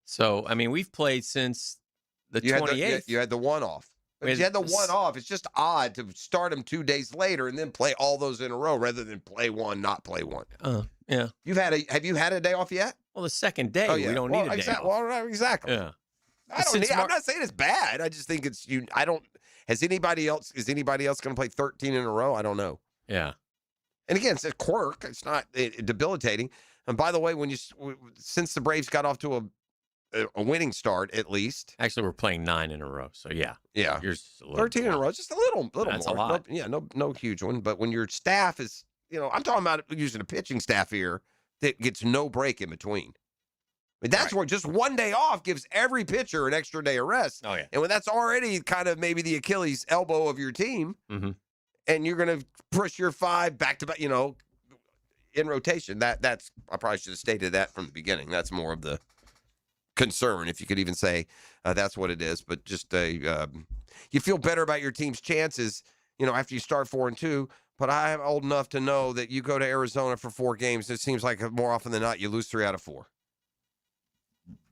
So, I mean, we've played since the 28th. You had the one off. But you had the one off. It's just odd to start them 2 days later and then play all those in a row rather than play one, not play one. Yeah. Have you had a day off yet? Well, the second day, we don't need a day off. Well, exactly. Yeah. I'm not saying it's bad. I just think it's you. Is anybody else going to play 13 in a row? I don't know. Yeah. And again, it's a quirk. It's not debilitating. And by the way, since the Braves got off to a winning start, at least. Actually, we're playing 9 in a row. So yeah. Yours 13 in a row, just a little That's more. A lot. No huge one. But when your staff is, I'm talking about using a pitching staff here that gets no break in between. I mean, that's where just one day off gives every pitcher an extra day of rest. Oh, yeah. And when that's already kind of maybe the Achilles elbow of your team, and you're going to push your 5 back to back, in rotation, that's I probably should have stated that from the beginning. That's more of the concern, if you could even say that's what it is. But just you feel better about your team's chances, after you start 4-2. But I am old enough to know that you go to Arizona for 4 games, it seems like more often than not you lose 3 out of 4.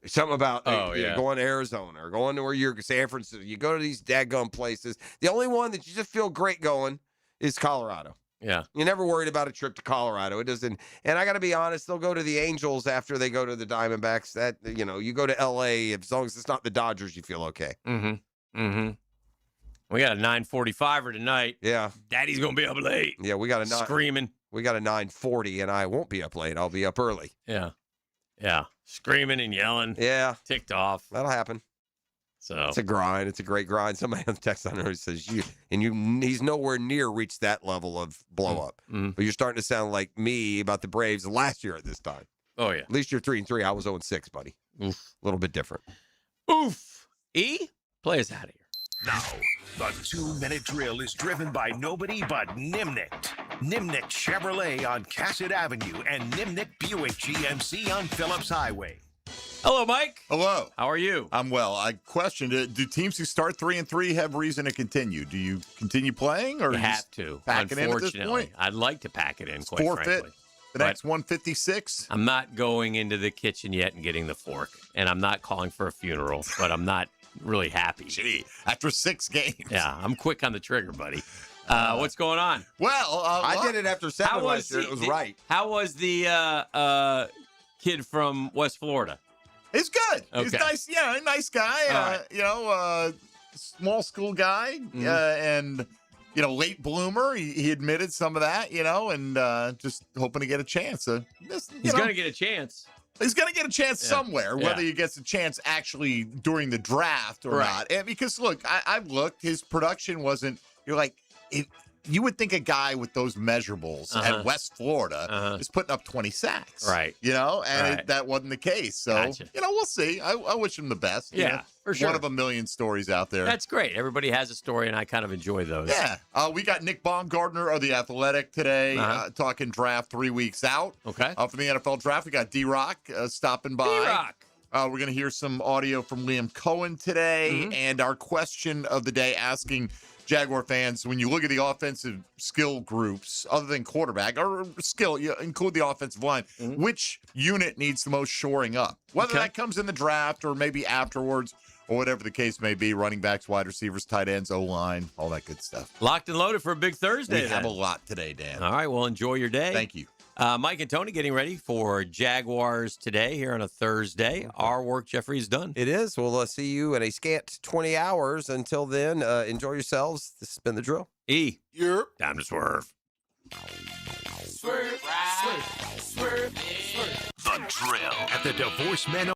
Something about going to Arizona or going to where you're San Francisco. You go to these daggum places. The only one that you just feel great going is Colorado. Yeah. You're never worried about a trip to Colorado. It doesn't. And I got to be honest, they'll go to the Angels after they go to the Diamondbacks. That, you go to L.A., as long as it's not the Dodgers, you feel okay. We got a 9:45er tonight. Yeah. Daddy's going to be up late. Yeah, we got a screaming. We got a 9:40, and I won't be up late. I'll be up early. Yeah. Yeah. Screaming and yelling. Yeah. Ticked off. That'll happen. So it's a grind. It's a great grind. Somebody on the text on there says he's nowhere near reached that level of blow up. But you're starting to sound like me about the Braves last year at this time. Oh yeah. At least you're 3-3. I was 0-6, buddy. A little bit different. Oof. Play us out of here. Now, the 2-minute drill is driven by nobody but Nimnicht. Nimnicht Chevrolet on Cassett Avenue and Nimnicht Buick GMC on Phillips Highway. Hello, Mike. Hello. How are you? I'm well. I questioned it. Do teams who start 3-3 have reason to continue? Do you continue playing, or you have to? Pack it in at this point? I'd like to pack it in. Quite forfeit frankly. The next 156. I'm not going into the kitchen yet and getting the fork, and I'm not calling for a funeral, but I'm not really happy. Gee, after 6 games. Yeah, I'm quick on the trigger, buddy. What's going on? Well, I did it after 7 last year. It was right. How was the kid from West Florida? It's good. good. He's Okay. nice. Yeah, nice guy. All right. Small school guy, and late bloomer. He admitted some of that, and just hoping to get a chance. He's going to get a chance. He's going to get a chance somewhere, whether he gets a chance actually during the draft or not. And because, look, I've looked. His production wasn't, you would think a guy with those measurables at West Florida is putting up 20 sacks. Right. And that wasn't the case. So, we'll see. I wish him the best. Yeah, for sure. One of a million stories out there. That's great. Everybody has a story, and I kind of enjoy those. Yeah. We got Nick Baumgardner of The Athletic today talking draft 3 weeks out. Okay. For the NFL draft, we got D-Rock stopping by. D-Rock. We're going to hear some audio from Liam Cohen today. And our question of the day asking Jaguar fans, when you look at the offensive skill groups, other than quarterback or skill, you include the offensive line, which unit needs the most shoring up? Whether that comes in the draft or maybe afterwards or whatever the case may be, running backs, wide receivers, tight ends, O-line, all that good stuff. Locked and loaded for a big Thursday. We have a lot today, Dan. All right, well, enjoy your day. Thank you. Mike and Tony getting ready for Jaguars today here on a Thursday. Our work, Jeffrey, is done. It is. We'll see you in a scant 20 hours. Until then, enjoy yourselves. This has been The Drill. Time to swerve. Swerve, swerve, swerve, swerve. The Drill at the Divorce Men